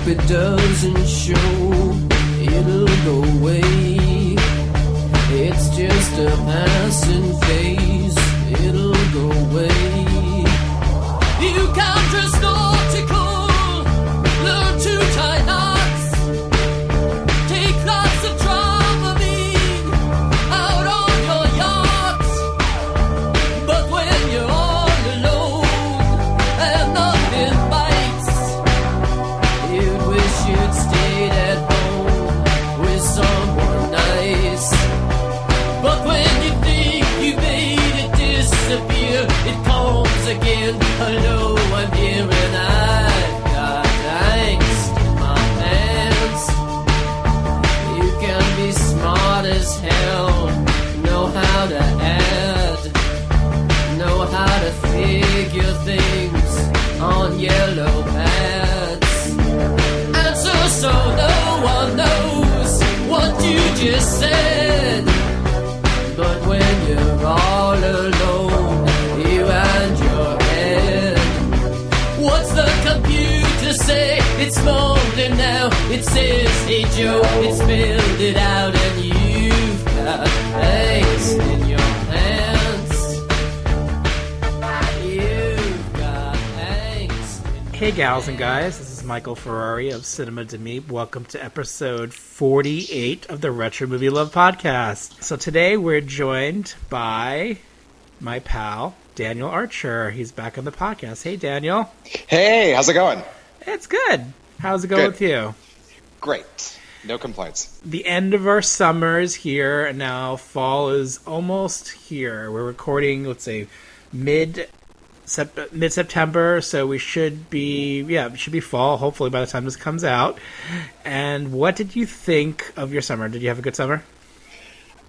hope it doesn't show. It'll go away. It's just a passing phase. It'll go away. You can't trust nautical. Learn to tie knots. Take lots of traveling out on your yachts. But when you're all alone and nothing bites, you'd wish you'd stayed at home with someone nice. But when you think you made it disappear, it comes again. Hello, I'm here and I've got angst in my pants. You can be smart as hell, know how to add, know how to figure things on yellow pads. Answer so no one knows what you just said. But when you're all alone, you and your head, what's the computer say? It's molding now. It says, hey Joe, it spelled it out, and you've got angst in your pants. You've got angst in your Hey gals and guys, this is Michael Ferrari of Cinema to Meep. Welcome to episode 48 of the Retro Movie Love Podcast. So today we're joined by my pal, Daniel Archer. He's back on the podcast. Hey Daniel. Hey, how's it going? It's good. How's it going with you? Great. No complaints. The end of our summer is here, and now fall is almost here. We're recording, let's say, mid-September, so we should be, it should be fall, hopefully, by the time this comes out. And what did you think of your summer? Did you have a good summer?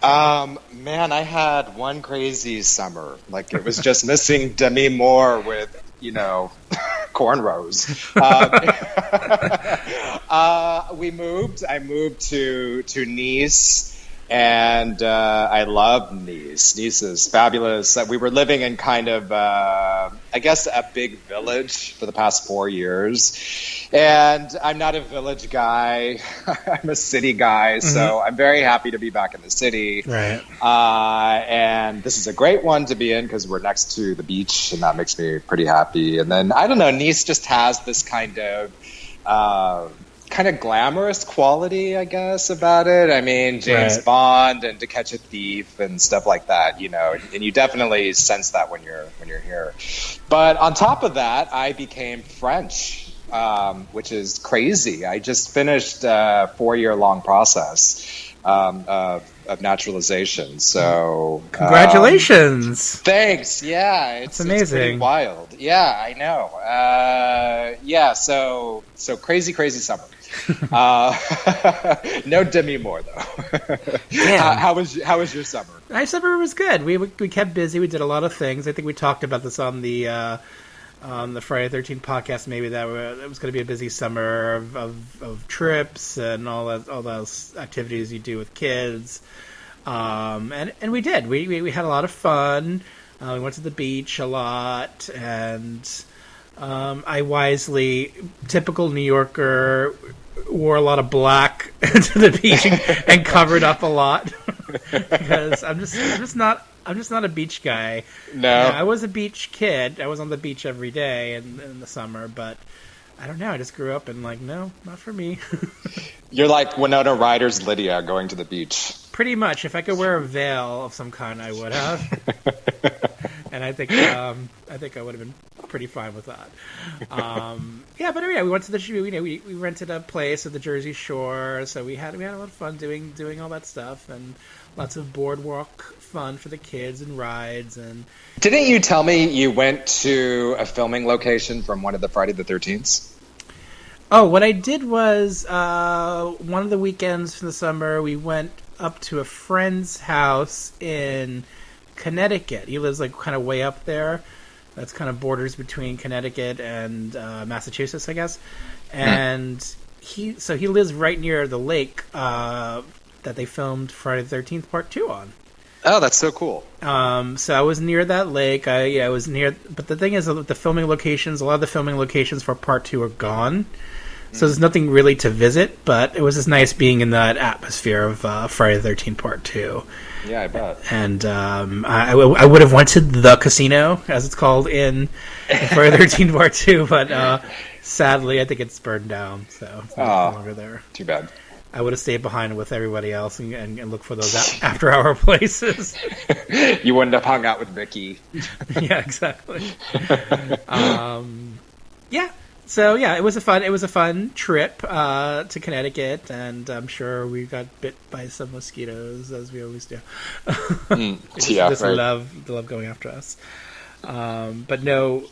Man, I had one crazy summer. Like, it was just missing Demi Moore with, cornrows. We moved. I moved to Nice. And I love Nice. Nice is fabulous. We were living in kind of, I guess, a big village for the past 4 years. And I'm not a village guy. I'm a city guy. Mm-hmm. So I'm very happy to be back in the city. Right. And this is a great one to be in because we're next to the beach, and that makes me pretty happy. And then, I don't know, Nice just has this kind of glamorous quality, I guess, about it. I mean, James Bond and To Catch a Thief and stuff like that, and you definitely sense that when you're here. But on top of that, I became French, which is crazy. I just finished a 4-year-long process of naturalization. So congratulations! Thanks. Yeah, it's amazing. It's pretty wild. Yeah, I know. So crazy summer. No Demi Moore though. How was your summer? My summer was good. We kept busy. We did a lot of things. I think we talked about this on the Friday the 13th podcast. Maybe it was going to be a busy summer of trips and all those activities you do with kids. And we did. We had a lot of fun. We went to the beach a lot, and I wisely, typical New Yorker, wore a lot of black to the beach and covered up a lot because I'm just not a beach guy. No, I was a beach kid. I was on the beach every day in the summer, but I don't know. I just grew up and no, not for me. You're like Winona Ryder's Lydia going to the beach. Pretty much. If I could wear a veil of some kind, I would have. And I think I would have been pretty fine with that. But we went to we rented a place at the Jersey Shore, so we had a lot of fun doing all that stuff, and lots of boardwalk fun for the kids and rides. And didn't you tell me you went to a filming location from one of the Friday the 13th? Oh, what I did was one of the weekends from the summer, we went up to a friend's house in Connecticut. He lives kind of way up there. That's kind of borders between Connecticut and Massachusetts, I guess. And he lives right near the lake that they filmed Friday the 13th Part 2 on. Oh, that's so cool. So I was near that lake. I was near, but the thing is, a lot of the filming locations for Part 2 are gone. So there's nothing really to visit, but it was just nice being in that atmosphere of Friday the 13th Part 2. Yeah, I bet. And I would have went to the casino, as it's called in Friday the 13th Part 2, but sadly I think it's burned down, so it's no longer there. Too bad. I would have stayed behind with everybody else and looked for those after-hour places. You wouldn't have hung out with Vicky. Yeah, exactly. Yeah. So yeah, it was a fun trip to Connecticut, and I'm sure we got bit by some mosquitoes, as we always do. Just right. love going after us. But no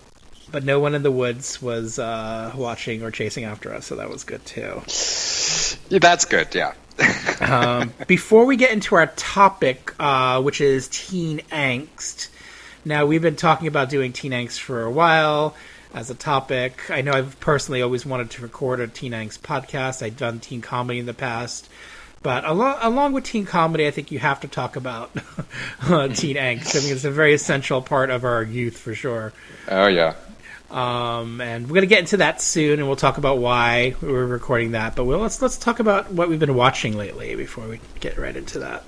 one in the woods was watching or chasing after us, so that was good too. Yeah, that's good. Yeah. Before we get into our topic, which is Teen Angst. Now, we've been talking about doing Teen Angst for a while as a topic. I know I've personally always wanted to record a Teen Angst podcast. I've done teen comedy in the past. But along with teen comedy, I think you have to talk about Teen Angst. I mean, it's a very essential part of our youth, for sure. Oh, yeah. And we're going to get into that soon, and we'll talk about why we're recording that. But let's talk about what we've been watching lately before we get right into that.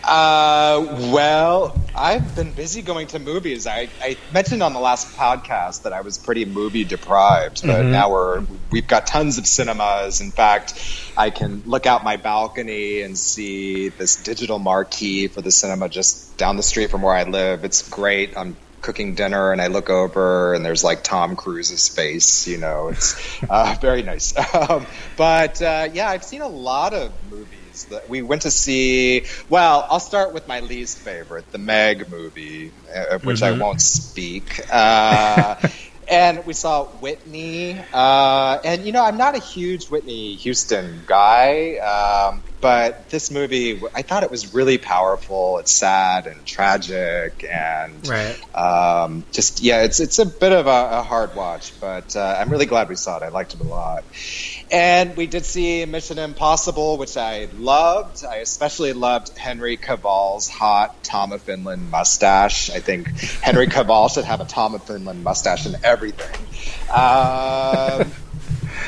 Well, I've been busy going to movies. I mentioned on the last podcast that I was pretty movie deprived, but now we've got tons of cinemas. In fact, I can look out my balcony and see this digital marquee for the cinema just down the street from where I live. It's great. I'm cooking dinner and I look over and there's like Tom Cruise's face, it's very nice. But I've seen a lot of movies that we went to see. Well, I'll start with my least favorite, the Meg movie, of which I won't speak. And we saw Whitney. And, I'm not a huge Whitney Houston guy, but this movie, I thought it was really powerful. It's sad and tragic, and it's a bit of a hard watch, but I'm really glad we saw it. I liked it a lot. And we did see Mission Impossible, which I loved. I especially loved Henry Cavill's hot Tom of Finland mustache. I think Henry Cavill should have a Tom of Finland mustache in everything.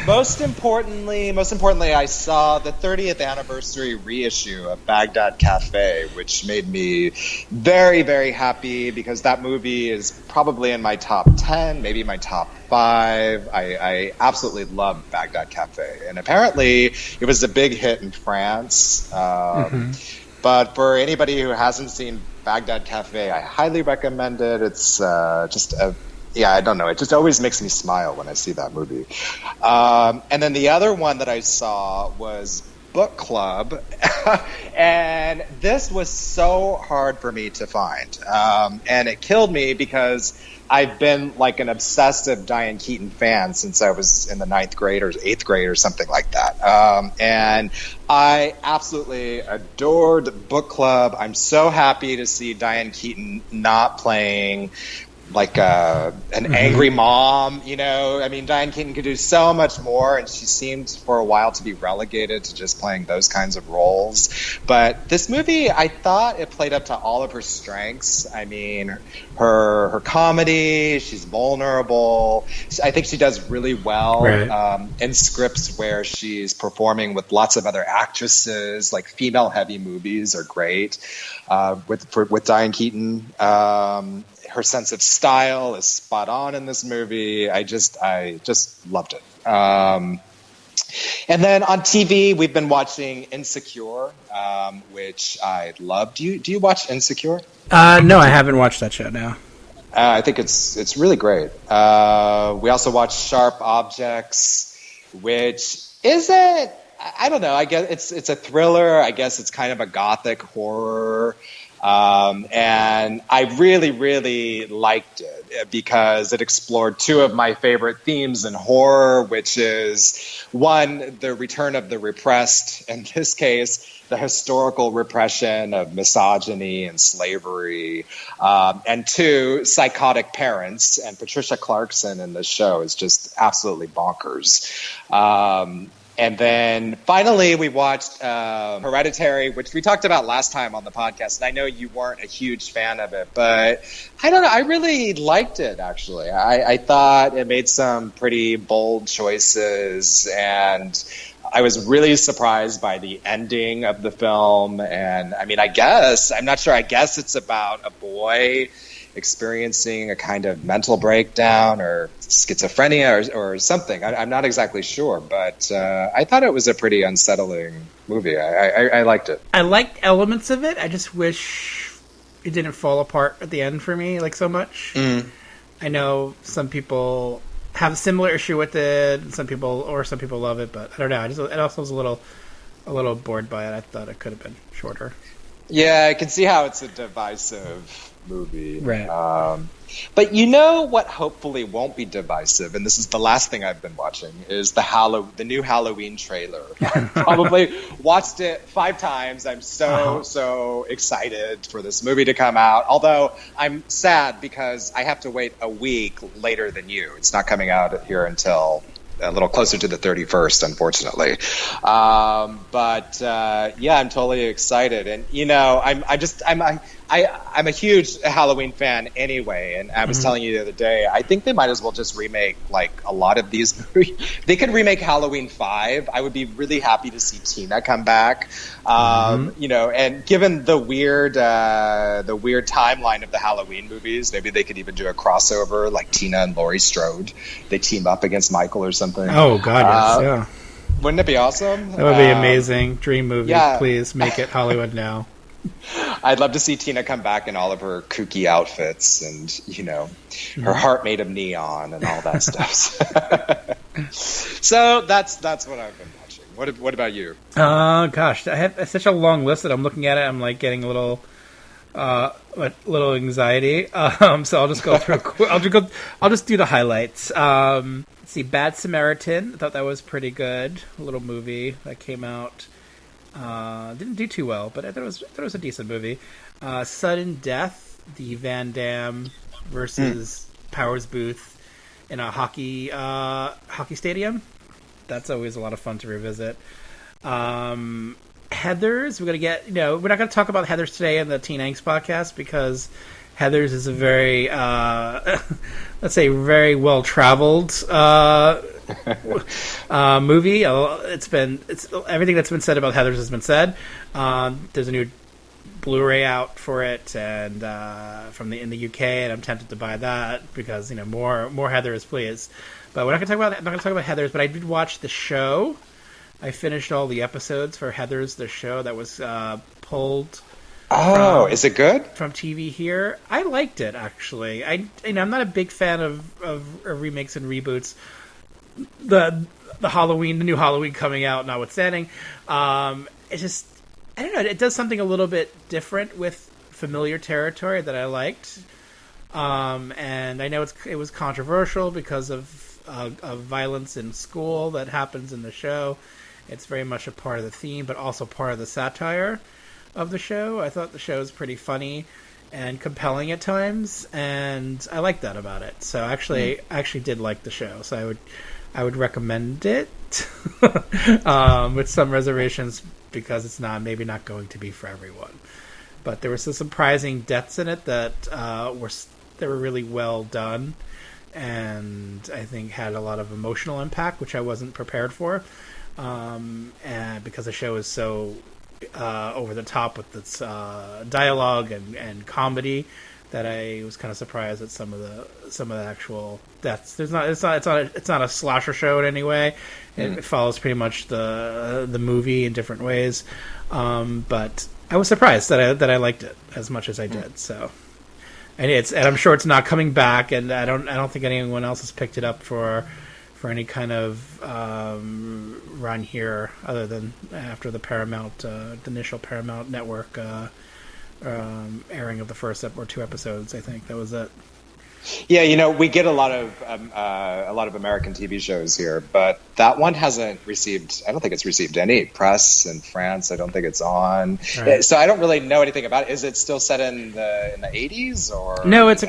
Most importantly, I saw the 30th anniversary reissue of Baghdad Cafe, which made me very, very happy because that movie is probably in my top 10, maybe my top 5. I absolutely love Baghdad Cafe. And apparently it was a big hit in France. But for anybody who hasn't seen Baghdad Cafe, I highly recommend it. It's I don't know. It just always makes me smile when I see that movie. And then the other one that I saw was Book Club. And this was so hard for me to find. And it killed me because I've been like an obsessive Diane Keaton fan since I was in the 9th grade or 8th grade or something like that. And I absolutely adored Book Club. I'm so happy to see Diane Keaton not playing like an angry mom, I mean, Diane Keaton could do so much more, and she seemed for a while to be relegated to just playing those kinds of roles. But this movie, I thought it played up to all of her strengths. I mean, her comedy, she's vulnerable. I think she does really well in scripts where she's performing with lots of other actresses. Like female-heavy movies are great with Diane Keaton. Her sense of style is spot on in this movie. I just loved it. And then on TV, we've been watching Insecure, which I love. Do you watch Insecure? No, I haven't watched that show. No. I think it's really great. We also watched Sharp Objects, which isn't. I don't know. I guess it's a thriller. I guess it's kind of a gothic horror. And I really, really liked it because it explored two of my favorite themes in horror, which is, one, the return of the repressed, in this case, the historical repression of misogyny and slavery, and two, psychotic parents. And Patricia Clarkson in this show is just absolutely bonkers. And then finally we watched Hereditary, which we talked about last time on the podcast. And I know you weren't a huge fan of it, but I don't know. I really liked it, actually. I thought it made some pretty bold choices, and I was really surprised by the ending of the film. And I mean, I'm not sure. I guess it's about a boy experiencing a kind of mental breakdown or schizophrenia or something. I'm not exactly sure, but I thought it was a pretty unsettling movie. I liked it. I liked elements of it. I just wish it didn't fall apart at the end for me like so much. I know some people have a similar issue with it, and some people love it, but I don't know. It also was a little bored by it. I thought it could have been shorter. Yeah, I can see how it's a divisive movie. Right. But you know what hopefully won't be divisive, and this is the last thing I've been watching, is the new Halloween trailer. I've probably watched it 5 times. I'm so excited for this movie to come out. Although I'm sad because I have to wait a week later than you. It's not coming out here until a little closer to the 31st, unfortunately. But I'm totally excited. And, you know, I'm a huge Halloween fan anyway. And I was telling you the other day, I think they might as well just remake like a lot of these movies. They could remake Halloween 5. I would be really happy to see Tina come back. You know, and given the weird timeline of the Halloween movies, maybe they could even do a crossover like Tina and Laurie Strode. They team up against Michael or something. Oh God, yes, yeah. Wouldn't it be awesome? That would be amazing. Dream movie. Yeah. Please make it Hollywood now. I'd love to see Tina come back in all of her kooky outfits and, you know, her heart made of neon and all that stuff. So that's what I've been watching. What about you? Gosh, I have such a long list that I'm looking at it. I'm like getting a little anxiety. So I'll just go through. I'll just do the highlights. Let's see, Bad Samaritan. I thought that was pretty good. A little movie that came out. Didn't do too well, but I thought it was a decent movie. Sudden Death, the Van Damme versus Powers Booth in a hockey stadium. That's always a lot of fun to revisit. Heathers, we're going to get, we're not going to talk about Heathers today in the Teen Angst podcast because Heathers is a very, let's say, very well-traveled movie. It's everything that's been said about Heathers has been said. There's a new Blu-ray out for it, and in the UK, and I'm tempted to buy that because more Heathers, please. But we're not going to talk about Heathers. But I did watch the show. I finished all the episodes for Heathers, the show that was pulled. Oh, is it good? From TV here. I liked it, actually. I'm not a big fan of remakes and reboots. The new Halloween coming out notwithstanding. It's just, I don't know, it does something a little bit different with familiar territory that I liked. And I know it was controversial because of violence in school that happens in the show. It's very much a part of the theme, but also part of the satire of the show. I thought the show was pretty funny and compelling at times, and I liked that about it. So I actually did like the show. So I would recommend it with some reservations because it's maybe not going to be for everyone. But there were some surprising deaths in it that were really well done, and I think had a lot of emotional impact, which I wasn't prepared for. And because the show is so over the top with its dialogue and comedy, that I was kind of surprised at some of the actual deaths. It's not a slasher show in any way. It follows pretty much the movie in different ways. But I was surprised that I liked it as much as I did. So, and I'm sure it's not coming back, and I don't think anyone else has picked it up for any kind of run here, other than after the initial Paramount Network airing of the first or 2 episodes. I think that was it. Yeah, we get a lot of American TV shows here, but that one hasn't received. I don't think it's received any press in France. I don't think it's on. Right. So I don't really know anything about it. Is it still set in the 80s or? No, it's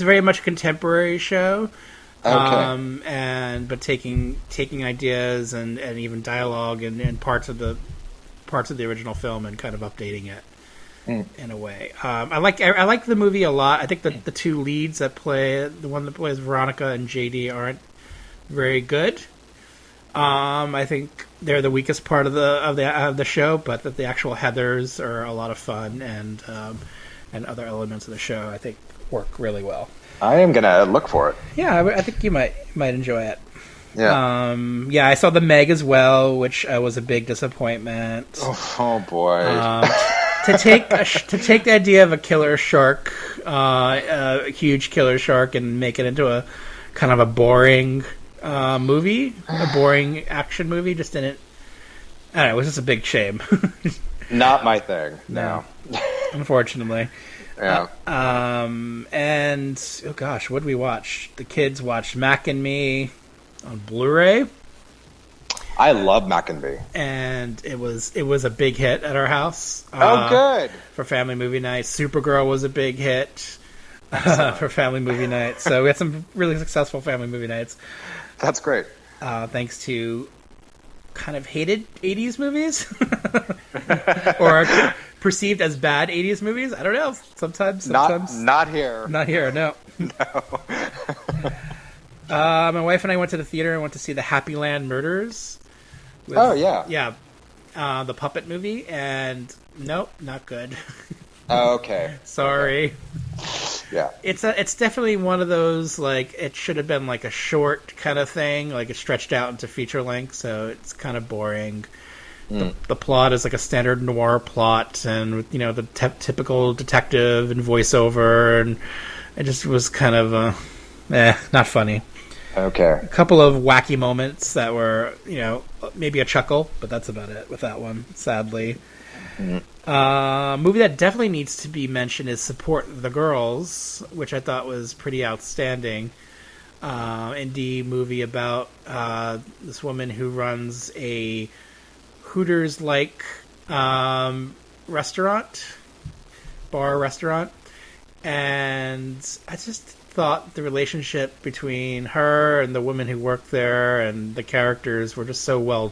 very much a contemporary show. But taking ideas and even dialogue and parts of the original film and kind of updating it in a way. I like the movie a lot. I think the two leads that play, the one that plays Veronica and JD, aren't very good. I think they're the weakest part of the show, but that the actual Heathers are a lot of fun, and other elements of the show I think work really well. I am gonna look for it. Yeah, I think you might enjoy it. Yeah. I saw The Meg as well, which was a big disappointment. Oh boy. To take the idea of a killer shark, a huge killer shark, and make it into a kind of a boring movie, a boring action movie, just didn't. I don't know. It was just a big shame. Not my thing. No. Unfortunately. Yeah. And oh gosh, what did we watch? The kids watched Mac and Me on Blu-ray. I love Mac and Me, and it was a big hit at our house. Oh, good for family movie night. Supergirl was a big hit for family movie night. So we had some really successful family movie nights. That's great. Thanks to kind of hated 80s movies or perceived as bad 80s movies. I don't know. Sometimes. Not here. Not here, no. No. My wife and I went to the theater and went to see the Happy Land Murders. Yeah, the puppet movie, and nope, not good. Okay. Sorry. Yeah. It's definitely one of those, like, it should have been like a short kind of thing, like it's stretched out into feature length, so it's kind of boring. The plot is like a standard noir plot, and the typical detective and voiceover, and it just was kind of not funny. Okay. A couple of wacky moments that were, maybe a chuckle, but that's about it with that one, sadly. Movie that definitely needs to be mentioned is Support the Girls, which I thought was pretty outstanding. Indie movie about this woman who runs a Hooters-like bar restaurant, and I just thought the relationship between her and the women who work there and the characters were just so well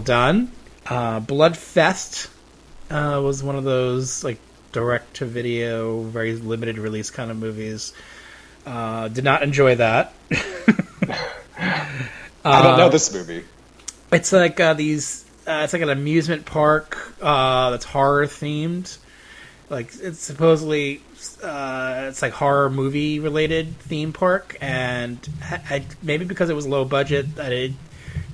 done. Bloodfest was one of those like direct to video, very limited release kind of movies. Did not enjoy that. I don't know this movie. It's like it's like an amusement park that's horror themed. Like it's supposedly it's like horror movie related theme park, and maybe because it was low budget, that it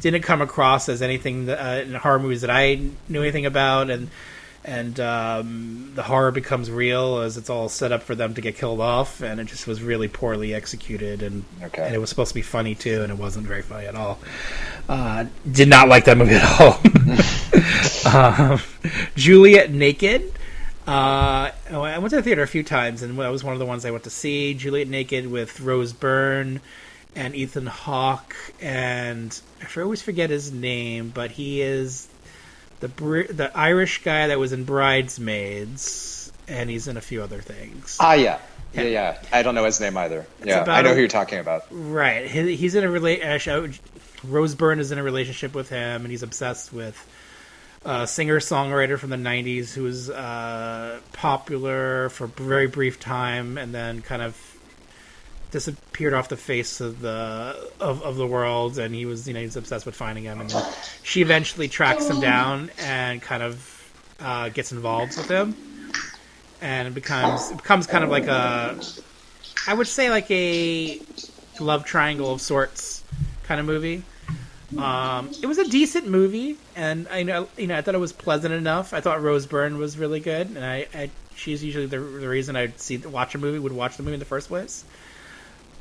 didn't come across as anything in horror movies that I knew anything about, and the horror becomes real as it's all set up for them to get killed off, and it just was really poorly executed, and it was supposed to be funny too, and it wasn't very funny at all. Did not like that movie at all. Juliet Naked. I went to the theater a few times, and that was one of the ones I went to see. Juliet Naked with Rose Byrne and Ethan Hawke, and I always forget his name, but he is the Irish guy that was in Bridesmaids, and he's in a few other things. Yeah. I don't know his name either. I know who you're talking about. Right. He's in a Rose Byrne is in a relationship with him, and he's obsessed with a singer-songwriter from the 90s who was popular for a very brief time and then kind of disappeared off the face of the world, and he's obsessed with finding him, and then she eventually tracks him down and kind of gets involved with him, and it becomes kind of like I would say like a love triangle of sorts kind of movie. It was a decent movie, and I thought it was pleasant enough. I thought Rose Byrne was really good, and she's usually the reason I'd watch the movie in the first place.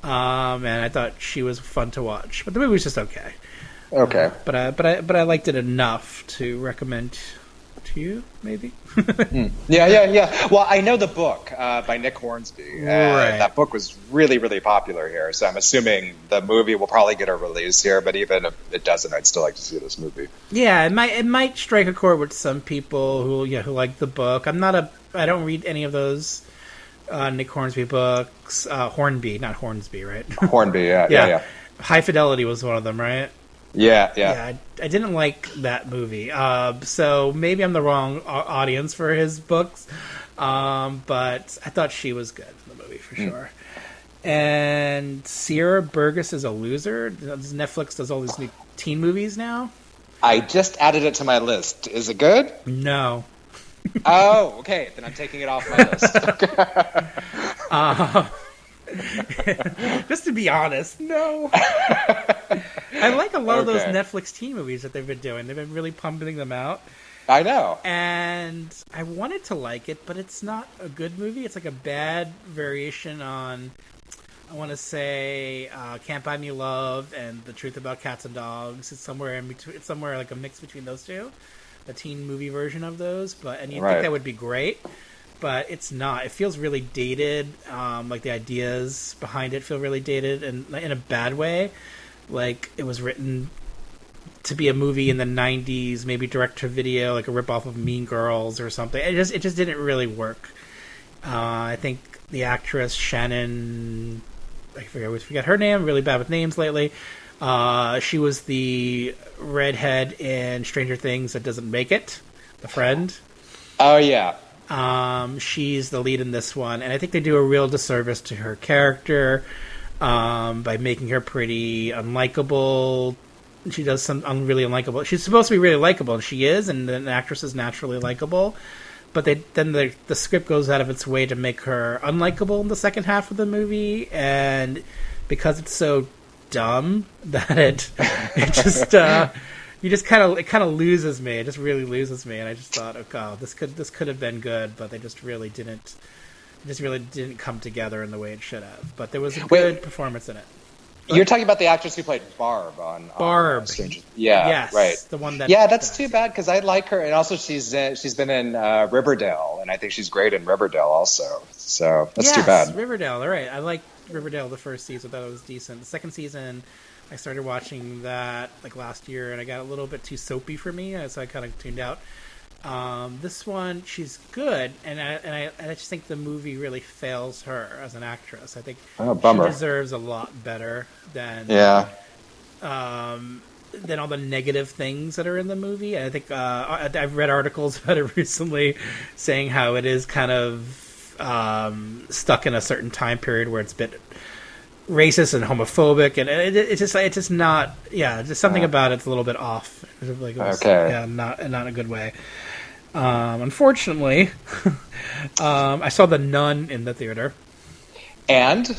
And I thought she was fun to watch, but the movie was just okay. Okay, but I liked it enough to recommend to you, maybe. Yeah. Well, I know the book by Nick Hornsby. Right. That book was really, really popular here, so I'm assuming the movie will probably get a release here. But even if it doesn't, I'd still like to see this movie. Yeah, it might strike a chord with some people who like the book. I don't read any of those Nick Hornsby books. Hornby, not Hornsby, right? Hornby, yeah. High Fidelity was one of them, right? Yeah. I didn't like that movie, so maybe I'm the wrong audience for his books, but I thought she was good in the movie for sure. And Sierra Burgess is a loser. Netflix does all these new teen movies now. I just added it to my list. Is it good? No. Oh, okay. Then I'm taking it off my list. Just to be honest, no. I like a lot of those Netflix teen movies that they've been doing. They've been really pumping them out. I know. And I wanted to like it, but it's not a good movie. It's like a bad variation on, I want to say, Can't Buy Me Love and The Truth About Cats and Dogs. It's somewhere in between. It's somewhere like a mix between those two, the teen movie version of those. And you think that would be great, but it's not. It feels really dated. Like the ideas behind it feel really dated, and in a bad way. Like it was written to be a movie in the 90s, maybe direct to video, like a ripoff of Mean Girls or something. It just didn't really work. I think the actress Shannon, I forget her name. Really bad with names lately. She was the redhead in Stranger Things that doesn't make it, the friend. Oh yeah. She's the lead in this one, and I think they do a real disservice to her character by making her pretty unlikable. She does some really unlikable. She's supposed to be really likable, and she is, and the actress is naturally likable. But then the script goes out of its way to make her unlikable in the second half of the movie, and because it's so dumb that it just it kind of loses me. It just really loses me, and I just thought, oh god, this could have been good, but they just really didn't. It just really didn't come together in the way it should have. But there was a good performance in it. You're talking about the actress who played Barb on Stranger Things. Yeah, yes, right. The one that. Yeah, that's too bad because I like her, and also she's been in Riverdale, and I think she's great in Riverdale also. So that's too bad. Riverdale. All right, I liked Riverdale the first season. I thought it was decent. The second season, I started watching that like last year, and I got a little bit too soapy for me, so I kind of tuned out. This one, she's good, and I just think the movie really fails her as an actress. I think she deserves a lot better than all the negative things that are in the movie. And I think I've read articles about it recently saying how it is kind of stuck in a certain time period where it's a bit racist and homophobic, and it's just not. Yeah, just something about it's a little bit off. Not in a good way. Unfortunately, I saw The Nun in the theater. And?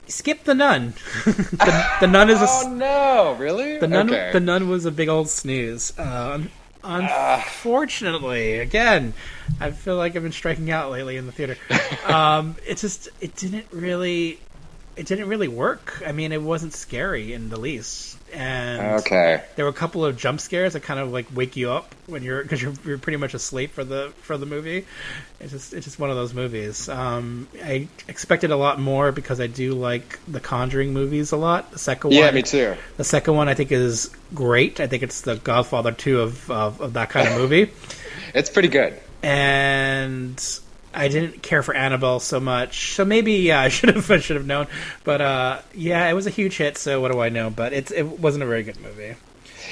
Skip The Nun. the Nun is Oh no, really? The Nun was a big old snooze. Unfortunately, again, I feel like I've been striking out lately in the theater. It didn't really work. I mean, it wasn't scary in the least. And there were a couple of jump scares that kind of like wake you up because you're pretty much asleep for the movie. It's just one of those movies. I expected a lot more because I do like the Conjuring movies a lot. The second one, me too. The second one I think is great. I think it's the Godfather 2 of that kind of movie. It's pretty good. And I didn't care for Annabelle so much, so maybe I should have known. But it was a huge hit. So what do I know? But it wasn't a very good movie.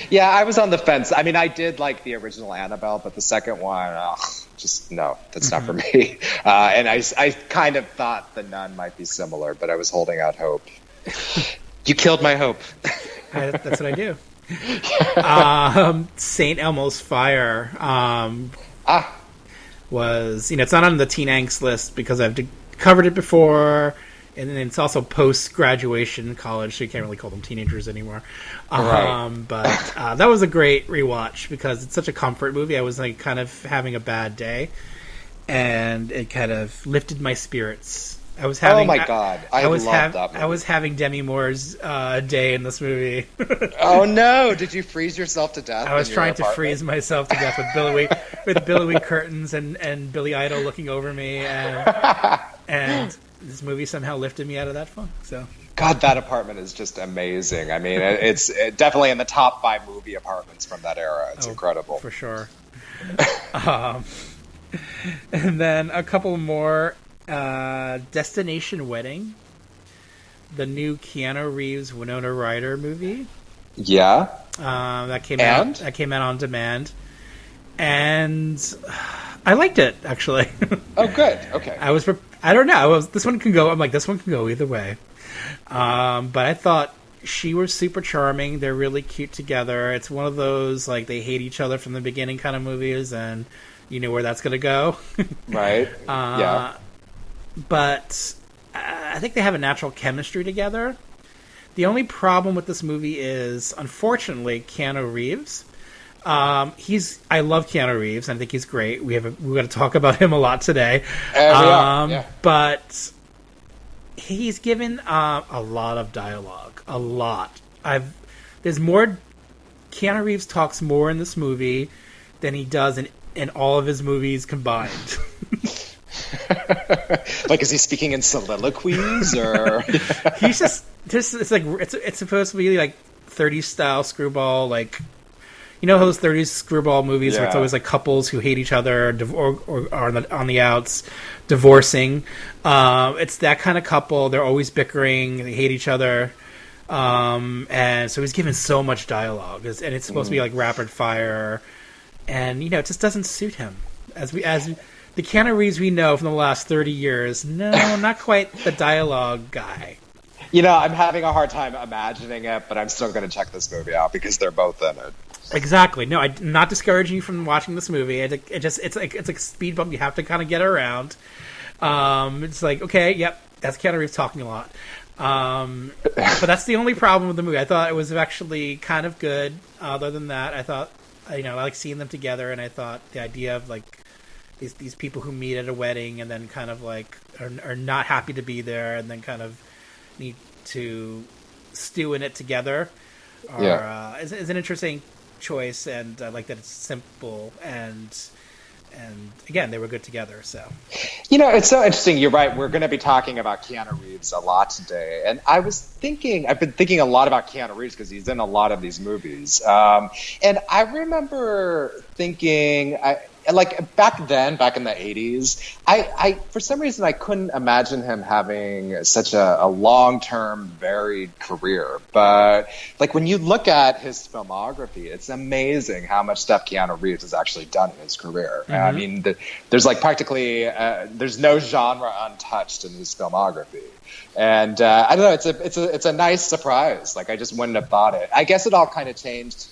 Yeah, I was on the fence. I mean, I did like the original Annabelle, but the second one, just no, that's not for me. And I kind of thought The Nun might be similar, but I was holding out hope. You killed my hope. That's what I do. St. Elmo's Fire. Was, it's not on the Teen Angst list because I've covered it before, and then it's also post-graduation college, so you can't really call them teenagers anymore. But that was a great rewatch because it's such a comfort movie. I was like kind of having a bad day, and it kind of lifted my spirits. I was having, oh my god! I loved that movie. I was having Demi Moore's day in this movie. Oh no! Did you freeze yourself to death? I was trying to freeze myself to death with billowing curtains and Billy Idol looking over me, and this movie somehow lifted me out of that funk. So. God, that apartment is just amazing. I mean, it's definitely in the top 5 movie apartments from that era. It's incredible. For sure. And then a couple more. Destination Wedding, the new Keanu Reeves Winona Ryder movie. Yeah. That came out. That came out on demand, and I liked it actually. Oh, good. Okay. I don't know. This one can go. I'm like, this one can go either way. But I thought she was super charming. They're really cute together. It's one of those like they hate each other from the beginning kind of movies, and you know where that's going to go. Right. Yeah. But I think they have a natural chemistry together. The only problem with this movie is, unfortunately, Keanu Reeves. I love Keanu Reeves. I think he's great. We're going to talk about him a lot today. Yeah. But he's given a lot of dialogue. A lot. There's more. Keanu Reeves talks more in this movie than he does in all of his movies combined. Like, is he speaking in soliloquies or? He's just it's like it's supposed to be like 30s style screwball, like you know those 30s screwball movies where it's always like couples who hate each other or are on the outs, divorcing. It's that kind of couple. They're always bickering. They hate each other. And so he's given so much dialogue, and it's supposed to be like rapid fire, and you know it just doesn't suit him as the Keanu Reeves we know from the last 30 years. No, not quite the dialogue guy. You know, I'm having a hard time imagining it, but I'm still going to check this movie out because they're both in it. Exactly. No, I'm not discouraging you from watching this movie. It's like a speed bump. You have to kind of get around. It's like, okay, yep, that's Keanu Reeves talking a lot. But that's the only problem with the movie. I thought it was actually kind of good. Other than that, I thought, I like seeing them together, and I thought the idea of like these people who meet at a wedding and then kind of like are not happy to be there and then kind of need to stew in it together is an interesting choice, and I like that it's simple and again they were good together. So it's so interesting. You're right. We're going to be talking about Keanu Reeves a lot today, and I've been thinking a lot about Keanu Reeves because he's in a lot of these movies, and I remember thinking like back in the 80s, I for some reason I couldn't imagine him having such a long-term varied career. But like when you look at his filmography, it's amazing how much stuff Keanu Reeves has actually done in his career. Mm-hmm. I mean, there's like practically there's no genre untouched in his filmography. And I don't know, it's a nice surprise. Like I just wouldn't have thought it. I guess it all kind of changed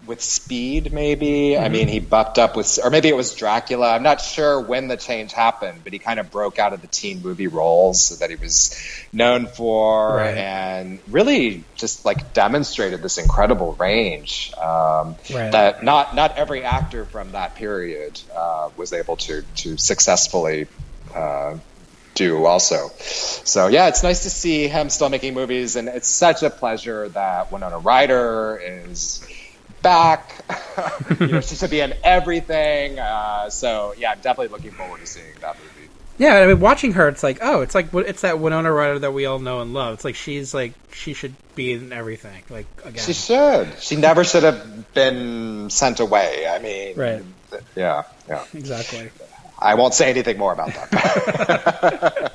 with Speed, maybe. Mm-hmm. I mean, he bucked up with, or maybe it was Dracula. I'm not sure when the change happened, but he kind of broke out of the teen movie roles that he was known for, and really just like demonstrated this incredible range that not every actor from that period was able to successfully do also. So yeah, it's nice to see him still making movies, and it's such a pleasure that Winona Ryder is back. She should be in everything. So yeah, I'm definitely looking forward to seeing that movie. Yeah, I mean, watching her, it's like, oh, it's that Winona Ryder that we all know and love. It's like she should be in everything. Like again, she should. She never should have been sent away. I mean, yeah, exactly. I won't say anything more about that.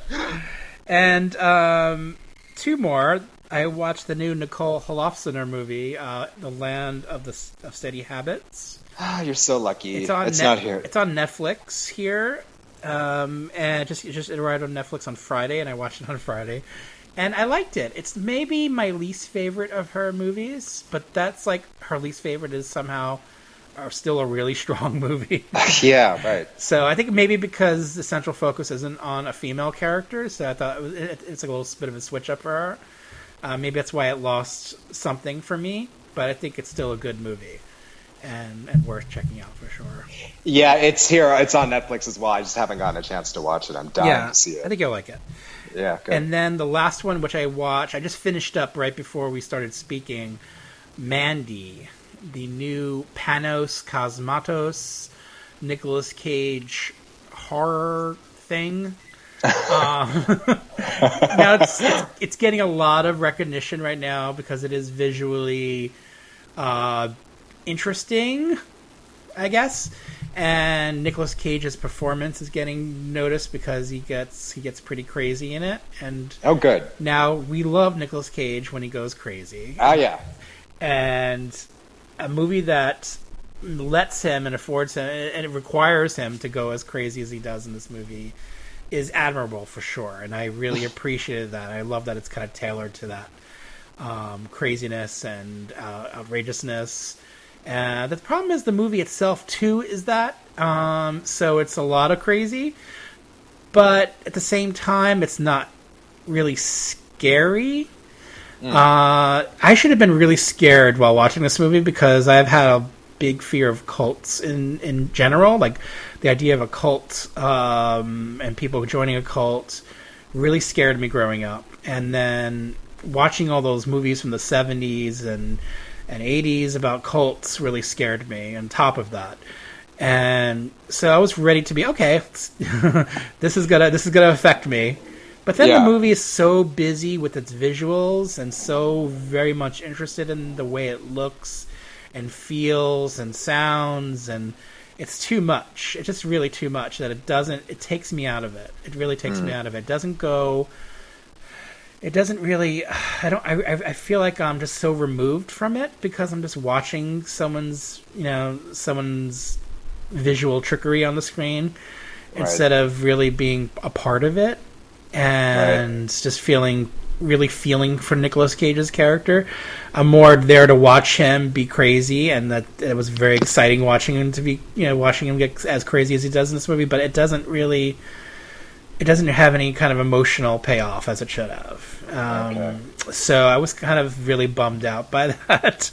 And two more. I watched the new Nicole Holofcener movie, The Land of Steady Habits. Ah, you're so lucky. It's not here. It's on Netflix here, and it just arrived on Netflix on Friday, and I watched it on Friday, and I liked it. It's maybe my least favorite of her movies, but that's like her least favorite is somehow still a really strong movie. Yeah, right. So I think maybe because the central focus isn't on a female character, so I thought it's like a little bit of a switch up for her. Maybe that's why it lost something for me, but I think it's still a good movie and worth checking out for sure. Yeah, it's here. It's on Netflix as well. I just haven't gotten a chance to watch it. I'm dying to see it. I think you'll like it. Yeah, good. And then the last one, which I watched, I just finished up right before we started speaking, Mandy, the new Panos Cosmatos, Nicolas Cage horror thing. Now it's getting a lot of recognition right now because it is visually interesting, I guess. And Nicolas Cage's performance is getting noticed because he gets pretty crazy in it. And good. Now we love Nicolas Cage when he goes crazy. Oh yeah. And a movie that lets him and affords him and it requires him to go as crazy as he does in this movie is admirable for sure. And I really appreciated that. I love that it's kind of tailored to that craziness and outrageousness. The problem is the movie itself too is that so it's a lot of crazy, but at the same time it's not really scary. I should have been really scared while watching this movie because I've had a big fear of cults in general. Like the idea of a cult and people joining a cult really scared me growing up. And then watching all those movies from the 70s and 80s about cults really scared me on top of that. And so I was ready to be, okay, this is gonna affect me. But then the movie is so busy with its visuals and so very much interested in the way it looks and feels and sounds, and it's too much. It's just really too much that it takes me out of it. It really takes me out of it. It doesn't really, I feel like I'm just so removed from it because I'm just watching someone's visual trickery on the screen instead of really being a part of it. And just feeling for Nicolas Cage's character. I'm more there to watch him be crazy, and that it was very exciting watching him get as crazy as he does in this movie. But it doesn't have any kind of emotional payoff as it should have. So I was kind of really bummed out by that.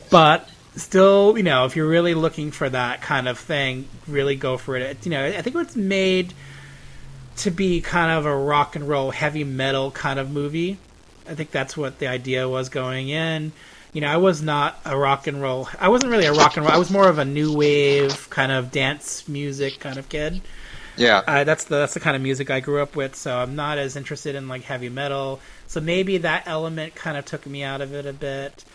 But still, if you're really looking for that kind of thing, really go for it. I think it's made to be kind of a rock and roll, heavy metal kind of movie. I think that's what the idea was going in. I was not a rock and roll. I wasn't really a rock and roll. I was more of a new wave kind of dance music kind of kid. Yeah, that's the kind of music I grew up with. So I'm not as interested in like heavy metal. So maybe that element kind of took me out of it a bit.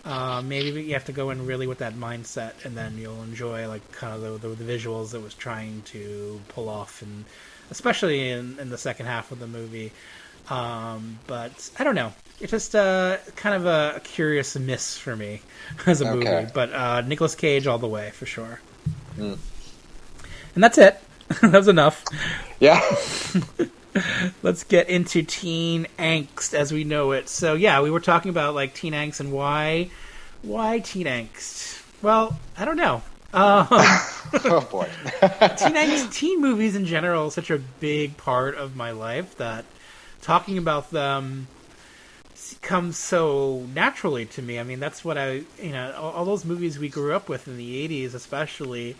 Maybe you have to go in really with that mindset, and then you'll enjoy like kind of the visuals it was trying to pull off, and especially in the second half of the movie. But I don't know. It's just kind of a curious miss for me as a movie. But Nicolas Cage all the way, for sure. And that's it. That was enough. Yeah. Let's get into Teen Angst as we know it. So, yeah, we were talking about like Teen Angst and why Teen Angst? Well, I don't know. Oh boy. Teen movies in general is such a big part of my life that talking about them comes so naturally to me. I mean, that's what all those movies we grew up with in the 80s especially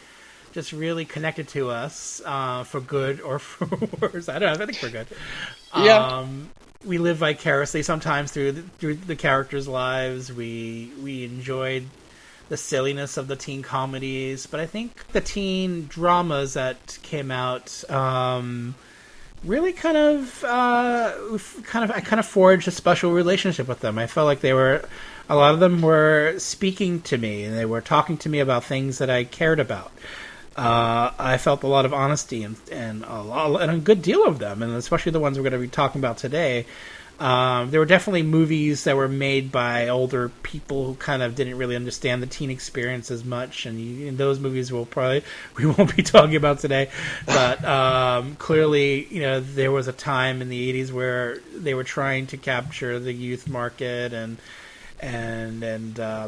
just really connected to us for good or for worse. I don't know. I think for good. Yeah. We live vicariously sometimes through the characters' lives. We enjoyed the silliness of the teen comedies, but I think the teen dramas that came out really I kind of forged a special relationship with them. I felt like a lot of them were speaking to me, and they were talking to me about things that I cared about. I felt a lot of honesty and a good deal of them, and especially the ones we're going to be talking about today. There were definitely movies that were made by older people who kind of didn't really understand the teen experience as much, and in those movies we won't be talking about today. But clearly, there was a time in the 80s where they were trying to capture the youth market and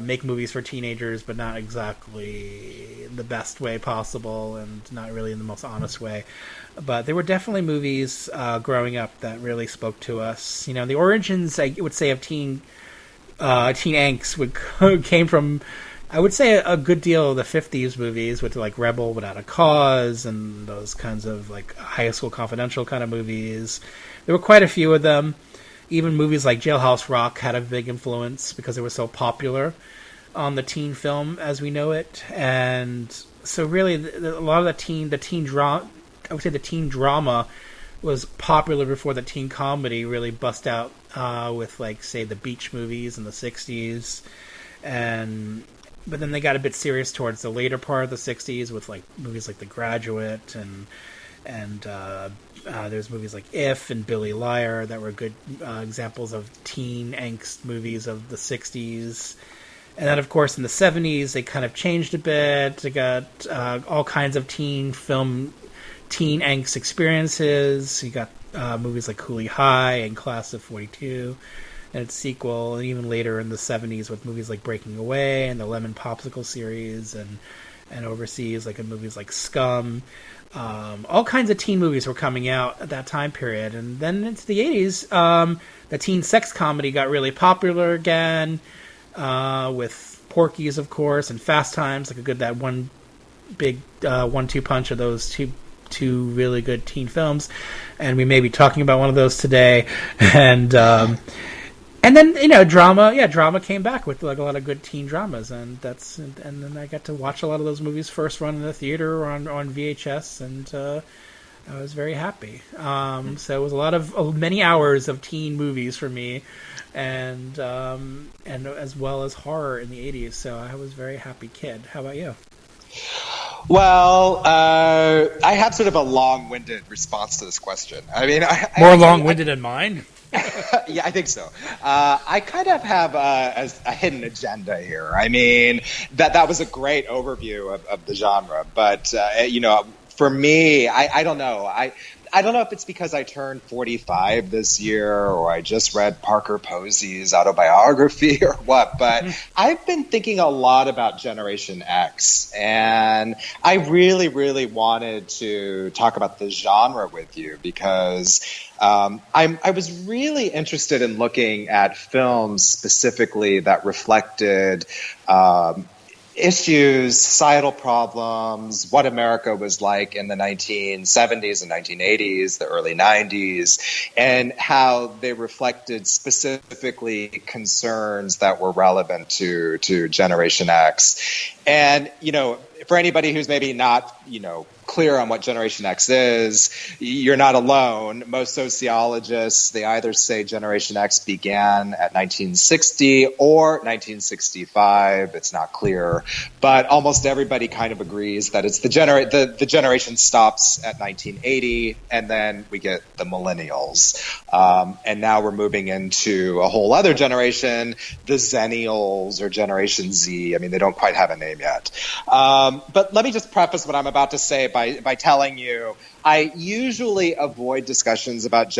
make movies for teenagers, but not exactly the best way possible, and not really in the most honest way. But there were definitely movies growing up that really spoke to us. The origins, I would say, of Teen Angst came from, I would say, a good deal of the 50s movies with like Rebel Without a Cause and those kinds of like High School Confidential kind of movies. There were quite a few of them. Even movies like Jailhouse Rock had a big influence because it was so popular on the teen film as we know it. And so really a lot of the teen drama, I would say the teen drama was popular before the teen comedy really bust out with like, say, the beach movies in the 60s. And but then they got a bit serious towards the later part of the 60s with like movies like The Graduate and there's movies like If and Billy Liar that were good examples of teen angst movies of the 60s. And then, of course, in the 70s, they kind of changed a bit. They got all kinds of teen angst experiences. You got movies like Cooley High and Class of 42 and its sequel, and even later in the 70s with movies like Breaking Away and the Lemon Popsicle series, and overseas, like in movies like Scum. All kinds of teen movies were coming out at that time period. And then into the 80s, the teen sex comedy got really popular again, with Porky's, of course, and Fast Times, like that one big 1-2 punch of those two really good teen films. And we may be talking about one of those today. And then, drama came back with like a lot of good teen dramas, and then I got to watch a lot of those movies first run in the theater or on VHS, and I was very happy. So it was a lot of many hours of teen movies for me, and as well as horror in the 80s. So I was a very happy kid. How about you? Well, I have sort of a long-winded response to this question. I mean, more long-winded than mine. Yeah, I think so. I kind of have a hidden agenda here. I mean, that was a great overview of the genre, but for me, I don't know. I don't know if it's because I turned 45 this year or I just read Parker Posey's autobiography or what, but I've been thinking a lot about Generation X, and I really, really wanted to talk about the genre with you because I was really interested in looking at films specifically that reflected issues, societal problems, what America was like in the 1970s and 1980s, the early 90s, and how they reflected specifically concerns that were relevant to Generation X. And, for anybody who's maybe not, clear on what Generation X is, you're not alone. Most sociologists, they either say Generation X began at 1960 or 1965. It's not clear. But almost everybody kind of agrees that it's the generation stops at 1980, and then we get the millennials. And now we're moving into a whole other generation, the Zennials or Generation Z. I mean, they don't quite have a name yet. But let me just preface what I'm about to say by telling you, I usually avoid discussions about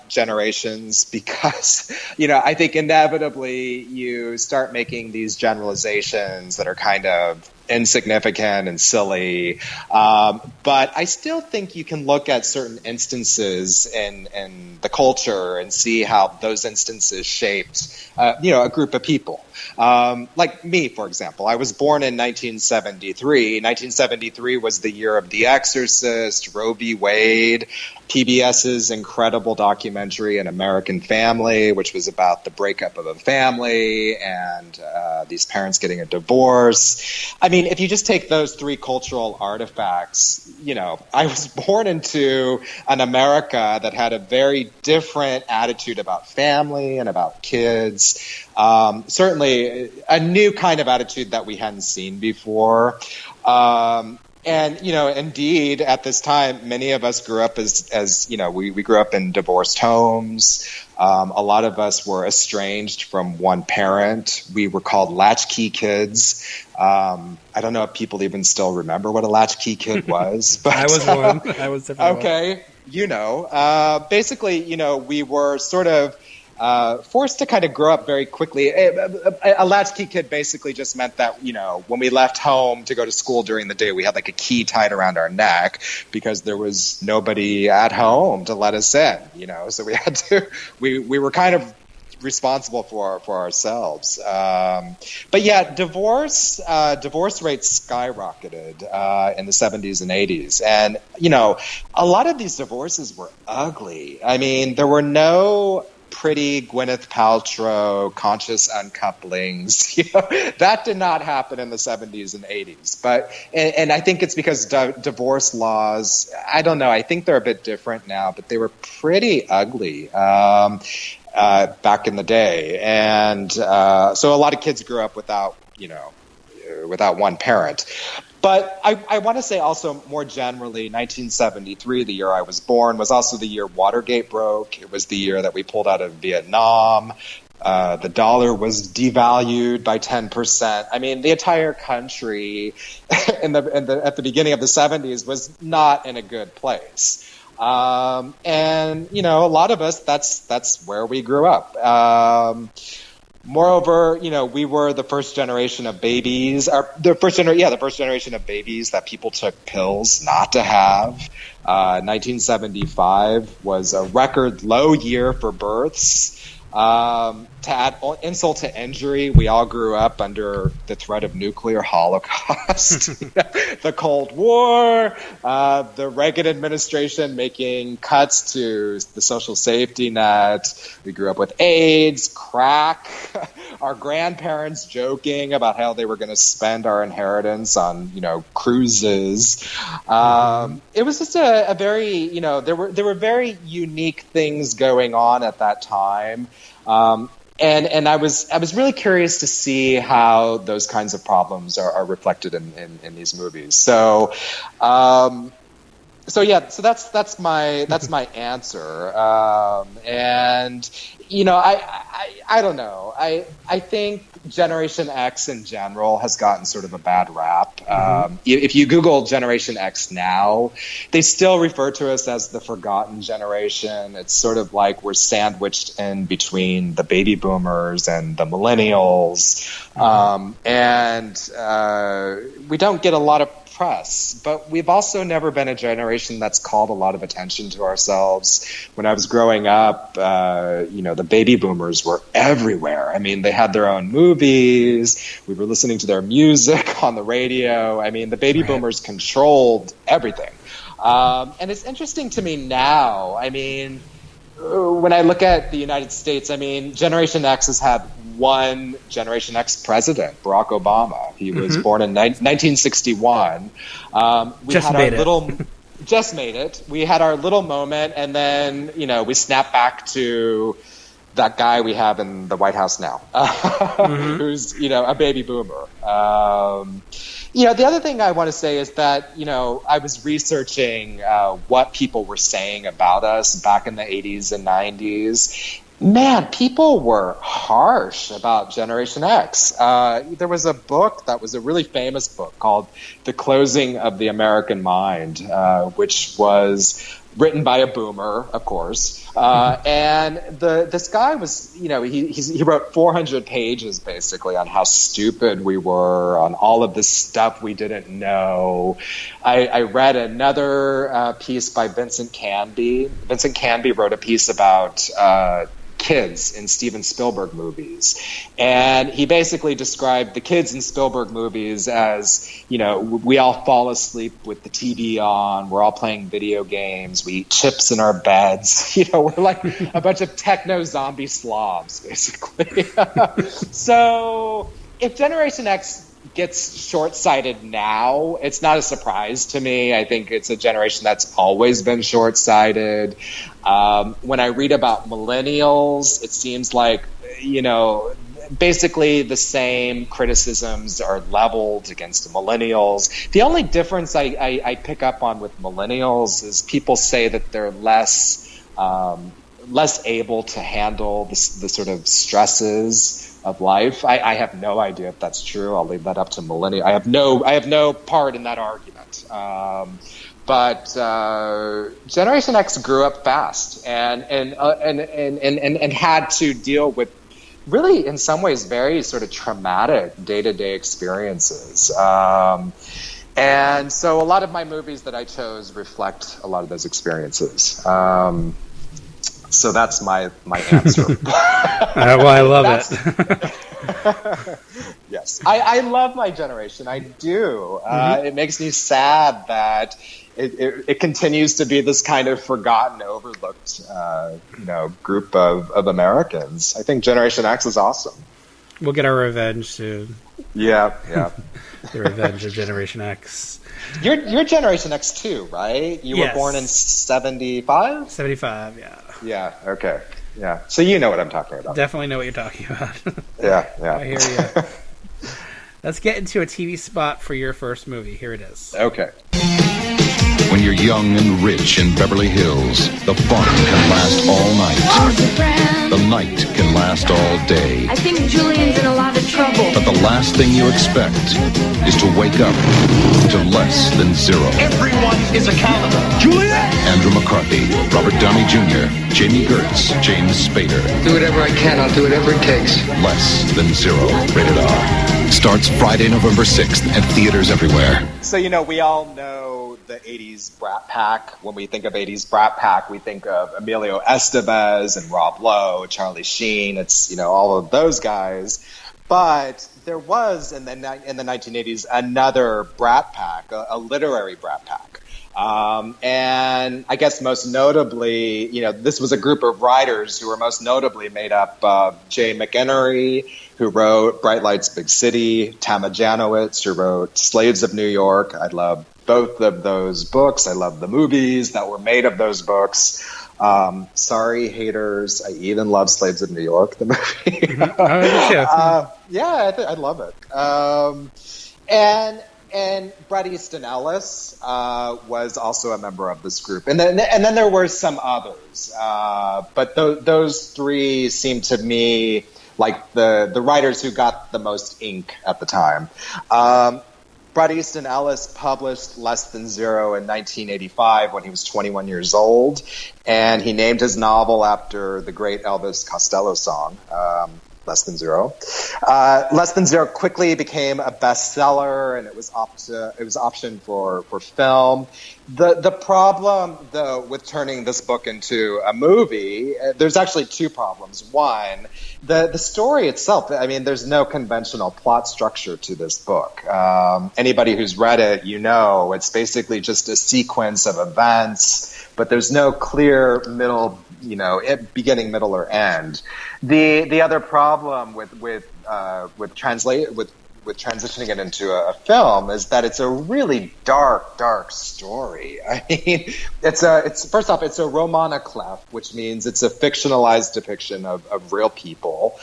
generations because, I think inevitably you start making these generalizations that are kind of insignificant and silly. But I still think you can look at certain instances in the culture and see how those instances shaped, a group of people. Like me, for example, I was born in 1973. 1973 was the year of The Exorcist, Roe v. Wade, PBS's incredible documentary An American Family, which was about the breakup of a family and these parents getting a divorce. I mean, if you just take those three cultural artifacts, I was born into an America that had a very different attitude about family and about kids. Certainly a new kind of attitude that we hadn't seen before. And, indeed, at this time, many of us grew up as we grew up in divorced homes. A lot of us were estranged from one parent. We were called latchkey kids. I don't know if people even still remember what a latchkey kid was. But, I was one. I was definitely okay. Basically, we were sort of forced to kind of grow up very quickly. A latchkey kid basically just meant that, when we left home to go to school during the day, we had like a key tied around our neck because there was nobody at home to let us in, so we had to, we were kind of responsible for ourselves. But yeah, divorce rates skyrocketed in the 70s and 80s. And, a lot of these divorces were ugly. I mean, there were no pretty Gwyneth Paltrow conscious uncouplings. That did not happen in the 70s and 80s. But and I think it's because divorce laws, I don't know, I think they're a bit different now, but they were pretty ugly back in the day. And so a lot of kids grew up without, without one parent. But I want to say also more generally, 1973, the year I was born, was also the year Watergate broke. It was the year that we pulled out of Vietnam. The dollar was devalued by 10%. I mean, the entire country at the beginning of the 70s was not in a good place. And, you know, a lot of us, that's where we grew up. Moreover, you know, we were the first generation of babies, the first generation of babies that people took pills not to have. 1975 was a record low year for births. To add insult to injury, we all grew up under the threat of nuclear holocaust, the Cold War, the Reagan administration making cuts to the social safety net. We grew up with AIDS, crack, our grandparents joking about how they were going to spend our inheritance on, you know, cruises. It was just a very, you know, there were very unique things going on at that time. And I was really curious to see how those kinds of problems are reflected in these movies. So that's my answer. And you know, I don't know. I think Generation X in general has gotten sort of a bad rap. If you Google Generation X now, they still refer to us as the forgotten generation. It's sort of like we're sandwiched in between the baby boomers and the millennials. And we don't get a lot of press, but we've also never been a generation that's called a lot of attention to ourselves. When I was growing up, you know, the baby boomers were everywhere. I mean, they had their own movies. We were listening to their music on the radio. I mean, the baby boomers controlled everything. And it's interesting to me now. I mean, when I look at the United States, I mean, Generation X has had one Generation X president, Barack Obama. He was born in 1961. Just made it. We had our little moment, and then, you know, we snapped back to that guy we have in the White House now, who's, you know, a baby boomer. You know, the other thing I want to say is that, you know, I was researching what people were saying about us back in the 80s and 90s. Man, people were harsh about Generation X. There was a book that was a really famous book called The Closing of the American Mind, which was written by a boomer, of course. And this guy was, you know, he wrote 400 pages basically on how stupid we were, on all of this stuff we didn't know. I read another piece by Vincent Canby. Vincent Canby wrote a piece about kids in Steven Spielberg movies. And he basically described the kids in Spielberg movies as, you know, we all fall asleep with the TV on, we're all playing video games, we eat chips in our beds, you know, we're like a bunch of techno zombie slobs, basically. So if Generation X gets short-sighted now, it's not a surprise to me. I think it's a generation that's always been short-sighted. When I read about millennials, it seems like, you know, basically the same criticisms are leveled against the millennials. The only difference I pick up on with millennials is people say that they're less able to handle the sort of stresses of life. I have no idea if that's true. I'll leave that up to millennials. I have no part in that argument. But Generation X grew up fast and had to deal with really, in some ways, very sort of traumatic day-to-day experiences. And so a lot of my movies that I chose reflect a lot of those experiences. So that's my answer. Well, I love it. Yes, I love my generation. I do. It makes me sad that it continues to be this kind of forgotten, overlooked, you know, group of Americans. I think Generation X is awesome. We'll get our revenge soon. Yeah. The revenge of Generation X. You're Generation X too, right? You were born in 75? 75, yeah. Yeah, okay. Yeah. So you know what I'm talking about. Definitely know what you're talking about. Yeah. I hear you. Let's get into a TV spot for your first movie. Here it is. Okay. When you're young and rich in Beverly Hills, the fun can last all night. The night can last all day. I think Julian's in a lot of trouble. But the last thing you expect is to wake up to less than zero. Everyone is accountable. Julian! Andrew McCarthy, Robert Downey Jr., Jamie Gertz, James Spader. Do whatever I can. I'll do whatever it takes. Less than zero. Rated R. Starts Friday, November 6th at theaters everywhere. So, we all know the 80s Brat Pack. When we think of 80s Brat Pack, we think of Emilio Estevez and Rob Lowe, Charlie Sheen. It's, all of those guys. But there was, in the 1980s, another Brat Pack, a literary Brat Pack. And I guess most notably, this was a group of writers who were most notably made up of Jay McInerney, who wrote Bright Lights, Big City, Tama Janowitz, who wrote Slaves of New York. I love both of those books. I love the movies that were made of those books. Sorry, haters. I even love Slaves of New York, the movie. I love it. And Bret Easton Ellis was also a member of this group, and then there were some others, but those three seem to me like the writers who got the most ink at the time. Bret Easton Ellis published Less Than Zero in 1985 when he was 21 years old, and he named his novel after the great Elvis Costello song, Less Than Zero. Less Than Zero quickly became a bestseller, and it was optioned for film. The problem, though, with turning this book into a movie, there's actually two problems. One, the story itself, there's no conventional plot structure to this book. Anybody who's read it, it's basically just a sequence of events, but there's no clear middle, beginning, middle, or end. The other problem with transitioning it into a film is that it's a really dark story. It's first off, it's a roman à clef, which means it's a fictionalized depiction of real people.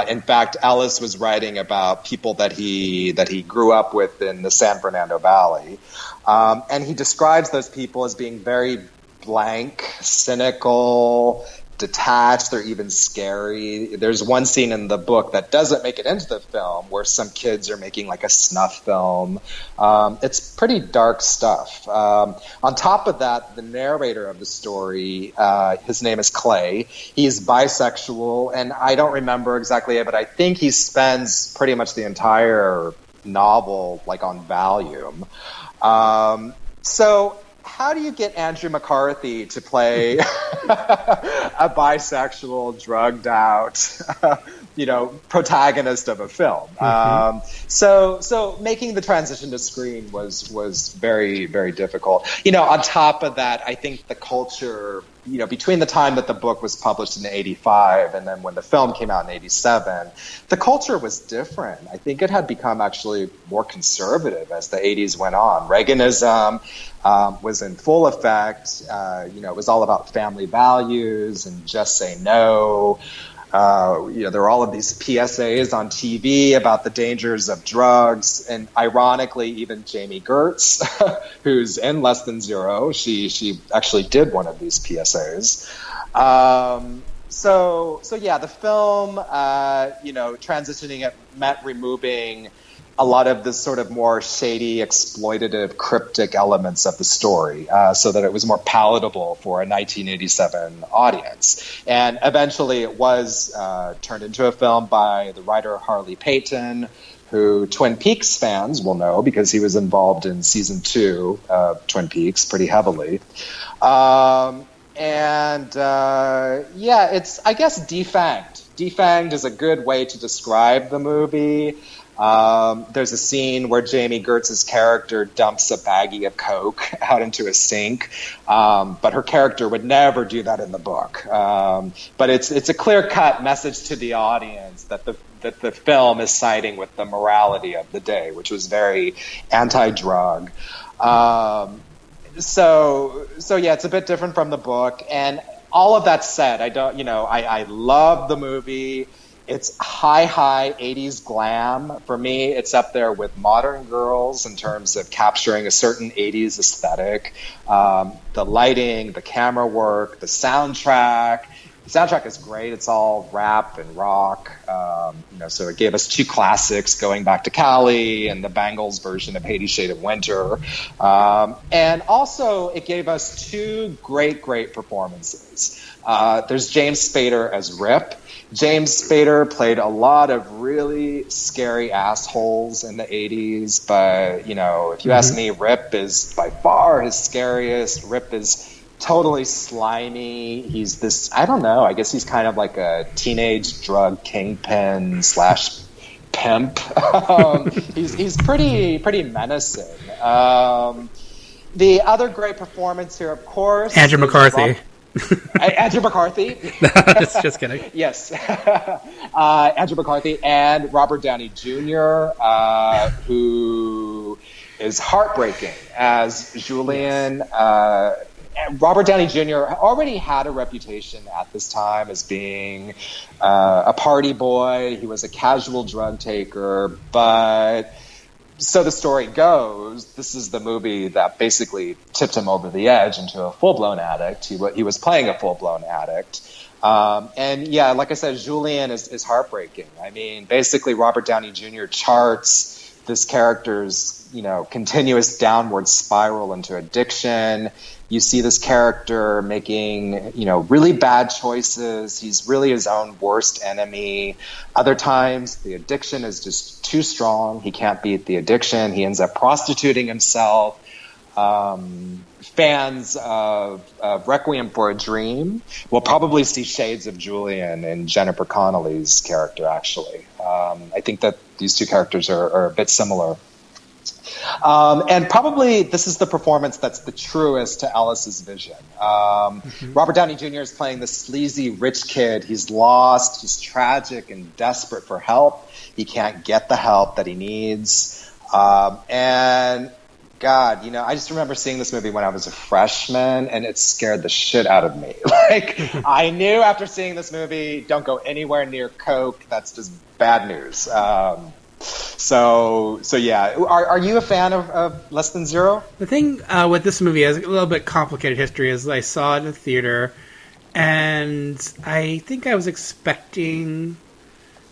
In fact, Ellis was writing about people that he grew up with in the San Fernando Valley, and he describes those people as being very blank, cynical, detached. They're even scary. There's one scene in the book that doesn't make it into the film where some kids are making like a snuff film. It's pretty dark stuff. On top of that, the narrator of the story, his name is Clay. He's bisexual, and I don't remember exactly, but I think he spends pretty much the entire novel like on Valium. So how do you get Andrew McCarthy to play a bisexual, drugged out, protagonist of a film? Mm-hmm. So making the transition to screen was very, very difficult. On top of that, I think the culture, between the time that the book was published in 85 and then when the film came out in 87, the culture was different. I think it had become actually more conservative as the 80s went on. Reaganism was in full effect. It was all about family values and just say no. There were all of these PSAs on TV about the dangers of drugs, and ironically, even Jamie Gertz, who's in Less Than Zero, she actually did one of these PSAs. So the film, transitioning it meant removing a lot of the sort of more shady, exploitative, cryptic elements of the story, so that it was more palatable for a 1987 audience. And eventually it was turned into a film by the writer Harley Peyton, who Twin Peaks fans will know because he was involved in season 2 of Twin Peaks pretty heavily. It's, I guess, defanged. Defanged is a good way to describe the movie. There's a scene where Jamie Gertz's character dumps a baggie of Coke out into a sink, but her character would never do that in the book. But it's a clear-cut message to the audience that the film is siding with the morality of the day, which was very anti-drug. So it's a bit different from the book. And all of that said, I love the movie. It's high 80s glam. For me, it's up there with Modern Girls in terms of capturing a certain 80s aesthetic. The lighting, the camera work, the soundtrack. The soundtrack is great. It's all rap and rock. So it gave us two classics, Going Back to Cali and the Bangles version of Haiti Shade of Winter. And also it gave us two great performances. There's James Spader as Rip. James Spader played a lot of really scary assholes in the 80s, but, if you ask me, Rip is by far his scariest. Rip is totally slimy. He's this, I don't know, I guess he's kind of like a teenage drug kingpin / pimp. He's pretty menacing. The other great performance here, of course, Andrew McCarthy. Andrew McCarthy. just kidding. Yes. Andrew McCarthy and Robert Downey Jr., who is heartbreaking as Julian. Robert Downey Jr. already had a reputation at this time as being a party boy. He was a casual drug taker, but so the story goes, this is the movie that basically tipped him over the edge into a full-blown addict. He was playing a full-blown addict. And yeah, like I said, Julian is heartbreaking. I mean, basically Robert Downey Jr. charts this character's, continuous downward spiral into addiction. You see this character making, really bad choices. He's really his own worst enemy. Other times, the addiction is just too strong. He can't beat the addiction. He ends up prostituting himself. Fans of Requiem for a Dream will probably see shades of Julian in Jennifer Connelly's character, actually. I think that these two characters are a bit similar. And probably this is the performance that's the truest to Ellis's vision. Robert Downey Jr. is playing the sleazy rich kid. He's lost. He's tragic and desperate for help. He can't get the help that he needs. And God, I just remember seeing this movie when I was a freshman, and it scared the shit out of me. I knew after seeing this movie, don't go anywhere near coke. That's just bad news. So yeah. Are you a fan of Less Than Zero? The thing with this movie has a little bit complicated history. Is I saw it in the theater, and I think I was expecting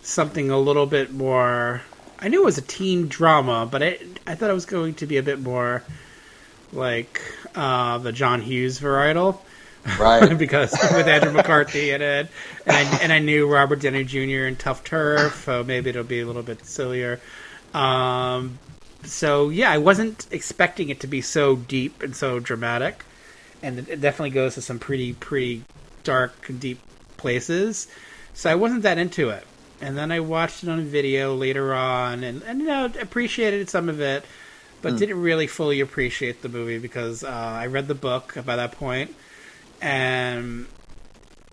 something a little bit more. I knew it was a teen drama, but I thought it was going to be a bit more like the John Hughes varietal. Right. Because with Andrew McCarthy in it, and I knew Robert Downey Jr. in Tough Turf, so maybe it'll be a little bit sillier. So yeah, I wasn't expecting it to be so deep and so dramatic, and it definitely goes to some pretty dark and deep places. So I wasn't that into it. And then I watched it on video later on, and appreciated some of it, but didn't really fully appreciate the movie because I read the book by that point. And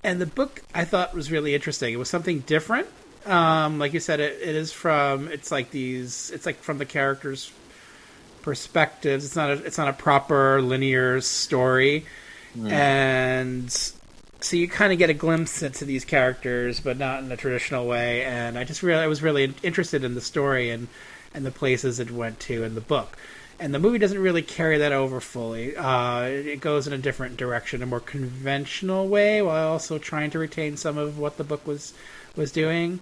the book I thought was really interesting. It was something different. Like you said, it's from the characters' perspectives. It's not a proper linear story. And so you kind of get a glimpse into these characters, but not in a traditional way. And I was really interested in the story and the places it went to in the book. And the movie doesn't really carry that over fully. It goes in a different direction, a more conventional way, while also trying to retain some of what the book was doing.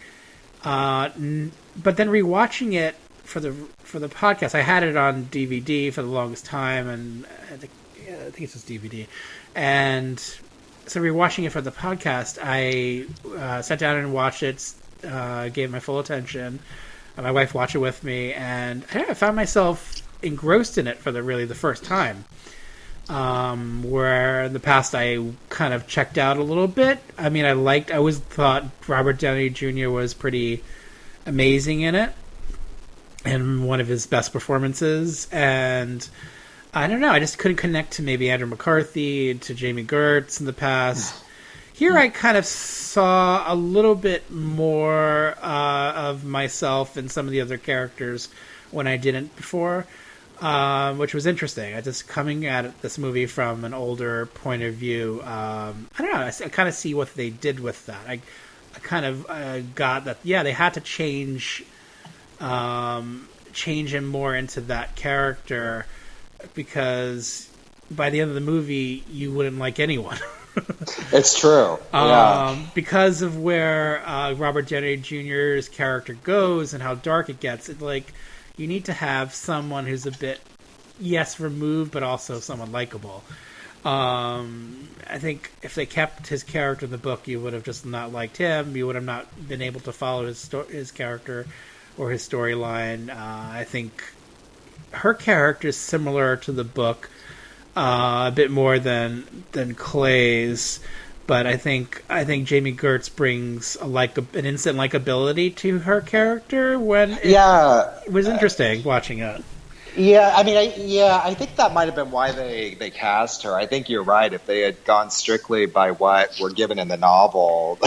But then rewatching it for the podcast, I had it on DVD for the longest time, and I think it's just DVD. And so rewatching it for the podcast, I sat down and watched it, gave my full attention. My wife watched it with me, and I found myself engrossed in it for the first time. Where in the past I kind of checked out a little bit. I mean, I always thought Robert Downey Jr. was pretty amazing in it, and one of his best performances. And I don't know, I just couldn't connect to maybe Andrew McCarthy, to Jamie Gertz in the past. Here I kind of saw a little bit more of myself in some of the other characters when I didn't before, which was interesting. I just coming at this movie from an older point of view. I don't know, I kind of see what they did with that. kind of got that. Yeah, they had to change him more into that character, because by the end of the movie, you wouldn't like anyone. It's true. Yeah. Because of where Robert Downey Jr.'s character goes and how dark it gets, it's like you need to have someone who's a bit, yes, removed, but also someone likable. I think if they kept his character in the book, you would have just not liked him. You would have not been able to follow his character or his storyline. I think her character is similar to the book, a bit more than Clay's, but I think Jamie Gertz brings an instant likability to her character it was interesting watching it. Yeah, I mean, I think that might have been why they cast her. I think you're right. If they had gone strictly by what we're given in the novel,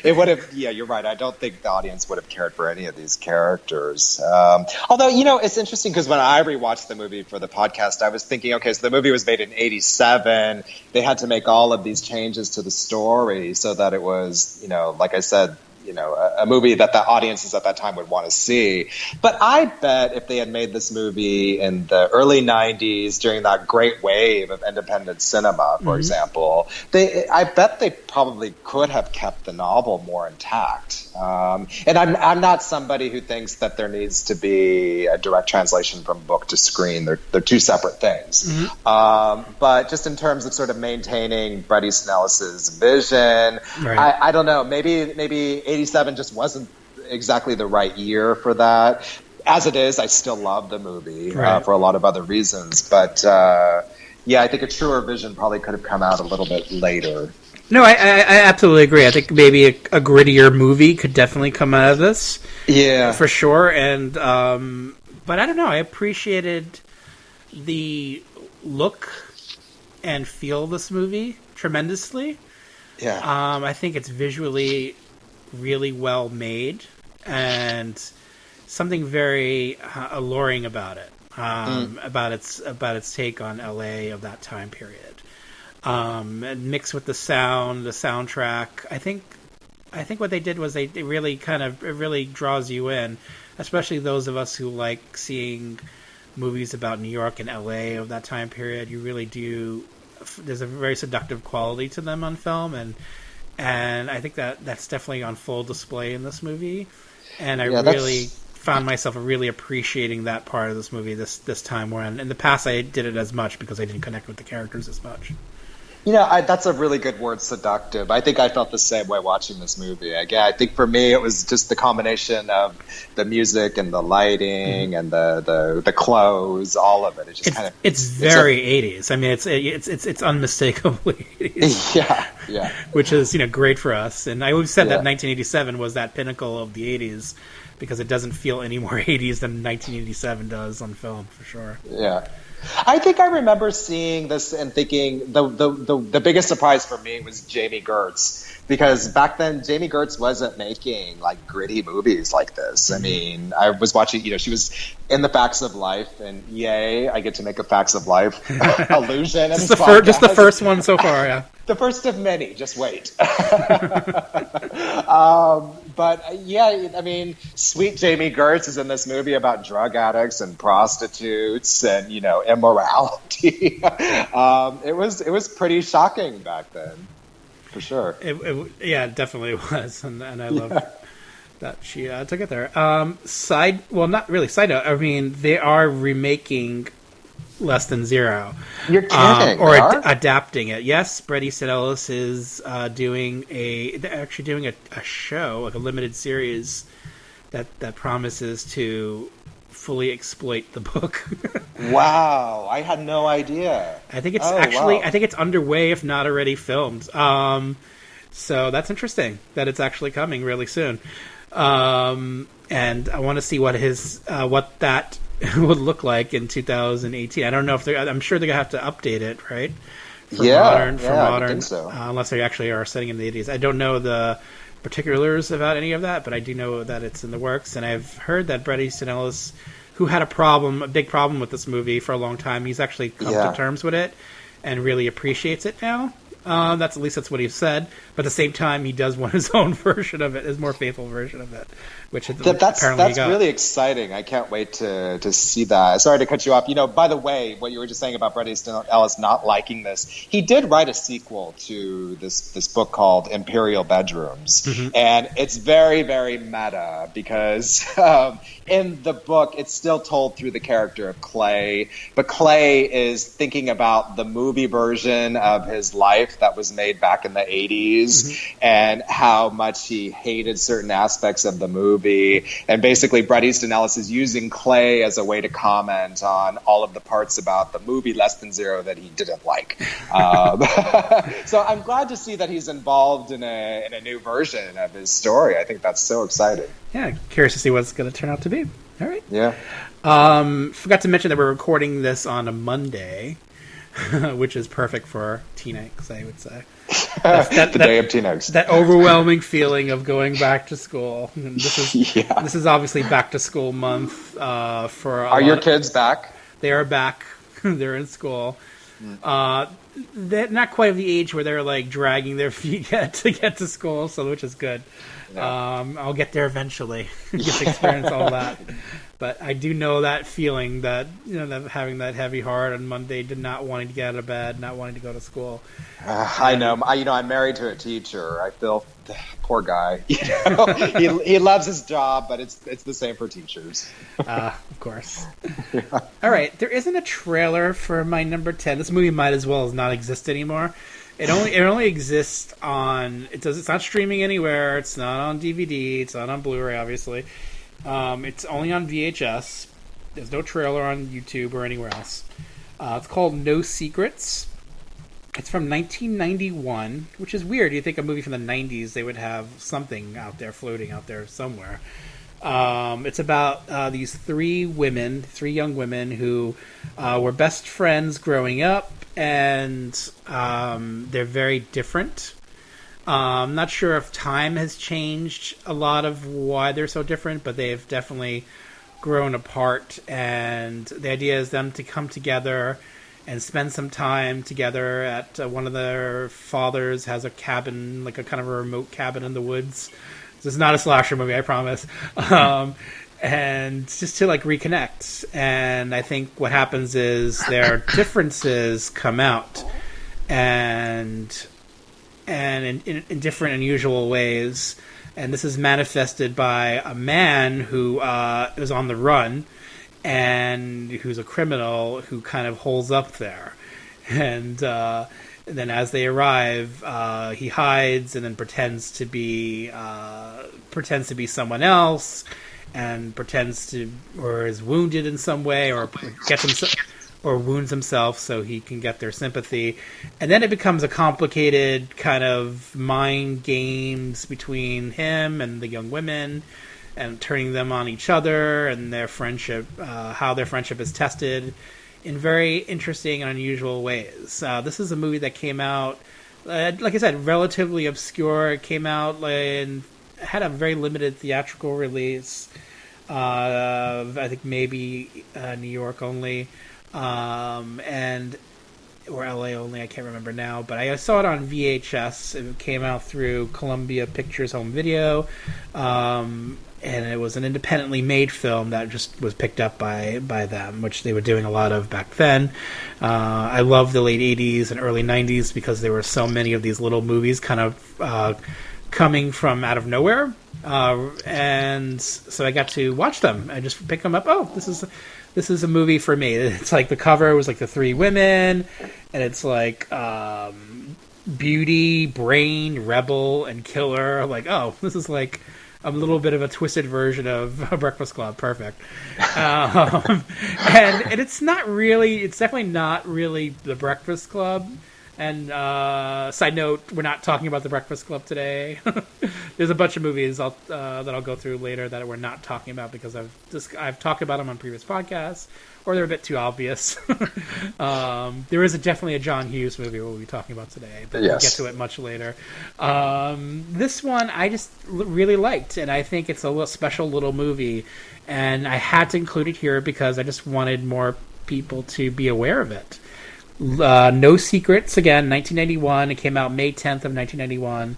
it would have. Yeah, you're right. I don't think the audience would have cared for any of these characters. Although, it's interesting because when I rewatched the movie for the podcast, I was thinking, okay, so the movie was made in '87. They had to make all of these changes to the story so that it was, like I said, a movie that the audiences at that time would want to see. But I bet if they had made this movie in the early 90s during that great wave of independent cinema, for example, I bet they probably could have kept the novel more intact. And I'm not somebody who thinks that there needs to be a direct translation from book to screen. They're two separate things. But just in terms of sort of maintaining Bret Easton Ellis's vision, right. I don't know, maybe 87 just wasn't exactly the right year for that. As it is, I still love the movie for a lot of other reasons. But I think a truer vision probably could have come out a little bit later. No, I absolutely agree. I think maybe a grittier movie could definitely come out of this. Yeah, for sure. And but I don't know. I appreciated the look and feel of this movie tremendously. Yeah. I think it's visually really well made and something very alluring about it. About its take on LA of that time period. And mixed with the soundtrack, I think what they did was they really it really draws you in, especially those of us who like seeing movies about New York and LA of that time period. You really do. There's a very seductive quality to them on film, and I think that's definitely on full display in this movie. And I really found myself really appreciating that part of this movie this time, when in the past I did it as much because I didn't connect with the characters as much. That's a really good word, seductive. I think I felt the same way watching this movie. Again, I think for me it was just the combination of the music and the lighting and the clothes, all of it. It's very 80s. I mean, it's unmistakably 80s. Yeah. Which is great for us. And I always said that 1987 was that pinnacle of the 80s because it doesn't feel any more 80s than 1987 does on film, for sure. Yeah. I think I remember seeing this and thinking the biggest surprise for me was Jamie Gertz, because back then Jamie Gertz wasn't making like gritty movies like this. I mean, I was watching, she was in the Facts of Life, and yay, I get to make a Facts of Life allusion. Just the first one so far, yeah. The first of many, just wait. But I mean, sweet Jamie Gertz is in this movie about drug addicts and prostitutes and immorality. It was pretty shocking back then, for sure. It definitely was, and I love that she took it there. Not really side note. I mean, they are remaking Less Than Zero. You're kidding? Or adapting it. Yes, Bret Easton Ellis is doing a show, like a limited series that promises to fully exploit the book. Wow, I had no idea. I think it's underway, if not already filmed. So that's interesting that it's actually coming really soon. And I want to see what that would look like in 2018. I don't know if I'm sure they're gonna have to update it, right? For modern, I think so. Unless they actually are setting in the 80s. I don't know the particulars about any of that, but I do know that it's in the works. And I've heard that Bret Easton Ellis, who had a big problem with this movie for a long time, he's actually come to terms with it and really appreciates it now. That's what he said. But at the same time, he does want his own version of it, his more faithful version of it, which that's apparently he got. Really exciting. I can't wait to see that. Sorry to cut you off. By the way, what you were just saying about Bret Easton Ellis not liking this, he did write a sequel to this book called Imperial Bedrooms, and it's very, very meta because in the book it's still told through the character of Clay, but Clay is thinking about the movie version of his life that was made back in the 80s and how much he hated certain aspects of the movie. And basically Bret Easton Ellis is using Clay as a way to comment on all of the parts about the movie Less Than Zero that he didn't like. So I'm glad to see that he's involved in a new version of his story. I think that's so exciting. Yeah, curious to see what it's going to turn out to be. All right. Yeah. Forgot to mention that we're recording this on a Monday, which is perfect for Teen Angst, I would say. The day of Teen Angst. That overwhelming feeling of going back to school. And this is obviously back to school month for. Are your kids back? They are back. They're in school. They're not quite of the age where they're like dragging their feet yet to get to school, so which is good. Yeah. I'll get there eventually. Get to experience all that. But I do know that feeling that that having that heavy heart on Monday, not wanting to get out of bed, not wanting to go to school. I know. I'm married to a teacher. I feel poor guy. He loves his job, but it's the same for teachers. Of course. Yeah. All right. There isn't a trailer for my number 10. This movie might as well as not exist anymore. It only exists on. It's not streaming anywhere. It's not on DVD. It's not on Blu-ray, obviously. It's only on VHS. There's no trailer on YouTube or anywhere else. It's called No Secrets. It's from 1991, which is weird. You think a movie from the 90s, they would have something out there, floating out there somewhere. It's about these three young women who were best friends growing up, and they're very different. I'm not sure if time has changed a lot of why they're so different, but they've definitely grown apart. And the idea is them to come together and spend some time together at one of their fathers has a cabin, like a kind of a remote cabin in the woods. This is not a slasher movie, I promise. And just to like reconnect. And I think what happens is their differences come out and in different unusual ways. And this is manifested by a man who is on the run and who's a criminal who kind of holds up there. And then as they arrive, he hides and then pretends to be someone else, and or is wounded in some way, or wounds himself so he can get their sympathy. And then it becomes a complicated kind of mind games between him and the young women, and turning them on each other, and their friendship, how their friendship is tested in very interesting and unusual ways. This is a movie that came out, like I said, relatively obscure. It came out and had a very limited theatrical release. I think maybe New York only, or LA only. I can't remember now. But I saw it on VHS. It came out through Columbia Pictures Home Video. And it was an independently made film that just was picked up by them, which they were doing a lot of back then. I love the late 80s and early 90s because there were so many of these little movies kind of coming from out of nowhere. And so I got to watch them. I just picked them up. Oh, this is a movie for me. It's like the cover was like the three women, and it's like beauty, brain, rebel, and killer. Like, oh, this is like a little bit of a twisted version of Breakfast Club. Perfect. And it's definitely not really the Breakfast Club. And side note, we're not talking about the Breakfast Club today. There's a bunch of movies that I'll go through later that we're not talking about because I've talked about them on previous podcasts, or they're a bit too obvious. There is definitely a John Hughes movie we'll be talking about today, but we'll get to it much later. This one I just really liked, and I think it's a special little movie, and I had to include it here because I just wanted more people to be aware of it. No Secrets, again, 1991. It came out May 10th of 1991.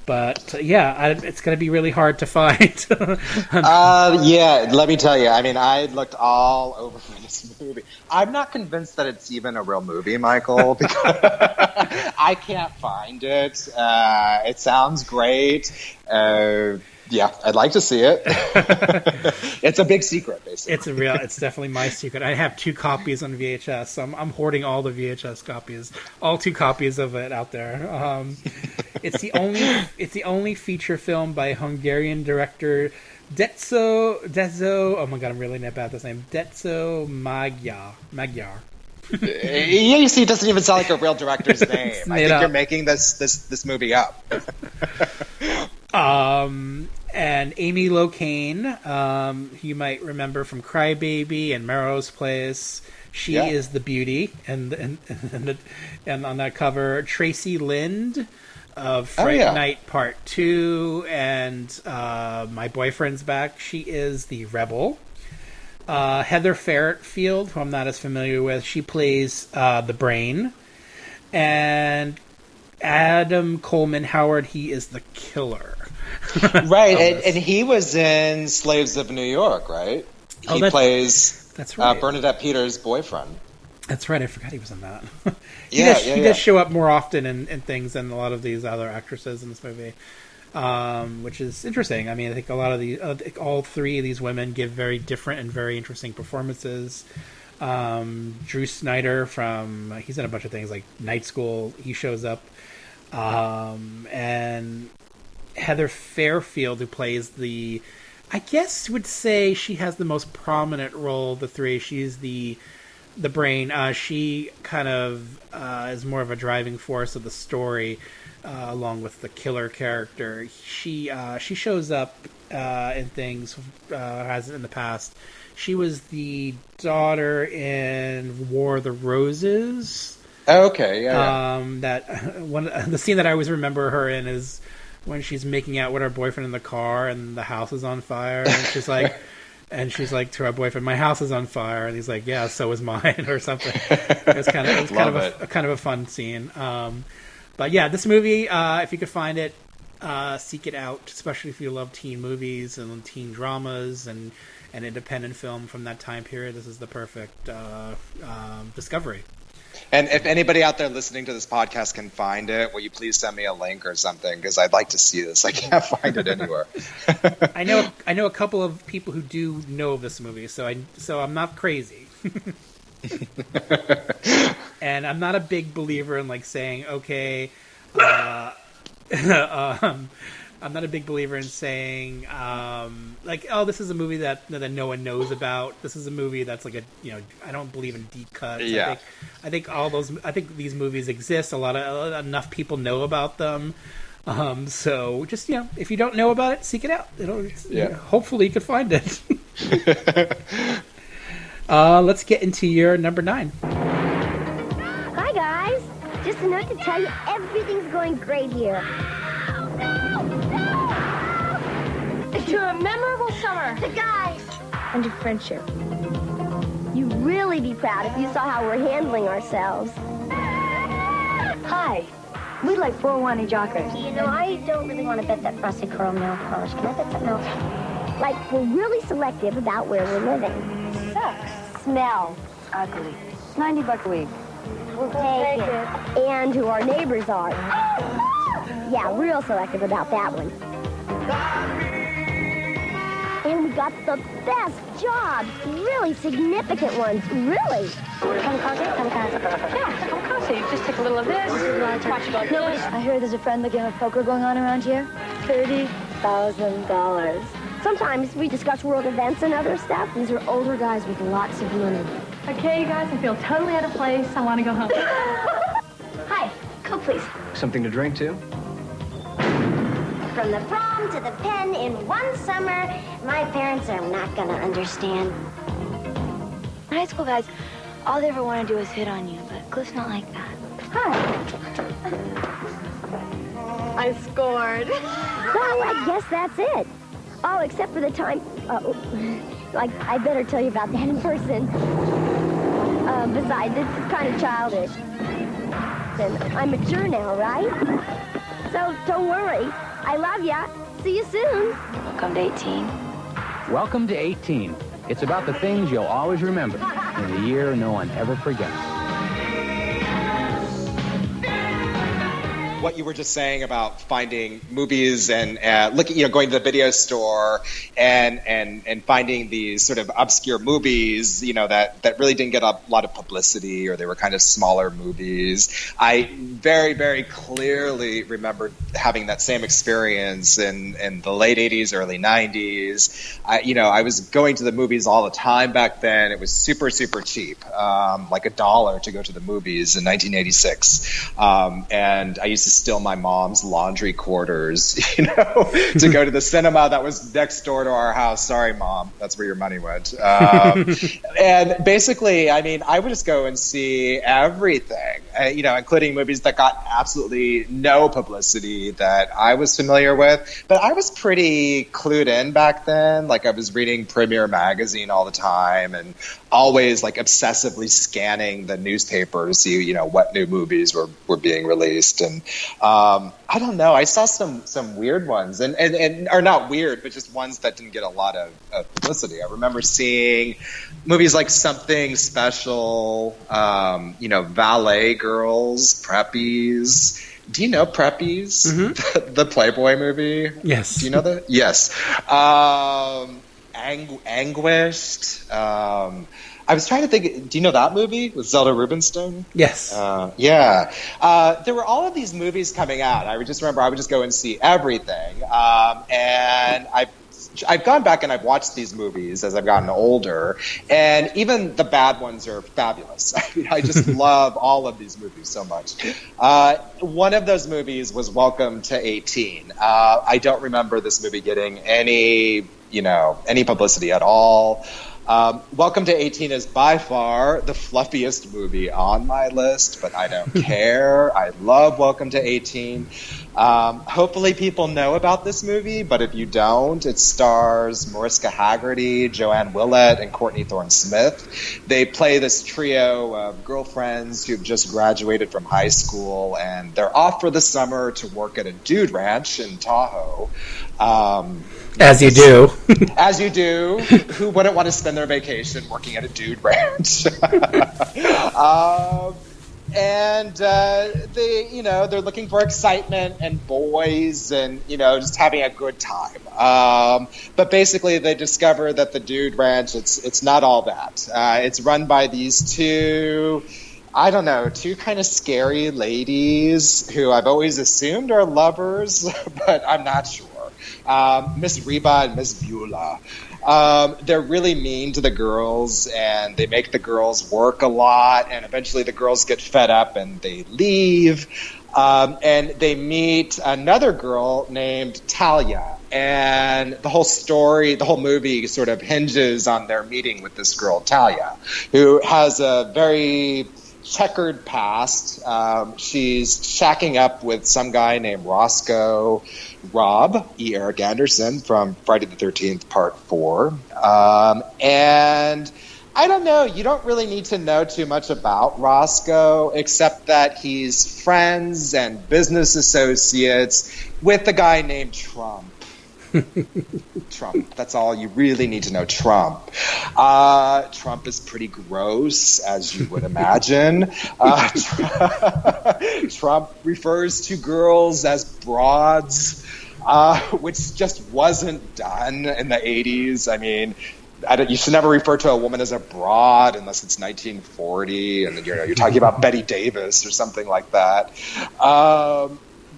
But it's going to be really hard to find. Yeah, let me tell you. I mean, I looked all over for this movie. I'm not convinced that it's even a real movie, Michael, because I can't find it. It sounds great. Yeah, I'd like to see it. It's a big secret, basically. It's definitely my secret. I have 2 copies on VHS, so I'm hoarding all the VHS copies, all 2 copies of it out there. It's the only feature film by Hungarian director Dezo. Oh my god, I'm really bad at this name. Dezo Magyar. Yeah, you see, it doesn't even sound like a real director's name. I think you're making this movie up. And Amy Locane, you might remember from Crybaby and Melrose Place. She is the beauty, and on that cover, Tracy Lind of Fright Night Part 2, and My Boyfriend's Back. She is the rebel. Heather Fairfield, who I'm not as familiar with, she plays the brain. And Adam Coleman Howard, he is the killer. Right, and he was in Slaves of New York, right? He plays that's right. Bernadette Peters' boyfriend. That's right, I forgot he was in that. He does show up more often in things than a lot of these other actresses in this movie, which is interesting. I mean, I think a lot of all 3 of these women give very different and very interesting performances. Drew Snyder he's in a bunch of things like Night School, he shows up. And Heather Fairfield, who plays I guess would say she has the most prominent role of the 3. She's the brain. She kind of is more of a driving force of the story, along with the killer character. She shows up in things, has in the past. She was the daughter in War of the Roses. Oh, okay, The scene that I always remember her in is when she's making out with her boyfriend in the car and the house is on fire, and she's like, to her boyfriend, "My house is on fire," and he's like, "Yeah, so is mine," or something. It was kind of a fun scene. But yeah, this movie, if you could find it, seek it out, especially if you love teen movies and teen dramas and independent film from that time period. This is the perfect discovery. And if anybody out there listening to this podcast can find it, will you please send me a link or something? Because I'd like to see this. I can't find it anywhere. I know a couple of people who do know this movie, so I'm not crazy. And I'm not a big believer in like saying, okay, I'm not a big believer in saying like, oh, this is a movie that no one knows about. This is a movie that's like I don't believe in deep cuts. Yeah. I think these movies exist. Enough people know about them. So just if you don't know about it, seek it out. Hopefully you can find it. Let's get into your number 9. Hi guys, just a note to tell you everything's going great here. To a memorable summer. The guys. And to friendship. You'd really be proud if you saw how we're handling ourselves. Hi. We'd like 4 Wani Jockers. I don't really want to bet that frosted coral nail polish. Can I bet something else? Like, we're really selective about where we're living. Sucks. Smell. Ugly. $90 a week. We'll take it. And who our neighbors are. Yeah, real selective about that one. And we got the best jobs. Really significant ones. Really. Kamikaze? Yeah, kamikaze. Just take a little of this, watch about this. I hear there's a friendly game of poker going on around here. $30,000. Sometimes we discuss world events and other stuff. These are older guys with lots of money. Okay, you guys, I feel totally out of place. I want to go home. Hi, Coke, please. Something to drink, too? From the prom to the pen in one summer, my parents are not gonna understand. High school guys, all they ever want to do is hit on you, but Cliff's not like that. Hi. I scored. Well, I guess that's it. Oh, except for the time... I better tell you about that in person. Besides, it's kind of childish. And I'm mature now, right? So don't worry. I love ya. See you soon. Welcome to 18. Welcome to 18. It's about the things you'll always remember in the year no one ever forgets. What you were just saying about finding movies and looking, going to the video store and finding these sort of obscure movies, that really didn't get a lot of publicity, or they were kind of smaller movies. I very, very clearly remember having that same experience in the late 80s, early 90s. I was going to the movies all the time back then. It was super, super cheap, like $1 to go to the movies in 1986. And I used to steal my mom's laundry quarters, to go to the cinema that was next door to our house. Sorry, Mom, that's where your money went. And basically, I would just go and see everything, including movies that got absolutely no publicity that I was familiar with. But I was pretty clued in back then. Like, I was reading Premiere Magazine all the time and always obsessively scanning the newspaper to see, what new movies were being released. And I don't know. I saw some weird ones, and are not weird, but just ones that didn't get a lot of publicity. I remember seeing movies like Something Special, Valet Girls, Preppies. Do you know Preppies? Mm-hmm. The Playboy movie? Yes. Do you know that? Yes. Anguished. I was trying to think, do you know that movie with Zelda Rubinstein? Yes. Yeah. There were all of these movies coming out. I would just remember I would just go and see everything. And I've gone back and I've watched these movies as I've gotten older, and even the bad ones are fabulous. I just love all of these movies so much. One of those movies was Welcome to 18. I don't remember this movie getting any publicity at all. Welcome to 18 is by far the fluffiest movie on my list, but I don't care. I love Welcome to 18. Hopefully people know about this movie, but if you don't, it stars Mariska Hargitay, Joanne Willett, and Courtney Thorne-Smith. They play this trio of girlfriends who've just graduated from high school, and they're off for the summer to work at a dude ranch in Tahoe. As you do. As you do. Who wouldn't want to spend their vacation working at a dude ranch? And they're looking for excitement and boys and, just having a good time. But basically they discover that the dude ranch, it's not all that. It's run by these two kind of scary ladies who I've always assumed are lovers, but I'm not sure. Miss Reba and Miss Beulah. They're really mean to the girls, and they make the girls work a lot, and eventually the girls get fed up and they leave. And they meet another girl named Talia, and the whole movie sort of hinges on their meeting with this girl, Talia, who has a very checkered past. She's shacking up with some guy named Rob E. Eric Anderson from Friday the 13th Part 4. And I don't know, you don't really need to know too much about Roscoe, except that he's friends and business associates with a guy named Trump. Trump. That's all you really need to know. Trump. Trump is pretty gross, as you would imagine. Trump refers to girls as broads, which just wasn't done in the 80s. I mean, you should never refer to a woman as a broad unless it's 1940, and you're talking about Betty Davis or something like that.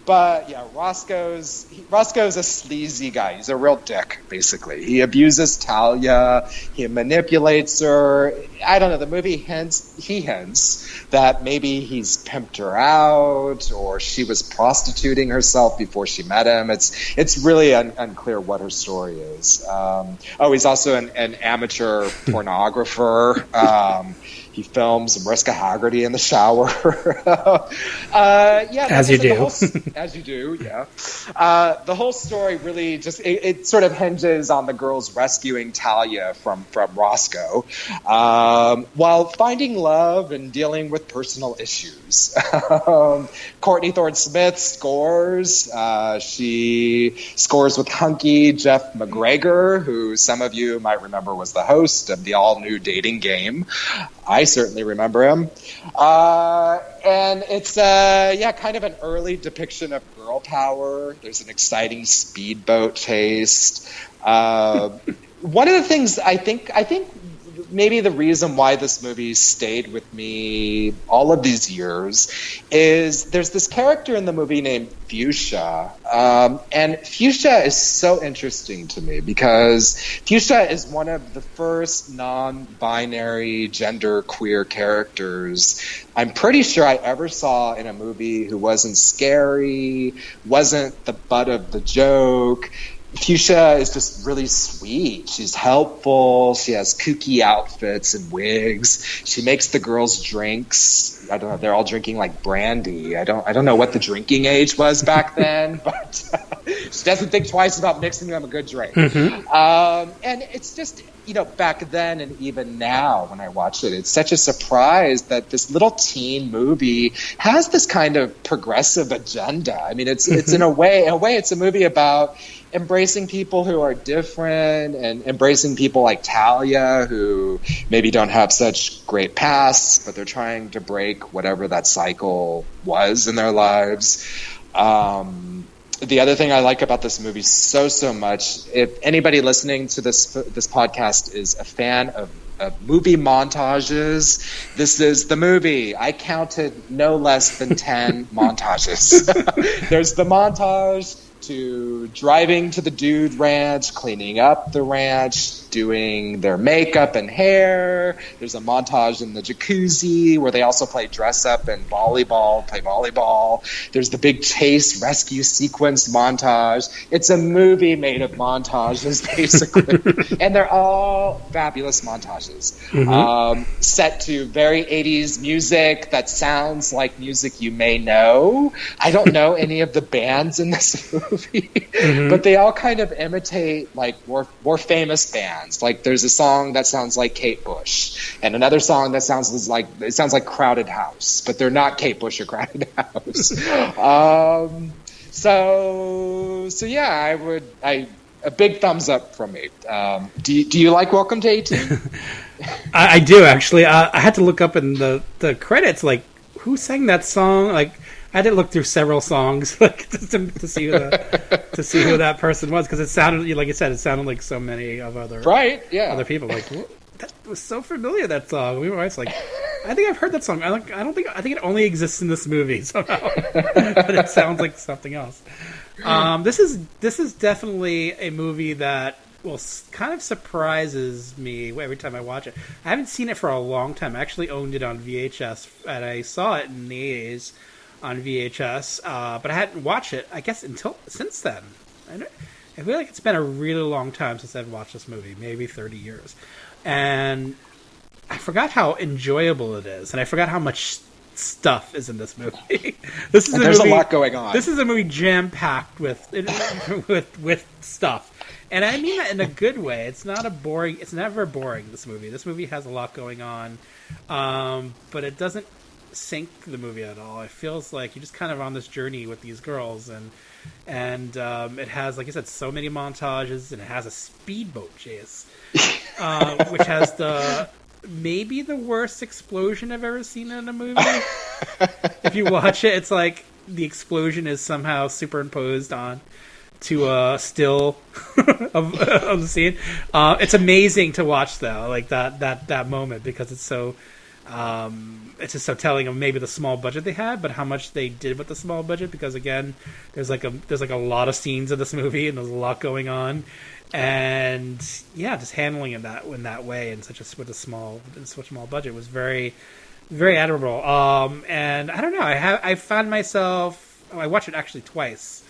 But yeah, Roscoe's a sleazy guy. He's a real dick, basically. He abuses Talia. He manipulates her. I don't know. The movie hints that maybe he's pimped her out, or she was prostituting herself before she met him. It's really unclear what her story is. He's also an amateur pornographer. He films Mariska Hargitay in the shower. As you do. As you do, yeah. The whole story really just it sort of hinges on the girls rescuing Talia from Roscoe. while finding love and dealing with personal issues. Courtney Thorne-Smith scores. She scores with hunky Jeff McGregor, who some of you might remember was the host of the all-new dating game. I certainly remember him. And it's, kind of an early depiction of girl power. There's an exciting speedboat chase. One of the things I think maybe the reason why this movie stayed with me all of these years is there's this character in the movie named Fuchsia. And Fuchsia is so interesting to me because Fuchsia is one of the first non-binary genderqueer characters I'm pretty sure I ever saw in a movie who wasn't scary, wasn't the butt of the joke. Fuchsia is just really sweet. She's helpful. She has kooky outfits and wigs. She makes the girls drinks. I don't know. They're all drinking like brandy. I don't know what the drinking age was back then, but she doesn't think twice about mixing them a good drink. Mm-hmm. And it's just, back then and even now when I watch it, it's such a surprise that this little teen movie has this kind of progressive agenda. I mean, it's in a way, it's a movie about embracing people who are different and embracing people like Talia who maybe don't have such great pasts, but they're trying to break whatever that cycle was in their lives. The other thing I like about this movie so much, if anybody listening to this podcast is a fan of movie montages, this is the movie. I counted no less than 10 montages. There's the montage to driving to the dude ranch, cleaning up the ranch, doing their makeup and hair. There's a montage in the jacuzzi where they also play dress up and play volleyball. There's the big chase rescue sequence montage. It's a movie made of montages, basically. And they're all fabulous montages. Mm-hmm. Set to very 80s music that sounds like music you may know. I don't know any of the bands in this movie. Mm-hmm. But they all kind of imitate like more famous bands. Like there's a song that sounds like Kate Bush, and another song that sounds like Crowded House, but they're not Kate Bush or Crowded House. So yeah, a big thumbs up from me. Do you like Welcome to 18? I do actually. I had to look up in the credits, like who sang that song, like. I had to look through several songs like to see who that person was because it sounded like you said it sounded like so many of other other people like that was so familiar, that song. We were always like, I think I've heard that song. I think it only exists in this movie somehow, but it sounds like something else. This is definitely a movie that kind of surprises me every time I watch it. I haven't seen it for a long time. I actually owned it on VHS and I saw it in the 80s. On VHS, but I hadn't watched it, I guess, since then. I feel like it's been a really long time since I've watched this movie, maybe 30 years. And I forgot how enjoyable it is, and I forgot how much stuff is in this movie. There's a lot going on. This is a movie jam-packed with stuff. And I mean that in a good way. It's never boring, this movie. This movie has a lot going on, but it doesn't sink the movie at all. It feels like you're just kind of on this journey with these girls, and it has, like I said, so many montages, and it has a speedboat chase, which has maybe the worst explosion I've ever seen in a movie. If you watch it, it's like the explosion is somehow superimposed on to a still of the scene. It's amazing to watch though, like that moment, because it's so. It's just so telling of maybe the small budget they had, but how much they did with the small budget. Because again, there's like a lot of scenes in this movie, and there's a lot going on, and yeah, just handling it in that way, and such a small budget was very, very admirable. And I don't know, I found myself. I watched it actually twice.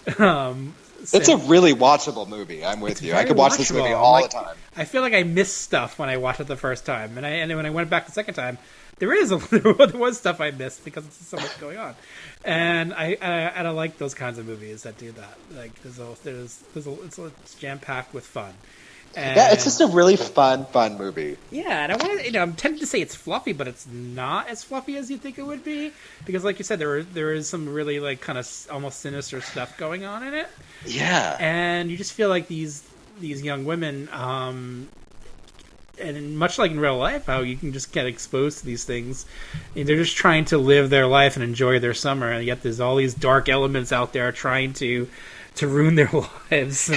It's a really watchable movie. I'm with you. I could watch this movie all the time. I feel like I missed stuff when I watched it the first time, and when I went back the second time, there was stuff I missed because there's so much going on, and I like those kinds of movies that do that. Like it's jam packed with fun, Yeah, it's just a really fun movie. Yeah, and I want to, I'm tempted to say it's fluffy, but it's not as fluffy as you think it would be, because, like you said, there is some really like kind of almost sinister stuff going on in it. Yeah, and you just feel like these young women, and much like in real life, how you can just get exposed to these things, and they're just trying to live their life and enjoy their summer, and yet there's all these dark elements out there trying to ruin their lives.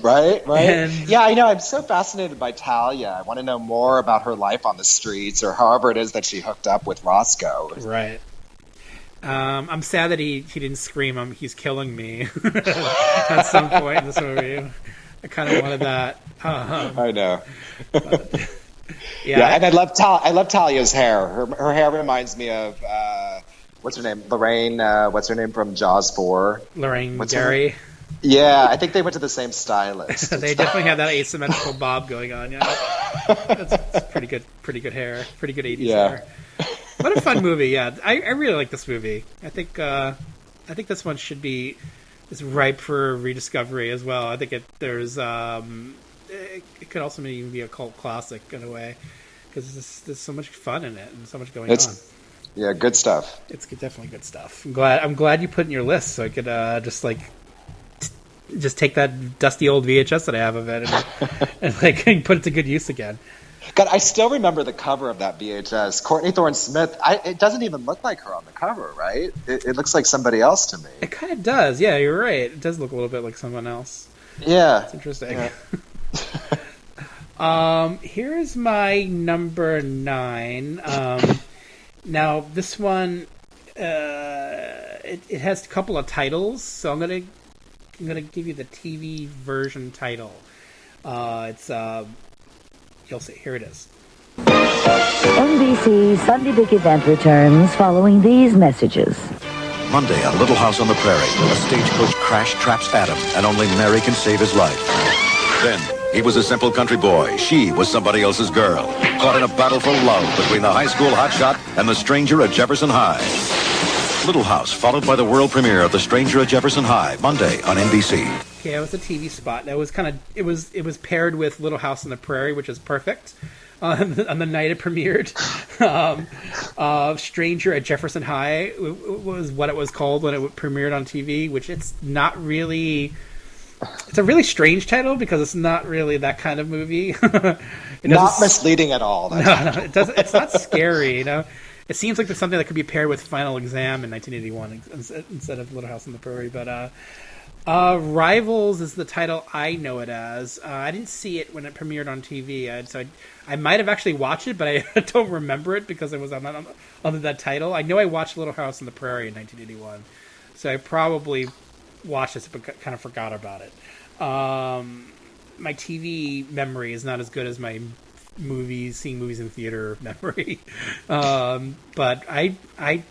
Right. And, yeah, I know. I'm so fascinated by Talia. I want to know more about her life on the streets, or however it is that she hooked up with Roscoe. Right. I'm sad that he didn't scream, "He's killing me," at some point in this movie. I kind of wanted that. I know. But, yeah, and I love Talia's hair. Her hair reminds me of what's her name? Lorraine. What's her name from Jaws 4? Lorraine Gary. Yeah, I think they went to the same stylist. They definitely have that asymmetrical bob going on. Yeah, it's pretty good hair, pretty good 80s hair. What a fun movie! Yeah, I really like this movie. I think this one is ripe for rediscovery as well. I think it could also maybe be a cult classic in a way, because there's so much fun in it and so much going on. Yeah, good stuff. It's definitely good stuff. I'm glad you put it in your list so I could just take that dusty old VHS that I have of it and put it to good use again. God, I still remember the cover of that VHS. Courtney Thorne-Smith. It doesn't even look like her on the cover, right? It looks like somebody else to me. It kind of does. Yeah, you're right. It does look a little bit like someone else. Yeah, it's interesting. Yeah. Here's my number 9. Now this one, it has a couple of titles, so I'm gonna give you the TV version title. It's you'll see. Here it is. NBC Sunday Big Event returns following these messages. Monday on Little House on the Prairie, a stagecoach crash traps Adam, and only Mary can save his life. Then, he was a simple country boy. She was somebody else's girl. Caught in a battle for love between the high school hotshot and the stranger at Jefferson High. Little House, followed by the world premiere of The Stranger at Jefferson High, Monday on NBC. Okay, it was a TV spot. That was it was paired with Little House on the Prairie, which is perfect. On the night it premiered, Stranger at Jefferson High was what it was called when it premiered on TV. Which it's not really. It's a really strange title because it's not really that kind of movie. Not misleading at all. No, it doesn't. It's not scary. It seems like there's something that could be paired with Final Exam in 1981 instead of Little House on the Prairie. But Rivals is the title I know it as. I didn't see it when it premiered on TV, so I might have actually watched it, but I don't remember it because it was under that title. I know I watched Little House on the Prairie in 1981, so I probably watched this but kind of forgot about it. My TV memory is not as good as my seeing movies in theater memory. But I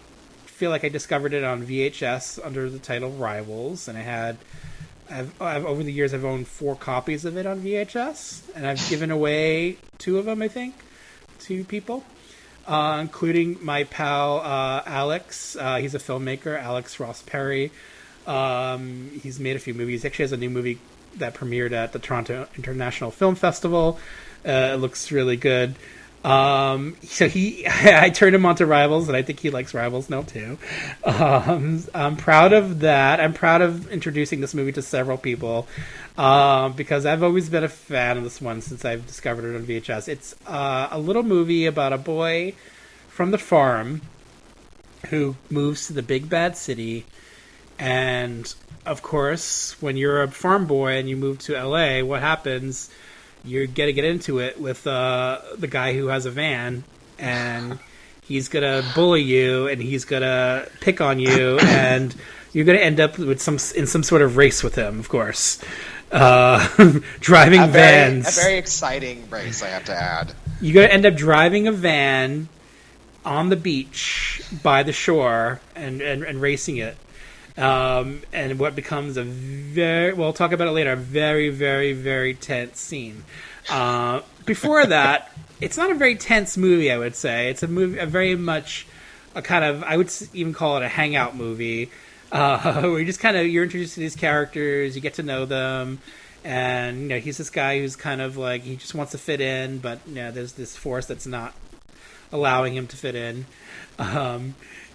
feel like I discovered it on VHS under the title Rivals, and I've over the years I've owned 4 copies of it on VHS, and I've given away 2 of them, I think, to people, including my pal Alex. He's a filmmaker, Alex Ross Perry. He's made a few movies. He actually has a new movie that premiered at the Toronto International Film Festival. It looks really good. So I turned him on to Rivals, and I think he likes Rivals now too. I'm proud of that. I'm proud of introducing this movie to several people, because I've always been a fan of this one since I've discovered it on VHS. It's a little movie about a boy from the farm who moves to the big bad city, and of course, when you're a farm boy and you move to LA, what happens? You're going to get into it with the guy who has a van, and he's going to bully you, and he's going to pick on you, and you're going to end up in some sort of race with him, of course. Driving vans. A very exciting race, I have to add. You're going to end up driving a van on the beach by the shore and racing it. And what becomes we'll talk about it later, a very, very, very tense scene. Before that, it's not a very tense movie, I would say. It's a very much a kind of, I would even call it a hangout movie, where you're introduced to these characters, you get to know them, And he's this guy who's kind of like, he just wants to fit in, but there's this force that's not allowing him to fit in.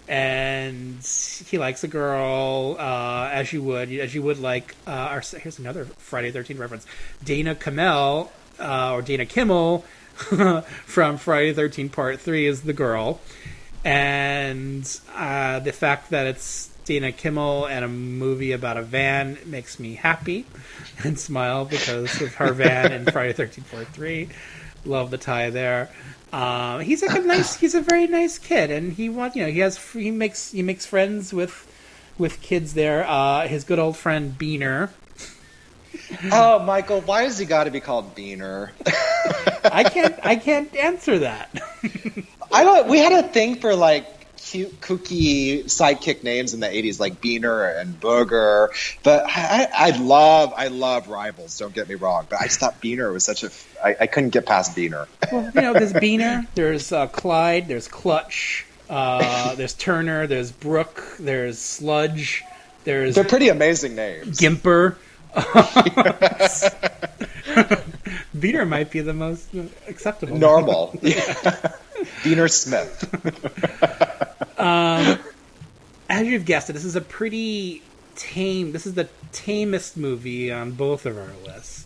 And he likes a girl, as you would like. Here's another Friday the 13th reference. Dana Kimmel, or Dana Kimmel, from Friday the 13th Part 3 is the girl. And the fact that it's Dana Kimmel and a movie about a van makes me happy and smile because of her van in Friday the 13th Part 3. Love the tie there. He's a very nice kid, and he makes friends with kids there. His good old friend Beaner. Oh, Michael, why has he got to be called Beaner? I can't answer that. We had a thing for like cute, kooky sidekick names in the 80s, like Beaner and Booger. But I love Rivals. Don't get me wrong, but I just thought Beaner was I couldn't get past Beaner. Well, there's Beaner, there's Clyde, there's Clutch, there's Turner, there's Brooke, there's Sludge, they're pretty amazing names. Gimper. Beaner might be the most acceptable. Normal. Beaner Smith. As you've guessed it, this is a pretty tame. This is the tamest movie on both of our lists.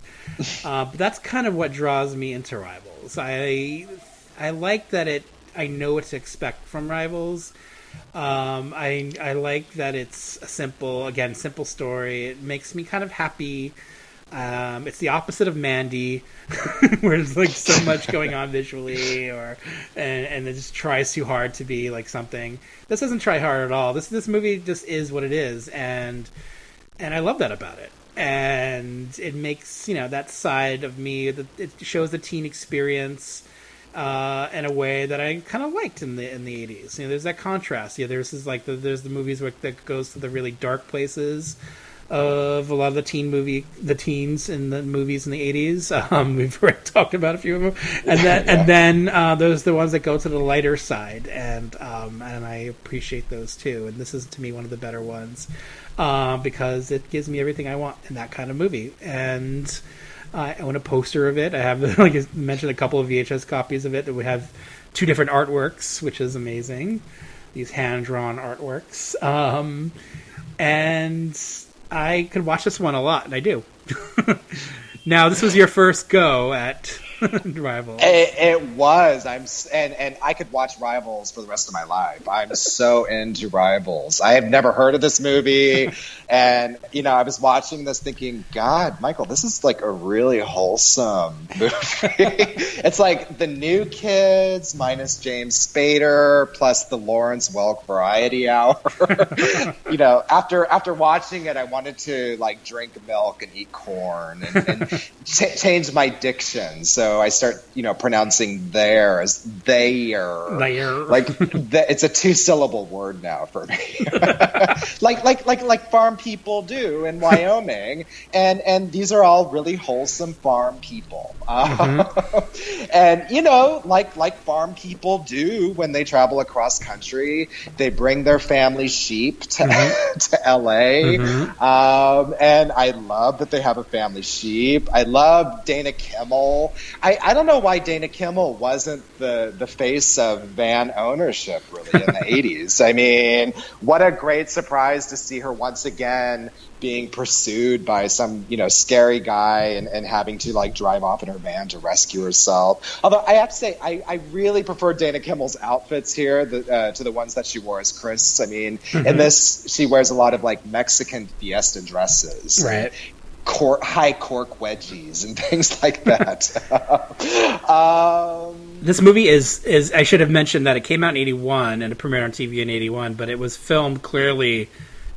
But that's kind of what draws me into Rivals. I like that I know what to expect from Rivals. I like that it's a simple story. It makes me kind of happy. It's the opposite of Mandy, where there's like so much going on visually, and it just tries too hard to be like something. This doesn't try hard at all. This movie just is what it is, and I love that about it. And it makes that side of me, it shows the teen experience in a way that I kind of liked in the 80s. There's that contrast. There's the movies that goes to the really dark places of a lot of the teens in the movies in the 80s. We've already talked about a few of them, and then those are the ones that go to the lighter side, and I appreciate those too. And this is to me one of the better ones because it gives me everything I want in that kind of movie. And I own a poster of it. I have, like I mentioned, a couple of VHS copies of it that would have 2 different artworks, which is amazing. These hand-drawn artworks. And I could watch this one a lot, and I do. Now, this was your first go at Rivals. It was. And I could watch Rivals for the rest of my life. I'm so into Rivals. I have never heard of this movie, and I was watching this thinking, God, Michael, this is like a really wholesome movie. It's like the New Kids minus James Spader plus the Lawrence Welk Variety Hour. After watching it, I wanted to like drink milk and eat corn and change my diction. So I start, pronouncing there as there. Like it's a 2-syllable word now for me. like farm people do in Wyoming, and these are all really wholesome farm people. And like farm people do when they travel across country, they bring their family sheep to to LA. And I love that they have a family sheep. I love Dana Kimmel. I don't know why Dana Kimmel wasn't the face of van ownership really in the 80s. I mean, what a great surprise to see her once again being pursued by some, scary guy and having to like drive off in her van to rescue herself. Although I have to say, I really prefer Dana Kimmel's outfits here to the ones that she wore as Chris. I mean, in this, she wears a lot of like Mexican fiesta dresses. Right. High cork wedgies and things like that. This movie is I should have mentioned that it came out in 81 and it premiered on TV in 81, but it was filmed clearly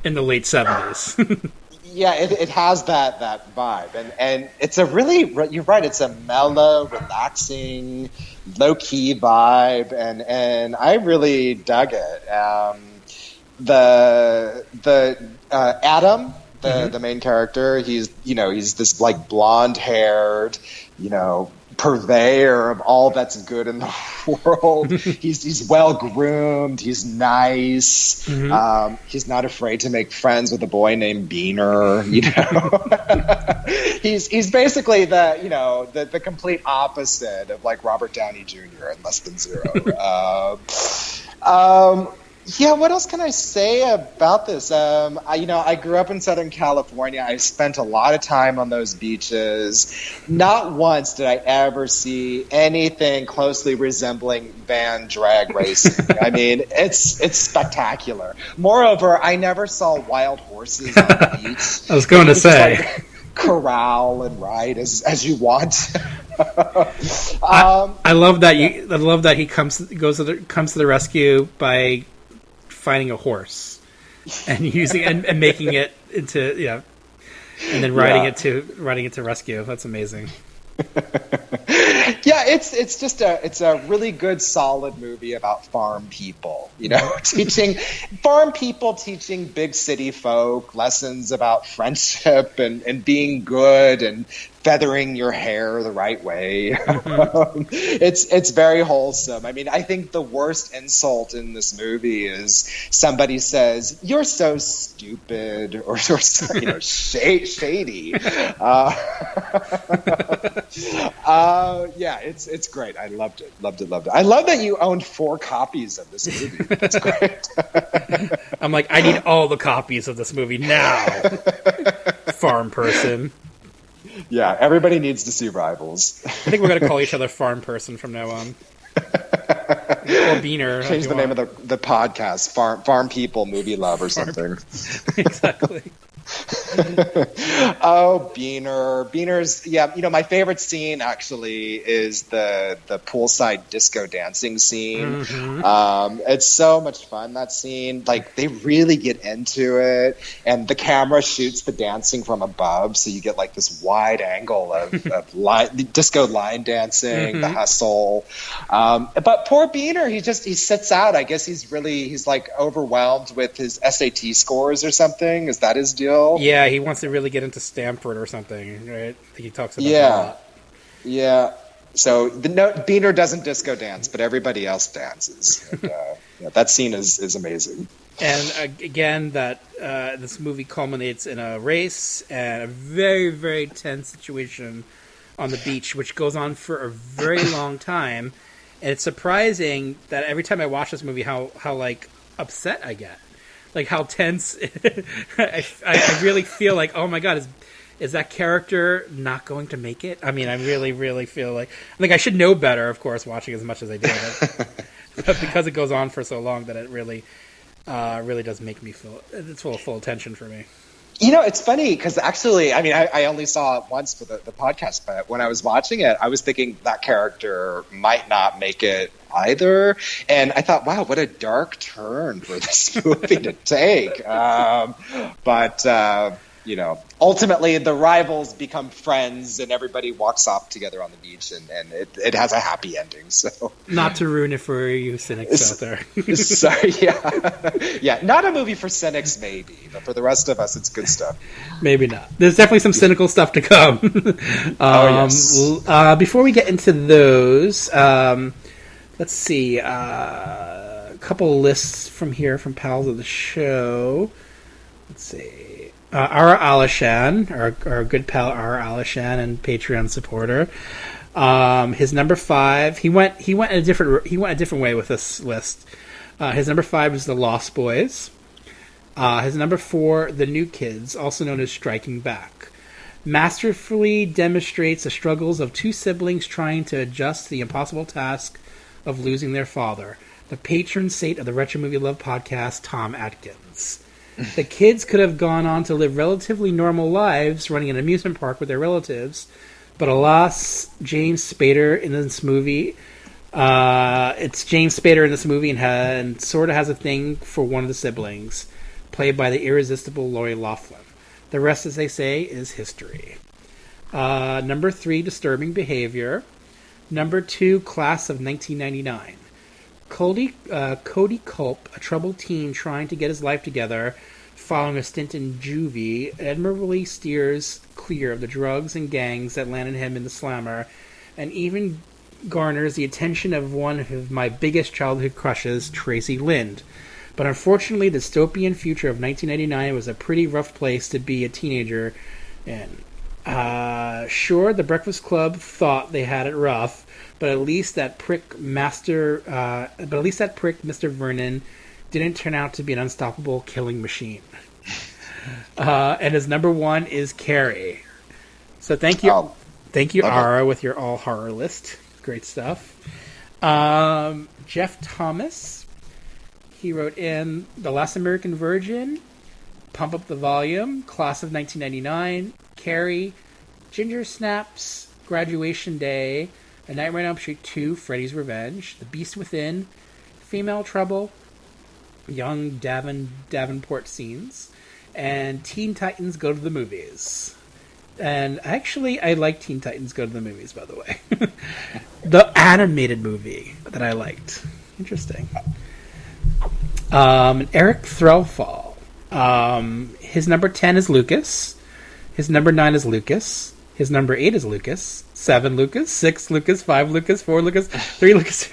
in the late 70s. Yeah, it has that vibe, and it's a really, you're right, it's a mellow, relaxing, low key vibe, and I really dug it. Adam, the main character, he's this like blonde haired, purveyor of all that's good in the world. He's well groomed. He's nice. He's not afraid to make friends with a boy named Beaner. He's basically the complete opposite of like Robert Downey Jr. in Less Than Zero. Yeah, what else can I say about this? I grew up in Southern California. I spent a lot of time on those beaches. Not once did I ever see anything closely resembling van drag racing. I mean, it's spectacular. Moreover, I never saw wild horses on the beach. I was going to say. Corral and ride as you want. I love that I love that he comes to the rescue by finding a horse and using and making it into and then riding it to rescue. That's amazing. Yeah, it's a really good, solid movie about farm people, teaching big city folk lessons about friendship and being good and feathering your hair the right way. It's very wholesome. I mean, I think the worst insult in this movie is somebody says, "You're so stupid," or so, shady. Yeah, it's great. I loved it. I love that you owned 4 copies of this movie. That's great. I'm like, I need all the copies of this movie now. Farm person. Yeah, everybody needs to see Rivals. I think we're going to call each other Farm Person from now on. Or Beaner. Change the name of the podcast. Farm People Movie Love or something. Exactly. Oh, Beaner's, my favorite scene actually is the poolside disco dancing scene. It's so much fun, that scene. Like, they really get into it, and the camera shoots the dancing from above, so you get like this wide angle of disco line dancing, the hustle. But poor Beaner, he sits out. I guess he's like overwhelmed with his SAT scores or something. Is that his deal? Yeah, he wants to really get into Stanford or something, right? I think he talks about that a lot. Yeah. So Beaner doesn't disco dance, but everybody else dances. And, that scene is amazing. And again, that this movie culminates in a race and a very, very tense situation on the beach, which goes on for a very long time. And it's surprising that every time I watch this movie, how like upset I get. Like how tense. I really feel like, oh my god, is that character not going to make it? I mean, I really, really feel like I should know better, of course, watching as much as I did. But because it goes on for so long, that it really does make me feel it's full attention for me. It's funny because actually, I mean, I only saw it once for the podcast, but when I was watching it, I was thinking that character might not make it either. And I thought, wow, what a dark turn for this movie to take. But ultimately the rivals become friends and everybody walks off together on the beach and it has a happy ending. So not to ruin it for you cynics out there. Sorry, yeah. Not a movie for cynics, maybe, but for the rest of us, it's good stuff. Maybe not. There's definitely some cynical stuff to come. Yes. Before we get into those, let's see. A couple of lists from pals of the show. Let's see. Ara Alishan, our good pal Ara Alishan and Patreon supporter. His number 5. He went a different way with this list. His number 5 is The Lost Boys. His number 4, The New Kids, also known as Striking Back, masterfully demonstrates the struggles of 2 siblings trying to adjust to the impossible task of losing their father. The patron saint of the Retro Movie Love podcast, Tom Atkins. The kids could have gone on to live relatively normal lives running an amusement park with their relatives, but alas, James Spader in this movie, it's James Spader in this movie and sort of has a thing for one of the siblings, played by the irresistible Lori Loughlin. The rest, as they say, is history. Number 3, Disturbing Behavior. Number 2, Class of 1999. Cody Culp, a troubled teen trying to get his life together following a stint in juvie, admirably steers clear of the drugs and gangs that landed him in the slammer and even garners the attention of one of my biggest childhood crushes, Tracy Lind. But unfortunately, the dystopian future of 1999 was a pretty rough place to be a teenager in. Sure, the Breakfast Club thought they had it rough, but at least that prick Mr. Vernon didn't turn out to be an unstoppable killing machine. And his number one is Carrie. So thank you, Ara, with your all horror list. Great stuff. Jeff Thomas, he wrote in The Last American Virgin, Pump Up the Volume, Class of 1999, Carrie, Ginger Snaps, Graduation Day, A Nightmare on Elm Street 2, Freddy's Revenge, The Beast Within, Female Trouble, Young Davenport Scenes, and Teen Titans Go to the Movies. And actually, I like Teen Titans Go to the Movies, by the way. The animated movie that I liked. Interesting. Eric Threlfall. His number 10 is Lucas. His number 9 is Lucas. His number 8 is Lucas. 7 Lucas. 6 Lucas. 5 Lucas. 4 Lucas. 3 Lucas.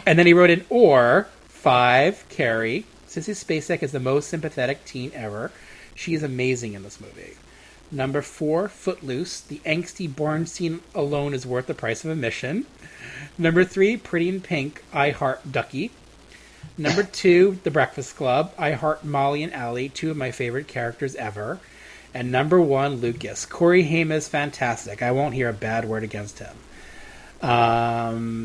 And then he wrote in 5 Carrie. Sissy Spacek is the most sympathetic teen ever. She is amazing in this movie. Number 4, Footloose. The angsty barn scene alone is worth the price of admission. Number 3, Pretty in Pink. I Heart Ducky. Number 2, The Breakfast Club. I Heart Molly and Allie, 2 of my favorite characters ever. And number 1, Lucas. Corey Haim is fantastic. I won't hear a bad word against him.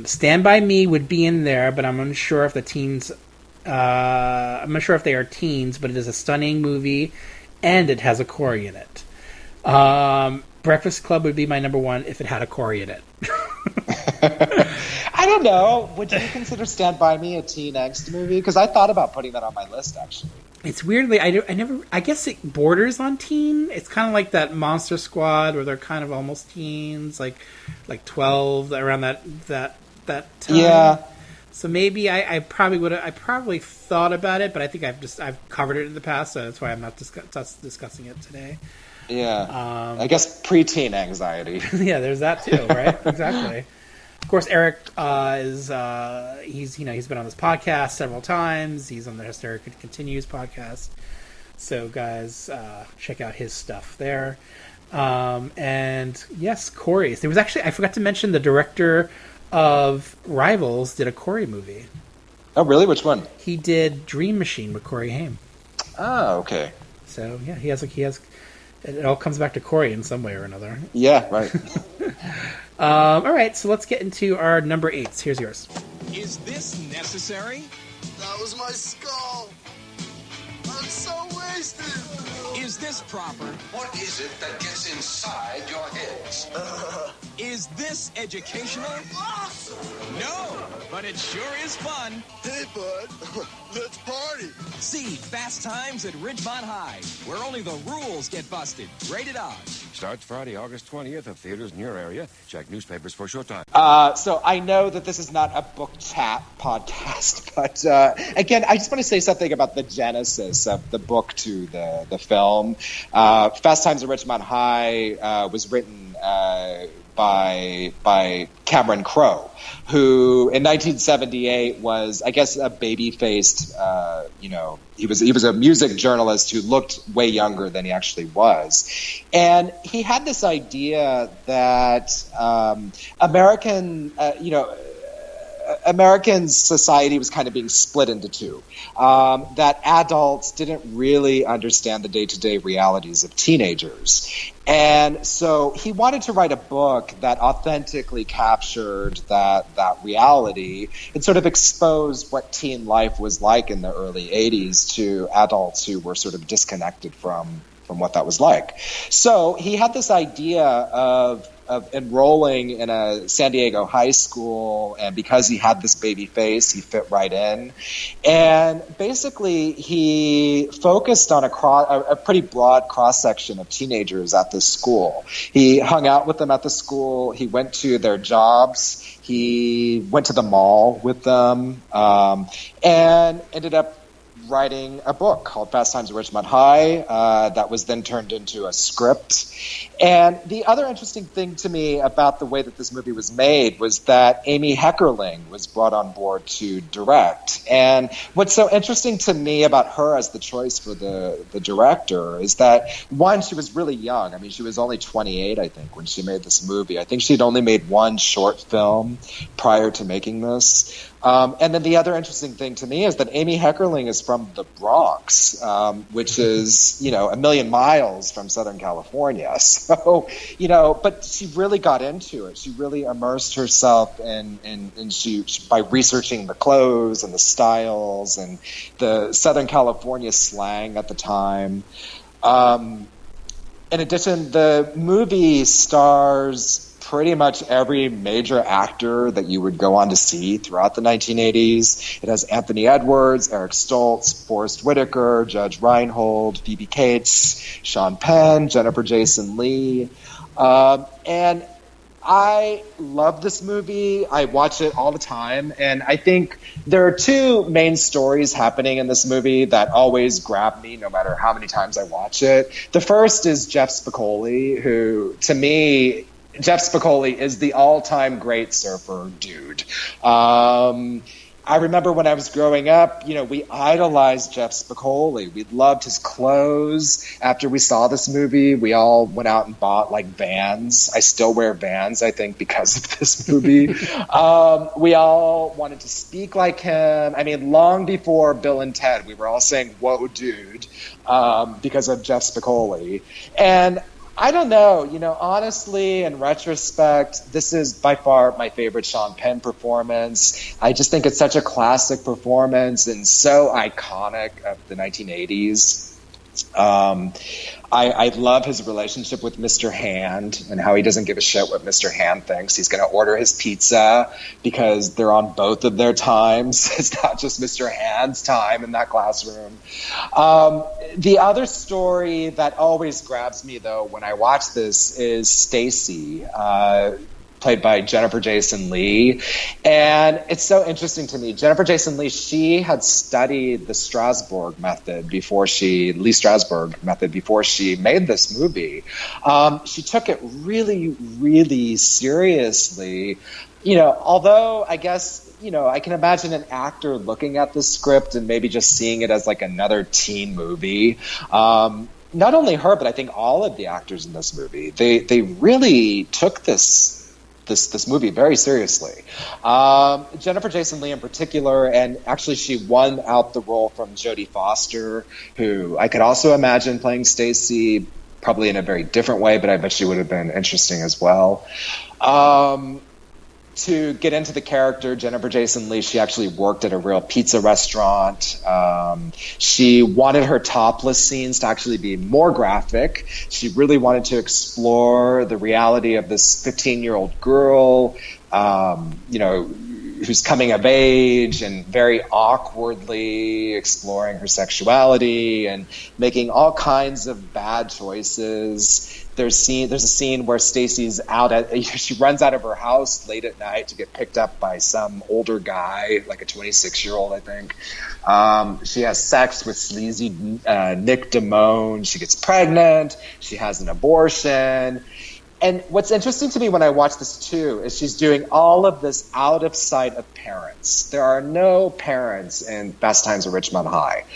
Stand By Me would be in there, but I'm unsure if the teens... I'm not sure if they are teens, but it is a stunning movie, and it has a Corey in it. Breakfast Club would be my number 1 if it had a Corey in it. I don't know. Would you consider Stand By Me a teen angst movie? Because I thought about putting that on my list, actually. It's weirdly, I guess it borders on teen. It's kind of like that Monster Squad where they're kind of almost teens, like 12, around that time. Yeah. So maybe I probably thought about it, but I think I've covered it in the past, so that's why I'm not discussing it today. Yeah. I guess preteen anxiety. Yeah, there's that too, right? Exactly. Of course, Eric he's been on this podcast several times. He's on the Hysteria Continues podcast. So guys, check out his stuff there. And yes, Corey. There was actually, I forgot to mention, the director of Rivals did a Corey movie. Oh, really? Which one? He did Dream Machine with Corey Haim. Oh, okay. So yeah, he has. It all comes back to Corey in some way or another. Yeah, right. All right, so let's get into our number 8s. Here's yours. Is this necessary? That was my skull. I'm so wasted. Is this proper? What is it that gets inside your heads? Is this educational? Awesome. No, but it sure is fun. Hey, bud. Let's party. See Fast Times at Ridgemont High, where only the rules get busted. Rated R. Starts Friday, August 20th at theaters in your area. Check newspapers for showtime. So I know that this is not a book chat podcast, but again, I just want to say something about the genesis of the book to the film. Fast Times at Ridgemont High was written by Cameron Crowe, who in 1978 was, I guess, a baby-faced, he was a music journalist who looked way younger than he actually was. And he had this idea that American society was kind of being split into two. That adults didn't really understand the day-to-day realities of teenagers. And so he wanted to write a book that authentically captured that reality and sort of exposed what teen life was like in the early 80s to adults who were sort of disconnected from what that was like. So he had this idea of enrolling in a San Diego high school, and because he had this baby face, he fit right in. And basically, he focused on a pretty broad cross-section of teenagers at this school. He hung out with them at the school. He went to their jobs. He went to the mall with them, and ended up writing a book called Fast Times at Ridgemont High that was then turned into a script. And the other interesting thing to me about the way that this movie was made was that Amy Heckerling was brought on board to direct. And what's so interesting to me about her as the choice for the director is that, one, she was really young. I mean, she was only 28, I think, when she made this movie. I think she'd only made one short film prior to making this. And then the other interesting thing to me is that Amy Heckerling is from the Bronx, which is, a million miles from Southern California. So, but she really got into it. She really immersed herself and she by researching the clothes and the styles and the Southern California slang at the time. In addition, the movie stars pretty much every major actor that you would go on to see throughout the 1980s. It has Anthony Edwards, Eric Stoltz, Forrest Whitaker, Judge Reinhold, Phoebe Cates, Sean Penn, Jennifer Jason Leigh. And I love this movie. I watch it all the time. And I think there are two main stories happening in this movie that always grab me no matter how many times I watch it. The first is Jeff Spicoli, who, to me, Jeff Spicoli is the all-time great surfer dude. I remember when I was growing up, we idolized Jeff Spicoli. We loved his clothes. After we saw this movie, we all went out and bought Vans. I still wear Vans, I think, because of this movie. We all wanted to speak like him. I mean, long before Bill and Ted, we were all saying, "Whoa, dude," because of Jeff Spicoli. And I don't know, honestly, in retrospect, this is by far my favorite Sean Penn performance. I just think it's such a classic performance and so iconic of the 1980s. I love his relationship with Mr. Hand and how he doesn't give a shit what Mr. Hand thinks. He's going to order his pizza because they're on both of their times. It's not just Mr. Hand's time in that classroom. The other story that always grabs me, though, when I watch this is Stacy, played by Jennifer Jason Leigh. And it's so interesting to me. Jennifer Jason Leigh, she had studied the Lee Strasberg method before she made this movie. She took it really, really seriously. Although I guess, I can imagine an actor looking at the script and maybe just seeing it as another teen movie. Not only her, but I think all of the actors in this movie, they really took this movie very seriously. Jennifer Jason Leigh in particular, and actually she won out the role from Jodie Foster, who I could also imagine playing Stacy, probably in a very different way, but I bet she would have been interesting as well. To get into the character, Jennifer Jason Leigh, she actually worked at a real pizza restaurant. She wanted her topless scenes to actually be more graphic. She really wanted to explore the reality of this 15-year-old girl, who's coming of age and very awkwardly exploring her sexuality and making all kinds of bad choices. There's a scene where Stacy's she runs out of her house late at night to get picked up by some older guy, like a 26-year-old, I think. She has sex with sleazy Nick Damone. She gets pregnant. She has an abortion. And what's interesting to me when I watch this, too, is she's doing all of this out of sight of parents. There are no parents in Fast Times at Ridgemont High.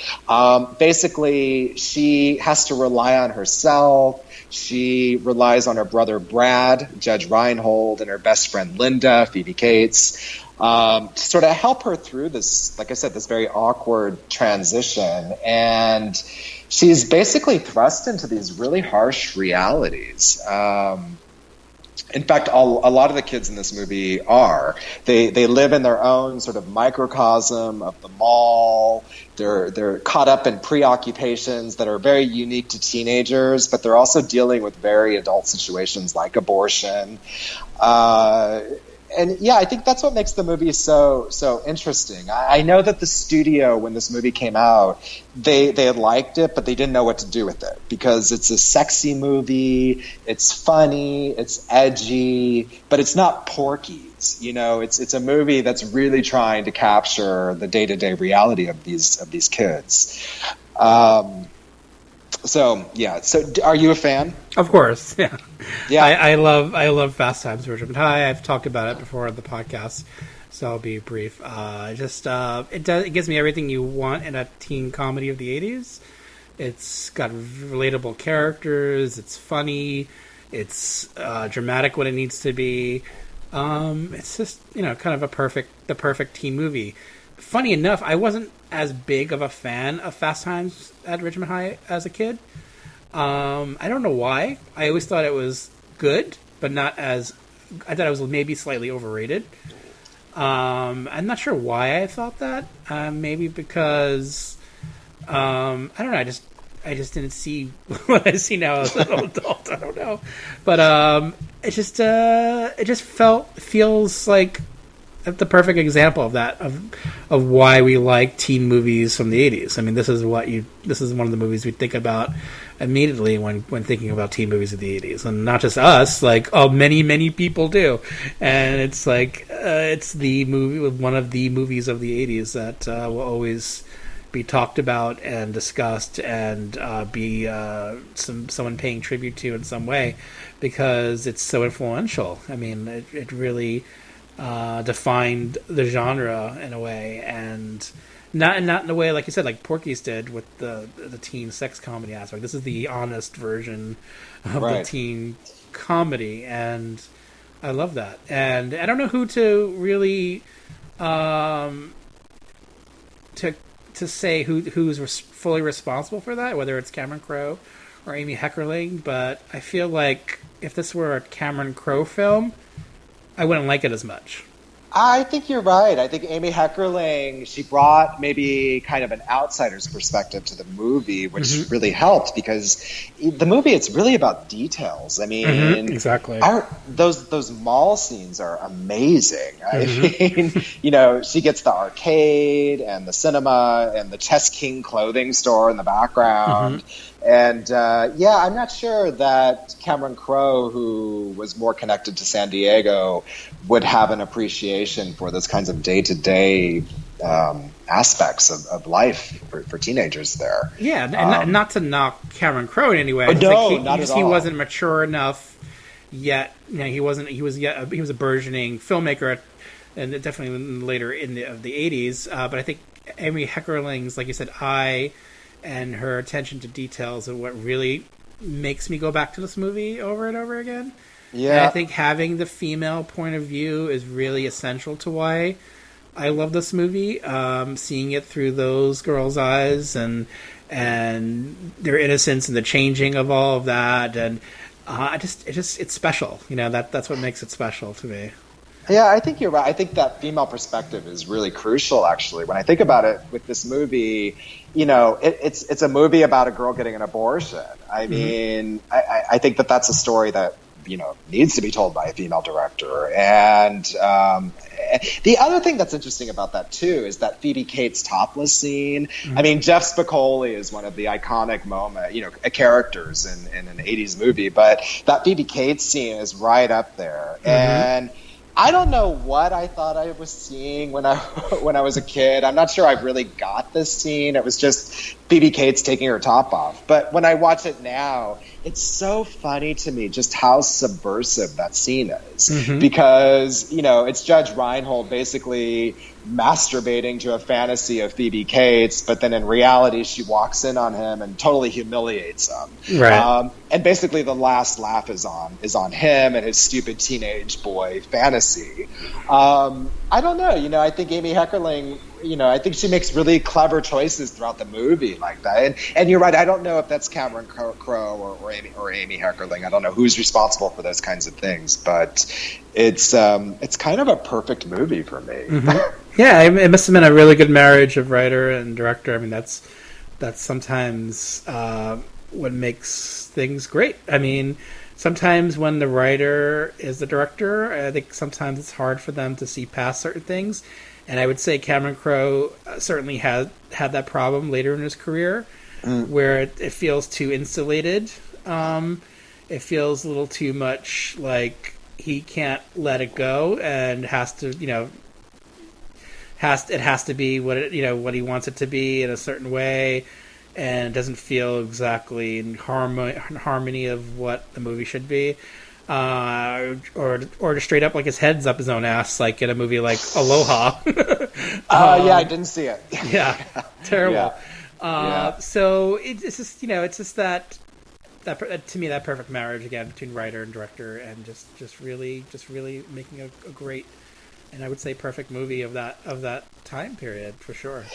Basically, she has to rely on herself. She relies on her brother Brad, Judge Reinhold, and her best friend Linda, Phoebe Cates, to sort of help her through this, like I said, this very awkward transition. And she's basically thrust into these really harsh realities. In fact, a lot of the kids in this movie are. They live in their own sort of microcosm of the mall. They're caught up in preoccupations that are very unique to teenagers, but they're also dealing with very adult situations like abortion. and yeah, I think that's what makes the movie so interesting. I know that the studio, when this movie came out, they had liked it, but they didn't know what to do with it because it's a sexy movie, it's funny, it's edgy, but it's not Porky's. You know, it's a movie that's really trying to capture the day-to-day reality of these kids. So are you a fan? Of course, yeah. Yeah. I love Fast Times at Ridgemont High. I've talked about it before on the podcast, so I'll be brief. It gives me everything you want in a teen comedy of the 80s. It's got relatable characters, it's funny, it's dramatic when it needs to be. It's just, kind of the perfect teen movie. Funny enough, I wasn't as big of a fan of Fast Times at Ridgemont High as a kid. I don't know why. I always thought it was good, but not as... I thought it was maybe slightly overrated. I'm not sure why I thought that. Maybe because... I don't know, I just didn't see what I see now as an adult. I don't know. But it just feels like the perfect example of that, of why we like teen movies from the 80s. I mean, this is one of the movies we think about immediately when thinking about teen movies of the 80s, and not just us, many people do. And it's it's the movie, one of the movies of the 80s that will always be talked about and discussed and be someone paying tribute to in some way, because it's so influential. I mean, it really defined the genre in a way, and not in a way like you said, like Porky's did with the teen sex comedy aspect. This is the honest version of the teen comedy, and I love that. And I don't know who to really to say who's fully responsible for that, whether it's Cameron Crowe or Amy Heckerling, but I feel like if this were a Cameron Crowe film, I wouldn't like it as much. I think you're right. I think Amy Heckerling, she brought maybe kind of an outsider's perspective to the movie, which really helped, because the movie, it's really about details. I mean, exactly. Those mall scenes are amazing. I mean, she gets the arcade and the cinema and the Chess King clothing store in the background. And I'm not sure that Cameron Crowe, who was more connected to San Diego, would have an appreciation for those kinds of day-to-day aspects of life for teenagers there. Yeah, and not to knock Cameron Crowe in any way. Not at all. He wasn't mature enough yet. He wasn't. He was a burgeoning filmmaker, and definitely later in the 80s. But I think Amy Heckerling's, like you said, eye and her attention to details are what really makes me go back to this movie over and over again. Yeah. And I think having the female point of view is really essential to why I love this movie. Seeing it through those girls' eyes and their innocence and the changing of all of that, and it's special. That's what makes it special to me. Yeah, I think you're right. I think that female perspective is really crucial, actually. When I think about it with this movie, it's a movie about a girl getting an abortion. I mean, I think that's a story that, needs to be told by a female director. And the other thing that's interesting about that, too, is that Phoebe Cates' topless scene. I mean, Jeff Spicoli is one of the iconic characters in an 80s movie, but that Phoebe Cates scene is right up there. And I don't know what I thought I was seeing when I was a kid. I'm not sure I really got this scene. It was just Phoebe Cates taking her top off. But when I watch it now, it's so funny to me just how subversive that scene is. Because, it's Judge Reinhold basically masturbating to a fantasy of Phoebe Cates, but then in reality she walks in on him and totally humiliates him. Right. And basically the last laugh is on him and his stupid teenage boy fantasy. I don't know. I think Amy Heckerling, I think she makes really clever choices throughout the movie like that. And you're right. I don't know if that's Cameron Crowe or Amy Heckerling. I don't know who's responsible for those kinds of things, but it's kind of a perfect movie for me. Yeah, it must have been a really good marriage of writer and director. I mean, that's sometimes what makes things great. I mean, sometimes when the writer is the director, I think sometimes it's hard for them to see past certain things. And I would say Cameron Crowe certainly had that problem later in his career, where it feels too insulated. It feels a little too much like he can't let it go and has to, it has to be what he wants it to be in a certain way, and it doesn't feel exactly in harmony of what the movie should be. Or just straight up like his head's up his own ass, like in a movie like Aloha. Yeah, I didn't see it. Yeah, terrible. Yeah. So it's just that to me, that perfect marriage again between writer and director, and just really making a great, and I would say perfect movie of that time period for sure.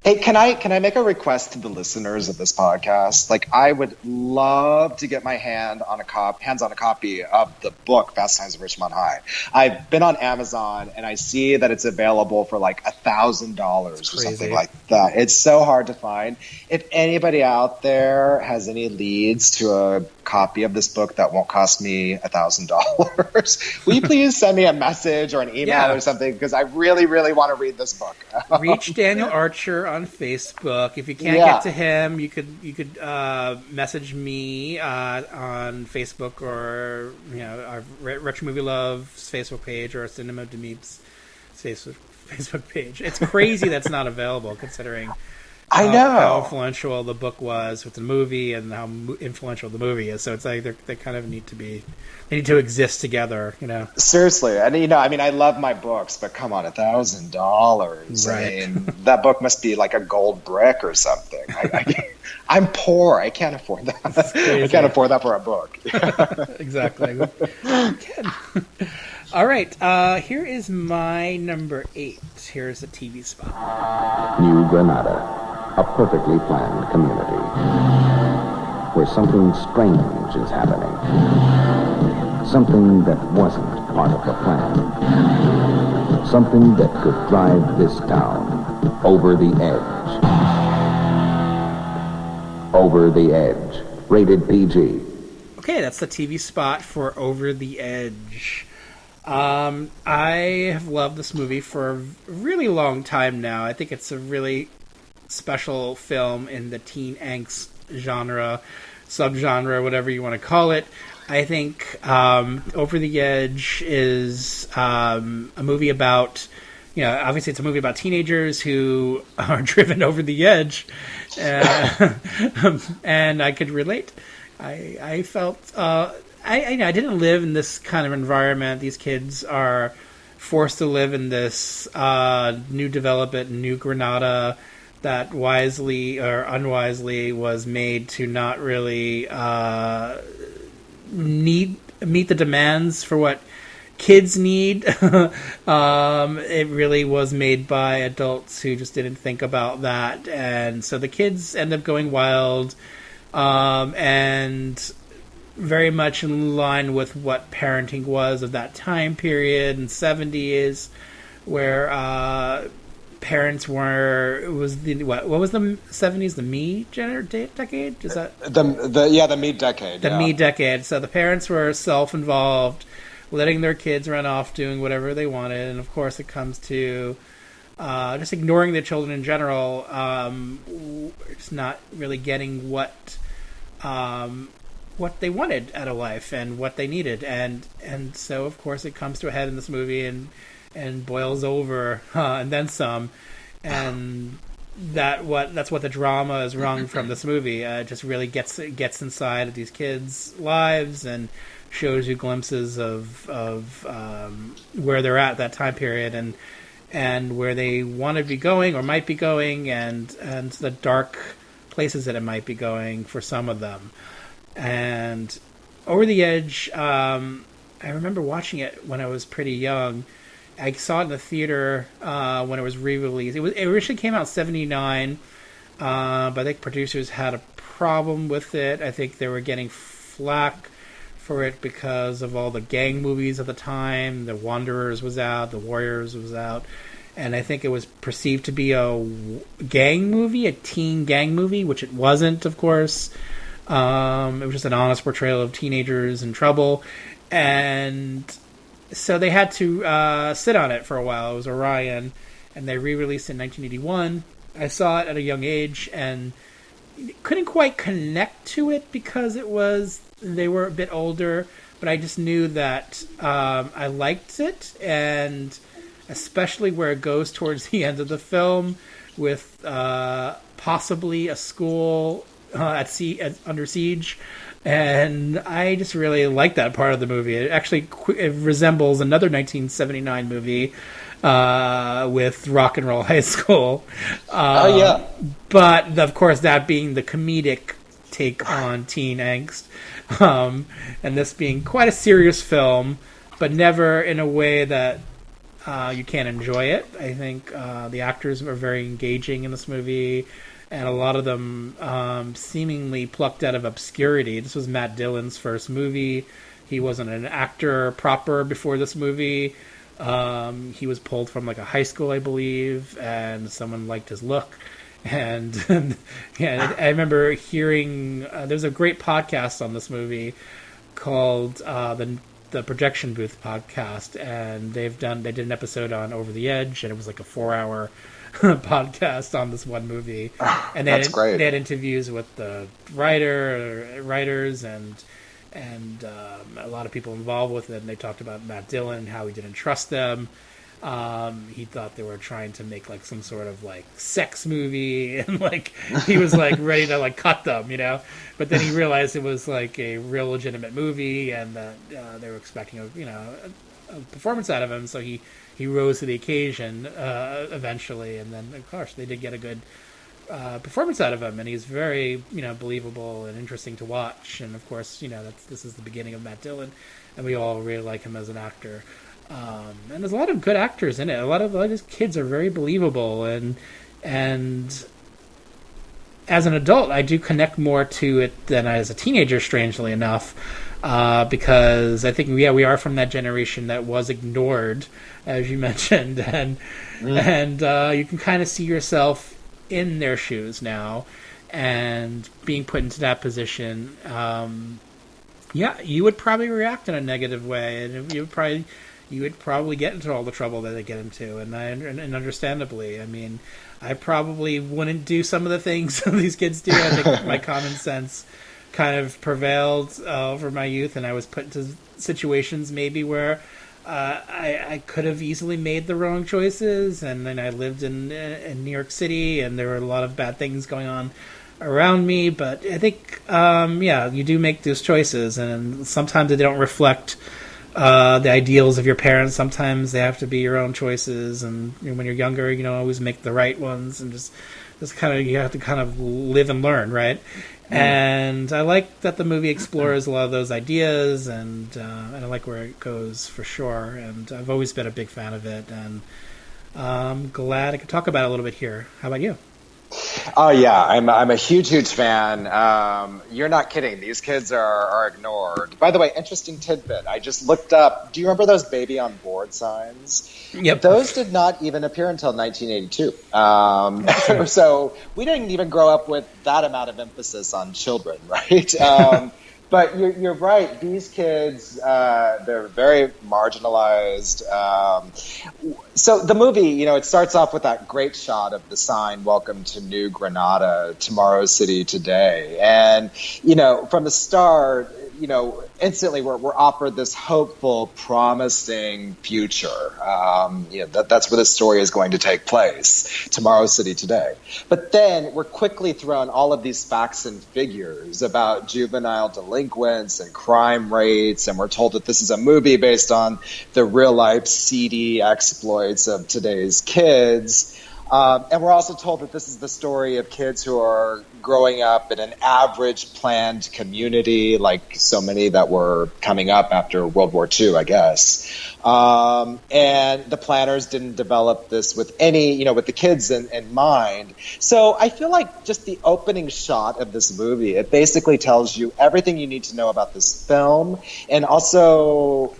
Hey, can I make a request to the listeners of this podcast? Like, I would love to get my hands on a copy of the book Fast Times at Ridgemont High. I've been on Amazon and I see that it's available for like $1,000 or something like that. It's so hard to find. If anybody out there has any leads to a copy of this book that won't cost me $1,000, will you please send me a message or an email or something? Because I really, really want to read this book. Reach Daniel Archer on Facebook. If you can't get to him, you could message me on Facebook, or our Retro Movie Love's Facebook page, or Cinema de Meep's Facebook page. It's crazy that's not available, considering I know how influential the book was with the movie and how influential the movie is. So it's like they kind of need to exist together, Seriously, and I love my books, but come on, $1,000. Right. I mean, that book must be like a gold brick or something. I'm poor. I can't afford that. I can't afford that for a book. Exactly. All right. Here is my number 8. Here's a TV spot. New Granada, a perfectly planned community where something strange is happening. Something that wasn't part of the plan. Something that could drive this town over the edge. Over the Edge. Rated PG. Okay, that's the TV spot for Over the Edge. I have loved this movie for a really long time now. I think it's a really special film in the teen angst genre, subgenre, whatever you want to call it. I think Over the Edge is a movie about, obviously it's a movie about teenagers who are driven over the edge, and I could relate. I felt I didn't live in this kind of environment. These kids are forced to live in this new development, New Granada, that wisely or unwisely was made to not really meet the demands for what kids need. It really was made by adults who just didn't think about that, and so the kids end up going wild, and very much in line with what parenting was of that time period in the 70s, where parents were, what was the 70s, the me decade? Is that the me decade? The me decade. So the parents were self-involved, letting their kids run off doing whatever they wanted, and of course it comes to just ignoring the children in general, just not really getting what they wanted out of life and what they needed, and so of course it comes to a head in this movie and boils over and then some, and that's what the drama is wrung from this movie. It just really gets inside of these kids' lives and shows you glimpses of where they're at that time period and where they want to be going or might be going, and the dark places that it might be going for some of them. And Over the Edge, I remember watching it when I was pretty young. I saw it in the theater when it was re-released. It originally came out in 1979, but I think producers had a problem with it. I think they were getting flack for it because of all the gang movies at the time. The Wanderers was out, The Warriors was out, and I think it was perceived to be a gang movie, a teen gang movie, which it wasn't, of course. It was just an honest portrayal of teenagers in trouble, and so they had to sit on it for a while. It was Orion, and they re-released it in 1981. I saw it at a young age and couldn't quite connect to it because they were a bit older, but I just knew that I liked it, and especially where it goes towards the end of the film with possibly a school under siege. And I just really like that part of the movie. It actually it resembles another 1979 movie with Rock and Roll High School. Oh, yeah. But, of course, that being the comedic take on teen angst. And this being quite a serious film, but never in a way that you can't enjoy it. I think the actors are very engaging in this movie, and a lot of them seemingly plucked out of obscurity. This was Matt Dillon's first movie. He wasn't an actor proper before this movie. He was pulled from like a high school, I believe, and someone liked his look. And yeah, I remember hearing there's a great podcast on this movie called the Projection Booth podcast, and they did an episode on Over the Edge, and it was like a 4-hour podcast on this one movie. And That's great. They had interviews with the writers and a lot of people involved with it, and they talked about Matt Dillon and how he didn't trust them. He thought they were trying to make like some sort of like sex movie, and like he was like ready to like cut them, but then he realized it was like a real legitimate movie, and that they were expecting a performance out of him, so he rose to the occasion eventually, and then of course they did get a good performance out of him, and he's very believable and interesting to watch. And of course this is the beginning of Matt Dillon, and we all really like him as an actor. And there's a lot of good actors in it. A lot of these kids are very believable, and as an adult, I do connect more to it than as a teenager, strangely enough, because I think we are from that generation that was ignored, as you mentioned, and you can kind of see yourself in their shoes now, and being put into that position. You would probably react in a negative way, and you would probably get into all the trouble that they get into, and understandably. I mean, I probably wouldn't do some of the things these kids do. I think my common sense kind of prevailed over my youth, and I was put into situations maybe where I could have easily made the wrong choices. And then I lived in New York City, and there were a lot of bad things going on around me. But I think, you do make those choices, and sometimes they don't reflect the ideals of your parents. Sometimes they have to be your own choices, and when you're younger, you don't always make the right ones, and just kind of you have to kind of live and learn, right? And I like that the movie explores a lot of those ideas, and I like where it goes for sure. And I've always been a big fan of it, and I'm glad I could talk about it a little bit here. How about you? Oh yeah, I'm a huge fan. You're not kidding. These kids are ignored. By the way, interesting tidbit. I just looked up. Do you remember those baby on board signs? Yep. Those did not even appear until 1982. So we didn't even grow up with that amount of emphasis on children, right? But you're right. These kids, they're very marginalized. So the movie, it starts off with that great shot of the sign, "Welcome to New Granada, Tomorrow's City Today." And, from the start, instantly we're offered this hopeful, promising future. That's where the story is going to take place, Tomorrow's City Today. But then we're quickly thrown all of these facts and figures about juvenile delinquents and crime rates, and we're told that this is a movie based on the real-life seedy exploits of today's kids. And we're also told that this is the story of kids who are growing up in an average planned community, like so many that were coming up after World War II, I guess. And the planners didn't develop this with with the kids in mind. So I feel like just the opening shot of this movie, it basically tells you everything you need to know about this film, and also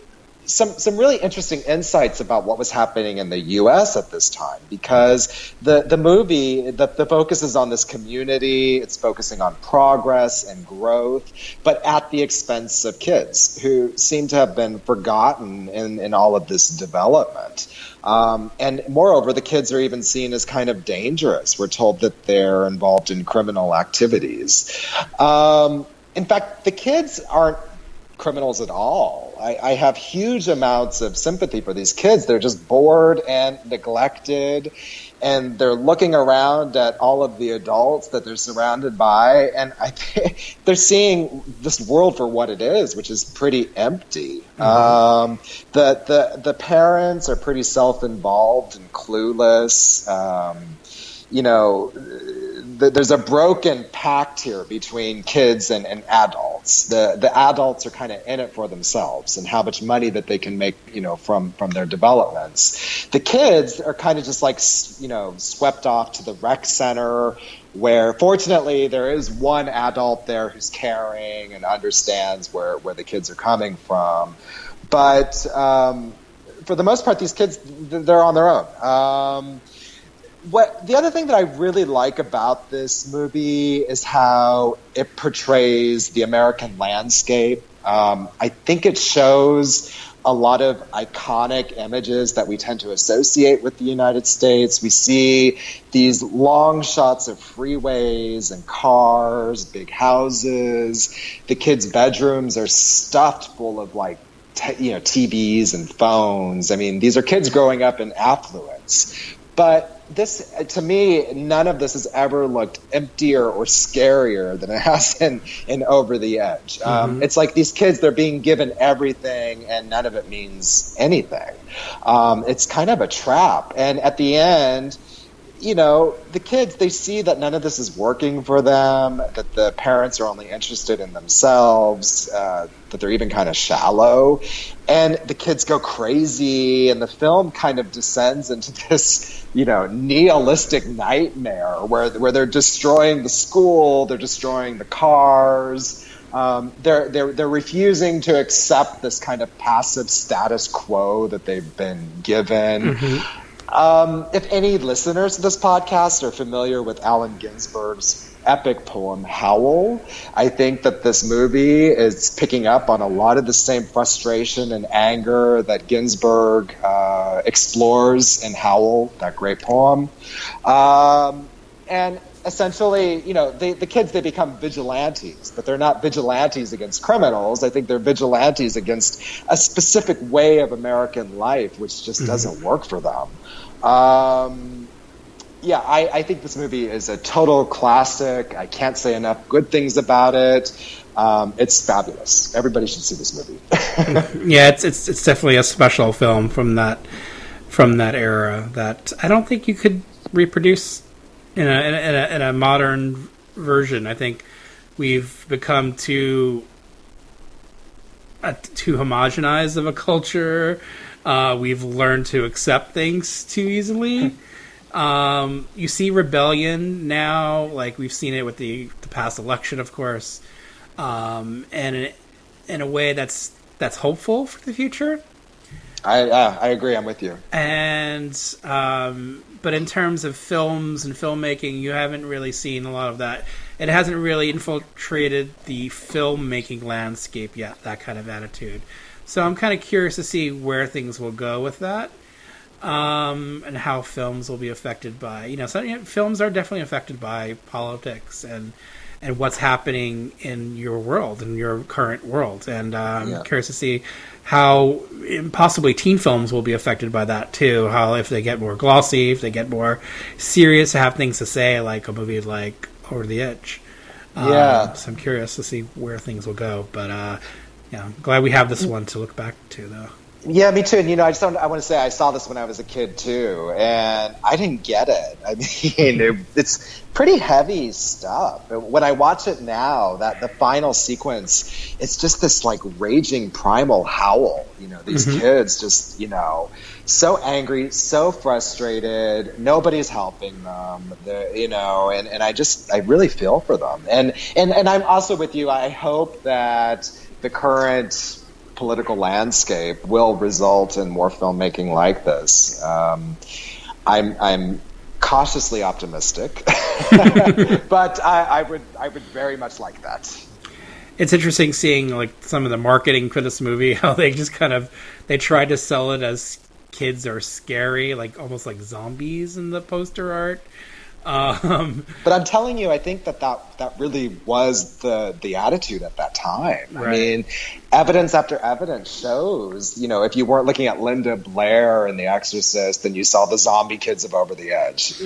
some really interesting insights about what was happening in the U.S. at this time, because the movie, the focus is on this community. It's focusing on progress and growth, but at the expense of kids who seem to have been forgotten in all of this development. And moreover, the kids are even seen as kind of dangerous. We're told that they're involved in criminal activities. In fact, the kids aren't criminals at all. I have huge amounts of sympathy for these kids. They're just bored and neglected, and they're looking around at all of the adults that they're surrounded by, and they're seeing this world for what it is, which is pretty empty. Mm-hmm. The parents are pretty self-involved and clueless. There's a broken pact here between kids and adults. The adults are kind of in it for themselves and how much money that they can make, from their developments. The kids are kind of just like, swept off to the rec center, where fortunately there is one adult there who's caring and understands where the kids are coming from. But for the most part, these kids, they're on their own. The other thing that I really like about this movie is how it portrays the American landscape. I think it shows a lot of iconic images that we tend to associate with the United States. We see these long shots of freeways and cars, big houses. The kids' bedrooms are stuffed full of TVs and phones. I mean, these are kids growing up in affluence. But this, to me, none of this has ever looked emptier or scarier than it has in Over the Edge. Mm-hmm. It's like these kids, they're being given everything and none of it means anything. It's kind of a trap. And at the end, the kids, they see that none of this is working for them, that the parents are only interested in themselves, that they're even kind of shallow. And the kids go crazy, and the film kind of descends into this, nihilistic nightmare where they're destroying the school, they're destroying the cars. They're refusing to accept this kind of passive status quo that they've been given. Mm-hmm. If any listeners to this podcast are familiar with Allen Ginsberg's epic poem Howl, I think that this movie is picking up on a lot of the same frustration and anger that Ginsberg explores in Howl, that great poem. And essentially, the kids, they become vigilantes, but they're not vigilantes against criminals. I think they're vigilantes against a specific way of American life, which just doesn't work for them. I think this movie is a total classic. I can't say enough good things about it. It's fabulous. Everybody should see this movie. Yeah, it's definitely a special film from that era that I don't think you could reproduce in a modern version. I think we've become too homogenized of a culture. We've learned to accept things too easily. You see rebellion now, like we've seen it with the past election, of course, and in a way that's hopeful for the future. I agree. I'm with you. And but in terms of films and filmmaking, you haven't really seen a lot of that. It hasn't really infiltrated the filmmaking landscape yet, that kind of attitude. So I'm kind of curious to see where things will go with that. And how films will be affected by, films are definitely affected by politics and what's happening in your world, in your current world. And I'm curious to see how possibly teen films will be affected by that too. How if they get more glossy, if they get more serious, have things to say, like a movie like Over the Edge. So I'm curious to see where things will go. But I'm glad we have this one to look back to, though. Yeah, me too. And, I want to say I saw this when I was a kid, too, and I didn't get it. I mean, it's pretty heavy stuff. When I watch it now, that the final sequence, it's just this, raging primal howl. These kids just, so angry, so frustrated. Nobody's helping them, and I really feel for them. And I'm also with you. I hope that the current political landscape will result in more filmmaking like this. I'm cautiously optimistic, but I would very much like that. It's interesting seeing like some of the marketing for this movie, how they just they tried to sell it as kids are scary, like almost like zombies in the poster art. But I'm telling you, I think that really was the attitude at that time. Right. I mean, evidence after evidence shows, if you weren't looking at Linda Blair in The Exorcist, then you saw the zombie kids of Over the Edge.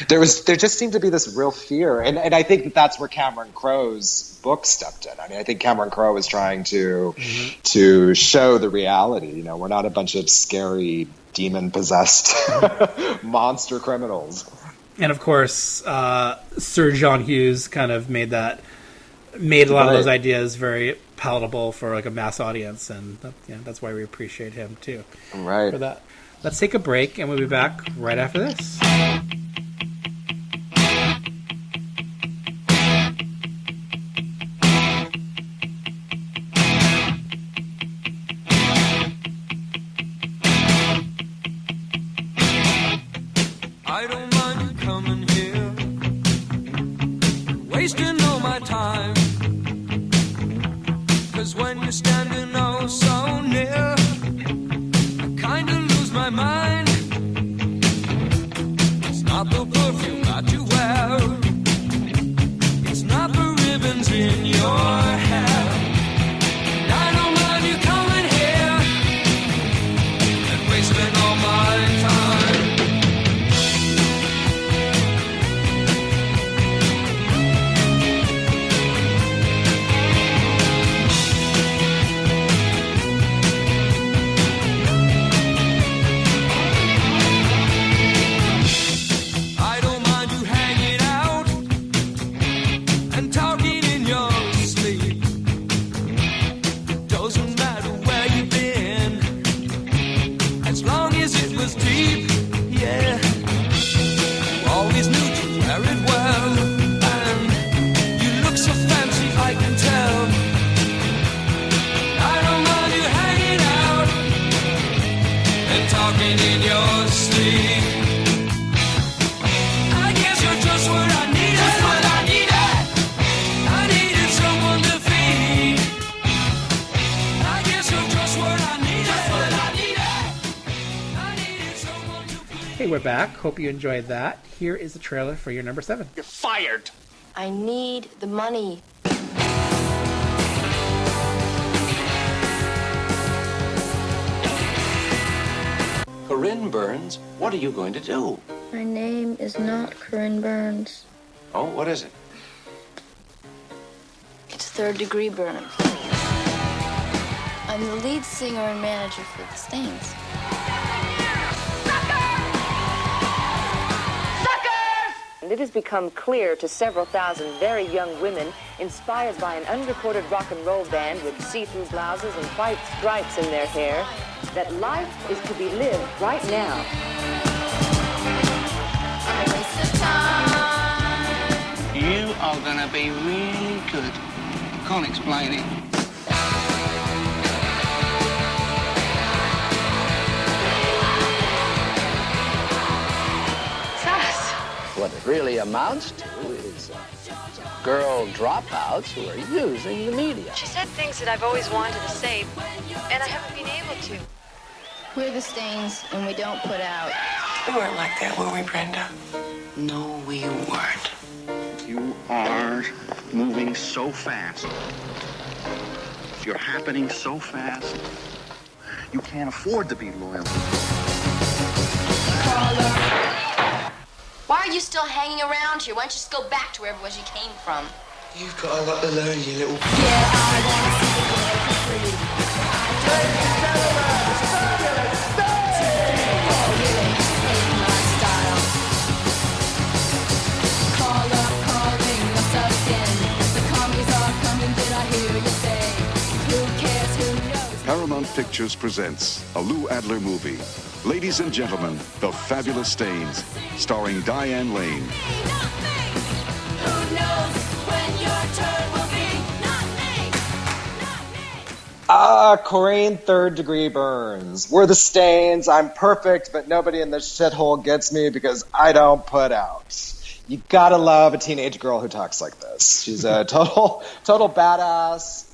There just seemed to be this real fear, and I think that's where Cameron Crowe's book stepped in. I mean, I think Cameron Crowe was trying to show the reality. We're not a bunch of scary demon-possessed monster criminals. And of course, Sir John Hughes kind of made a lot of those ideas very palatable for like a mass audience, and that's why we appreciate him too. Right. For that. Let's take a break, and we'll be back right after this. Wasting all my time, 'cause when you're standing oh so near, I kinda lose my mind. It's not the perfume that you wear, it's not the ribbons in your hair, and I don't mind you coming here and wasting all my time. We're back. Hope you enjoyed that. Here is the trailer for your number 7. You're fired. I need the money. Corinne Burns, what are you going to do? My name is not Corinne Burns. Oh, what is it? It's Third Degree Burns. I'm the lead singer and manager for the Stains. It has become clear to several thousand very young women inspired by an unrecorded rock and roll band with see-through blouses and white stripes in their hair that life is to be lived right now. You are going to be really good. Can't explain it. What it really amounts to is girl dropouts who are using the media. She said things that I've always wanted to say, and I haven't been able to. We're the Stains, and we don't put out. We weren't like that, were we, Brenda? No, we weren't. You are moving so fast. You're happening so fast. You can't afford to be loyal. Why are you still hanging around here? Why don't you just go back to wherever it was you came from? You've got a lot to learn, you little... Paramount Pictures presents a Lou Adler movie. Ladies and gentlemen, The Fabulous Stains, starring Diane Lane. Corinne, Third Degree Burns. We're the Stains. I'm perfect, but nobody in this shithole gets me because I don't put out. You gotta love a teenage girl who talks like this. She's a total badass.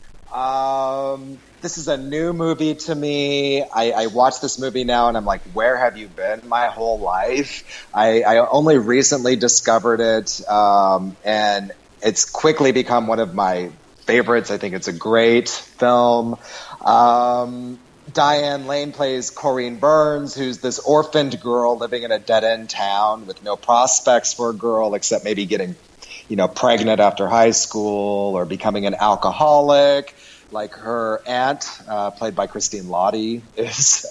This is a new movie to me. I watch this movie now and I'm like, where have you been my whole life? I only recently discovered it, and it's quickly become one of my favorites. I think it's a great film. Diane Lane plays Corinne Burns, who's this orphaned girl living in a dead-end town with no prospects for a girl except maybe getting, pregnant after high school or becoming an alcoholic, like her aunt, played by Christine Lottie, is.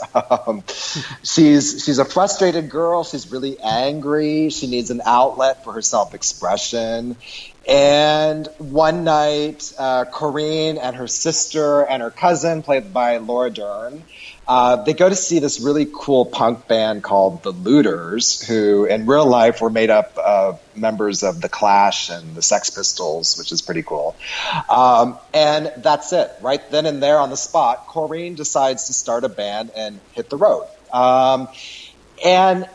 She's a frustrated girl. She's really angry. She needs an outlet for her self-expression. And one night, Corinne and her sister and her cousin, played by Laura Dern, they go to see this really cool punk band called The Looters, who in real life were made up of members of The Clash and the Sex Pistols, which is pretty cool. And that's it. Right then and there on the spot, Corinne decides to start a band and hit the road. And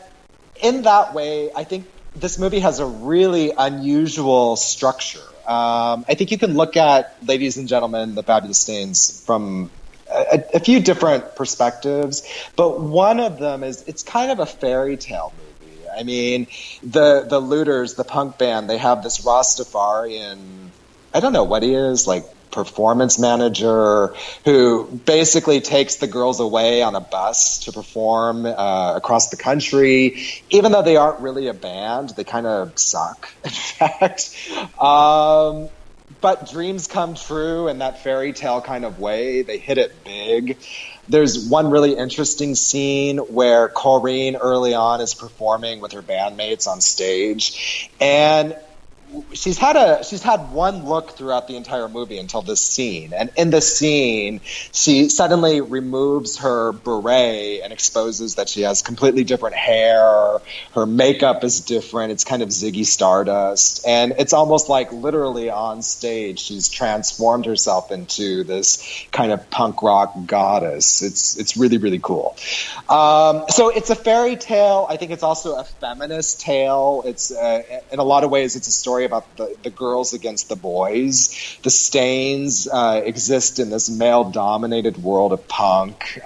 in that way, I think this movie has a really unusual structure. I think you can look at Ladies and Gentlemen, The Fabulous Stains from a few different perspectives, but one of them is it's kind of a fairy tale movie. I mean, the Looters, the punk band, they have this Rastafarian, I don't know what he is, like performance manager, who basically takes the girls away on a bus to perform across the country. Even though they aren't really a band, they kind of suck, in fact. But dreams come true in that fairy tale kind of way. They hit it big. There's one really interesting scene where Corinne early on is performing with her bandmates on stage, and she's had one look throughout the entire movie until this scene. And in this scene, she suddenly removes her beret and exposes that she has completely different hair. Her makeup is different. It's kind of Ziggy Stardust. And it's almost like literally on stage, she's transformed herself into this kind of punk rock goddess. It's really, really cool. So it's a fairy tale. I think it's also a feminist tale. It's in a lot of ways, it's a story about the girls against the boys. The Stains exist in this male-dominated world of punk,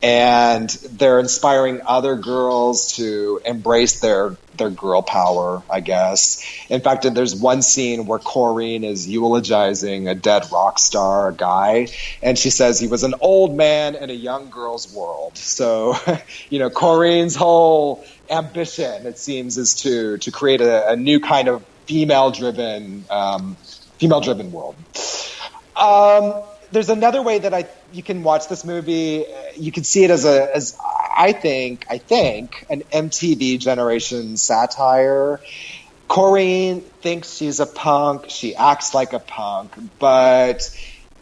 and they're inspiring other girls to embrace their girl power, I guess. In fact, there's one scene where Corinne is eulogizing a dead rock star, a guy, and she says he was an old man in a young girl's world. So, Corinne's whole ambition, it seems, is to create a new kind of female-driven world. There's another way that you can watch this movie. You can see it as I think an MTV generation satire. Corinne thinks she's a punk. She acts like a punk, but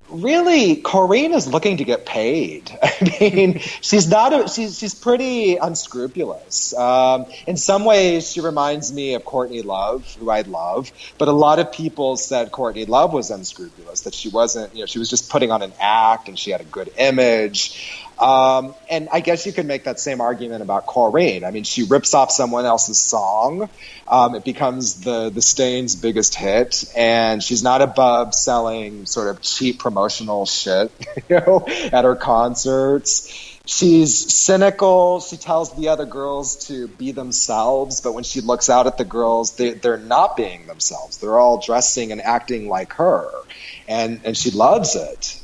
really, Corinne is looking to get paid. I mean, she's pretty unscrupulous. In some ways, she reminds me of Courtney Love, who I love. But a lot of people said Courtney Love was unscrupulous, that she wasn't, she was just putting on an act and she had a good image. And I guess you could make that same argument about Corinne. I mean, she rips off someone else's song. It becomes the Stains' biggest hit, and she's not above selling sort of cheap promotional shit, at her concerts. She's cynical. She tells the other girls to be themselves, but when she looks out at the girls, they're not being themselves. They're all dressing and acting like her, and she loves it.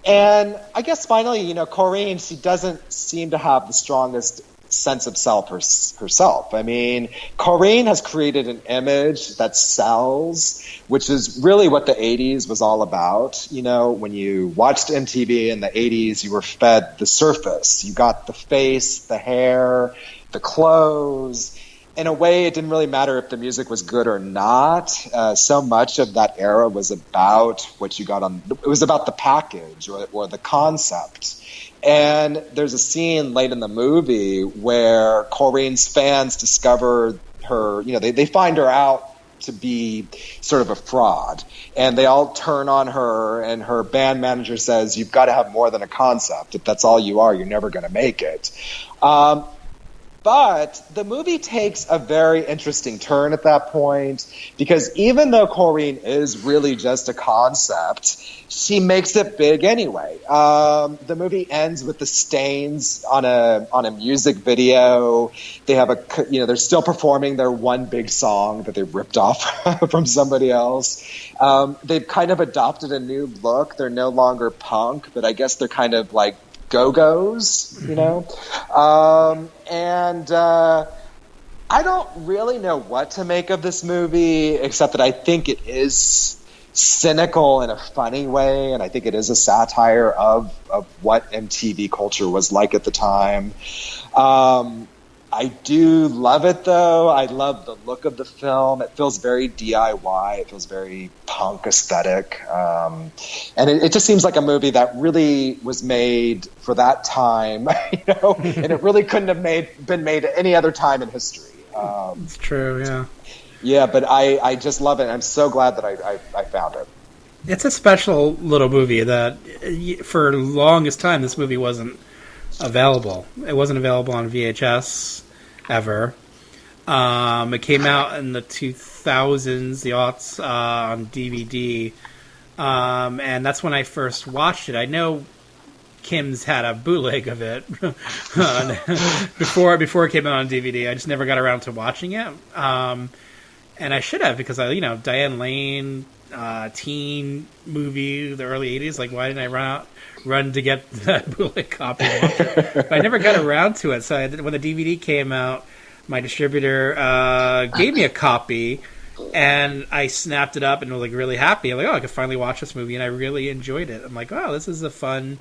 And I guess finally, Corinne, she doesn't seem to have the strongest sense of self herself. I mean, Corinne has created an image that sells, which is really what the 80s was all about. When you watched MTV in the 80s, you were fed the surface. You got the face, the hair, the clothes. In a way, it didn't really matter if the music was good or not. So much of that era was about what you got on. It was about the package or the concept. And there's a scene late in the movie where Corinne's fans discover her. They find her out to be sort of a fraud. And they all turn on her, and her band manager says, you've got to have more than a concept. If that's all you are, you're never going to make it. But the movie takes a very interesting turn at that point, because even though Corinne is really just a concept, she makes it big anyway. The movie ends with the Stains on a music video. They have they're still performing their one big song that they ripped off from somebody else. They've kind of adopted a new look. They're no longer punk, but I guess they're kind of like Go-Go's, you know? And I don't really know what to make of this movie, except that I think it is cynical in a funny way, and I think it is a satire of what MTV culture was like at the time. I do love it, though. I love the look of the film. It feels very DIY. It feels very punk aesthetic. And it just seems like a movie that really was made for that time, and it really couldn't have been made at any other time in history. It's true, yeah. Yeah, but I just love it. I'm so glad that I found it. It's a special little movie that, for the longest time, this movie wasn't available. It wasn't available on VHS ever. It came out in the 2000s, the aughts, on DVD, and that's when I first watched it. I know Kim's had a bootleg of it before it came out on DVD. I just never got around to watching it, and I should have, because Diane Lane, teen movie, the early 80s. Like, why didn't I run to get that bootleg copy and watch it? But I never got around to it. So when the DVD came out, my distributor gave me a copy, and I snapped it up and was like really happy. I'm like, I could finally watch this movie, and I really enjoyed it. I'm like, this is a fun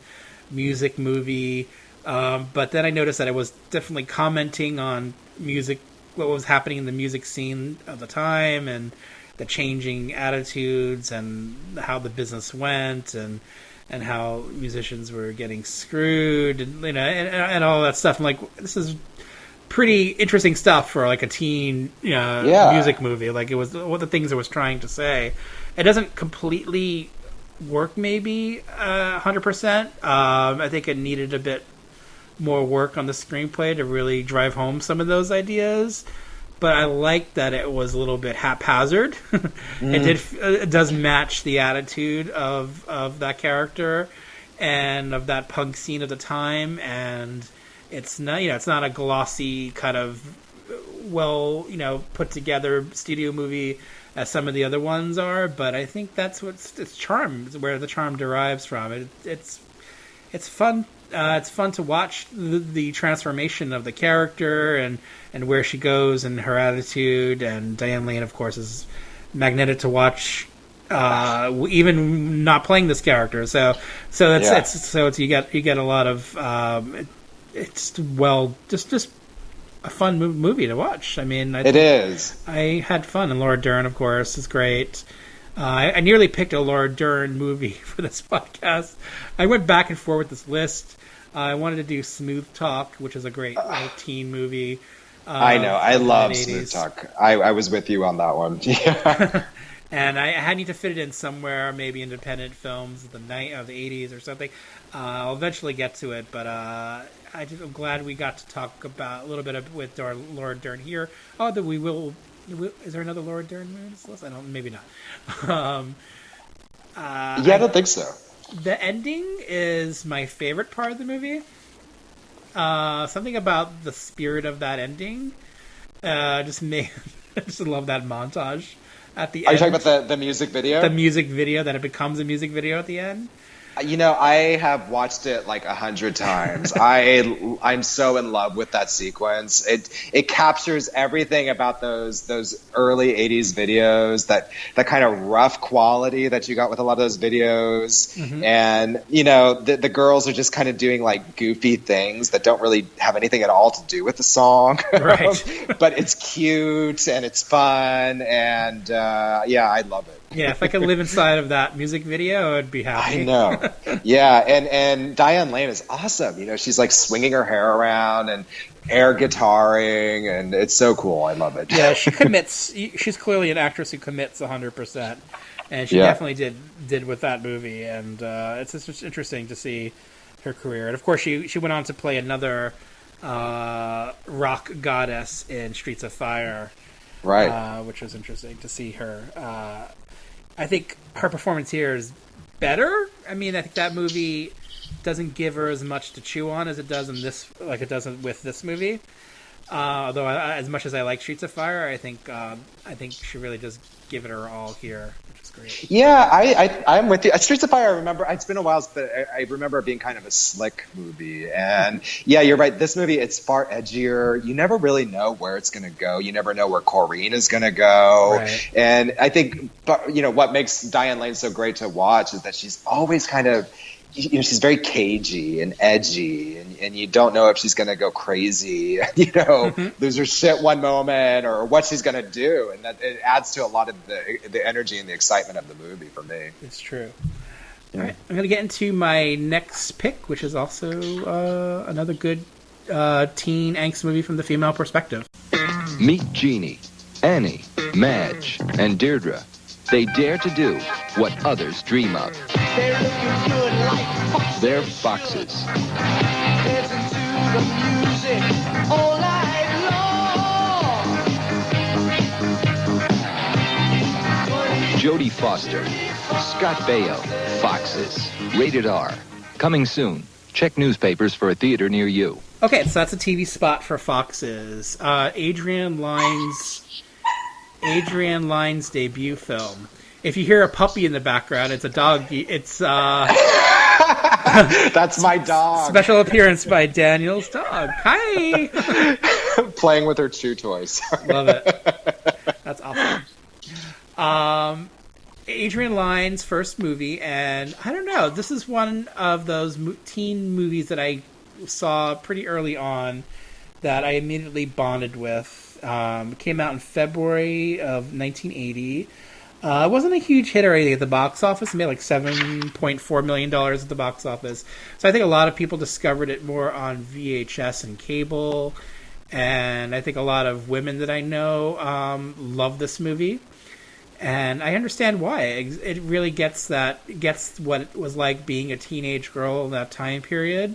music movie. But then I noticed that I was definitely commenting on music, what was happening in the music scene of the time, and the changing attitudes, and how the business went, and how musicians were getting screwed, and and all that stuff. I'm like, this is pretty interesting stuff for like a teen music movie. Like, it was what the things it was trying to say. It doesn't completely work, maybe 100%. I think it needed a bit more work on the screenplay to really drive home some of those ideas. But I like that it was a little bit haphazard. It does match the attitude of that character and of that punk scene of the time, and it's not it's not a glossy kind of put together studio movie as some of the other ones are. But I think that's its charm, where the charm derives from. It's fun. It's fun to watch the transformation of the character and where she goes and her attitude. And Diane Lane, of course, is magnetic to watch, even not playing this character. So you get a lot of it's just a fun movie to watch. I mean, it is. I had fun, and Laura Dern, of course, is great. I nearly picked a Laura Dern movie for this podcast. I went back and forth with this list. I wanted to do Smooth Talk, which is a great teen movie. I know. I love Smooth Talk. I was with you on that one. Yeah. And I need to fit it in somewhere, maybe independent films of the 80s or something. I'll eventually get to it, but I'm glad we got to talk about a little bit with Laura Dern here. That we will. Is there another Laura Dern movie on this list? Maybe not. I don't think so. The ending is my favorite part of the movie. Something about the spirit of that ending I just love that montage at the end. Are you talking about the music video? The music video, that it becomes a music video at the end? I have watched it like 100 times. I'm so in love with that sequence. It captures everything about those early 80s videos, that kind of rough quality that you got with a lot of those videos. Mm-hmm. And, the girls are just kind of doing like goofy things that don't really have anything at all to do with the song. Right. But it's cute and it's fun. And I love it. Yeah, if I could live inside of that music video, I'd be happy. I know. Yeah, and Diane Lane is awesome. You know, she's like swinging her hair around and air guitaring, and it's so cool. I love it. Yeah, she commits. She's clearly an actress who commits 100%, and she definitely did with that movie. And it's just interesting to see her career. And of course, she went on to play another rock goddess in Streets of Fire, right? Which was interesting to see her. I think her performance here is better. I mean, I think that movie doesn't give her as much to chew on as it does in this, like it does with this movie. Although, as much as I like Streets of Fire, I think she really does give it her all here, which is great. Yeah, I'm with you. Streets of Fire, I remember, it's been a while, but I remember it being kind of a slick movie. And yeah, you're right. This movie, it's far edgier. You never really know where it's going to go. You never know where Corrine is going to go. Right. And I think, you know, what makes Diane Lane so great to watch is that she's always kind of, you know, she's very cagey and edgy, and you don't know if she's going to go crazy, you know, lose her shit one moment, or what she's going to do, and that it adds to a lot of the energy and the excitement of the movie for me. It's true. All right, I'm going to get into my next pick, which is also another good teen angst movie from the female perspective. Meet Jeannie, Annie, Madge, and Deirdre. They dare to do what others dream of. They're looking good like foxes. They're foxes. Listen to the music all night long. Jodie Foster, Scott Baio, Foxes. Rated R. Coming soon. Check newspapers for a theater near you. Okay, so that's a TV spot for Foxes. Adrienne Lyne's debut film. If you hear a puppy in the background, it's a dog. It's that's my dog. Special appearance by Daniel's dog. Hi. Playing with her chew toys. Love it. That's awesome. Adrienne Lyne's first movie, and I don't know. This is one of those teen movies that I saw pretty early on that I immediately bonded with. It came out in February of 1980. It wasn't a huge hit or anything at the box office. It made like $7.4 million at the box office. So I think a lot of people discovered it more on VHS and cable. And I think a lot of women that I know love this movie. And I understand why. It really gets what it was like being a teenage girl in that time period.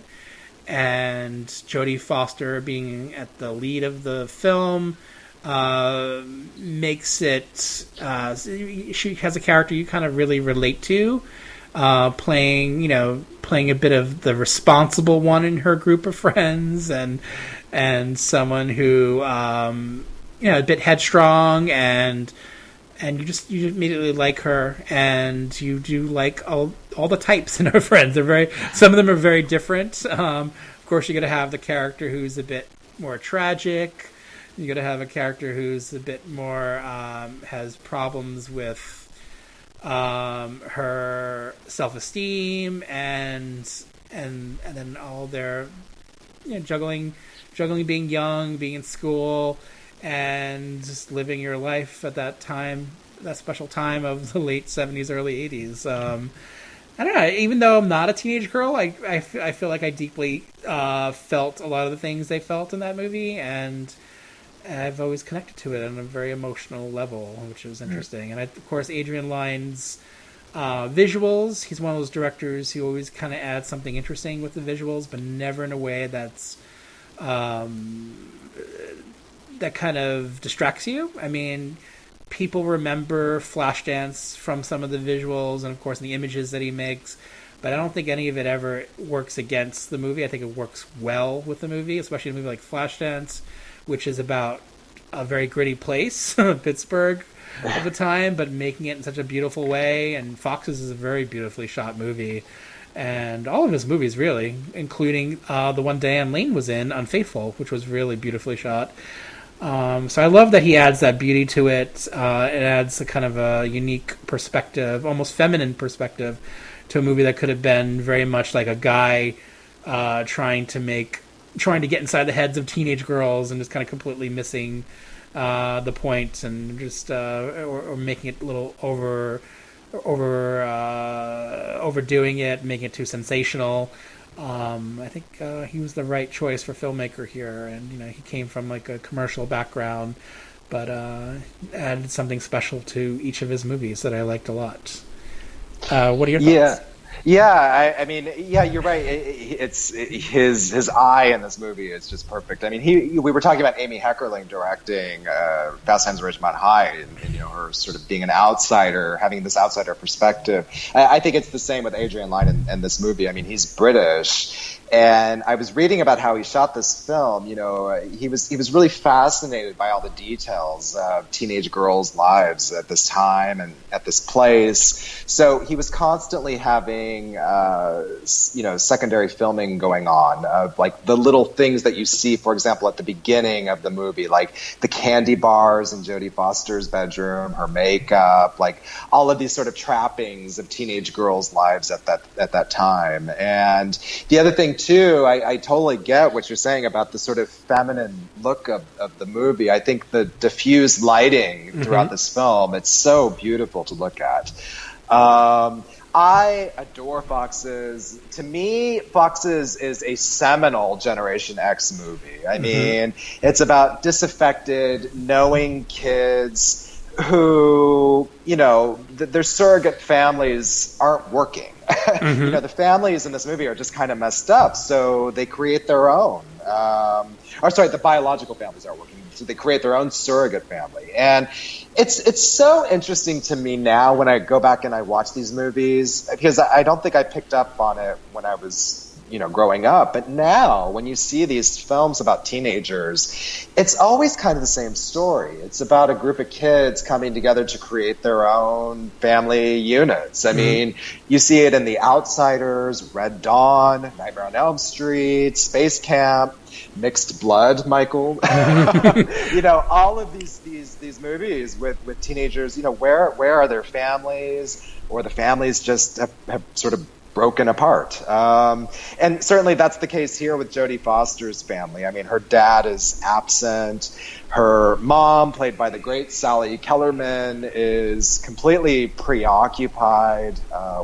And Jodie Foster being at the lead of the film makes it. She has a character you kind of really relate to, playing a bit of the responsible one in her group of friends, and someone who a bit headstrong, and you immediately like her, and you do like all the types in her friends. Some of them are very different. Of course, you're going to have the character who's a bit more tragic. You're going to have a character who's a bit more has problems with her self-esteem, and then all their juggling being young, being in school, and just living your life at that time, that special time of the late 70s, early 80s. I don't know. Even though I'm not a teenage girl, I feel like I deeply felt a lot of the things they felt in that movie, and I've always connected to it on a very emotional level, which was interesting. And of course, Adrienne Lyne's visuals. He's one of those directors who always kind of adds something interesting with the visuals, but never in a way that's that kind of distracts you. I mean, people remember Flashdance from some of the visuals and, of course, the images that he makes, but I don't think any of it ever works against the movie. I think it works well with the movie, especially a movie like Flashdance, which is about a very gritty place, Pittsburgh at the time, but making it in such a beautiful way. And Foxes is a very beautifully shot movie. And all of his movies, really, including the one Diane Lane was in, Unfaithful, which was really beautifully shot. So I love that he adds that beauty to it. It adds a kind of a unique perspective, almost feminine perspective, to a movie that could have been very much like a guy trying to get inside the heads of teenage girls and just kind of completely missing the point and just or making it a little overdoing it, making it too sensational. I think he was the right choice for filmmaker here, and he came from like a commercial background, but added something special to each of his movies that I liked a lot. What are your thoughts? Yeah, I mean, you're right. It's his eye in this movie is just perfect. I mean, we were talking about Amy Heckerling directing Fast Times at Ridgemont High, and her sort of being an outsider, having this outsider perspective. I think it's the same with Adrian Lyne in this movie. I mean, he's British. And I was reading about how he shot this film. He was really fascinated by all the details of teenage girls' lives at this time and at this place. So he was constantly having, secondary filming going on of like the little things that you see, for example, at the beginning of the movie, like the candy bars in Jodie Foster's bedroom, her makeup, like all of these sort of trappings of teenage girls' lives at that time. And the other thing too, I totally get what you're saying about the sort of feminine look of the movie. I think the diffused lighting throughout this film, it's so beautiful to look at. I adore Foxes. To me, Foxes is a seminal Generation X movie. I mean, it's about disaffected, knowing kids who, their surrogate families aren't working. The families in this movie are just kind of messed up, so they create their own. The biological families aren't working, so they create their own surrogate family. And it's so interesting to me now when I go back and I watch these movies, because I don't think I picked up on it when I was growing up. But now, when you see these films about teenagers, it's always kind of the same story. It's about a group of kids coming together to create their own family units. I mean, you see it in The Outsiders, Red Dawn, Nightmare on Elm Street, Space Camp, Mixed Blood, Michael. All of these movies with teenagers, where are their families? Or the families just have sort of broken apart. And certainly that's the case here with Jodie Foster's family. I mean, her dad is absent. Her mom, played by the great Sally Kellerman, is completely preoccupied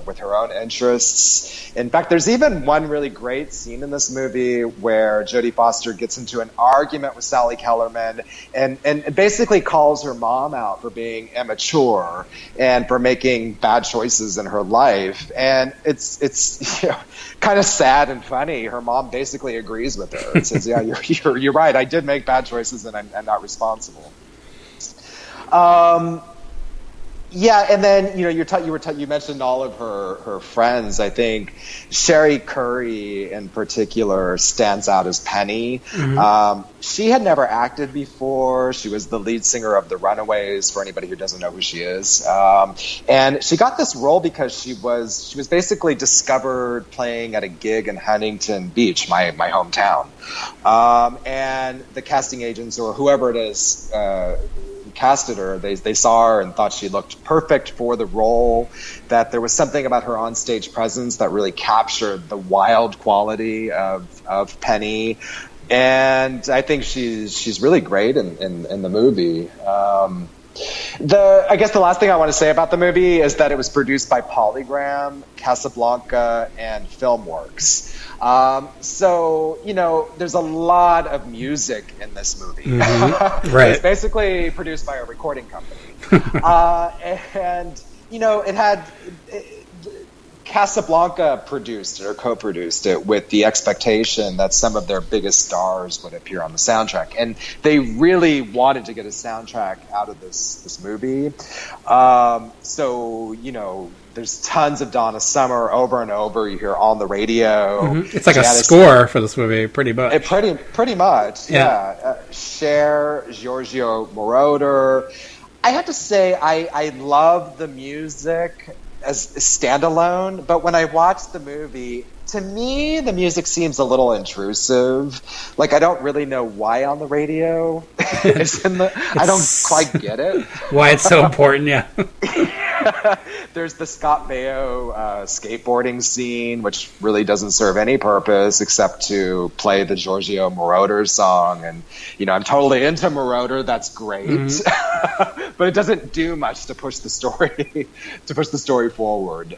with her own interests. In fact, there's even one really great scene in this movie where Jodie Foster gets into an argument with Sally Kellerman and basically calls her mom out for being immature and for making bad choices in her life. And it's kind of sad and funny. Her mom basically agrees with her and says, "Yeah, you're right. I did make bad choices, and I'm not responsible." And then you mentioned all of her friends. I think Sherry Curry in particular stands out as Penny. She had never acted before. She was the lead singer of the Runaways, for anybody who doesn't know who she is. And she got this role because she was basically discovered playing at a gig in Huntington Beach, my hometown. And the casting agents or whoever it is casted her, they saw her and thought she looked perfect for the role, that there was something about her onstage presence that really captured the wild quality of Penny. And I think she's really great in the movie. I guess the last thing I want to say about the movie is that it was produced by Polygram, Casablanca, and Filmworks. There's a lot of music in this movie. Right. It's basically produced by a recording company. It had Casablanca produced it or co-produced it with the expectation that some of their biggest stars would appear on the soundtrack. And they really wanted to get a soundtrack out of this movie. There's tons of Donna Summer over and over. You hear on the radio. It's like a score for this movie, pretty much. Pretty much, yeah. Cher, Giorgio Moroder. I have to say, I love the music as standalone, but when I watch the movie, to me, the music seems a little intrusive. Like, I don't really know why on the radio I don't quite get it. Why it's so important, yeah. There's the Scott Baio skateboarding scene, which really doesn't serve any purpose except to play the Giorgio Moroder song. And, I'm totally into Moroder. That's great. Mm-hmm. But it doesn't do much to push the story forward.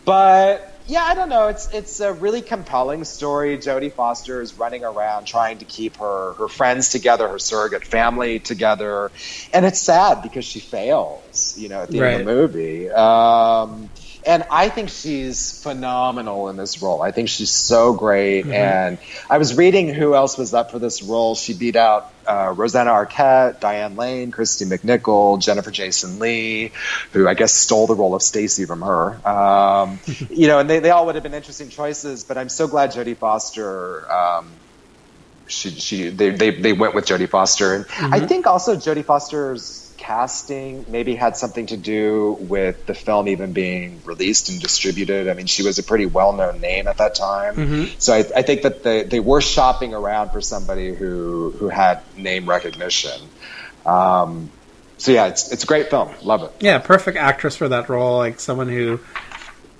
But yeah, I don't know. It's a really compelling story. Jodie Foster is running around trying to keep her friends together, her surrogate family together, and it's sad because she fails. At the end of the movie. And I think she's phenomenal in this role. I think she's so great. Mm-hmm. And I was reading who else was up for this role. She beat out Rosanna Arquette, Diane Lane, Christy McNichol, Jennifer Jason Leigh, who I guess stole the role of Stacy from her. And they all would have been interesting choices. But I'm so glad Jodie Foster. They went with Jodie Foster, and mm-hmm. I think also Jodie Foster's casting maybe had something to do with the film even being released and distributed. I mean, she was a pretty well-known name at that time. Mm-hmm. So I think that they were shopping around for somebody who had name recognition. So yeah, it's a great film. Love it. Yeah, perfect actress for that role. Like someone who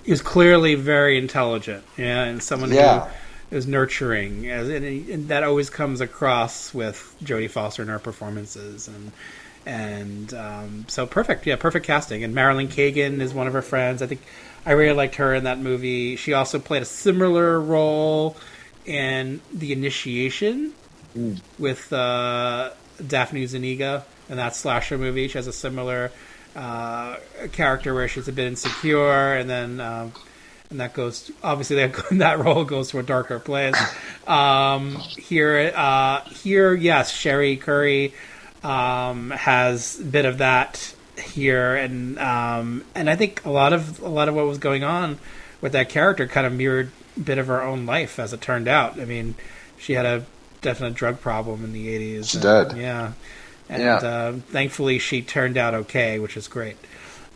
is clearly very intelligent. Yeah, and someone who is nurturing. And that always comes across with Jodie Foster in her performances. And so perfect casting. And Marilyn Kagan is one of her friends. I think I really liked her in that movie. She also played a similar role in The Initiation with Daphne Zuniga in that slasher movie. She has a similar character where she's a bit insecure, and then and that goes obviously that role goes to a darker place. Here, yes, Sherry Curry has a bit of that here, and I think a lot of what was going on with that character kind of mirrored a bit of her own life, as it turned out. I mean, she had a definite drug problem in the 80s. She did. Yeah. And thankfully she turned out okay, which is great.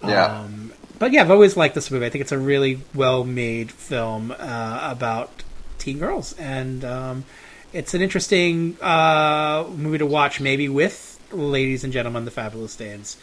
Yeah. But yeah, I've always liked this movie. I think it's a really well-made film about teen girls, and it's an interesting movie to watch, maybe with Ladies and Gentlemen, The Fabulous Stains.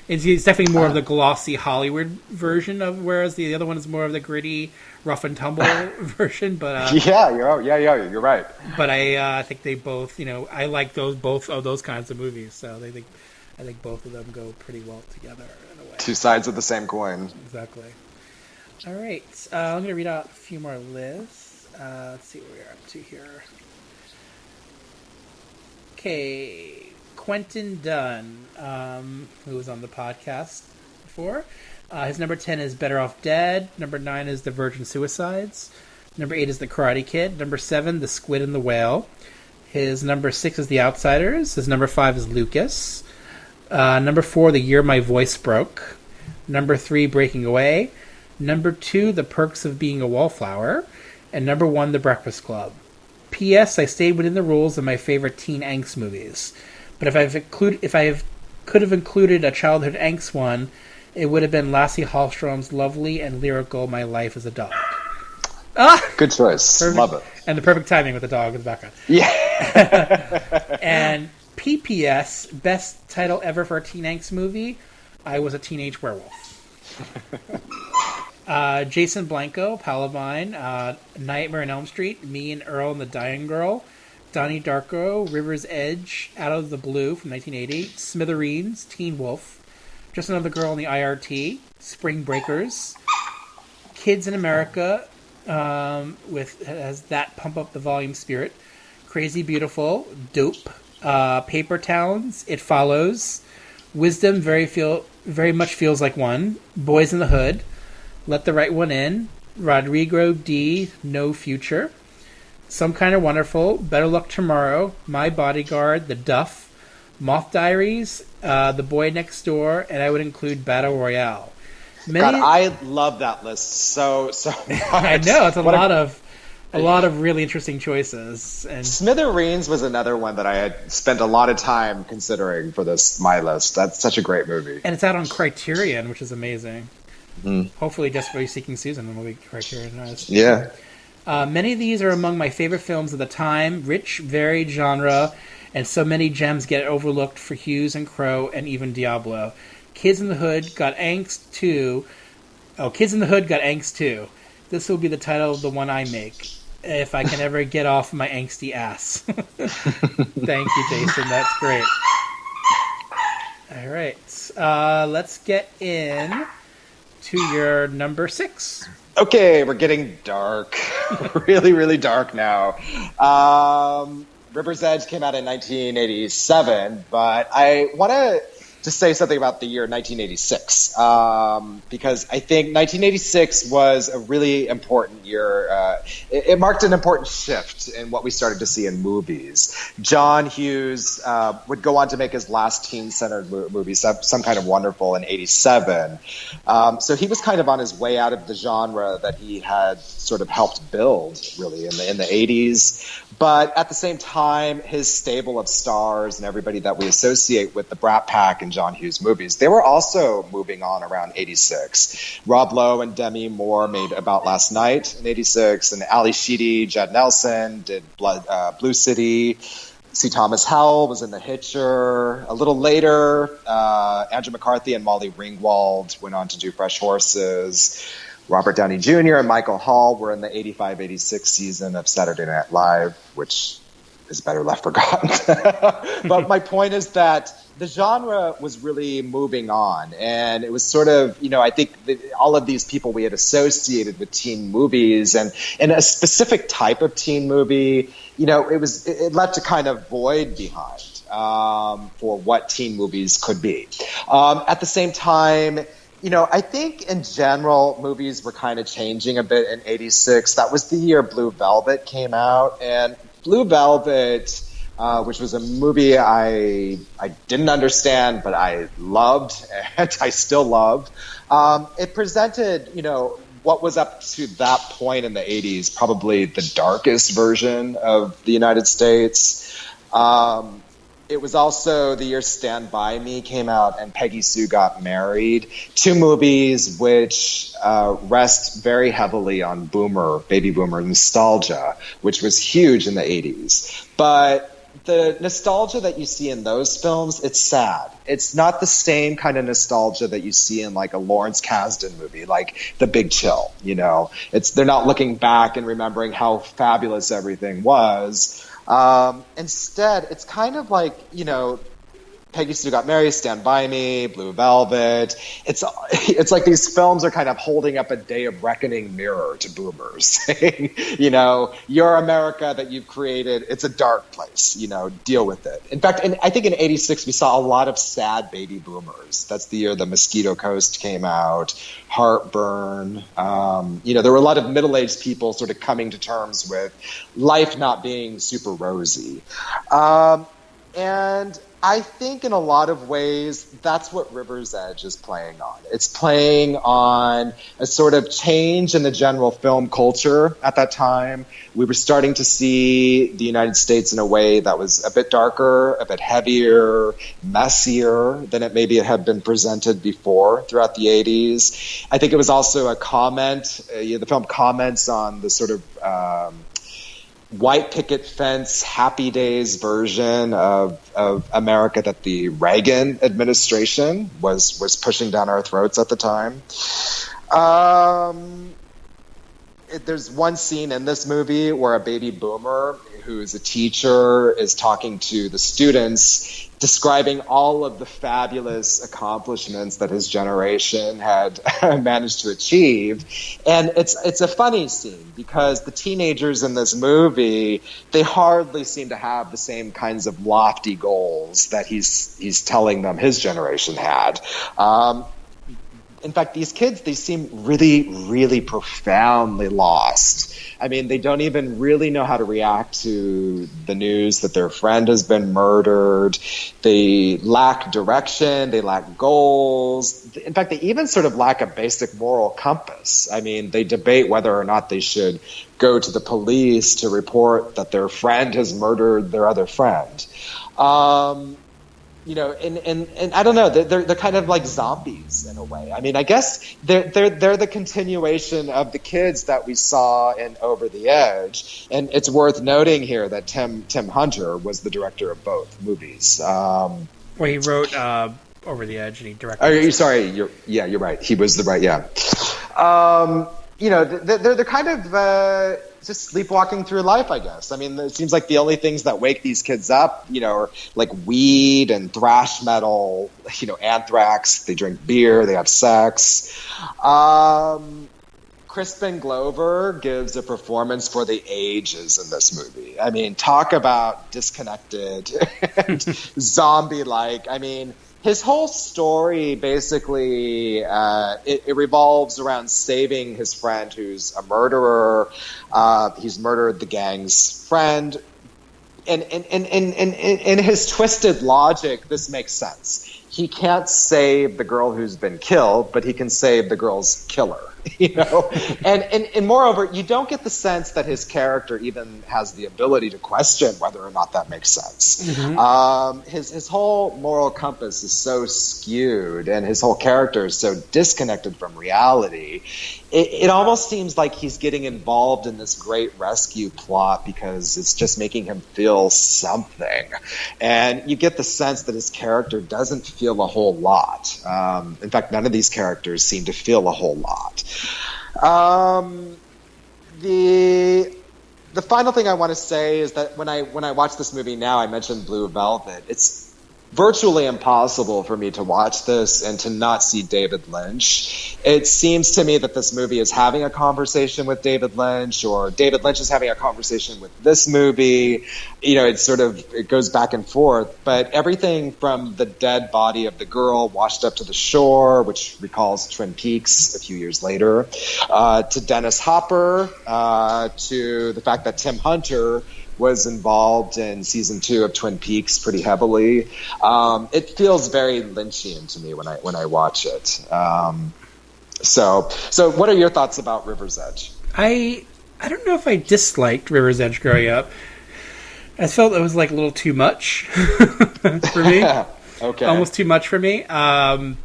It's definitely more of the glossy Hollywood version of, whereas the other one is more of the gritty, rough and tumble version. But you're right. But I think they both, I like both of those kinds of movies. So I think both of them go pretty well together in a way. Two sides of the same coin. Exactly. All right, I'm going to read out a few more lists. Let's see what we're up to here. Okay. Quentin Dunn, who was on the podcast before. His number 10 is Better Off Dead. Number 9 is The Virgin Suicides. Number 8 is The Karate Kid. Number 7, The Squid and the Whale. His number 6 is The Outsiders. His number 5 is Lucas. Number 4, The Year My Voice Broke. Number 3, Breaking Away. Number 2, The Perks of Being a Wallflower. And number 1, The Breakfast Club. P.S. I stayed within the rules of my favorite teen angst movies. But if I could have included a childhood angst one, it would have been Lasse Hallström's lovely and lyrical My Life as a Dog. Good choice. Perfect. Love it. And the perfect timing with the dog in the background. Yeah. And PPS, best title ever for a teen angst movie, I Was a Teenage Werewolf. Jason Blanco, Palavine, Nightmare on Elm Street, Me and Earl and the Dying Girl, Donnie Darko, River's Edge, Out of the Blue from 1980, Smithereens, Teen Wolf, Just Another Girl in the IRT, Spring Breakers, Kids in America, has that Pump Up the Volume Spirit, Crazy Beautiful, Dope, Paper Towns, It Follows, Wisdom very much feels like one, Boys in the Hood, Let the Right One In, Rodrigo D, No Future, Some Kind of Wonderful, Better Luck Tomorrow, My Bodyguard, The Duff, Moth Diaries, The Boy Next Door, and I would include Battle Royale. God, I love that list so much. I know, it's a lot of really interesting choices. And Smithereens was another one that I had spent a lot of time considering for my list. That's such a great movie. And it's out on Criterion, which is amazing. Mm. Hopefully Desperately Seeking Susan will be Criterion. Yeah. Many of these are among my favorite films of the time, rich, varied genre, and so many gems get overlooked for Hughes and Crow and even Diablo. Kids in the Hood got Angst 2. Oh, Kids in the Hood got Angst 2. This will be the title of the one I make, if I can ever get off my angsty ass. Thank you, Jason. That's great. All right. Let's get in to your number 6. Okay, we're getting dark. Really, really dark now. River's Edge came out in 1987, but I want to just say something about the year 1986, because I think 1986 was a really important year. It marked an important shift in what we started to see in movies. John Hughes would go on to make his last teen-centered movie, Some Kind of Wonderful, in 87. So he was kind of on his way out of the genre that he had sort of helped build, really, in the 80s. But at the same time, his stable of stars and everybody that we associate with the Brat Pack and John Hughes movies, they were also moving on around 86. Rob Lowe and Demi Moore made About Last Night in 86, and Ali Sheedy, Judd Nelson did Blue City. C. Thomas Howell was in The Hitcher. A little later, Andrew McCarthy and Molly Ringwald went on to do Fresh Horses. Robert Downey Jr. and Michael Hall were in the 85-86 season of Saturday Night Live, which is better left forgotten. But my point is that the genre was really moving on, and it was sort of, I think all of these people we had associated with teen movies and a specific type of teen movie, it left a kind of void behind for what teen movies could be. At the same time, I think in general, movies were kind of changing a bit in 86. That was the year Blue Velvet came out. And Blue Velvet, which was a movie I didn't understand, but I loved, and I still love. It presented, what was up to that point in the 80s, probably the darkest version of the United States. It was also the year Stand By Me came out and Peggy Sue Got Married. 2 movies which rest very heavily on baby boomer nostalgia, which was huge in the 80s. But the nostalgia that you see in those films, it's sad. It's not the same kind of nostalgia that you see in like a Lawrence Kasdan movie, like The Big Chill, They're not looking back and remembering how fabulous everything was. Instead, it's kind of like, Peggy Sue Got Married, Stand By Me, Blue Velvet. It's like these films are kind of holding up a day of reckoning mirror to boomers, saying, your America that you've created, it's a dark place, deal with it. In fact, I think in 86, we saw a lot of sad baby boomers. That's the year The Mosquito Coast came out, Heartburn. There were a lot of middle-aged people sort of coming to terms with life not being super rosy. And I think in a lot of ways, that's what River's Edge is playing on. It's playing on a sort of change in the general film culture at that time. We were starting to see the United States in a way that was a bit darker, a bit heavier, messier than it maybe had been presented before throughout the 80s. I think it was also a comment, the film comments on the sort of white picket fence, happy days version of America that the Reagan administration was pushing down our throats at the time. There's one scene in this movie where a baby boomer who is a teacher is talking to the students, describing all of the fabulous accomplishments that his generation had managed to achieve. And it's a funny scene because the teenagers in this movie, they hardly seem to have the same kinds of lofty goals that he's telling them his generation had. In fact, these kids, they seem really, really profoundly lost. I mean, they don't even really know how to react to the news that their friend has been murdered. They lack direction. They lack goals. In fact, they even sort of lack a basic moral compass. I mean, they debate whether or not they should go to the police to report that their friend has murdered their other friend. And I don't know, they're kind of like zombies in a way. I mean, I guess they're the continuation of the kids that we saw in Over the Edge. And it's worth noting here that Tim Hunter was the director of both movies. Where he wrote Over the Edge, and he directed. Are you sorry? You're right. He was the right. Yeah. They're kind of just sleepwalking through life, I guess. I mean, it seems like the only things that wake these kids up, are like weed and thrash metal, anthrax. They drink beer, they have sex. Crispin Glover gives a performance for the ages in this movie. I mean, talk about disconnected and zombie-like. I mean, his whole story basically it revolves around saving his friend who's a murderer. He's murdered the gang's friend. And in his twisted logic, this makes sense. He can't save the girl who's been killed, but he can save the girl's killer. And moreover, you don't get the sense that his character even has the ability to question whether or not that makes sense. Mm-hmm. His whole moral compass is so skewed, and his whole character is so disconnected from reality. It almost seems like he's getting involved in this great rescue plot because it's just making him feel something. And you get the sense that his character doesn't feel a whole lot. In fact, none of these characters seem to feel a whole lot. The final thing I want to say is that when I watch this movie now, I mentioned Blue Velvet. It's virtually impossible for me to watch this and to not see David Lynch. It seems to me that this movie is having a conversation with David Lynch, or David Lynch is having a conversation with this movie. It goes back and forth. But everything from the dead body of the girl washed up to the shore, which recalls Twin Peaks a few years later, to Dennis Hopper, to the fact that Tim Hunter was involved in season 2 of Twin Peaks pretty heavily. It feels very Lynchian to me when I watch it. So what are your thoughts about River's Edge? I don't know if I disliked River's Edge growing up. I felt it was like a little too much for me. Okay. Almost too much for me. I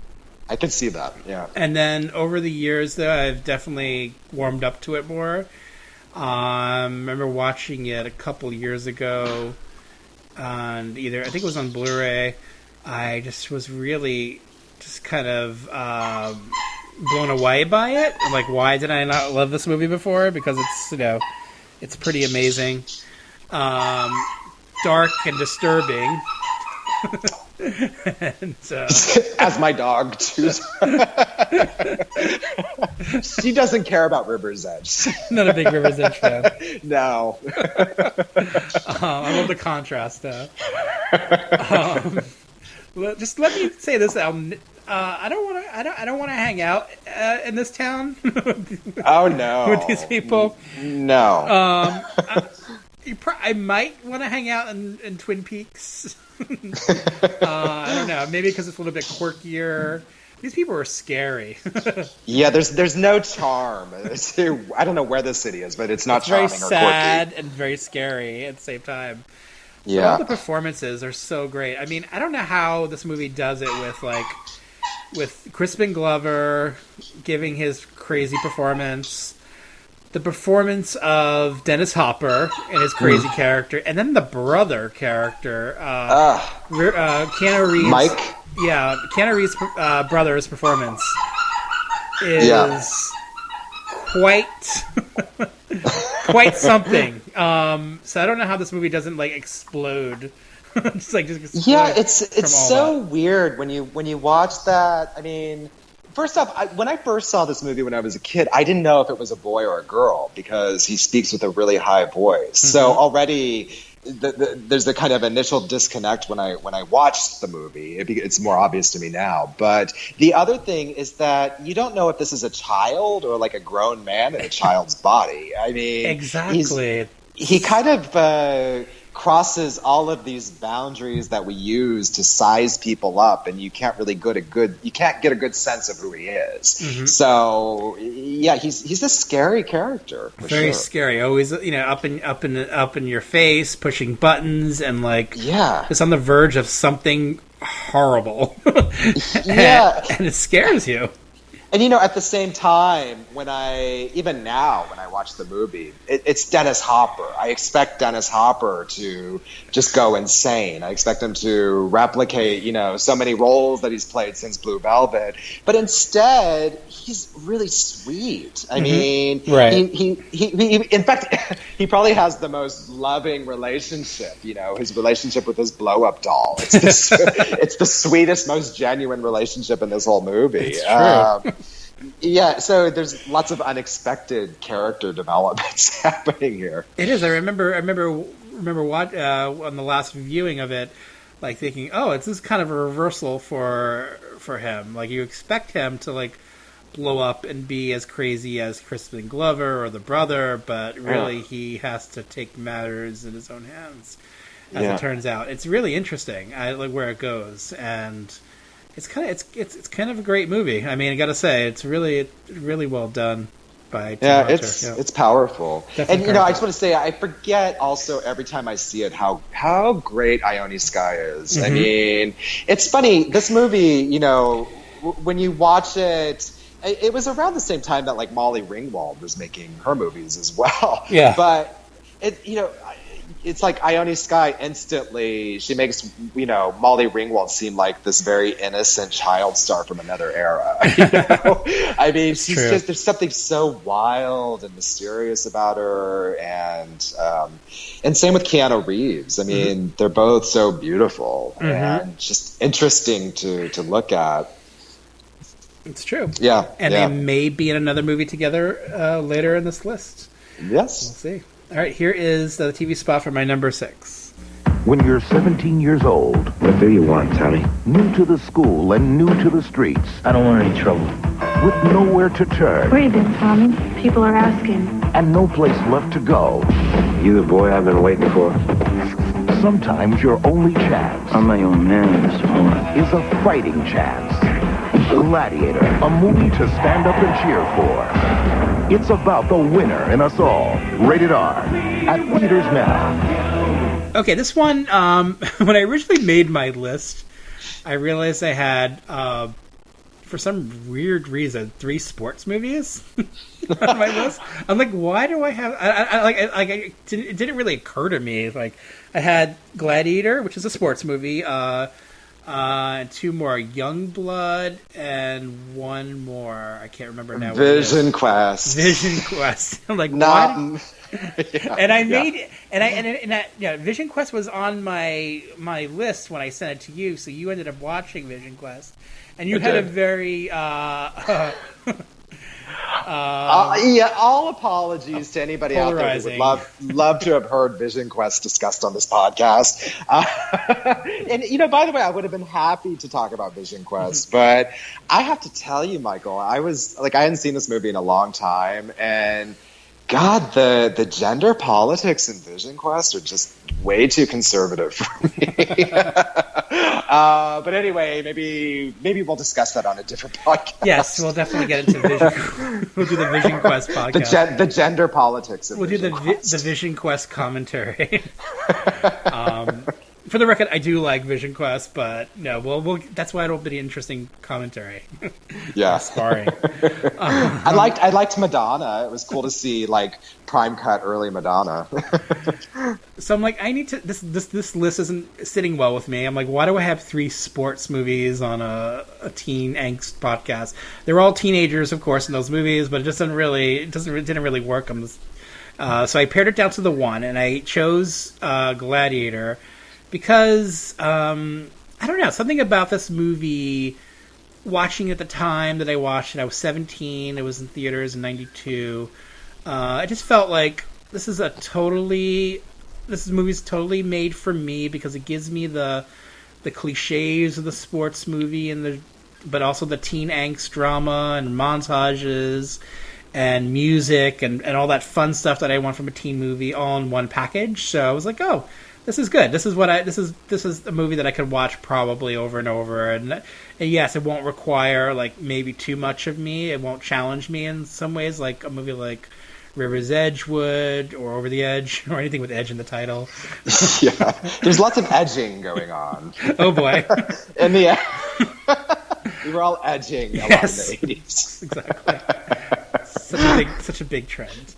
can see that, yeah. And then over the years, though, I've definitely warmed up to it more. I remember watching it a couple years ago on I think it was on Blu-ray. I just was really just kind of blown away by it. I'm like, why did I not love this movie before? Because it's pretty amazing. Dark and disturbing. And, as my dog too. She doesn't care about River's Edge. Not a big River's Edge fan. No. I love the contrast though. Just let me say this, Al. I don't want to hang out in this town. Oh no. With these people. No. I might want to hang out in Twin Peaks. I don't know. Maybe because it's a little bit quirkier. These people are scary. Yeah, there's no charm. I don't know where the city is, but it's not charming or quirky. Very sad and very scary at the same time. Yeah. All the performances are so great. I mean, I don't know how this movie does it with Crispin Glover giving his crazy performance. The performance of Dennis Hopper and his crazy character, and then the brother character, Keanu Reeves. Mike? Yeah, Keanu Reeves' brother's performance is quite something. So I don't know how this movie doesn't explode. Just yeah, it's so weird when you watch that. I mean, first off, when I first saw this movie when I was a kid, I didn't know if it was a boy or a girl because he speaks with a really high voice. Mm-hmm. So already there's the kind of initial disconnect when I watched the movie. It's more obvious to me now. But the other thing is that you don't know if this is a child or like a grown man in a child's body. I mean, exactly. He kind of crosses all of these boundaries that we use to size people up, and you can't really get a good sense of who he is. Mm-hmm. So yeah, he's a scary character. Very scary. Always, up in your face, pushing buttons, and it's on the verge of something horrible. Yeah, and it scares you. And, you know, at the same time, even now, when I watch the movie, it's Dennis Hopper. I expect Dennis Hopper to just go insane. I expect him to replicate, you know, so many roles that he's played since Blue Velvet. But instead, he's really sweet. I mean, right. he in fact, he probably has the most loving relationship, you know, his relationship with his blow-up doll. It's the sweetest, most genuine relationship in this whole movie. It's true. Yeah, so there's lots of unexpected character developments happening here. It is. I remember what on the last viewing of it, like thinking, oh, this is kind of a reversal for him. Like you expect him to like blow up and be as crazy as Crispin Glover or the brother, but really he has to take matters in his own hands. As it turns out, it's really interesting. I like where it goes, and it's kind of a great movie. I mean, I got to say, it's really well done by Tim Hunter. It's powerful. Definitely and you know, I just want to say, I forget also every time I see it how great Ione Skye is. I mean, it's funny. This movie, you know, when you watch it. It was around the same time that like Molly Ringwald was making her movies as well. Yeah. But it's like Ione Skye instantly, she makes, you know, Molly Ringwald seem like this very innocent child star from another era. You know? I mean, there's something so wild and mysterious about her, and same with Keanu Reeves. I mean, they're both so beautiful and just interesting to look at. It's true. Yeah. And they may be in another movie together later in this list. Yes. We'll see. All right, here is the TV spot for my number 6. When you're 17 years old. What do you want, Tommy? New to the school and new to the streets. I don't want any trouble. With nowhere to turn. Where you been, Tommy? People are asking. And no place left to go. You the boy I've been waiting for? Sometimes your only chance. I'm my own man, Mr. Horn. Is a fighting chance. Gladiator, a movie to stand up and cheer for. It's about the winner in us all. Rated R. At theaters now. Okay, this one, when I originally made my list, I realized I had, for some weird reason, 3 sports movies on my list. I'm like, why do I have... it didn't really occur to me. Like, I had Gladiator, which is a sports movie, and 2 more, Youngblood, and 1 more. I can't remember now. Vision Quest. Vision Quest. I'm like, what? And I made Vision Quest was on my list when I sent it to you, so you ended up watching Vision Quest, and you had a very all apologies to anybody out there who would love to have heard Vision Quest discussed on this podcast. And, you know, by the way, I would have been happy to talk about Vision Quest, but I have to tell you, Michael, I hadn't seen this movie in a long time, and God, the gender politics in Vision Quest are just way too conservative for me. But anyway, maybe we'll discuss that on a different podcast. Yes, we'll definitely get into Vision. We'll do the Vision Quest podcast. The gender politics of Vision Quest. We'll do the Vision Quest commentary. For the record, I do like Vision Quest, but no, we'll that's why it'll be an interesting commentary. Yeah, sparring. I liked Madonna. It was cool to see like prime cut early Madonna. So I'm like, I need to. This list isn't sitting well with me. I'm like, why do I have 3 sports movies on a Teen Angst podcast? They're all teenagers, of course, in those movies, but it didn't really work on this. So I pared it down to the 1, and I chose Gladiator. Because, I don't know, something about this movie, watching at the time that I watched it, I was 17, it was in theaters in 92, I just felt like this movie's totally made for me because it gives me the cliches of the sports movie, but also the teen angst drama and montages and music and all that fun stuff that I want from a teen movie all in one package. So I was like, oh, this is good. This is a movie that I could watch probably over and over. And yes, it won't require like maybe too much of me. It won't challenge me in some ways, like a movie like River's Edge would, or Over the Edge, or anything with edge in the title. Yeah, there's lots of edging going on. Oh boy. In the We were all edging a lot in the 80s. Exactly. Such a big trend.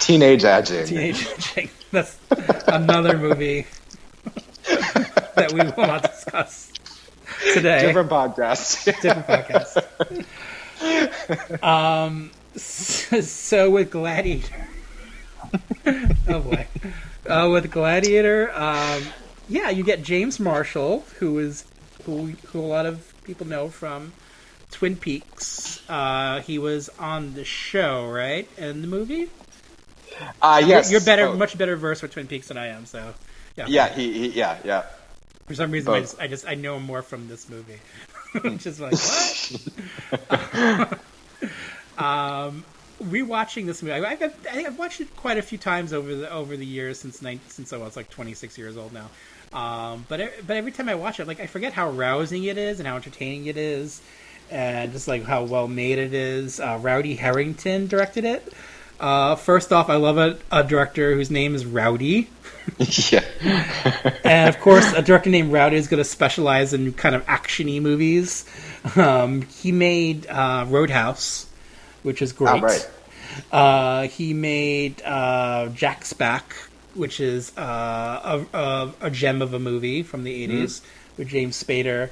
Teenage edging. Teenage edging. That's another movie that we will not discuss today. Different podcast. So with Gladiator. Oh boy. With Gladiator, you get James Marshall, who a lot of people know from Twin Peaks. He was on the show, right? In the movie? Yes. You're much better versed with Twin Peaks than I am, so yeah. Yeah. For some reason, I know him more from this movie, which is like what? Rewatching this movie, I've watched it quite a few times over the years since I was like 26 years old now. But every time I watch it, like I forget how rousing it is and how entertaining it is, and just like how well made it is. Rowdy Herrington directed it. First off, I love a director whose name is Rowdy. Yeah. And of course, a director named Rowdy is going to specialize in kind of action-y movies. He made Roadhouse, which is great. Right. He made Jack's Back, which is a gem of a movie from the 80s with James Spader.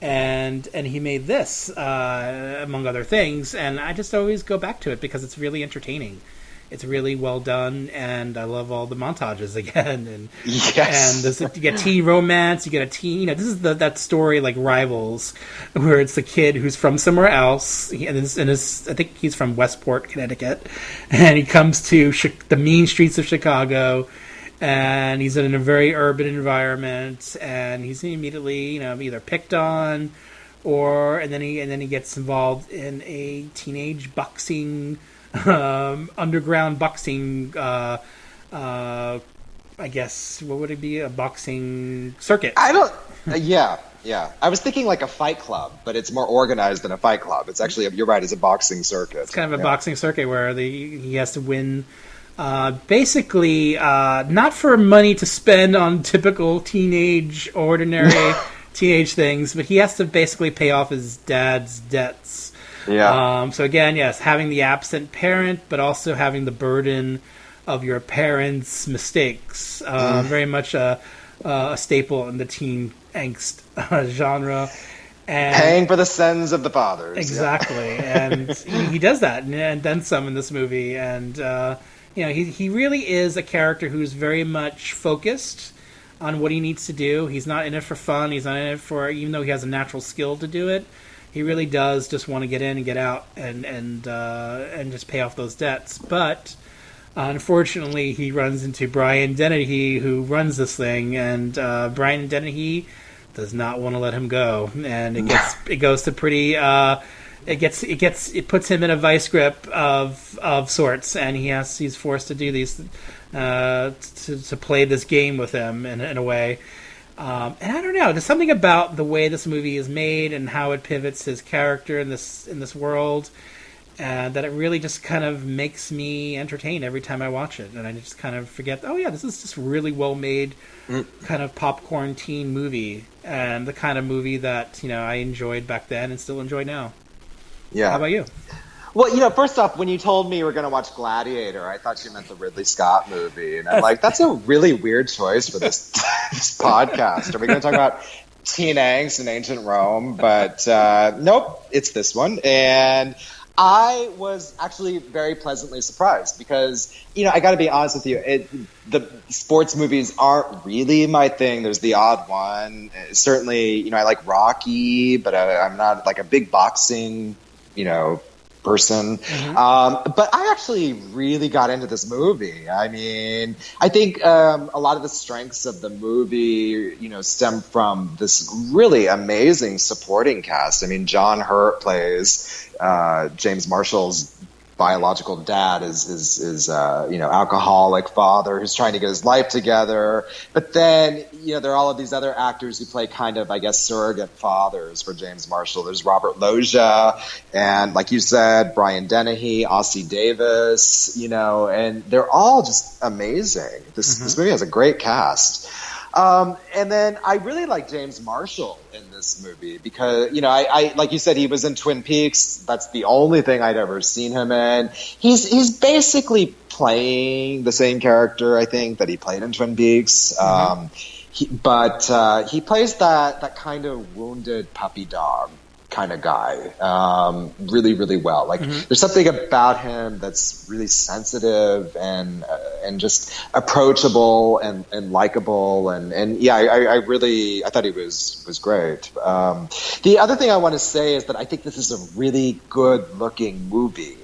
And he made this, among other things, and I just always go back to it because it's really entertaining. It's really well done, and I love all the montages again. And yes, and you get teen romance, you get a teen. This is that story like Rivals, where it's the kid who's from somewhere else, I think he's from Westport, Connecticut, and he comes to the mean streets of Chicago. And he's in a very urban environment, and he's immediately, either picked on, and then he gets involved in a teenage boxing, underground boxing. I guess what would it be? A boxing circuit? Yeah. I was thinking like a fight club, but it's more organized than a fight club. It's actually, you're right, it's a boxing circuit. It's kind of a boxing circuit where he has to win. Basically, not for money to spend on typical ordinary teenage things, but he has to basically pay off his dad's debts. Yeah. So again, yes, having the absent parent, but also having the burden of your parents' mistakes. Very much a staple in the teen angst genre. And paying for the sins of the fathers. Exactly. Yeah. And he does that, and then some in this movie. And he really is a character who's very much focused on what he needs to do. He's not in it for fun. He's not in it for, even though he has a natural skill to do it, he really does just want to get in and get out and just pay off those debts. But unfortunately, he runs into Brian Dennehy, who runs this thing, and Brian Dennehy does not want to let him go, and it goes to pretty. It puts him in a vice grip of sorts, and he's forced to do these to play this game with him in a way. And I don't know, there's something about the way this movie is made and how it pivots his character in this world, that it really just kind of makes me entertained every time I watch it, and I just kind of forget, oh yeah, this is just really well made, kind of popcorn teen movie, and the kind of movie that I enjoyed back then and still enjoy now. Yeah. How about you? Well, first off, when you told me you were going to watch Gladiator, I thought you meant the Ridley Scott movie. And I'm like, that's a really weird choice for this podcast. Are we going to talk about teen angst in ancient Rome? But nope, it's this one. And I was actually very pleasantly surprised because, I got to be honest with you, the sports movies aren't really my thing. There's the odd one. Certainly, I like Rocky, but I'm not like a big boxing, person. But I actually really got into this movie. I mean, I think a lot of the strengths of the movie, stem from this really amazing supporting cast. I mean, John Hurt plays James Marshall's biological dad, is alcoholic father who's trying to get his life together. But then, there are all of these other actors who play kind of, I guess, surrogate fathers for James Marshall. There's Robert Loggia, and like you said, Brian Dennehy, Ossie Davis, and they're all just amazing. This movie has a great cast. And then I really like James Marshall in this movie because, I like you said, he was in Twin Peaks. That's the only thing I'd ever seen him in. He's basically playing the same character, I think, that he played in Twin Peaks. But he plays that kind of wounded puppy dog kind of guy really, really well. Like there's something about him that's really sensitive and just approachable and likable and yeah, I thought he was great. The other thing I want to say is that I think this is a really good looking movie.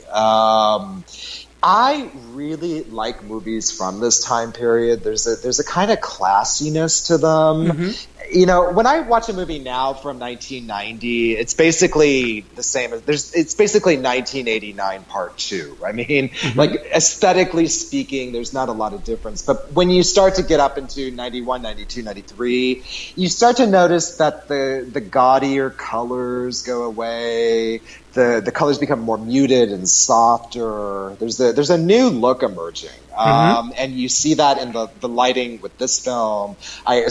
I really like movies from this time period. There's a kind of classiness to them. When I watch a movie now from 1990, it's basically the same as it's basically 1989 Part 2. I mean, like aesthetically speaking, there's not a lot of difference. But when you start to get up into 91, 92, 93, you start to notice that the gaudier colors go away. The colors become more muted and softer. There's a new look emerging. And you see that in the lighting with this film. I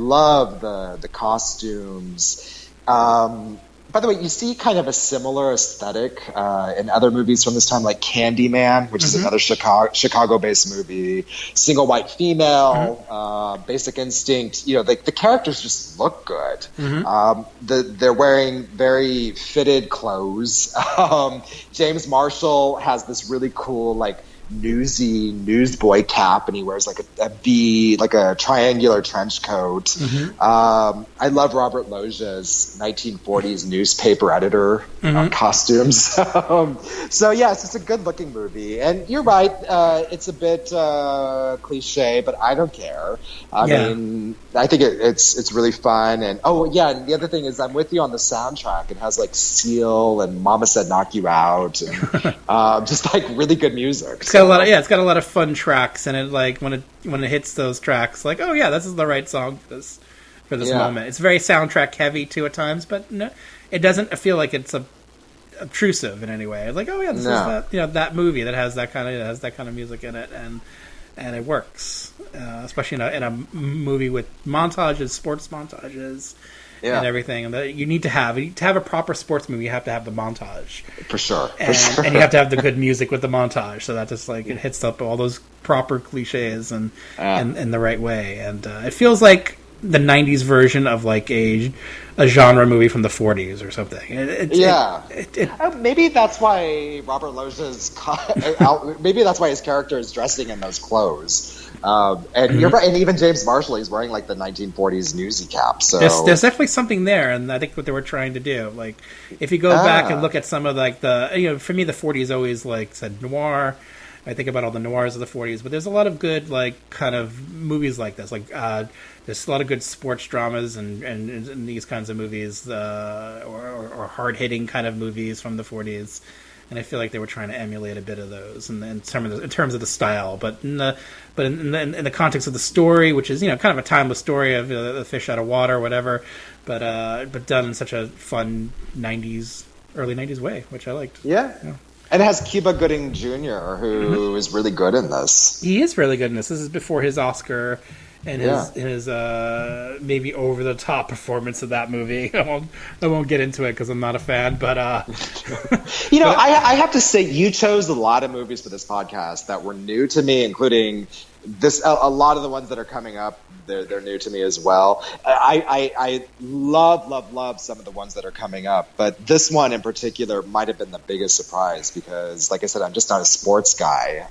love the costumes. By the way, you see kind of a similar aesthetic in other movies from this time, like Candyman, which is another Chicago-based movie. Single White Female, Basic Instinct. The characters just look good. They're wearing very fitted clothes. James Marshall has this really cool, newsboy cap, and he wears like a triangular trench coat. I love Robert Loggia's 1940s newspaper editor costumes. So yeah, it's just a good looking movie, and you're right, it's a bit cliche, but I don't care. I mean, I think it's really fun. And and the other thing is, I'm with you on the soundtrack. It has like Seal and Mama Said Knock You Out, and just like really good music. It's got a lot of fun tracks, and it when it hits those tracks, this is the right song for this moment. It's very soundtrack heavy too at times, but no, it doesn't feel like it's obtrusive in any way. It's this is that movie that has that kind of music in it, and it works, especially in a movie with montages, sports montages. And everything, and that you need to have a proper sports movie. You have to have the montage for sure, and you have to have the good music with the montage, so that just it hits up all those proper cliches and in the right way. And it feels like the '90s version of a genre movie from the '40s or something. Maybe that's why Robert Loggia's maybe that's why his character is dressing in those clothes. And you're right, and even James Marshall, he's wearing the 1940s newsy cap. So there's definitely something there, and I think what they were trying to do, if you go back and look at some of for me the 40s always said noir. I think about all the noirs of the 40s, but there's a lot of good kind of movies like this. There's a lot of good sports dramas and these kinds of movies, or hard hitting kind of movies from the 40s. And I feel like they were trying to emulate a bit of those in terms of the style, but in the context of the story, which is kind of a timeless story of the fish out of water or whatever, but done in such a fun early '90s way, which I liked. Yeah. And it has Cuba Gooding Jr., who is really good in this. He is really good in this. This is before his Oscar and his maybe over the top performance of that movie. I won't get into it because I'm not a fan, but I have to say, you chose a lot of movies for this podcast that were new to me, including this. A lot of the ones that are coming up, they're new to me as well. I love some of the ones that are coming up, but this one in particular might have been the biggest surprise because, like I said, I'm just not a sports guy.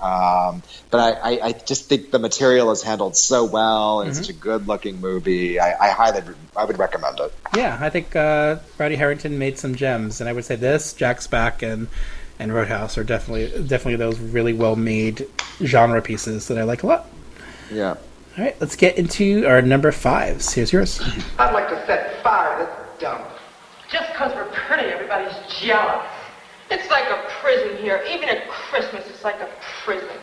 But I just think the material is handled so well, and it's such a good-looking movie. I would recommend it. Yeah, I think Roddy Harrington made some gems, and I would say this, Jack's Back, and Roadhouse are definitely those really well-made genre pieces that I like a lot. Yeah. All right, let's get into our number 5s. Here's yours. I'd like to set fire to this dump. Just because we're pretty, everybody's jealous. It's like a prison here. Even at Christmas, it's like a prison.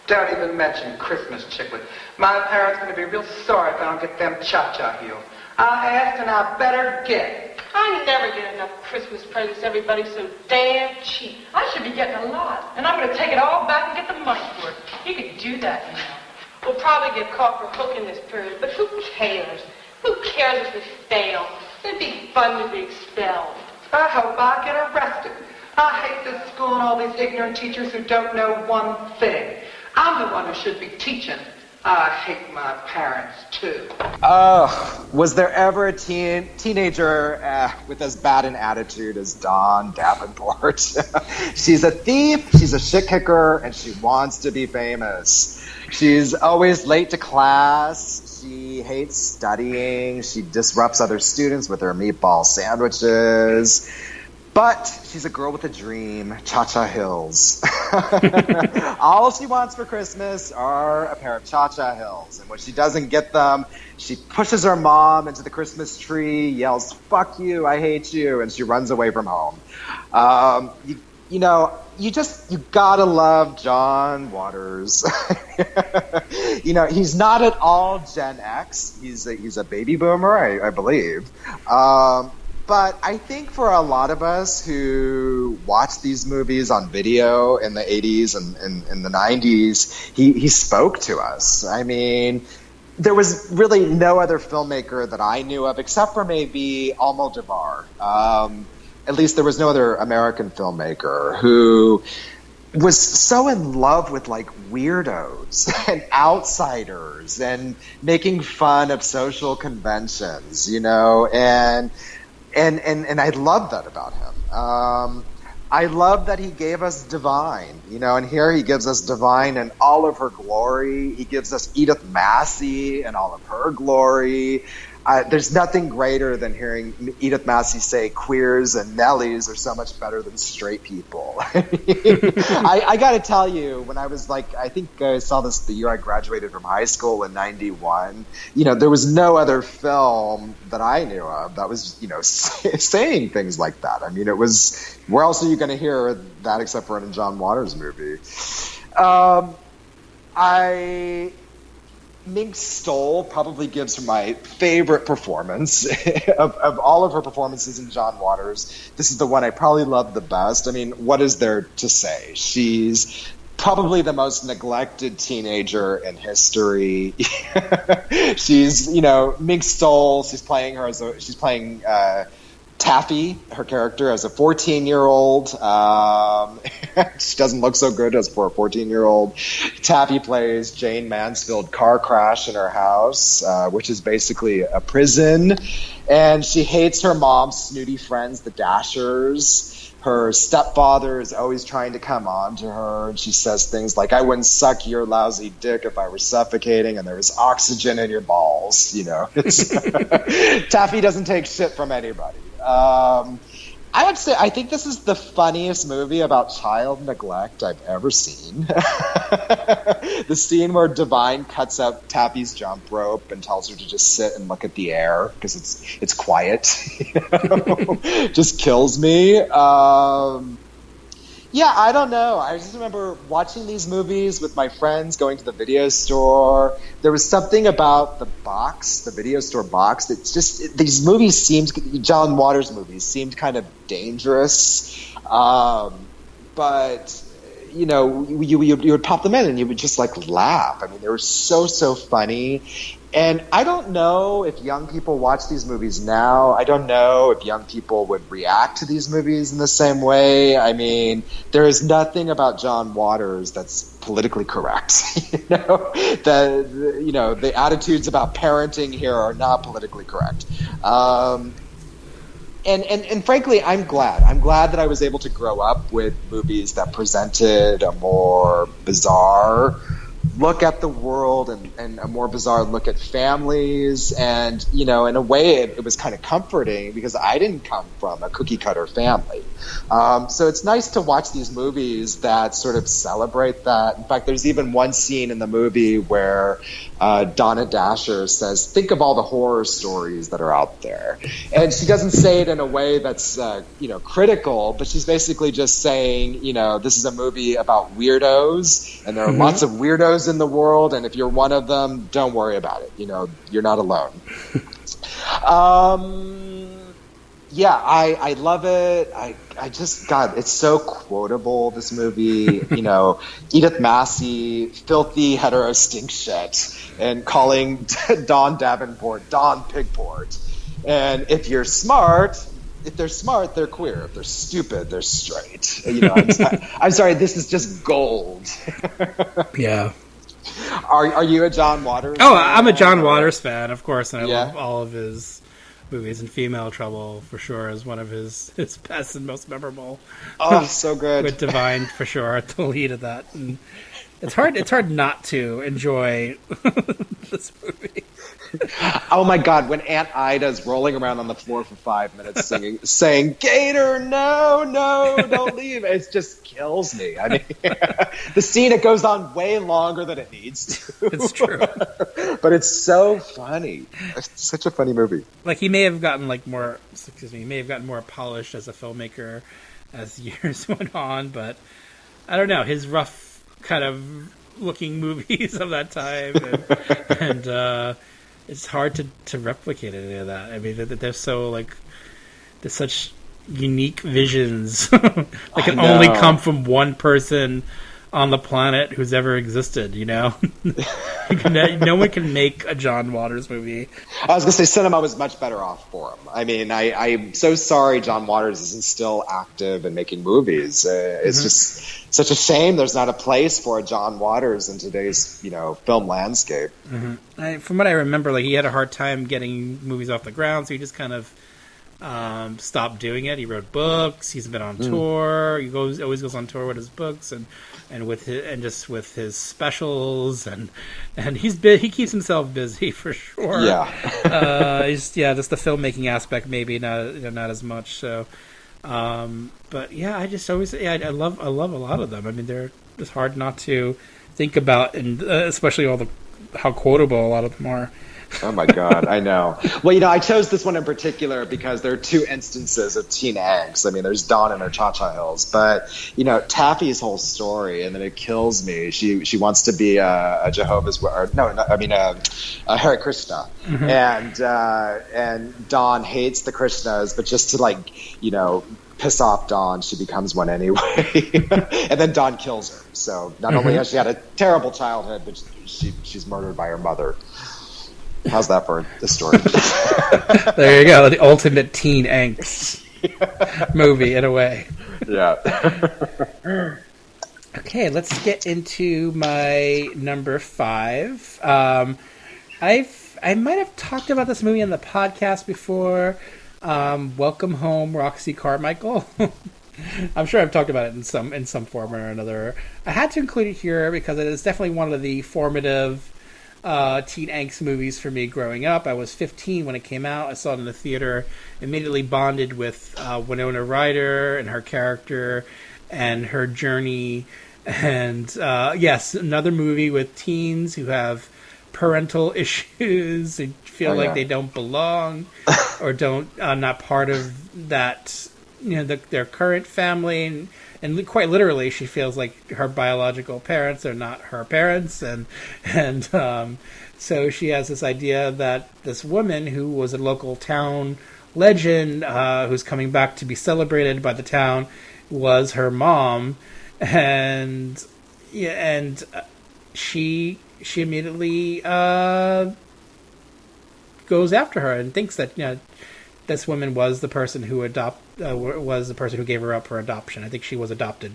Don't even mention Christmas, Chiclet. My parents are going to be real sorry if I don't get them cha-cha heels. I asked and I better get. I never get enough Christmas presents. Everybody's so damn cheap. I should be getting a lot. And I'm going to take it all back and get the money for it. You could do that now. We'll probably get caught for hooking this period, but who cares? Who cares if we fail? It'd be fun to be expelled. I hope I get arrested. I hate this school and all these ignorant teachers who don't know one thing. I'm the one who should be teaching. I hate my parents, too. Was there ever a teenager with as bad an attitude as Dawn Davenport? She's a thief, she's a shit kicker, and she wants to be famous. She's always late to class. She hates studying. She disrupts other students with her meatball sandwiches. But she's a girl with a dream, Cha-Cha Hills. All she wants for Christmas are a pair of Cha-Cha Hills. And when she doesn't get them, she pushes her mom into the Christmas tree, yells, "Fuck you, I hate you," and she runs away from home. You gotta love John Waters. He's not at all Gen X. He's a baby boomer, I believe. But I think for a lot of us who watched these movies on video in the 80s and in the 90s, he spoke to us. I mean, there was really no other filmmaker that I knew of, except for maybe Almodovar. At least there was no other American filmmaker who was so in love with like weirdos and outsiders and making fun of social conventions, and I love that about him. I love that he gave us Divine, and here he gives us Divine in all of her glory. He gives us Edith Massey in all of her glory. There's nothing greater than hearing Edith Massey say queers and Nellies are so much better than straight people. I got to tell you, when I was I think I saw this the year I graduated from high school in 91, there was no other film that I knew of that was, saying things like that. I mean, it was, where else are you going to hear that except for in a John Waters movie? Mink Stoll probably gives her my favorite performance of all of her performances in John Waters. This is the one I probably love the best. I mean, what is there to say? She's probably the most neglected teenager in history. She's, Mink Stoll. She's playing Taffy, her character, as a 14-year-old. She doesn't look so good as for a 14-year-old. Taffy plays Jane Mansfield car crash in her house, which is basically a prison. And she hates her mom's snooty friends, the Dashers. Her stepfather is always trying to come on to her, and she says things like, "I wouldn't suck your lousy dick if I were suffocating and there was oxygen in your balls." Taffy doesn't take shit from anybody. I would say I think this is the funniest movie about child neglect I've ever seen. The scene where Divine cuts up Taffy's jump rope and tells her to just sit and look at the air because it's quiet, just kills me. Yeah, I don't know. I just remember watching these movies with my friends, going to the video store. There was something about the box, the video store box, that these movies John Waters movies seemed kind of dangerous. But, you would pop them in and you would just laugh. I mean, they were so funny. And I don't know if young people watch these movies now. I don't know if young people would react to these movies in the same way. I mean, there is nothing about John Waters that's politically correct. The attitudes about parenting here are not politically correct. And frankly, I'm glad. I'm glad that I was able to grow up with movies that presented a more bizarre look at the world and a more bizarre look at families. And, in a way, it was kind of comforting because I didn't come from a cookie-cutter family. So it's nice to watch these movies that sort of celebrate that. In fact, there's even one scene in the movie where Donna Dasher says, "Think of all the horror stories that are out there." And she doesn't say it in a way that's, critical, but she's basically just saying, this is a movie about weirdos, and there are lots of weirdos in the world, and if you're one of them, don't worry about it. You're not alone. Yeah, I love it. I just, God, it's so quotable, this movie. You know, Edith Massey, filthy hetero stink shit, and calling Don Davenport Don Pigport. And if they're smart, they're queer. If they're stupid, they're straight. You know, I'm sorry, this is just gold. Yeah. Are you a John Waters fan? fan? I'm a John Waters fan, of course, and I love all of his movies. And Female Trouble, for sure, is one of his best and most memorable. Oh, so good. With Divine, for sure, at the lead of that. And it's hard not to enjoy this movie. Oh my God, when Aunt Ida's rolling around on the floor for 5 minutes saying, Gator, no, don't leave. It just kills me. I mean, the scene, it goes on way longer than it needs to. It's true. But it's so funny. It's such a funny movie. Like, he may have gotten more polished as a filmmaker as years went on, but I don't know, his rough kind of looking movies of that time and it's hard to replicate any of that. I mean, they're so they're such unique visions that can only come from one person on the planet who's ever existed. You know, no one can make a John Waters movie. I was going to say cinema was much better off for him. I mean, I'm so sorry John Waters isn't still active and making movies. It's just such a shame there's not a place for a John Waters in today's, film landscape. Mm-hmm. From what I remember, he had a hard time getting movies off the ground, so he just kind of stopped doing it. He wrote books. He's been on tour. He always goes on tour with his books and with his specials and he keeps himself busy for sure. Yeah. Just the filmmaking aspect maybe not as much. So, but yeah, I just always I love a lot of them. I mean, they're just hard not to think about, and especially how quotable a lot of them are. Oh my God, I know. Well, I chose this one in particular because there are two instances of teen angst. I mean, there's Dawn and her Cha-Cha Hills, but Taffy's whole story, and then it kills me. She wants to be a Jehovah's a Hare Krishna, and Dawn hates the Krishnas, but just to piss off Dawn, she becomes one anyway, and then Dawn kills her. So not only has she had a terrible childhood, but she's murdered by her mother. How's that for the story? There you go. The ultimate teen angst movie, in a way. Yeah. Okay, let's get into my number 5. I might have talked about this movie on the podcast before. Welcome Home, Roxy Carmichael. I'm sure I've talked about it in some form or another. I had to include it here because it is definitely one of the formative teen angst movies for me growing up. I was 15 when it came out. I saw it in the theater. Immediately bonded with Winona Ryder and her character and her journey. And yes, another movie with teens who have parental issues and feel like they don't belong or not part of that, their current family. And quite literally, she feels like her biological parents are not her parents, and so she has this idea that this woman who was a local town legend, who's coming back to be celebrated by the town, was her mom, and she immediately goes after her and thinks that this woman was the person who gave her up for adoption. I think she was adopted,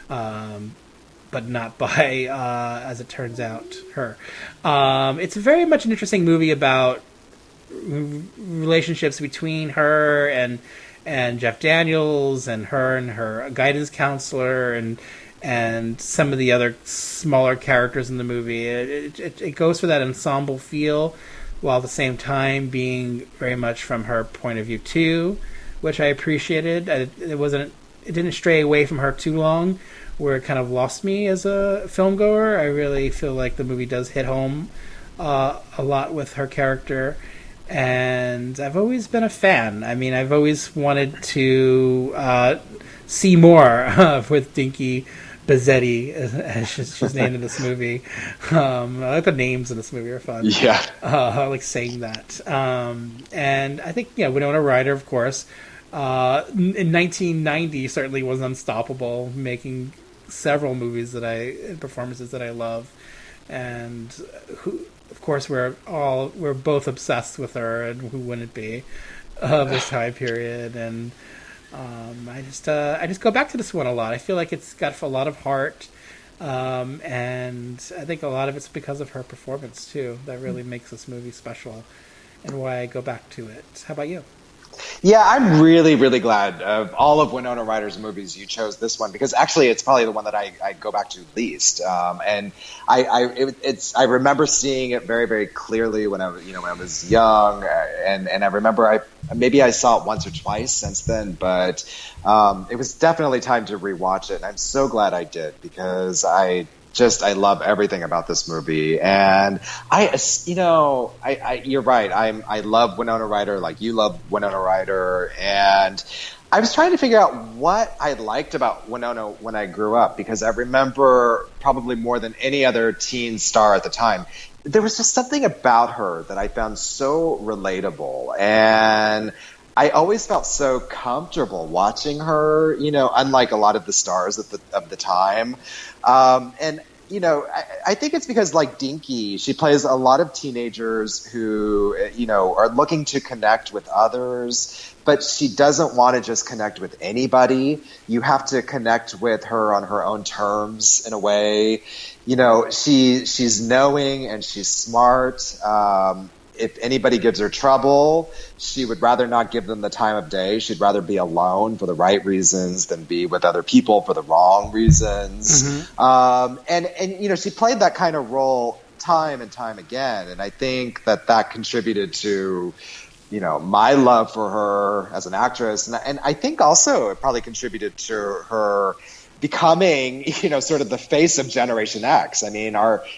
but not by, as it turns out, her. It's very much an interesting movie about relationships between her and Jeff Daniels and her guidance counselor and some of the other smaller characters in the movie. It goes for that ensemble feel, while at the same time being very much from her point of view too, which I appreciated. It didn't stray away from her too long, where it kind of lost me as a film goer. I really feel like the movie does hit home a lot with her character, and I've always been a fan. I mean, I've always wanted to see more with Dinky Bazzetti, as she's named in this movie. I like the names in this movie are fun. Yeah. I like saying that. And I think, Winona Ryder, of course, In 1990, certainly was unstoppable, making several movies performances that I love, and of course, we're both obsessed with her, and who wouldn't be of this time period? And I just go back to this one a lot. I feel like it's got a lot of heart, and I think a lot of it's because of her performance too. That really makes this movie special, and why I go back to it. How about you? Yeah, I'm really, really glad of all of Winona Ryder's movies you chose this one, because actually it's probably the one that I go back to least. And I remember seeing it very, very clearly when I was young, and I remember maybe I saw it once or twice since then, but it was definitely time to rewatch it. And I'm so glad I did, because I love everything about this movie. And you're right. I love Winona Ryder, like you love Winona Ryder. And I was trying to figure out what I liked about Winona when I grew up, because I remember probably more than any other teen star at the time, there was just something about her that I found so relatable. And I always felt so comfortable watching her, unlike a lot of the stars of the time. And I think it's because, like Dinky, she plays a lot of teenagers who, are looking to connect with others, but she doesn't want to just connect with anybody. You have to connect with her on her own terms in a way. She's knowing and she's smart. If anybody gives her trouble, she would rather not give them the time of day. She'd rather be alone for the right reasons than be with other people for the wrong reasons. Mm-hmm. And she played that kind of role time and time again. And I think that contributed to, my love for her as an actress. And I think also it probably contributed to her becoming, sort of the face of Generation X. I mean,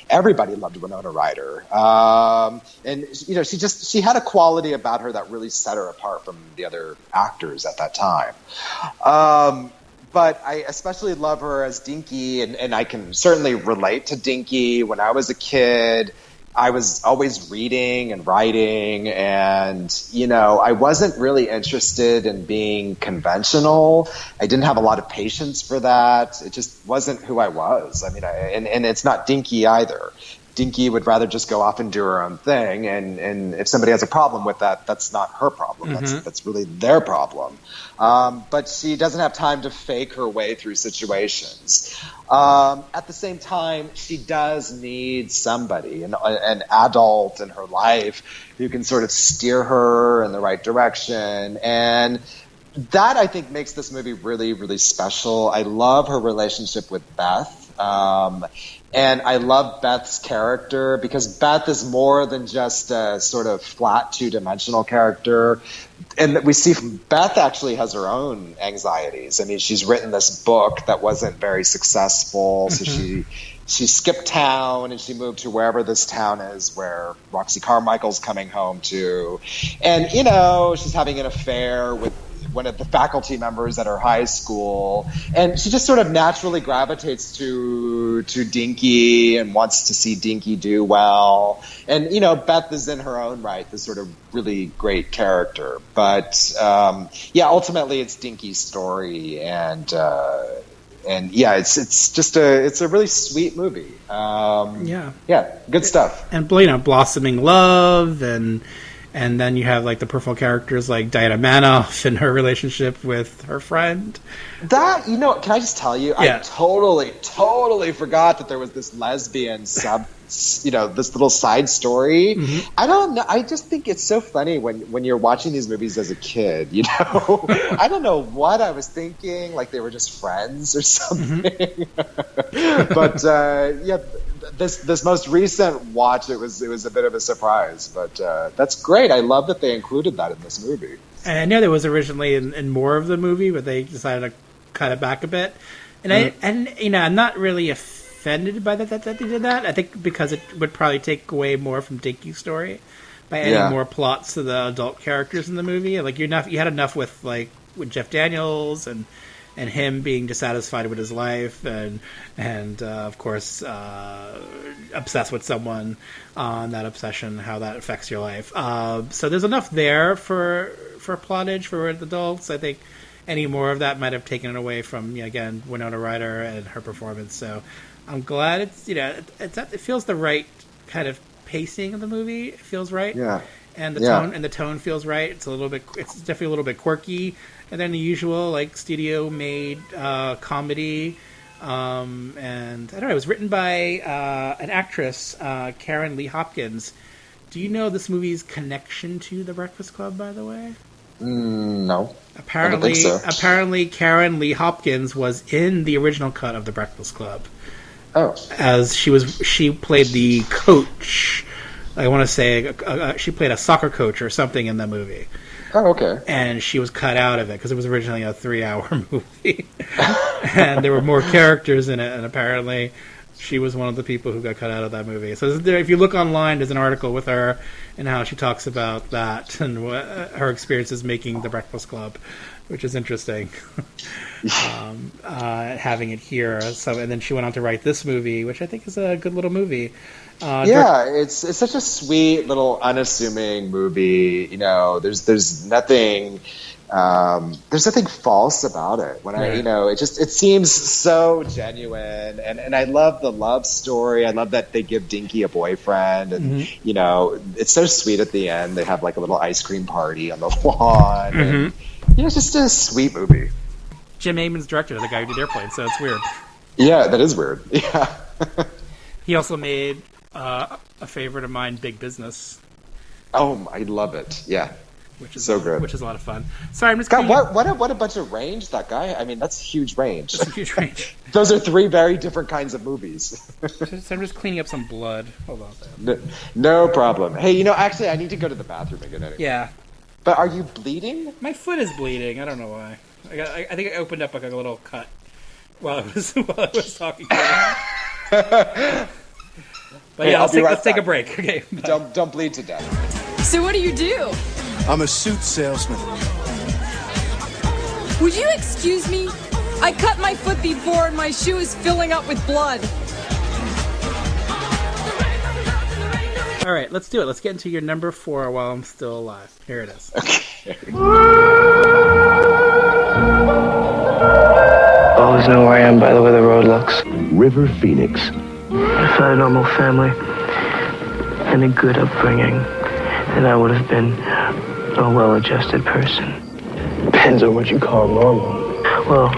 everybody loved Winona Ryder. And, she had a quality about her that really set her apart from the other actors at that time. But I especially love her as Dinky, and I can certainly relate to Dinky. When I was a kid, I was always reading and writing, and, I wasn't really interested in being conventional. I didn't have a lot of patience for that. It just wasn't who I was. I mean, and it's not Dinky either. Dinky would rather just go off and do her own thing, and if somebody has a problem with that, that's not her problem. Mm-hmm. That's really their problem. But she doesn't have time to fake her way through situations. At the same time, she does need somebody, an adult in her life who can sort of steer her in the right direction. And that, I think, makes this movie really, really special. I love her relationship with Beth. And I love Beth's character, because Beth is more than just a sort of flat two-dimensional character. And we see Beth actually has her own anxieties. I mean, she's written this book that wasn't very successful, so she skipped town and she moved to wherever this town is where Roxy Carmichael's coming home to. And, she's having an affair with one of the faculty members at her high school, and she just sort of naturally gravitates to Dinky and wants to see Dinky do well. And Beth is in her own right this sort of really great character, but ultimately it's Dinky's story, and it's a really sweet movie. Good stuff. And blossoming love, and then you have, like, the peripheral characters like Diana Manoff and her relationship with her friend. That, can I just tell you, I totally forgot that there was this lesbian this little side story. Mm-hmm. I don't know. I just think it's so funny when you're watching these movies as a kid, I don't know what I was thinking, like they were just friends or something. Mm-hmm. But, this most recent watch, it was a bit of a surprise, but that's great. I love that they included that in this movie. And I know there was originally in more of the movie, but they decided to cut it back a bit. And I'm not really offended by that they did that. I think because it would probably take away more from Dinky's story by adding more plots to the adult characters in the movie. Like you had enough with Jeff Daniels and and him being dissatisfied with his life and of course obsessed with someone, that obsession, how that affects your life. So there's enough there for plottage for adults. I think any more of that might have taken it away from, again, Winona Ryder and her performance. So I'm glad it's it feels the right kind of pacing of the movie. It feels right. Yeah. And the tone feels right. It's definitely a little bit quirky, and then the usual like studio made comedy. And I don't know. It was written by an actress, Karen Lee Hopkins. Do you know this movie's connection to The Breakfast Club, by the way? No. Apparently, I don't think so. Apparently, Karen Lee Hopkins was in the original cut of The Breakfast Club. Oh. As she played the coach. I want to say she played a soccer coach or something in the movie. Oh, okay. And she was cut out of it because it was originally a 3-hour movie. And there were more characters in it, and apparently she was one of the people who got cut out of that movie. So if you look online, there's an article with her and how she talks about that and her experiences making The Breakfast Club, which is interesting. Having it here. And then she went on to write this movie, which I think is a good little movie. It's such a sweet little unassuming movie. There's nothing false about it. When it seems so genuine, and I love the love story. I love that they give Dinky a boyfriend, and it's so sweet at the end. They have like a little ice cream party on the lawn. And, it's just a sweet movie. Jim Amon's directed it, the guy who did Airplane, so it's weird. Yeah, that is weird. Yeah. He also made a favorite of mine, Big Business. Oh, I love it. Yeah. Which is so good. Which is a lot of fun. Sorry, I'm just God, what a bunch of range, that guy. I mean, that's huge range. That's a huge range. Those are 3 very different kinds of movies. So I'm just cleaning up some blood. Hold on. No problem. Hey, actually, I need to go to the bathroom again anyway. Yeah. But are you bleeding? My foot is bleeding. I don't know why. I think I opened up like a little cut while I was talking to you. But yeah, let's take a break. Okay. Don't bleed to death. So what do? I'm a suit salesman. Would you excuse me? I cut my foot before and my shoe is filling up with blood. All right, let's do it. Let's get into your number 4 while I'm still alive. Here it is. Okay. Always know where I am by the way the road looks. River Phoenix. If I had a normal family and a good upbringing, then I would have been a well-adjusted person. Depends on what you call normal. Well,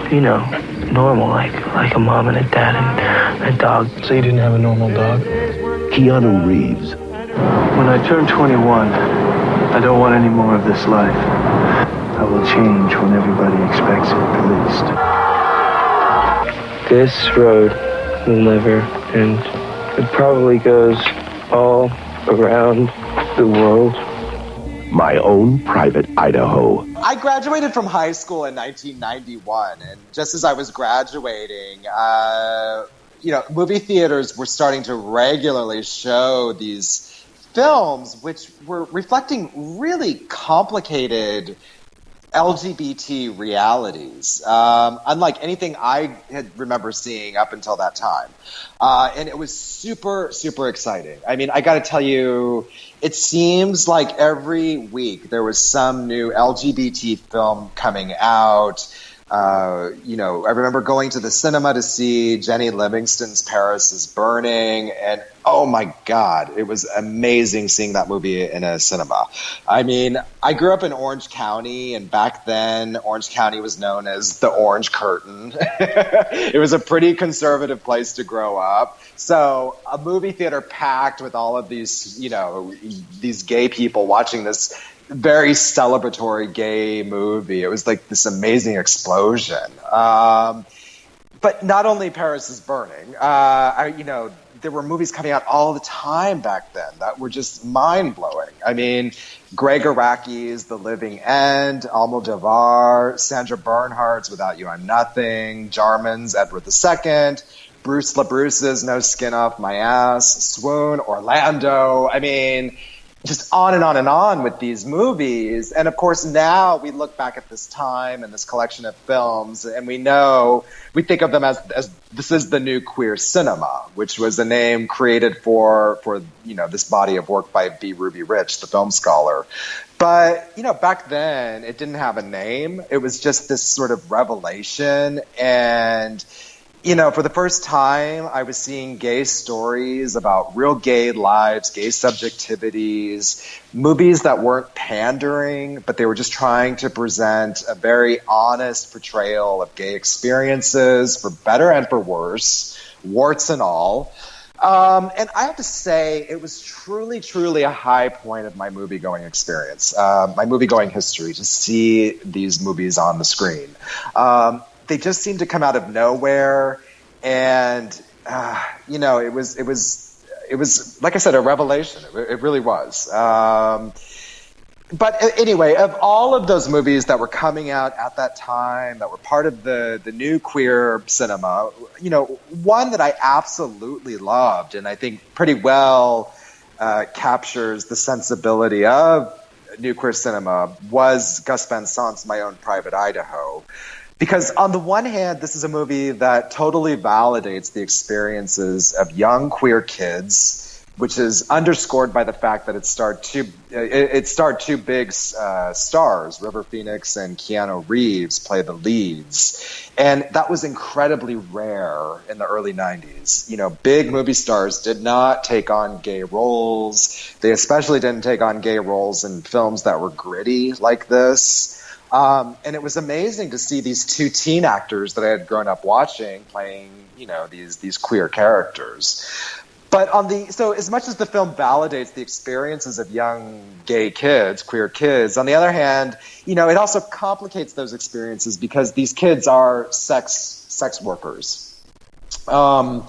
normal, like a mom and a dad and a dog. So you didn't have a normal dog? Keanu Reeves. When I turn 21, I don't want any more of this life. I will change when everybody expects it, at least. This road will never end. It probably goes all around the world. My Own Private Idaho. I graduated from high school in 1991, and just as I was graduating, movie theaters were starting to regularly show these films which were reflecting really complicated LGBT realities, unlike anything I had remember seeing up until that time. And it was super, super exciting. I mean, I got to tell you, it seems like every week there was some new LGBT film coming out. I remember going to the cinema to see Jenny Livingston's Paris is Burning, and oh my God, it was amazing seeing that movie in a cinema. I mean, I grew up in Orange County, and back then Orange County was known as the Orange Curtain. It was a pretty conservative place to grow up. So a movie theater packed with all of these, these gay people watching this very celebratory gay movie. It was like this amazing explosion. But not only Paris is Burning, there were movies coming out all the time back then that were just mind-blowing. I mean, Greg Araki's The Living End, Almodovar, Sandra Bernhardt's Without You I'm Nothing, Jarman's Edward II, Bruce LaBruce's No Skin Off My Ass, Swoon, Orlando. I mean, just on and on and on with these movies. And of course, now we look back at this time and this collection of films, and we think of them as this is the new queer cinema, which was a name created for this body of work by B. Ruby Rich, the film scholar. But, back then it didn't have a name. It was just this sort of revelation. And, for the first time, I was seeing gay stories about real gay lives, gay subjectivities, movies that weren't pandering, but they were just trying to present a very honest portrayal of gay experiences, for better and for worse, warts and all. And I have to say, it was truly, truly a high point of my movie-going experience, my movie-going history, to see these movies on the screen. They just seemed to come out of nowhere, and it was like I said, a revelation. It really was. But anyway, of all of those movies that were coming out at that time, that were part of the new queer cinema, one that I absolutely loved, and I think pretty well captures the sensibility of new queer cinema, was Gus Van Sant's My Own Private Idaho. Because on the one hand, this is a movie that totally validates the experiences of young queer kids, which is underscored by the fact that it starred two big stars. River Phoenix and Keanu Reeves play the leads. And that was incredibly rare in the early 90s. Big movie stars did not take on gay roles. They especially didn't take on gay roles in films that were gritty like this. And it was amazing to see these two teen actors that I had grown up watching playing, these queer characters. But so as much as the film validates the experiences of young gay kids, queer kids, on the other hand, it also complicates those experiences because these kids are sex workers. And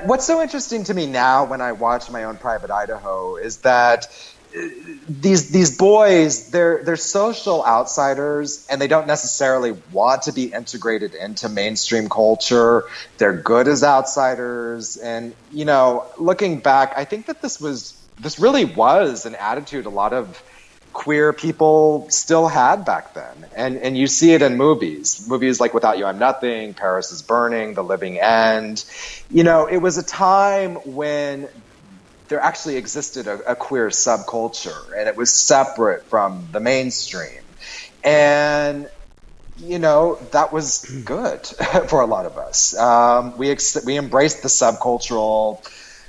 what's so interesting to me now when I watch My Own Private Idaho is that these boys, they're social outsiders, and they don't necessarily want to be integrated into mainstream culture. They're good as outsiders. And, looking back, I think that this really was an attitude a lot of queer people still had back then. And you see it in movies like Without You, I'm Nothing, Paris is Burning, The Living End. It was a time when there actually existed a queer subculture, and it was separate from the mainstream. And, that was good for a lot of us. We embraced the subcultural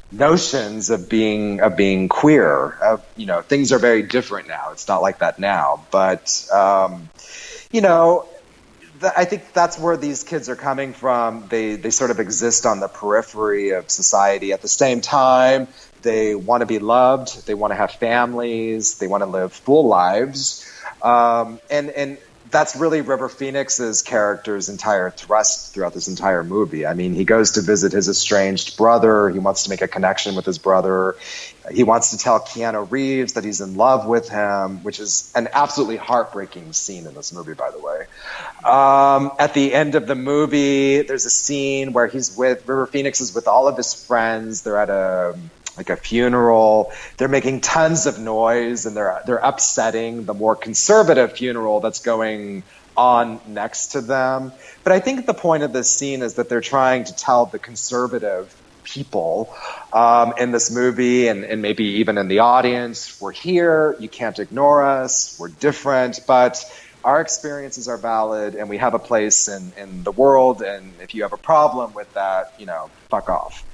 notions of being queer. Things are very different now. It's not like that now. But, I think that's where these kids are coming from. They sort of exist on the periphery of society. At the same time, they want to be loved. They want to have families. They want to live full lives. And that's really River Phoenix's character's entire thrust throughout this entire movie. I mean, he goes to visit his estranged brother. He wants to make a connection with his brother. He wants to tell Keanu Reeves that he's in love with him, which is an absolutely heartbreaking scene in this movie, by the way. At the end of the movie, there's a scene where River Phoenix is with all of his friends. They're at a funeral. They're making tons of noise, and they're upsetting the more conservative funeral that's going on next to them. But I think the point of this scene is that they're trying to tell the conservative people in this movie, and maybe even in the audience, we're here, you can't ignore us, we're different, but our experiences are valid, and we have a place in the world, and if you have a problem with that, fuck off.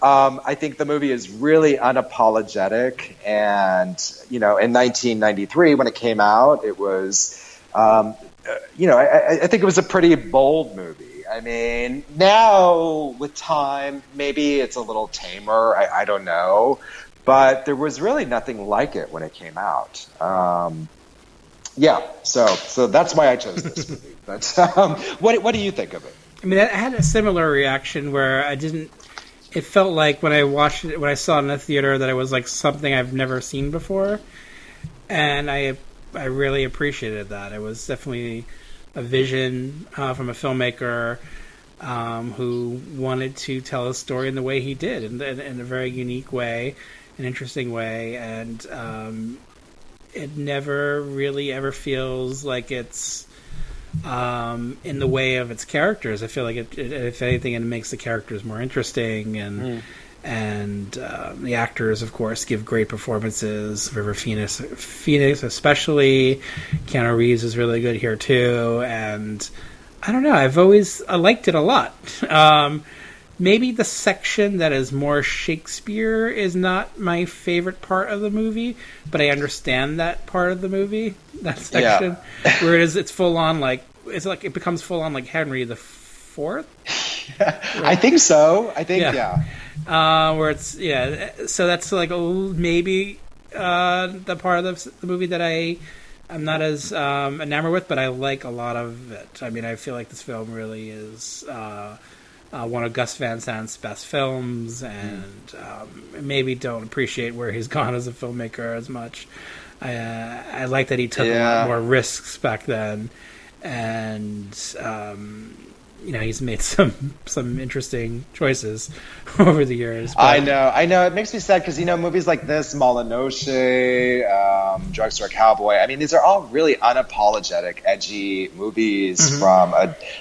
I think the movie is really unapologetic, and, in 1993, when it came out, it was, I think it was a pretty bold movie. I mean, now, with time, maybe it's a little tamer, I don't know, but there was really nothing like it when it came out. So that's why I chose this movie. But what do you think of it? I mean, I had a similar reaction where it felt like when I saw it in the theater that it was like something I've never seen before, and I really appreciated that. It was definitely a vision from a filmmaker who wanted to tell a story in the way he did, in a very unique way, an interesting way, and it never really ever feels like it's in the way of its characters. I feel like if anything, it makes the characters more interesting, and the actors, of course, give great performances. River Phoenix especially. Keanu Reeves is really good here too, and I don't know. I liked it a lot. Maybe the section that is more Shakespeare is not my favorite part of the movie, but I understand that part of the movie, that section, where it's full on it becomes full on like Henry the Fourth. I think so. Where it's so that's like maybe the part of the movie that I'm not as enamored with, but I like a lot of it. I mean, I feel like this film really is one of Gus Van Sant's best films, and maybe don't appreciate where he's gone as a filmmaker as much. I like that he took a lot more risks back then, and he's made some interesting choices over the years. But... I know. It makes me sad because movies like this, Malinoche, Drugstore Cowboy. I mean, these are all really unapologetic, edgy movies from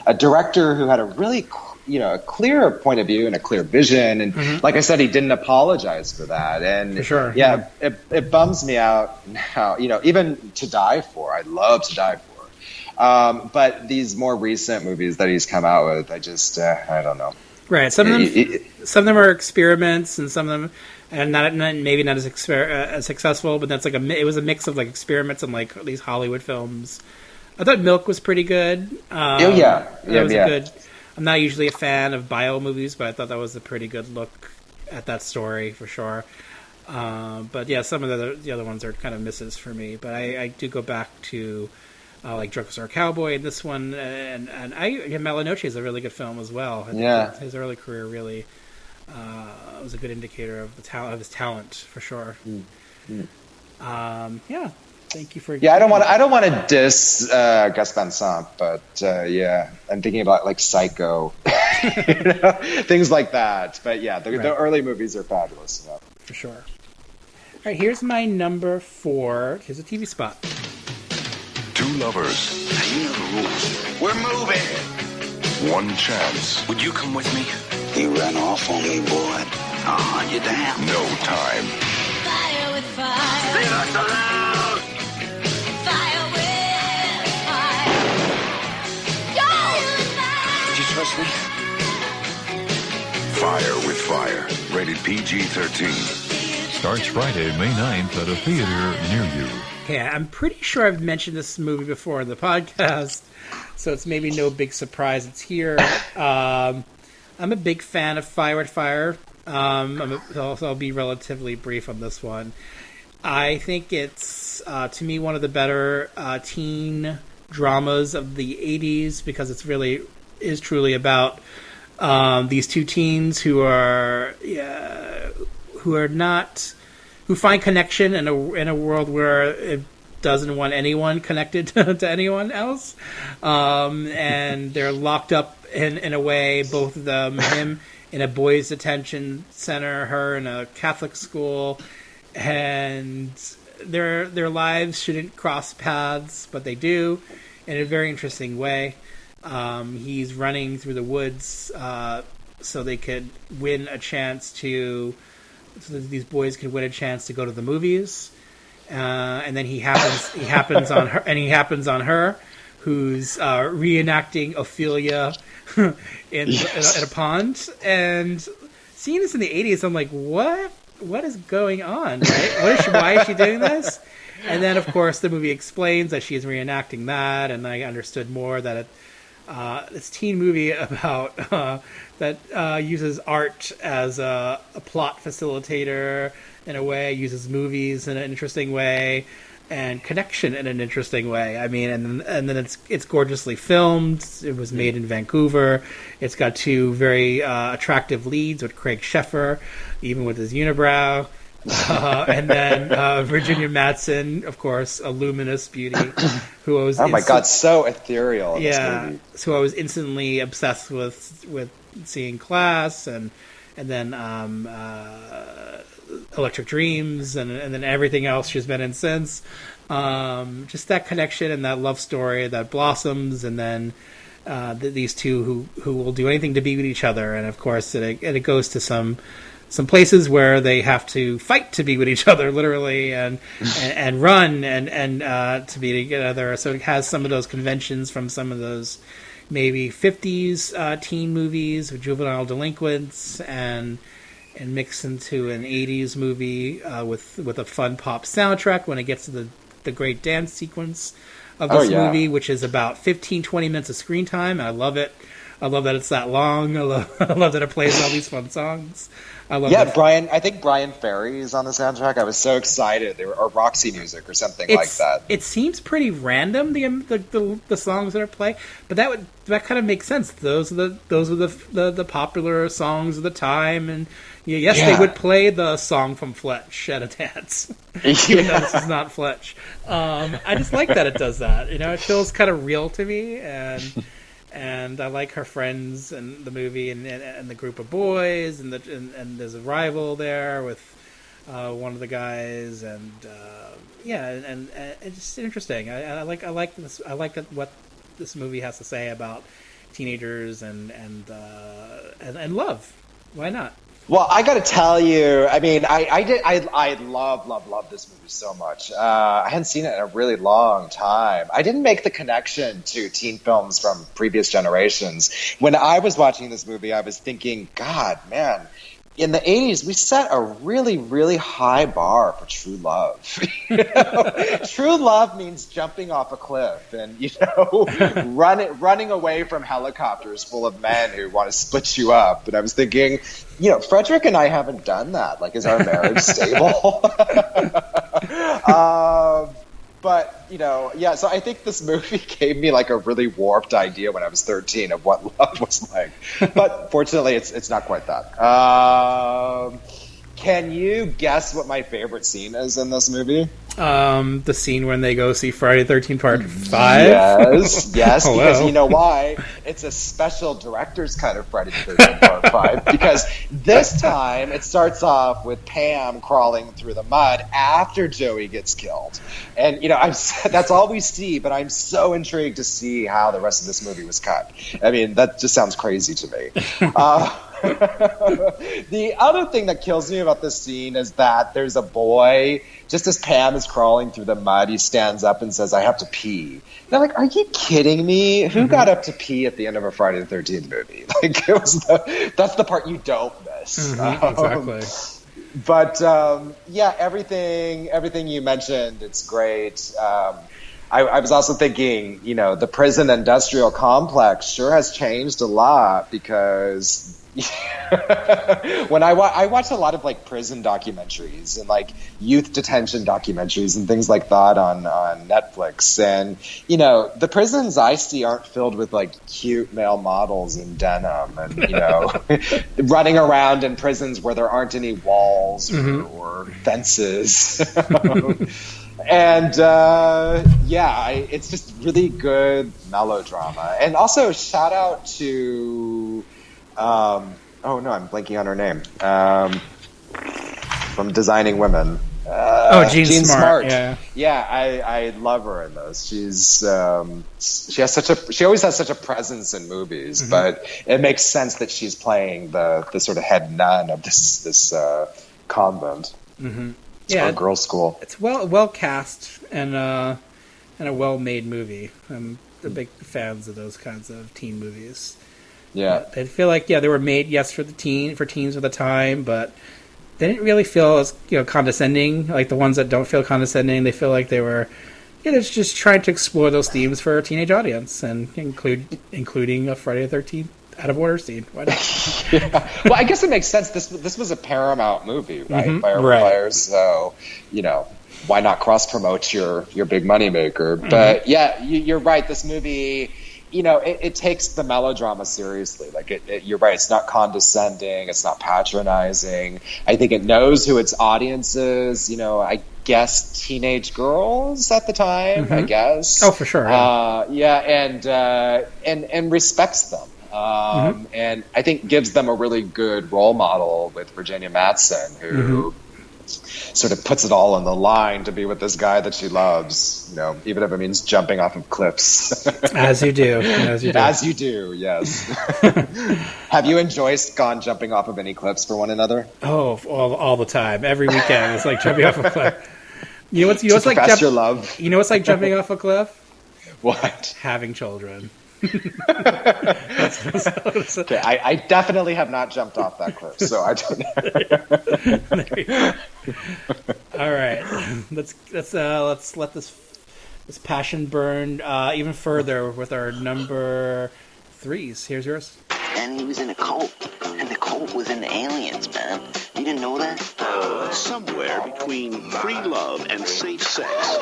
a director who had a really a clear point of view and a clear vision, and like I said, he didn't apologize for that. And for sure, it bums me out now. Even To Die For, I love To Die For. But these more recent movies that he's come out with, I just I don't know. Right, some of them are experiments, and some of them and maybe not as successful. But that's it was a mix of like experiments and like these Hollywood films. I thought Milk was pretty good. Good. I'm not usually a fan of bio movies, but I thought that was a pretty good look at that story for sure. But yeah, some of the other ones are kind of misses for me. But I do go back to like Drugstore Cowboy and this one, and Malinoche is a really good film as well. I think his early career really was a good indicator of his talent for sure. Thank you for. I don't want to diss Gus Van Sant, but I'm thinking about like Psycho, things like that. But the early movies are fabulous. For sure. All right, here's my number 4. Here's a TV spot. Two lovers. Now you know the rules. We're moving. One chance. Would you come with me? You ran off on me, boy. I'll hunt you down. No time. Fire with fire. Leave us alone! Fire with fire. Did you trust me? Fire with Fire. Rated PG-13. Starts Friday, May 9th at a theater near you. Okay, I'm pretty sure I've mentioned this movie before in the podcast, so it's maybe no big surprise it's here. I'm a big fan of Fire with Fire. I'll be relatively brief on this one. I think it's, to me, one of the better teen dramas of the 80s because it's really is truly about these two teens who find connection in a world where it doesn't want anyone connected to anyone else, and they're locked up in a way, both of them, him in a boys' detention center, her in a Catholic school, and their lives shouldn't cross paths, but they do in a very interesting way. He's running through the woods so they could win a chance so that these boys could win a chance to go to the movies, and then he happens on her, who's reenacting Ophelia in a pond. And seeing this in the 80s, I'm like, what is going on? Right? Why is she doing this? And then, of course, the movie explains that she is reenacting that, and I understood more that it's a teen movie about that uses art as a plot facilitator in a way, uses movies in an interesting way, and connection in an interesting way. I mean, and then it's gorgeously filmed. It was made in Vancouver. It's got two very attractive leads with Craig Sheffer, even with his unibrow. And then Virginia Madsen, of course, a luminous beauty, who I was so ethereal in this movie. So I was instantly obsessed with seeing Class and then Electric Dreams, and then everything else she's been in since. Just that connection and that love story that blossoms, and then these two who will do anything to be with each other, and of course it goes to some places where they have to fight to be with each other, literally, and run and to be together. So it has some of those conventions from some of those maybe 50s teen movies with juvenile delinquents, and mixed into an 80s movie with a fun pop soundtrack when it gets to the great dance sequence of this movie, which is about 15-20 minutes of screen time. I love it. I love that it's that long. I love that it plays all these fun songs. I love Brian. I think Brian Ferry is on the soundtrack. I was so excited. Or Roxy Music or something like that. It seems pretty random, the songs that are played, but that kind of makes sense. Those are the popular songs of the time, and they would play the song from Fletch at a dance, even though this is not Fletch. I just like that it does that. It feels kind of real to me, and I like her friends and the movie and the group of boys, and there's a rival there with one of the guys, and it's just interesting. I like this. I like what this movie has to say about teenagers and love. Why not? Well, I got to tell you, I mean, I love this movie so much. I hadn't seen it in a really long time. I didn't make the connection to teen films from previous generations. When I was watching this movie, I was thinking, God, man, in the 80s, we set a really, really high bar for true love. True love means jumping off a cliff and, running away from helicopters full of men who want to split you up. And I was thinking, Frederick and I haven't done that. Like, is our marriage stable? But, so I think this movie gave me like a really warped idea when I was 13 of what love was like. But fortunately, it's not quite that. Can you guess what my favorite scene is in this movie? The scene when they go see Friday the 13th Part 5? Yes, because you know why? It's a special director's cut of Friday the 13th Part 5, because this time it starts off with Pam crawling through the mud after Joey gets killed. And, that's all we see, but I'm so intrigued to see how the rest of this movie was cut. I mean, that just sounds crazy to me. The other thing that kills me about this scene is that there's a boy, just as Pam is crawling through the mud, he stands up and says, "I have to pee." And I'm like, are you kidding me? Who got up to pee at the end of a Friday the 13th movie? Like, that's the part you don't miss. Exactly. But everything you mentioned, it's great. I was also thinking, the prison industrial complex sure has changed a lot, because when I watch a lot of like prison documentaries and like youth detention documentaries and things like that on Netflix, and the prisons I see aren't filled with like cute male models in denim and running around in prisons where there aren't any walls or fences. And it's just really good melodrama. And also shout out to I'm blanking on her name, from Designing Women. Jean Smart. Yeah, I love her in those. She always has such a presence in movies, but it makes sense that she's playing the sort of head nun of this convent. Or girls' school. It's well cast and a well made movie. I'm a big fans of those kinds of teen movies. Yeah, I feel like they were made for teens at the time, but they didn't really feel as condescending. Like the ones that don't feel condescending, they feel like they were just trying to explore those themes for a teenage audience, and including a Friday the 13th out of order scene. Why not? Well, I guess it makes sense. This was a Paramount movie, right? Firefighters. So, why not cross promote your big money maker? But you're right. This movie, it takes the melodrama seriously. Like you're right. It's not condescending. It's not patronizing. I think it knows who its audience is. I guess teenage girls at the time. I guess. Oh, for sure. And respects them. and I think gives them a really good role model with Virginia Madsen, who sort of puts it all on the line to be with this guy that she loves, you know, even if it means jumping off of cliffs. As you do. As you do, yes. Have you and Joyce gone jumping off of any cliffs for one another? Oh, all the time. Every weekend, it's like jumping off a cliff. You know what's like your love. You know what's like jumping off a cliff? What? Having children. Okay, I definitely have not jumped off that cliff, so I don't know. All right, let's let this passion burn even further with our number 3s. Here's yours. And he was in a cult, and the cult was in aliens, man. You didn't know that? Somewhere between free love and safe sex.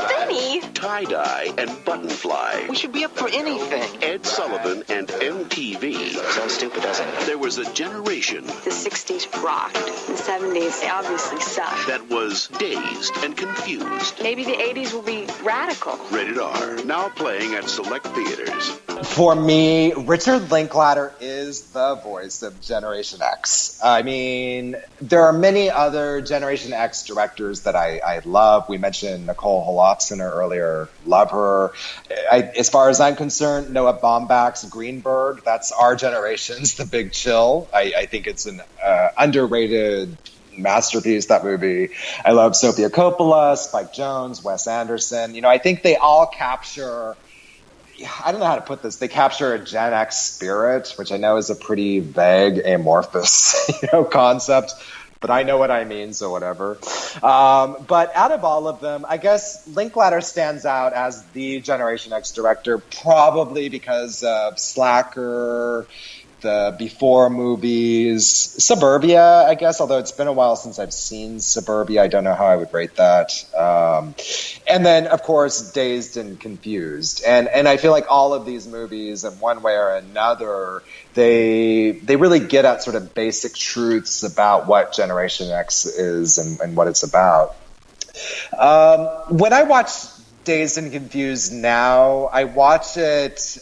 Benny! Tie-dye and buttonfly. We should be up for anything. Ed Sullivan and MTV. So stupid, doesn't it? There was a generation. The 60s rocked. The 70s obviously sucked. That was dazed and confused. Maybe the 80s will be radical. Rated R. Now playing at select theaters. For me, Richard Linklater is the voice of Generation X. I mean, there are many other Generation X directors that I love. We mentioned Nicole Holofcener earlier. Love her. As far as I'm concerned, Noah Baumbach's Greenberg, that's our generation's The Big Chill. I think it's an underrated masterpiece, that movie. I love Sofia Coppola, Spike Jonze, Wes Anderson. You know, I think they all capture... I don't know how to put this. They capture a Gen X spirit, which I know is a pretty vague, amorphous, concept, but I know what I mean, so whatever. But out of all of them, I guess Linklater stands out as the Generation X director, probably because of Slacker, the Before movies, Suburbia, I guess, although it's been a while since I've seen Suburbia. I don't know how I would rate that. And then, of course, Dazed and Confused. And I feel like all of these movies, in one way or another, they really get at sort of basic truths about what Generation X is and what it's about. When I watch Dazed and Confused now, I watch it...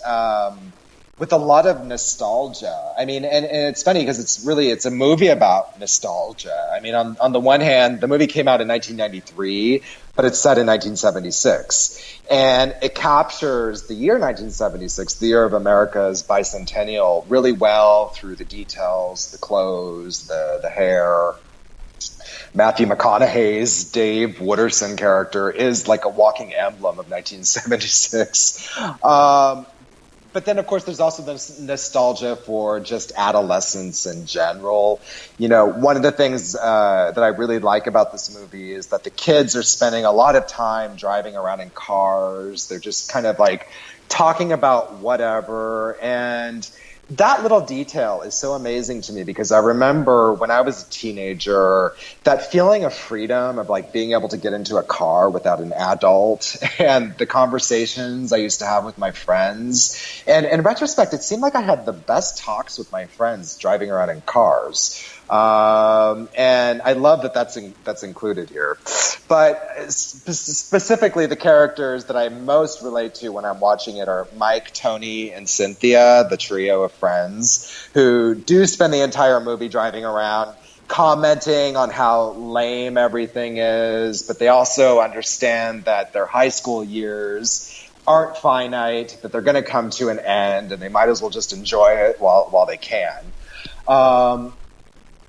with a lot of nostalgia. I mean, and it's funny because it's a movie about nostalgia. I mean, on the one hand, the movie came out in 1993, but it's set in 1976. And it captures the year 1976, the year of America's bicentennial, really well through the details, the clothes, the hair. Matthew McConaughey's Dave Wooderson character is like a walking emblem of 1976. But then, of course, there's also this nostalgia for just adolescence in general. You know, one of the things that I really like about this movie is that the kids are spending a lot of time driving around in cars. They're just kind of like talking about whatever. And that little detail is so amazing to me because I remember when I was a teenager, that feeling of freedom of like being able to get into a car without an adult and the conversations I used to have with my friends. And in retrospect, it seemed like I had the best talks with my friends driving around in cars. And I love that that's included here. But specifically, the characters that I most relate to when I'm watching it are Mike, Tony, and Cynthia, the trio of friends, who do spend the entire movie driving around commenting on how lame everything is, but they also understand that their high school years aren't finite, that they're going to come to an end, and they might as well just enjoy it while they can.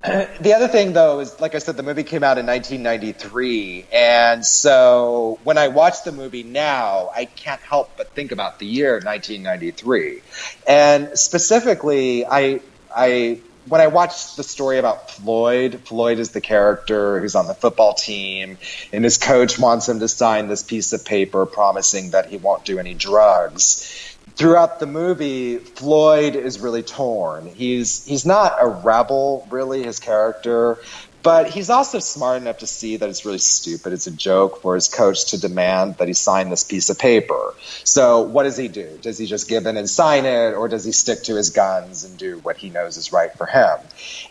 The other thing, though, is, like I said, the movie came out in 1993, and so when I watch the movie now, I can't help but think about the year 1993. And specifically, when I watched the story about Floyd is the character who's on the football team, and his coach wants him to sign this piece of paper promising that he won't do any drugs. Throughout the movie, Floyd is really torn. He's not a rebel, really, his character, but he's also smart enough to see that it's really stupid. It's a joke for his coach to demand that he sign this piece of paper. So what does he do? Does he just give in and sign it, or does he stick to his guns and do what he knows is right for him?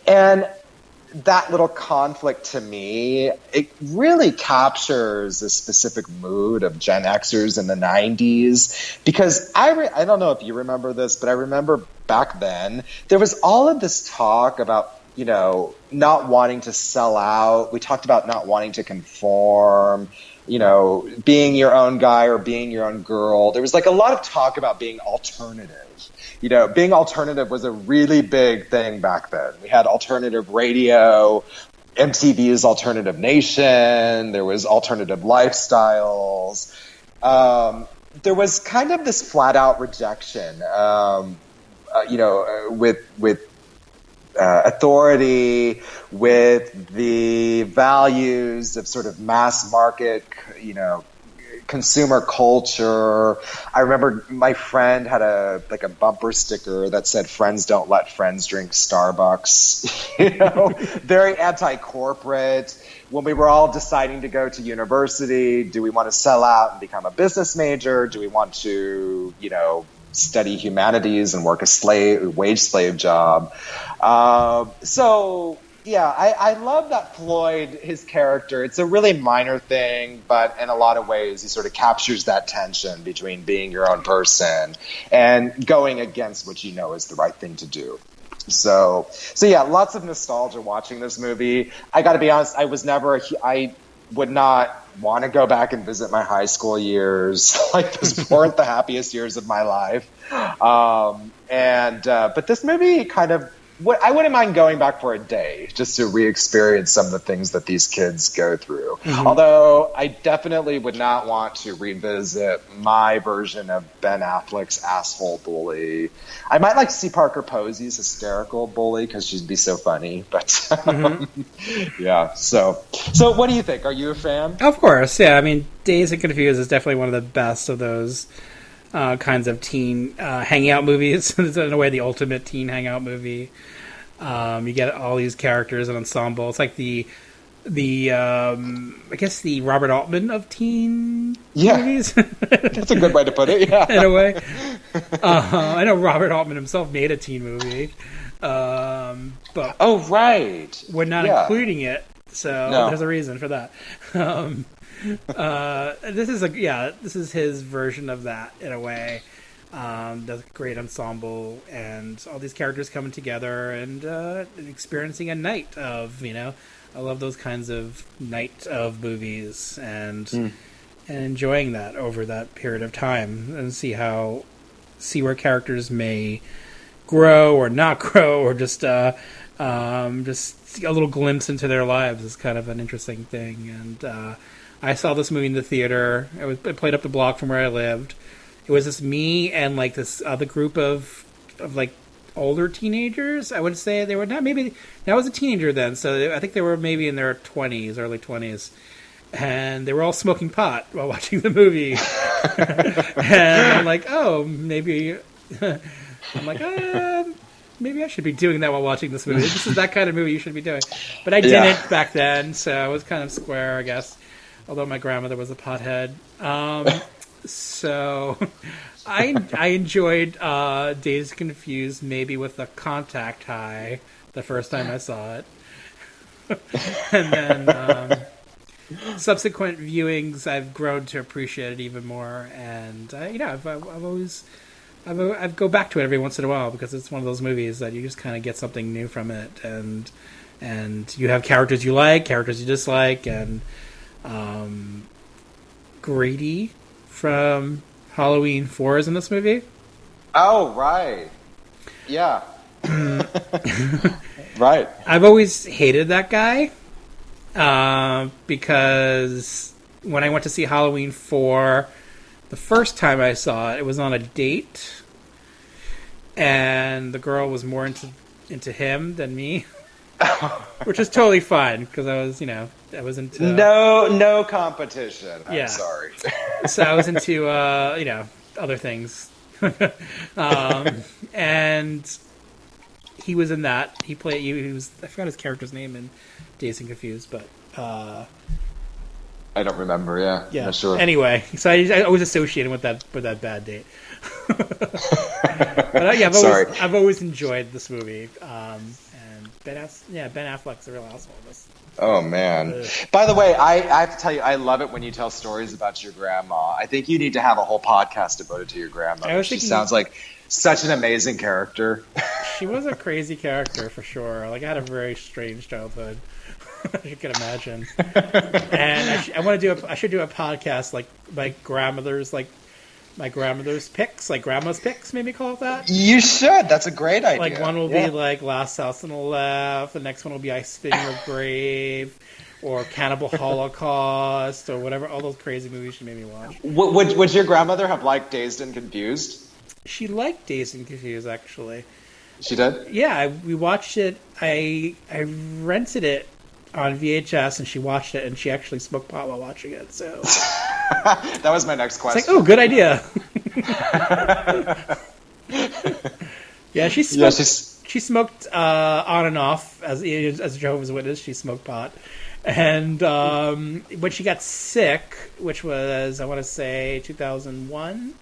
And that little conflict, to me, it really captures a specific mood of Gen Xers in the 90s, because I don't know if you remember this, but I remember back then, there was all of this talk about, not wanting to sell out. We talked about not wanting to conform, being your own guy or being your own girl. There was like a lot of talk about being alternative. Being alternative was a really big thing back then. We had alternative radio, MTV's Alternative Nation, there was alternative lifestyles. There was kind of this flat out rejection, with authority, with the values of sort of mass market, consumer culture. I remember my friend had a bumper sticker that said, "Friends don't let friends drink Starbucks." Very anti-corporate. When we were all deciding to go to university, do we want to sell out and become a business major? Do we want to, study humanities and work a wage slave job? I love that Floyd, his character, it's a really minor thing, but in a lot of ways he sort of captures that tension between being your own person and going against what you know is the right thing to do. So yeah, lots of nostalgia watching this movie. I got to be honest, I would not want to go back and visit my high school years. Those weren't the happiest years of my life. But this movie kind of, I wouldn't mind going back for a day just to re-experience some of the things that these kids go through. Mm-hmm. Although I definitely would not want to revisit my version of Ben Affleck's asshole bully. I might like to see Parker Posey's hysterical bully because she'd be so funny. But yeah, so what do you think? Are you a fan? Of course, yeah. I mean, Dazed and Confused is definitely one of the best of those kinds of teen hangout movies. It's in a way the ultimate teen hangout movie. You get all these characters and ensemble. It's like the I guess the Robert Altman of teen movies. That's a good way to put it. Yeah, in a way. I know Robert Altman himself made a teen movie, but right, we're not including it. So there's a reason for that. This is his version of that in a way. The great ensemble and all these characters coming together and experiencing a night of, I love those kinds of night of movies and enjoying that over that period of time and see where characters may grow or not grow or just a little glimpse into their lives is kind of an interesting thing. And I saw this movie in the theater. It played up the block from where I lived. It was just me and like this other group of like older teenagers. I would say they were not maybe. I was a teenager then, so I think they were maybe in their 20s, early 20s, and they were all smoking pot while watching the movie. And I'm like, maybe I should be doing that while watching this movie. This is that kind of movie you should be doing. But I didn't back then, so I was kind of square, I guess. Although my grandmother was a pothead. So I enjoyed Dazed and Confused maybe with a contact high the first time I saw it. And then subsequent viewings I've grown to appreciate it even more. And I've always go back to it every once in a while because it's one of those movies that you just kind of get something new from it, and you have characters you like, characters you dislike, and Grady from Halloween 4 is in this movie. Oh, right. Yeah. Right. I've always hated that guy because when I went to see Halloween 4, the first time I saw it, it was on a date, and the girl was more into him than me, which is totally fine because I was into no competition. Yeah. I'm sorry. So I was into other things, and he was in that. He played. He was. I forgot his character's name in Dazed and Confused, but. I don't remember. Yeah. Not sure. Anyway, so I always associated with that bad date. But I've always enjoyed this movie, and Ben Affleck's a real asshole in this. Oh, man. By the way, I have to tell you, I love it when you tell stories about your grandma. I think you need to have a whole podcast devoted to your grandmother. She sounds like such an amazing character. She was a crazy character, for sure. Like, I had a very strange childhood, as you can imagine. And I should do a podcast, like, my grandmother's picks, like grandma's picks, maybe call it that. You should. That's a great idea. Like, one will be like Last House on the Left. The next one will be I Spin Your Grave, or Cannibal Holocaust, or whatever. All those crazy movies she made me watch. Would your grandmother have liked Dazed and Confused? She liked Dazed and Confused, actually. She did? Yeah, we watched it. I rented it on VHS, and she watched it, and she actually smoked pot while watching it. So that was my next question. It's like, oh, good idea. Yeah, she smoked. She smoked on and off as a Jehovah's Witness. She smoked pot, and when she got sick, which was, I want to say 2001,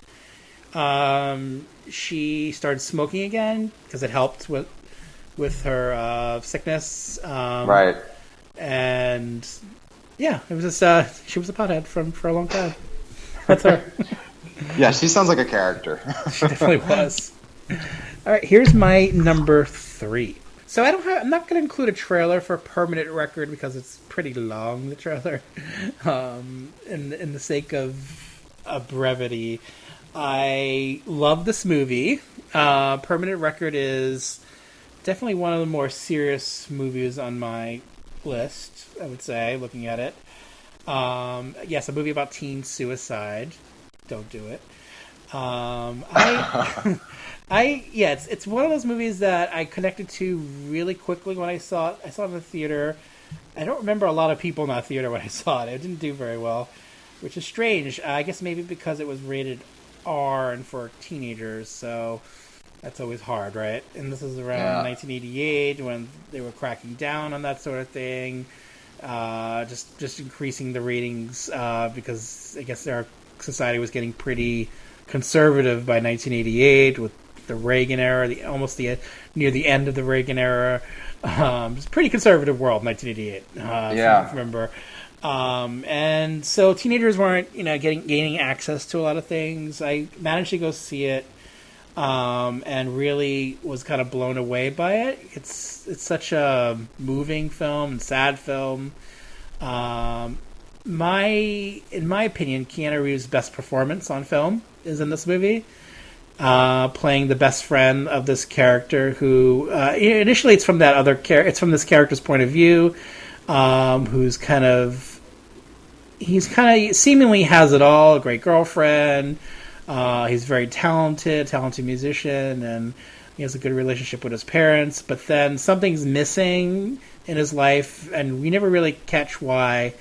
she started smoking again because it helped with her sickness. Right. And yeah, it was just she was a pothead for a long time. That's her. Yeah, she sounds like a character. She definitely was. All right, here's my number 3. So I'm not going to include a trailer for Permanent Record because it's pretty long, the trailer. In the sake of brevity, I love this movie. Permanent Record is definitely one of the more serious movies on my list, I would say, looking at it. Yes, a movie about teen suicide. Don't do it. It's one of those movies that I connected to really quickly when I saw it. I saw it in the theater. I don't remember a lot of people in that theater when I saw it. It didn't do very well, which is strange. I guess maybe because it was rated R and for teenagers, so that's always hard, right? And this is around 1988 when they were cracking down on that sort of thing, just increasing the ratings because I guess our society was getting pretty conservative by 1988 with the Reagan era, near the end of the Reagan era. It's a pretty conservative world, 1988. If you remember. And so teenagers weren't, gaining access to a lot of things. I managed to go see it. And really was kind of blown away by it. It's such a moving film and sad film. In my opinion, Keanu Reeves' best performance on film is in this movie, playing the best friend of this character who initially it's from this character's point of view, who's kind of seemingly has it all, a great girlfriend. He's very talented musician, and he has a good relationship with his parents. But then something's missing in his life, and we never really catch why.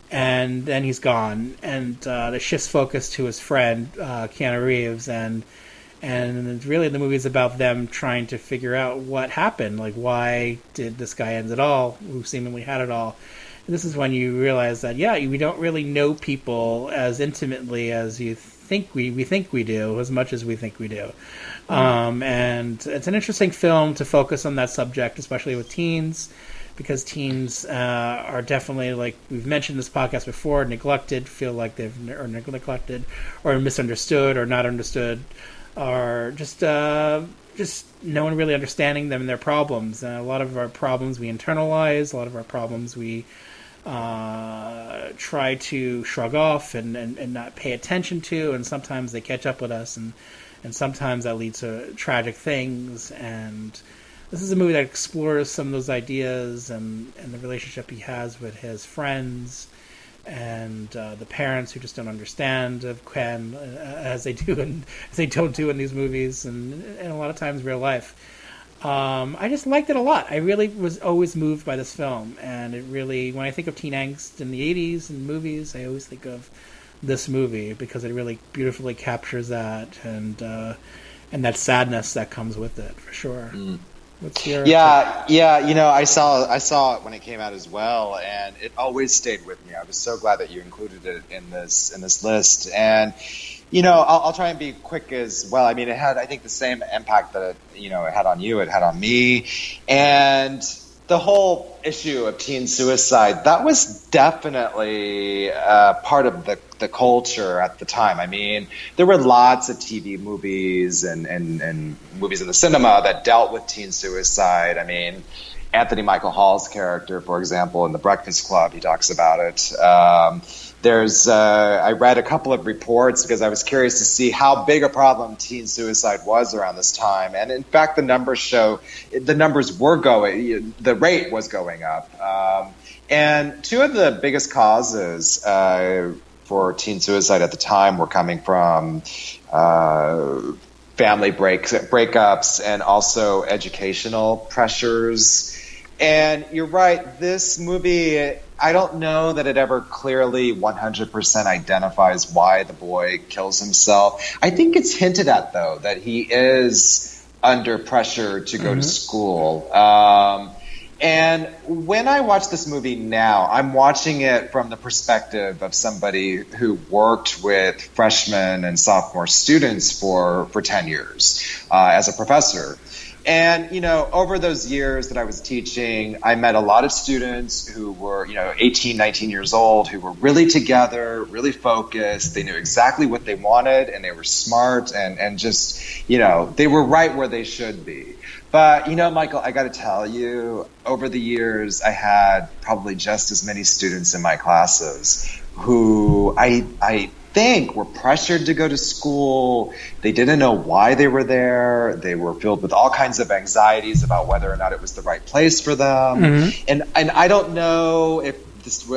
And then he's gone, and it shifts focus to his friend Keanu Reeves, and really the movie's about them trying to figure out what happened. Like, why did this guy end it all, who seemingly had it all? And this is when you realize that we don't really know people as intimately as you think we think we do, as much as we think we do. And it's an interesting film to focus on that subject, especially with teens, because teens are definitely, like we've mentioned in this podcast before, neglected, feel like they've neglected or misunderstood or not understood, or just no one really understanding them and their problems. And a lot of our problems we internalize, a lot of our problems we try to shrug off and not pay attention to, and sometimes they catch up with us, and sometimes that leads to tragic things. And this is a movie that explores some of those ideas and the relationship he has with his friends and the parents who just don't understand of Ken as they don't do in these movies and a lot of times real life. I just liked it a lot. I really was always moved by this film, and it really, when I think of teen angst in the 80s and movies, I always think of this movie because it really beautifully captures that and that sadness that comes with it, for sure. What's your I saw it when it came out as well, and it always stayed with me. I was so glad that you included it in this list. And I'll try and be quick as well. I mean, it had, I think, the same impact that it had on you, it had on me. And the whole issue of teen suicide, that was definitely part of the culture at the time. I mean, there were lots of TV movies and movies in the cinema that dealt with teen suicide. I mean, Anthony Michael Hall's character, for example, in The Breakfast Club, he talks about it. I read a couple of reports because I was curious to see how big a problem teen suicide was around this time. And in fact, the numbers show the rate was going up. And two of the biggest causes for teen suicide at the time were coming from family breakups and also educational pressures. And you're right, this movie, I don't know that it ever clearly 100% identifies why the boy kills himself. I think it's hinted at, though, that he is under pressure to go to school. And when I watch this movie now, I'm watching it from the perspective of somebody who worked with freshmen and sophomore students for 10 years as a professor. And, you know, over those years that I was teaching, I met a lot of students who were, 18, 19 years old, who were really together, really focused. They knew exactly what they wanted, and they were smart and just, they were right where they should be. But, Michael, I got to tell you, over the years, I had probably just as many students in my classes who I think were pressured to go to school. They didn't know why they were there. They were filled with all kinds of anxieties about whether or not it was the right place for them. And I don't know if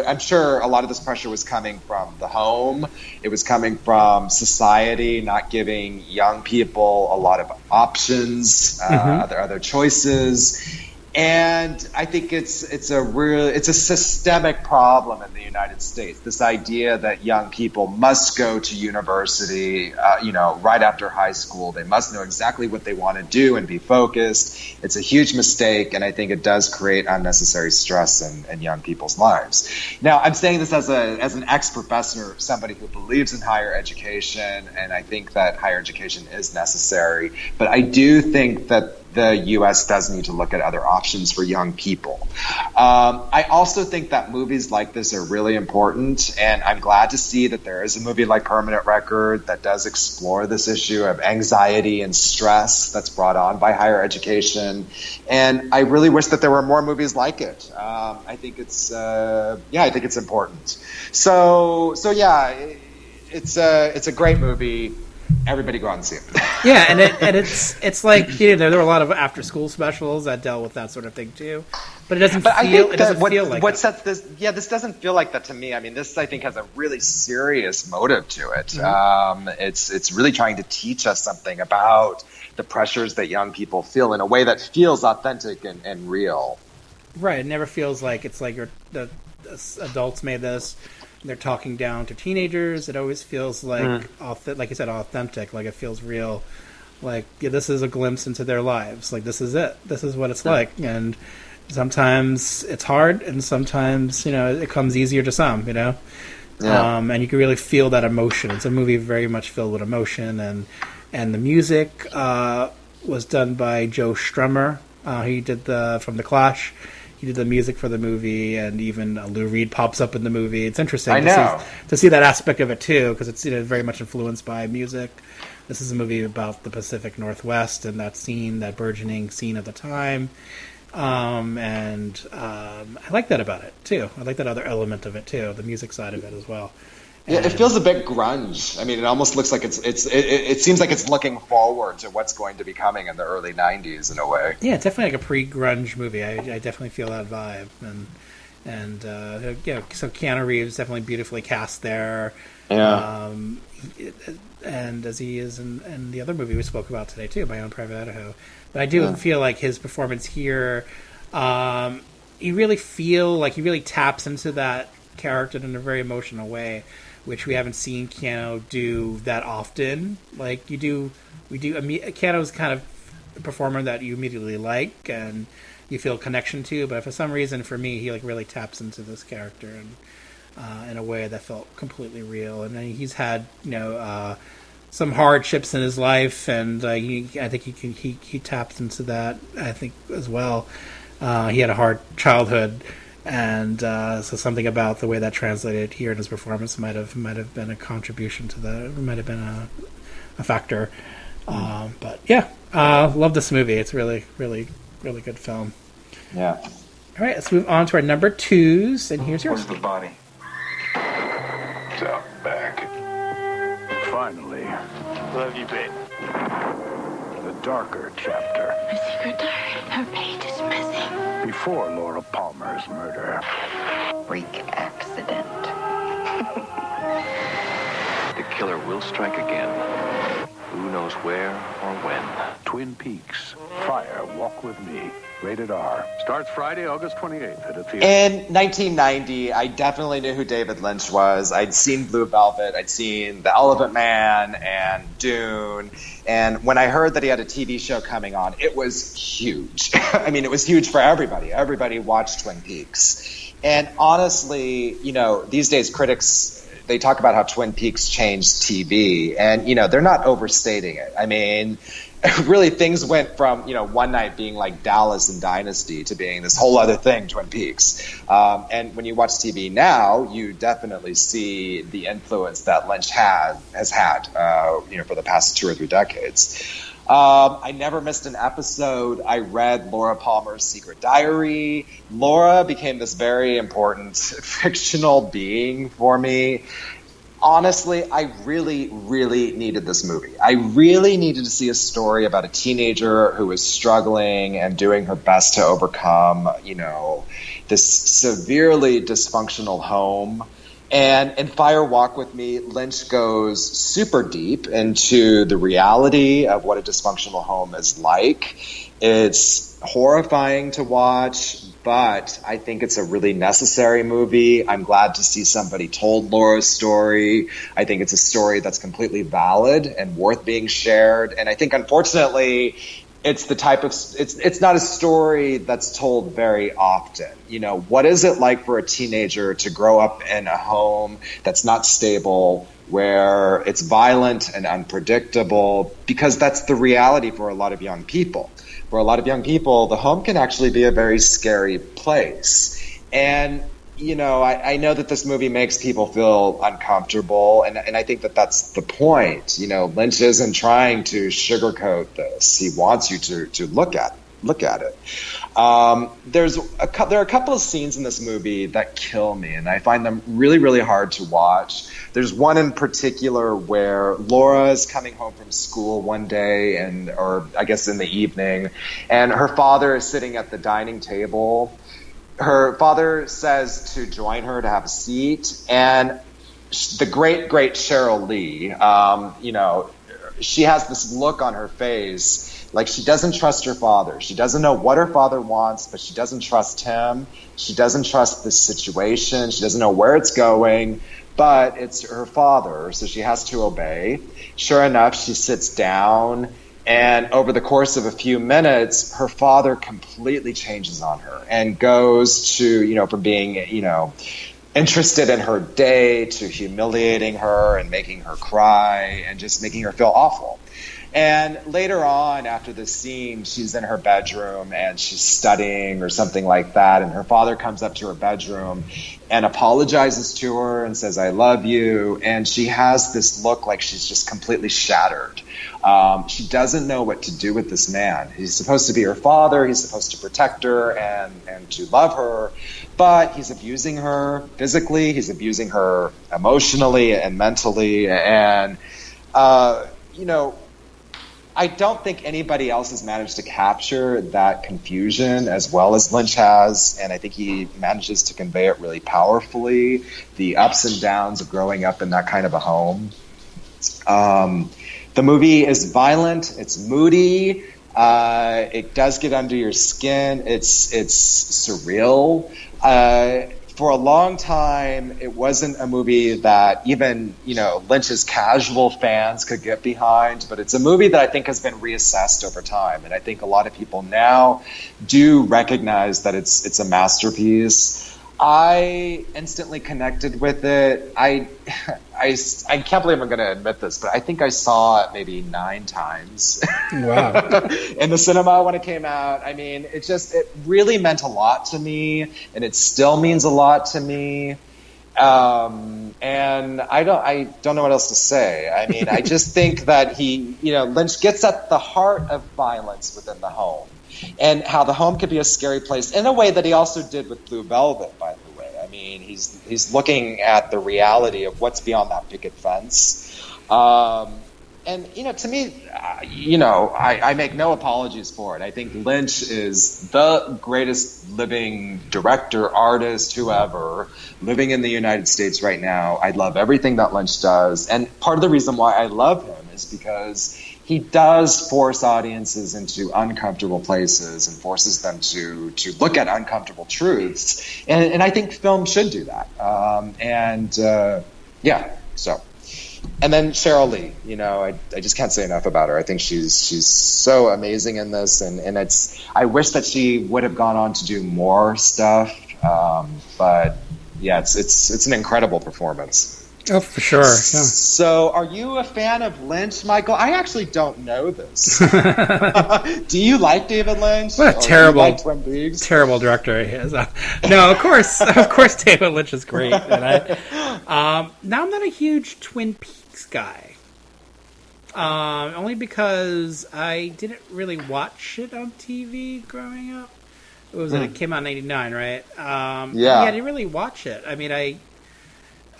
I'm sure a lot of this pressure was coming from the home. It was coming from society not giving young people a lot of options, other choices. And I think it's a systemic problem in the United States. This idea that young people must go to university, right after high school. They must know exactly what they want to do and be focused. It's a huge mistake, and I think it does create unnecessary stress in young people's lives. Now, I'm saying this as an ex-professor, somebody who believes in higher education, and I think that higher education is necessary. But I do think that the U.S. does need to look at other options for young people. I also think that movies like this are really important, and I'm glad to see that there is a movie like Permanent Record that does explore this issue of anxiety and stress that's brought on by higher education. And I really wish that there were more movies like it. I think it's important. So yeah, it's a great movie. Everybody go out and see it. Yeah, and it's like there were a lot of after school specials that dealt with that sort of thing too, but it doesn't feel like what sets this. Yeah, this doesn't feel like that to me. I mean, this I think has a really serious motive to it. It's really trying to teach us something about the pressures that young people feel in a way that feels authentic and real. Right. It never feels like it's like the adults made this. They're talking down to teenagers. It always feels like, like you said, authentic. Like it feels real. Like this is a glimpse into their lives. Like this is it. This is what it's like. And sometimes it's hard, and sometimes it comes easier to some. And you can really feel that emotion. It's a movie very much filled with emotion, and the music was done by Joe Strummer. He did from The Clash. He did the music for the movie, and even Lou Reed pops up in the movie. It's interesting to see that aspect of it too, because it's very much influenced by music. This is a movie about the Pacific Northwest and that burgeoning scene of the time. And I like that about it too. I like that other element of it too, the music side of it as well. Yeah, it feels a bit grunge. I mean, it almost looks like it seems like it's looking forward to what's going to be coming in the early 90s in a way. Yeah, it's definitely like a pre-grunge movie. I definitely feel that vibe. And so Keanu Reeves definitely beautifully cast there. Yeah. And as he is in the other movie we spoke about today too, My Own Private Idaho. But I do feel like his performance here, you really taps into that character in a very emotional way, which we haven't seen Keanu do that often. Like Keanu's kind of a performer that you immediately like and you feel a connection to, but for some reason, for me, he really taps into this character and in a way that felt completely real. And then he's had some hardships in his life, and I think he taps into that, I think, as well. he had a hard childhood, and so something about the way that translated here in his performance might have been a contribution to that. Might have been a factor. But yeah, love this movie. It's really, really, really good film. Yeah. All right, let's move on to our number 2s, and here's yours. Where's the body? It's out back. Finally. Where have you been? The darker chapter. My secret diary. Her page is missing. Before Laura Palmer's murder. Freak accident. The killer will strike again. Who knows where or when? Twin Peaks. Fire Walk With Me. Rated R. Starts Friday, August 28th at a theater. In 1990, I definitely knew who David Lynch was. I'd seen Blue Velvet, I'd seen The Elephant Man and Dune, and when I heard that he had a TV show coming on, it was huge. I mean, it was huge for everybody. Everybody watched Twin Peaks. And honestly, these days critics, they talk about how Twin Peaks changed TV, and, they're not overstating it. I mean, really things went from, one night being like Dallas and Dynasty to being this whole other thing, Twin Peaks. And when you watch TV now, you definitely see the influence that Lynch has had, for the past 2 or 3 decades. I never missed an episode. I read Laura Palmer's Secret Diary. Laura became this very important fictional being for me. Honestly, I really, really needed this movie. I really needed to see a story about a teenager who was struggling and doing her best to overcome, this severely dysfunctional home. And in Fire Walk With Me, Lynch goes super deep into the reality of what a dysfunctional home is like. It's horrifying to watch, but I think it's a really necessary movie. I'm glad to see somebody told Laura's story. I think it's a story that's completely valid and worth being shared. And I think, unfortunately, it's the type of it's not a story that's told very often. What is it like for a teenager to grow up in a home that's not stable, where it's violent and unpredictable? Because that's the reality for a lot of young people. For a lot of young people, the home can actually be a very scary place. And, I know that this movie makes people feel uncomfortable, and I think that that's the point. Lynch isn't trying to sugarcoat this. He wants you to look at it. There are a couple of scenes in this movie that kill me, and I find them really, really hard to watch. There's one in particular where Laura is coming home from school one day, or I guess in the evening, and her father is sitting at the dining table. Her father says to join her to have a seat, and the great Cheryl Lee, she has this look on her face like she doesn't trust her father. She doesn't know what her father wants, but she doesn't trust him. She doesn't trust this situation. She doesn't know where it's going, but it's her father, so she has to obey. Sure enough, she sits down, and over the course of a few minutes, her father completely changes on her and goes to, from being, interested in her day to humiliating her and making her cry and just making her feel awful. And later on, after the scene, she's in her bedroom and she's studying or something like that, and her father comes up to her bedroom and apologizes to her and says, "I love you," and she has this look like she's just completely shattered. She doesn't know what to do with this man. He's supposed to be her father, he's supposed to protect her and to love her, but he's abusing her physically, he's abusing her emotionally and mentally, and I don't think anybody else has managed to capture that confusion as well as Lynch has, and I think he manages to convey it really powerfully, the ups and downs of growing up in that kind of a home. The movie is violent, it's moody, it does get under your skin, it's surreal. For a long time, it wasn't a movie that even, Lynch's casual fans could get behind, but it's a movie that I think has been reassessed over time. And I think a lot of people now do recognize that it's a masterpiece. I instantly connected with it. I can't believe I'm going to admit this, but I think I saw it maybe 9 times. Wow. In the cinema when it came out. I mean, it really meant a lot to me, and it still means a lot to me. And I don't know what else to say. I mean, I just think that Lynch gets at the heart of violence within the home, and how the home could be a scary place in a way that he also did with Blue Velvet, by the way. I mean, he's looking at the reality of what's beyond that picket fence. And, to me, I make no apologies for it. I think Lynch is the greatest living director, artist, whoever, living in the United States right now. I love everything that Lynch does. And part of the reason why I love him is because he does force audiences into uncomfortable places and forces them to look at uncomfortable truths. And I think film should do that. So. And then Cheryl Lee, I just can't say enough about her. I think she's so amazing in this, and I wish that she would have gone on to do more stuff. But yeah, it's an incredible performance. Oh, for sure. Yeah. So, are you a fan of Lynch, Michael? I actually don't know this. Do you like David Lynch? What a terrible director he is. No, of course, David Lynch is great. And now I'm not a huge Twin Peaks guy. Only because I didn't really watch it on TV growing up. It came out in '89, right? Yeah, I didn't really watch it. I mean, I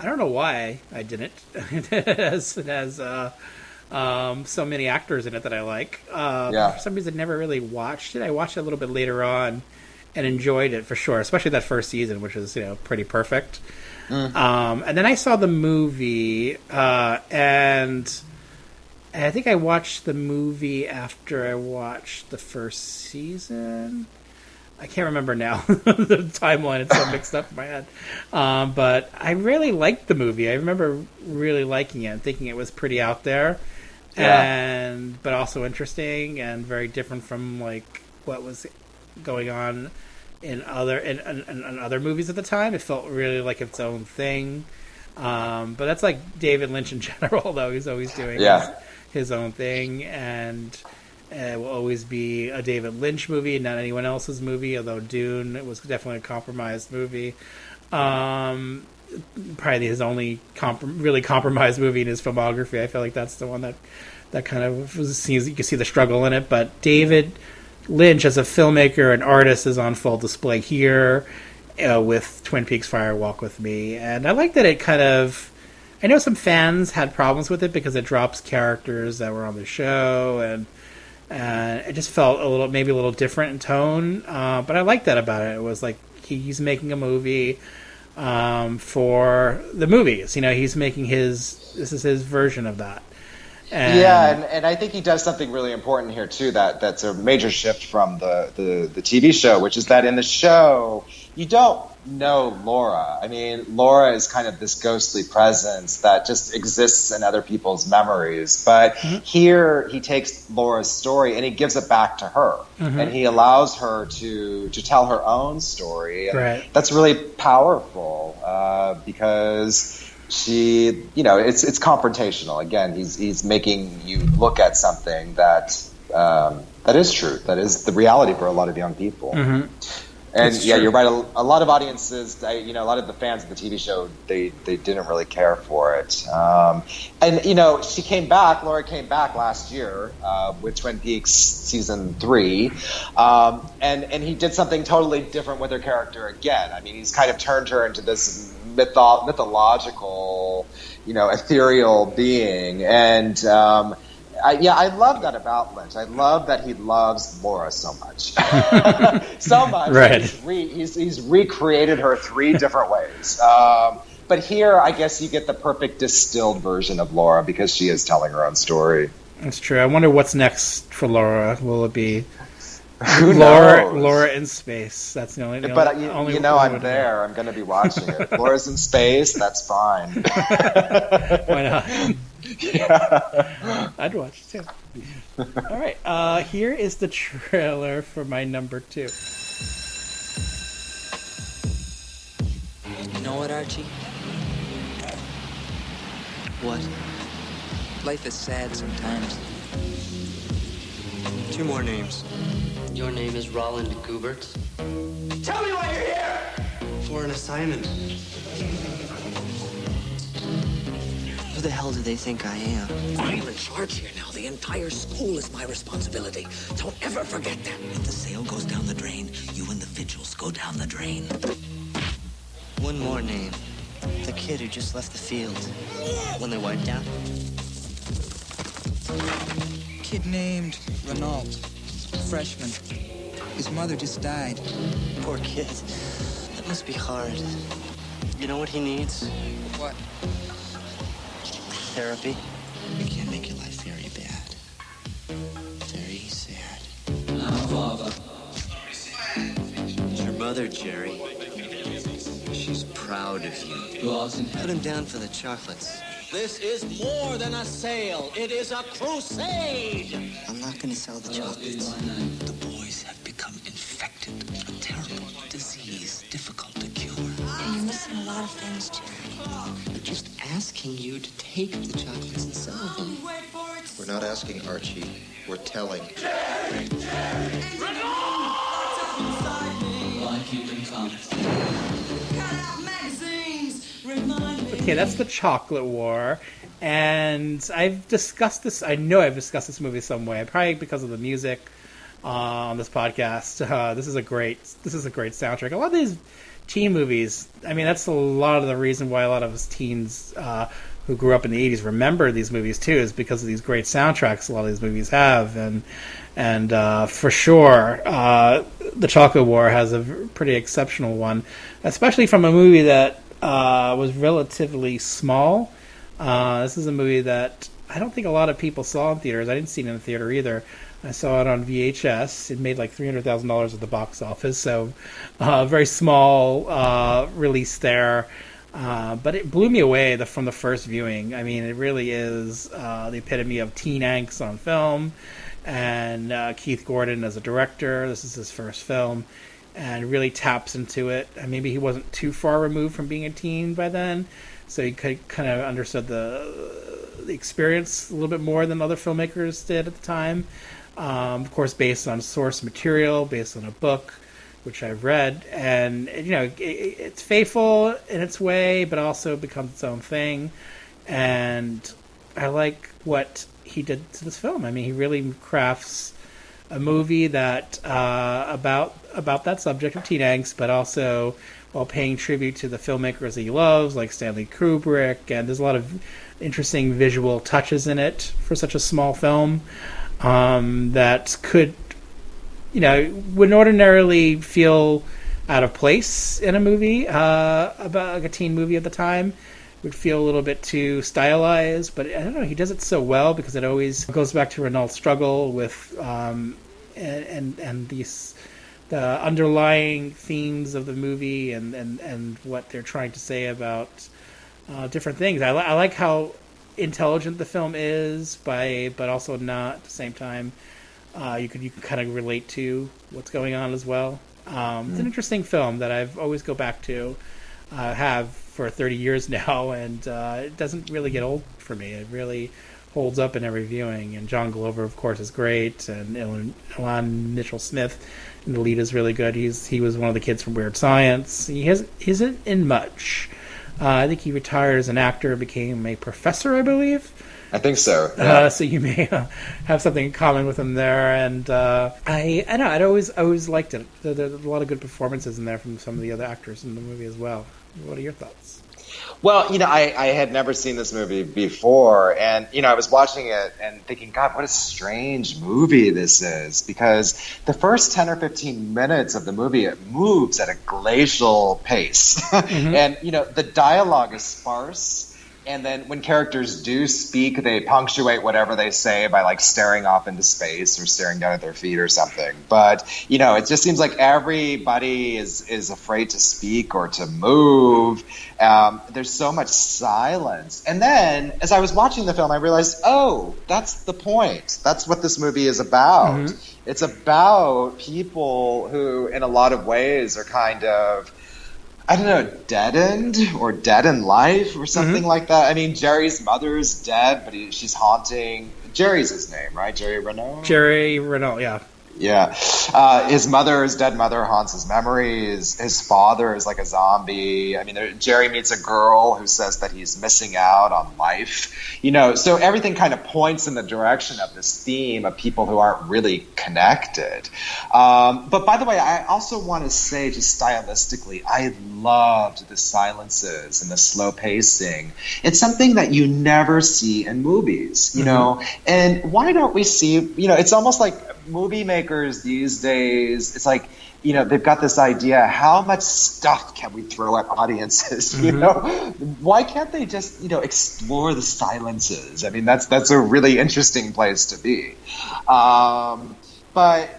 don't know why I didn't. It has so many actors in it that I like. For some reason, I never really watched it. I watched it a little bit later on and enjoyed it for sure, especially that first season, which was pretty perfect. And then I saw the movie, and I think I watched the movie after I watched the first season. I can't remember now. The timeline is so mixed up in my head. But I really liked the movie. I remember really liking it and thinking it was pretty out there, but also interesting and very different from what was going on in other movies at the time. It felt really like its own thing. But that's like David Lynch in general, though. He's always doing his own thing, and it will always be a David Lynch movie, not anyone else's movie, although Dune was definitely a compromised movie. Probably his only really compromised movie in his filmography. I feel like that's the one that kind of seems, you can see the struggle in it. But David Lynch as a filmmaker and artist is on full display here with Twin Peaks Fire Walk With Me. And I like that it kind of... I know some fans had problems with it because it drops characters that were on the show, and it just felt maybe a little different in tone, but I like that about it. It was like he's making a movie for the movies. He's making this is his version of that. And I think he does something really important here too. That's a major shift from the TV show, which is that in the show you don't know Laura. I mean, Laura is kind of this ghostly presence that just exists in other people's memories. But here he takes Laura's story and he gives it back to her, and he allows her to tell her own story. And that's really powerful because she, it's confrontational. Again, he's making you look at something that is truth, that is the reality for a lot of young people. And you're right. A lot of audiences, a lot of the fans of the TV show, they didn't really care for it. And she came back. Laura came back last year with Twin Peaks season 3, and he did something totally different with her character again. I mean, he's kind of turned her into this mythological, ethereal being, and. I love that about Lynch. I love that he loves Laura so much. So much. Right. He's recreated her 3 different ways. But here, I guess you get the perfect distilled version of Laura because she is telling her own story. That's true. I wonder what's next for Laura. Will it be Laura in space? That's the only. I'm there. I'm going to be watching it. Laura's in space. That's fine. Why not? Yeah. I'd watch it too. All right. Here is the trailer for my number 2. You know what, Archie? What? Life is sad sometimes. 2 more names. Your name is Roland Goobert? Tell me why you're here! For an assignment. Who the hell do they think I am? I'm in charge here now. The entire school is my responsibility. Don't ever forget that. If the sale goes down the drain, you and the vigils go down the drain. 1 more name. The kid who just left the field. When they wiped out. Kid named Renault. Freshman. His mother just died. Poor kid. That must be hard. You know what he needs? What? Therapy. It can make your life very bad. Very sad. Father. It's your mother, Jerry. She's proud of you. Put him down for the chocolates. This is more than a sale. It is a crusade. I'm not going to sell the chocolates. The boys have become infected. A terrible disease, difficult to cure. You're missing a lot of things, Jerry. We're just asking you to take the chocolates and sell them. We're not asking, Archie. We're telling. Okay, that's The Chocolate War, and I've discussed this. I know I've discussed this movie some way, probably because of the music on this podcast. This is a great soundtrack. A lot of these teen movies, I mean, that's a lot of the reason why a lot of us teens who grew up in the 80s remember these movies too, is because of these great soundtracks a lot of these movies have, and for sure, The Chocolate War has a pretty exceptional one, especially from a movie that was relatively small. This is a movie that I don't think a lot of people saw in theaters. I didn't see it in the theater either. I saw it on VHS. It made like $300,000 at the box office, so very small release there. But it blew me away from the first viewing. I mean, it really is the epitome of teen angst on film. And Keith Gordon as a director, this is his first film, and really taps into it. And maybe he wasn't too far removed from being a teen by then, so he could kind of understood the experience a little bit more than other filmmakers did at the time. Of course, based on source material, based on a book, which I've read, and you know, it's faithful in its way, but also becomes its own thing. And I like what he did to this film. I mean, he really crafts a movie that about that subject of teen angst, but also while paying tribute to the filmmakers that he loves, like Stanley Kubrick. And there's a lot of interesting visual touches in it for such a small film that could, you know, wouldn't ordinarily feel out of place in a movie about like a teen movie at the time. It would feel a little bit too stylized, but I don't know, he does it so well because it always goes back to Renault's struggle with and these the underlying themes of the movie and what they're trying to say about different things. I like how intelligent the film is, but also not at the same time. You can kind of relate to what's going on as well. It's an interesting film that I've always go back to, have for 30 years now, and it doesn't really get old for me. It really holds up in every viewing, and John Glover, of course, is great, and Ilan Mitchell-Smith in the lead is really good. He was one of the kids from Weird Science. He isn't in much. I think he retired as an actor, became a professor, I believe. I think so. Yeah. So you may have something in common with him there, and I know I'd always liked it. There's a lot of good performances in there from some of the other actors in the movie as well. What are your thoughts? Well, you know, I had never seen this movie before, and, you know, I was watching it and thinking, God, what a strange movie this is, because the first 10 or 15 minutes of the movie, it moves at a glacial pace. Mm-hmm. And, you know, the dialogue is sparse. And then when characters do speak, they punctuate whatever they say by like staring off into space or staring down at their feet or something. But, you know, it just seems like everybody is afraid to speak or to move. There's so much silence. And then as I was watching the film, I realized, oh, that's the point. That's what this movie is about. Mm-hmm. It's about people who, in a lot of ways, are kind of I don't know, deadened or dead in life or something like that. I mean, Jerry's mother's dead, but she's haunting. Jerry's his name, right? Jerry Renault? Jerry Renault, yeah. Yeah. His dead mother haunts his memories. His father is like a zombie. I mean, Jerry meets a girl who says that he's missing out on life. You know, so everything kind of points in the direction of this theme of people who aren't really connected. But by the way, I also want to say, just stylistically, I loved the silences and the slow pacing. It's something that you never see in movies, you know. And why don't we see, you know, it's almost like movie makers these days, it's like, you know, they've got this idea, how much stuff can we throw at audiences, you know? Why can't they just, you know, explore the silences? I mean, that's a really interesting place to be. But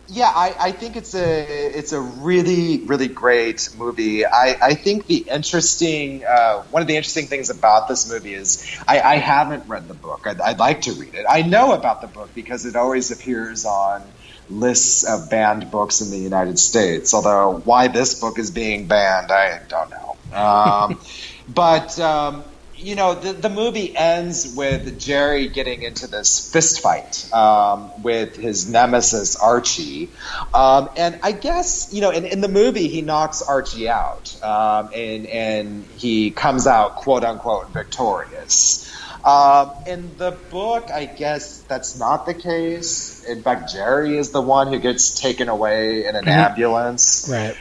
yeah, I think it's a really, really great movie. I think the interesting, one of the interesting things about this movie is I haven't read the book. I'd like to read it. I know about the book because it always appears on lists of banned books in the United States, although why this book is being banned, I don't know. But you know, the movie ends with Jerry getting into this fist fight with his nemesis Archie, and I guess, you know, in the movie he knocks Archie out, and he comes out quote unquote victorious. In the book, I guess that's not the case. In fact, Jerry is the one who gets taken away in an ambulance. Right.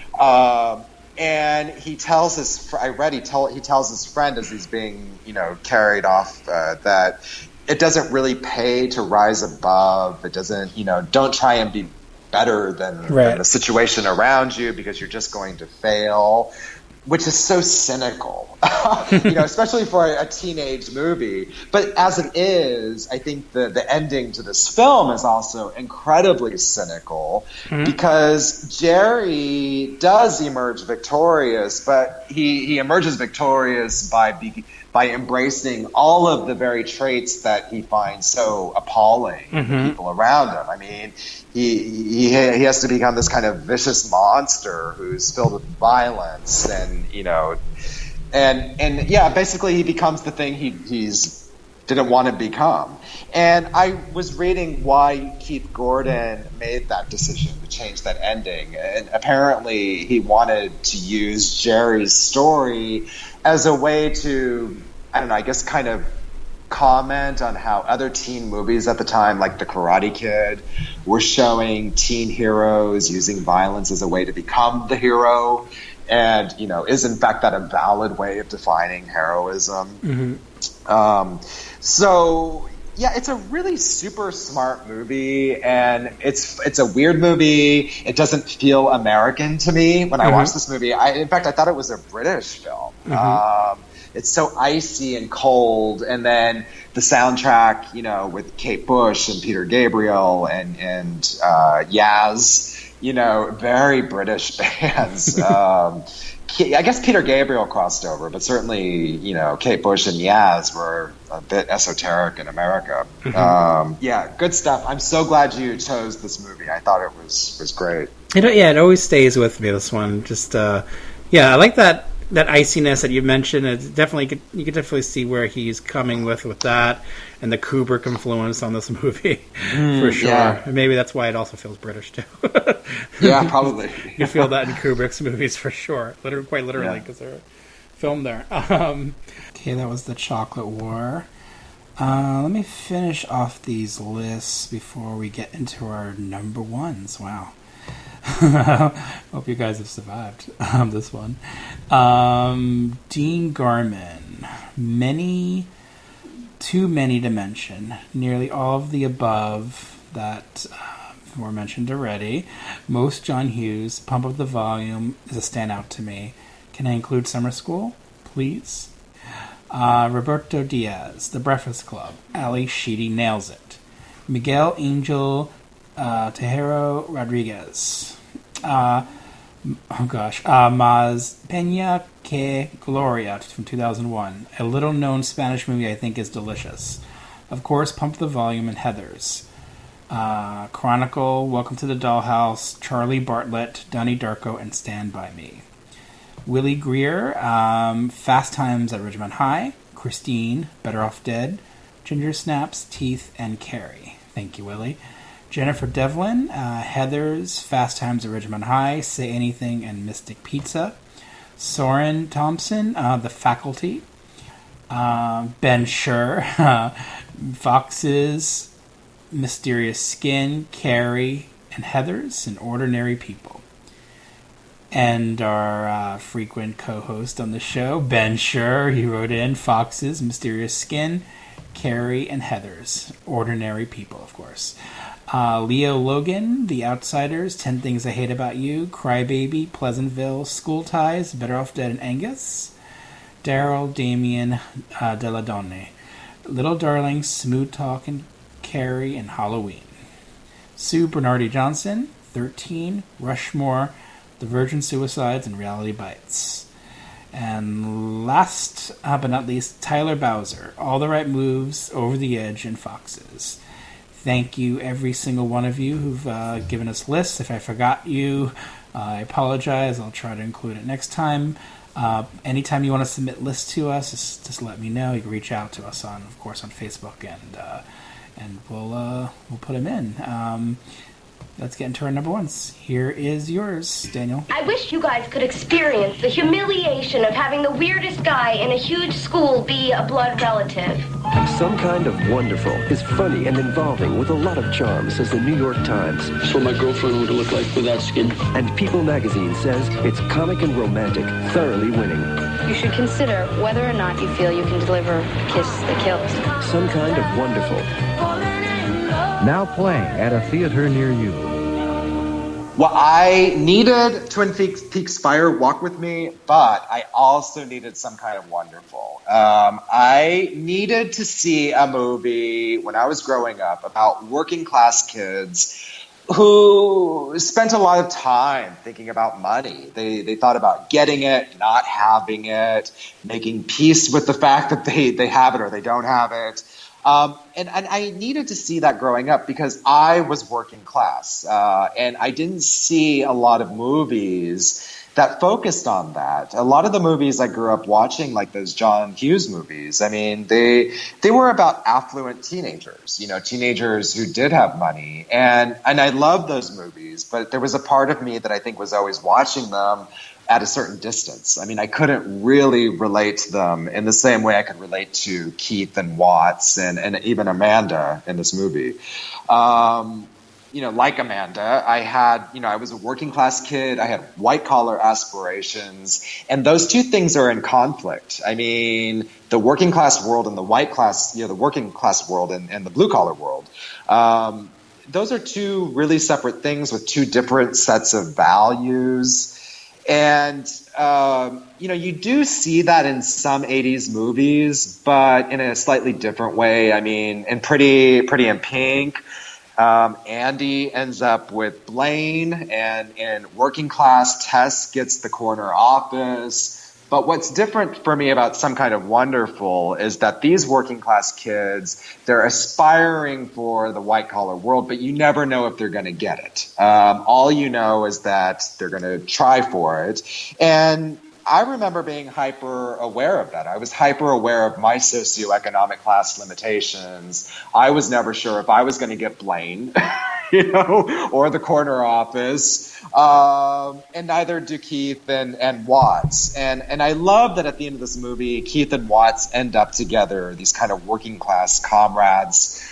And he tells he tells his friend as he's being, you know, carried off, that it doesn't really pay to rise above. It doesn't, you know, don't try and be better than the situation around you because you're just going to fail. Which is so cynical, you know, especially for a teenage movie. But as it is, I think the ending to this film is also incredibly cynical because Jerry does emerge victorious, but he emerges victorious by embracing all of the very traits that he finds so appalling in the people around him. I mean, he has to become this kind of vicious monster who's filled with violence, and you know, and yeah, basically he becomes the thing he's didn't want to become. And I was reading why Keith Gordon made that decision to change that ending, and apparently he wanted to use Jerry's story as a way to, I don't know, I guess kind of comment on how other teen movies at the time, like The Karate Kid, were showing teen heroes using violence as a way to become the hero. And, you know, is in fact that a valid way of defining heroism? So, yeah, it's a really super smart movie, and it's a weird movie. It doesn't feel American to me when I watched this movie. In fact, I thought it was a British film. It's so icy and cold, and then the soundtrack, you know, with Kate Bush and Peter Gabriel and Yaz, you know, very British bands. I guess Peter Gabriel crossed over, but certainly, you know, Kate Bush and Yaz were a bit esoteric in America. Yeah, good stuff. I'm so glad you chose this movie. I thought it was great. It always stays with me, this one. Just, yeah, I like that iciness that you mentioned. It's definitely, you could definitely see where he's coming with that, and the Kubrick influence on this movie, for sure. Yeah. And maybe that's why it also feels British too. Yeah, probably. You feel that in Kubrick's movies for sure, quite literally, because they're filmed there. Okay, that was The Chocolate War. Let me finish off these lists before we get into our number ones. Wow. Hope you guys have survived this one. Dean Garman. Too many to mention. Nearly all of the above that were mentioned already. Most John Hughes. Pump Up the Volume is a standout to me. Can I include Summer School, please? Roberto Diaz. The Breakfast Club. Ali Sheedy nails it. Miguel Angel Tejero Rodriguez. Mas Peña que Gloria from 2001. A little known Spanish movie I think is delicious. Of course, Pump the Volume and Heathers. Chronicle, Welcome to the Dollhouse, Charlie Bartlett, Donnie Darko, and Stand By Me. Willie Greer, Fast Times at Ridgemont High, Christine, Better Off Dead, Ginger Snaps, Teeth, and Carrie. Thank you, Willie. Jennifer Devlin, Heathers, Fast Times at Ridgemont High, Say Anything, and Mystic Pizza. Soren Thompson, The Faculty. Ben Schur, Foxes, Mysterious Skin, Carrie, and Heathers, and Ordinary People. And our frequent co-host on the show, Ben Schur, he wrote in Foxes, Mysterious Skin, Carrie, and Heathers. Ordinary People, of course. Leo Logan, The Outsiders, 10 Things I Hate About You, Crybaby, Pleasantville, School Ties, Better Off Dead, and Angus. Daryl, Damien, Della Donne. Little Darlings, Smooth Talk, and Carrie, and Halloween. Sue Bernardi Johnson, 13, Rushmore, The Virgin Suicides, and Reality Bites. And last but not least, Tyler Bowser, All the Right Moves, Over the Edge, and Foxes. Thank you, every single one of you who've given us lists. If I forgot you, I apologize. I'll try to include it next time. Anytime you want to submit lists to us, just let me know. You can reach out to us on Facebook, and we'll put them in. Let's get into our number ones. Here is yours, Daniel. I wish you guys could experience the humiliation of having the weirdest guy in a huge school be a blood relative. Some Kind of Wonderful is funny and involving with a lot of charm, says the New York Times. That's what my girlfriend would look like without skin. And People magazine says it's comic and romantic, thoroughly winning. You should consider whether or not you feel you can deliver a kiss that kills. Some Kind of Wonderful. Now playing at a theater near you. Well, I needed Twin Peaks Fire Walk With Me, but I also needed Some Kind of Wonderful. I needed to see a movie when I was growing up about working class kids who spent a lot of time thinking about money. They thought about getting it, not having it, making peace with the fact that they have it or they don't have it. And I needed to see that growing up because I was working class, and I didn't see a lot of movies that focused on that. A lot of the movies I grew up watching, like those John Hughes movies, I mean, they were about affluent teenagers, teenagers who did have money. And I loved those movies, but there was a part of me that I think was always watching them at a certain distance. I mean, I couldn't really relate to them in the same way I could relate to Keith and Watts and even Amanda in this movie. Like Amanda, I was a working class kid. I had white collar aspirations, and those two things are in conflict. I mean, the working class world and the white class, the working class world and the blue collar world. Those are two really separate things with two different sets of values. And, you do see that in some 80s movies, but in a slightly different way. I mean, in Pretty in Pink, Andy ends up with Blaine, and in Working Class, Tess gets the corner office. But what's different for me about Some Kind of Wonderful is that these working class kids, they're aspiring for the white collar world, but you never know if they're going to get it. All you know is that they're going to try for it. And I remember being hyper aware of that. I was hyper aware of my socioeconomic class limitations. I was never sure if I was going to get Blaine, or the corner office, and neither do Keith and Watts. And I love that at the end of this movie, Keith and Watts end up together, these kind of working class comrades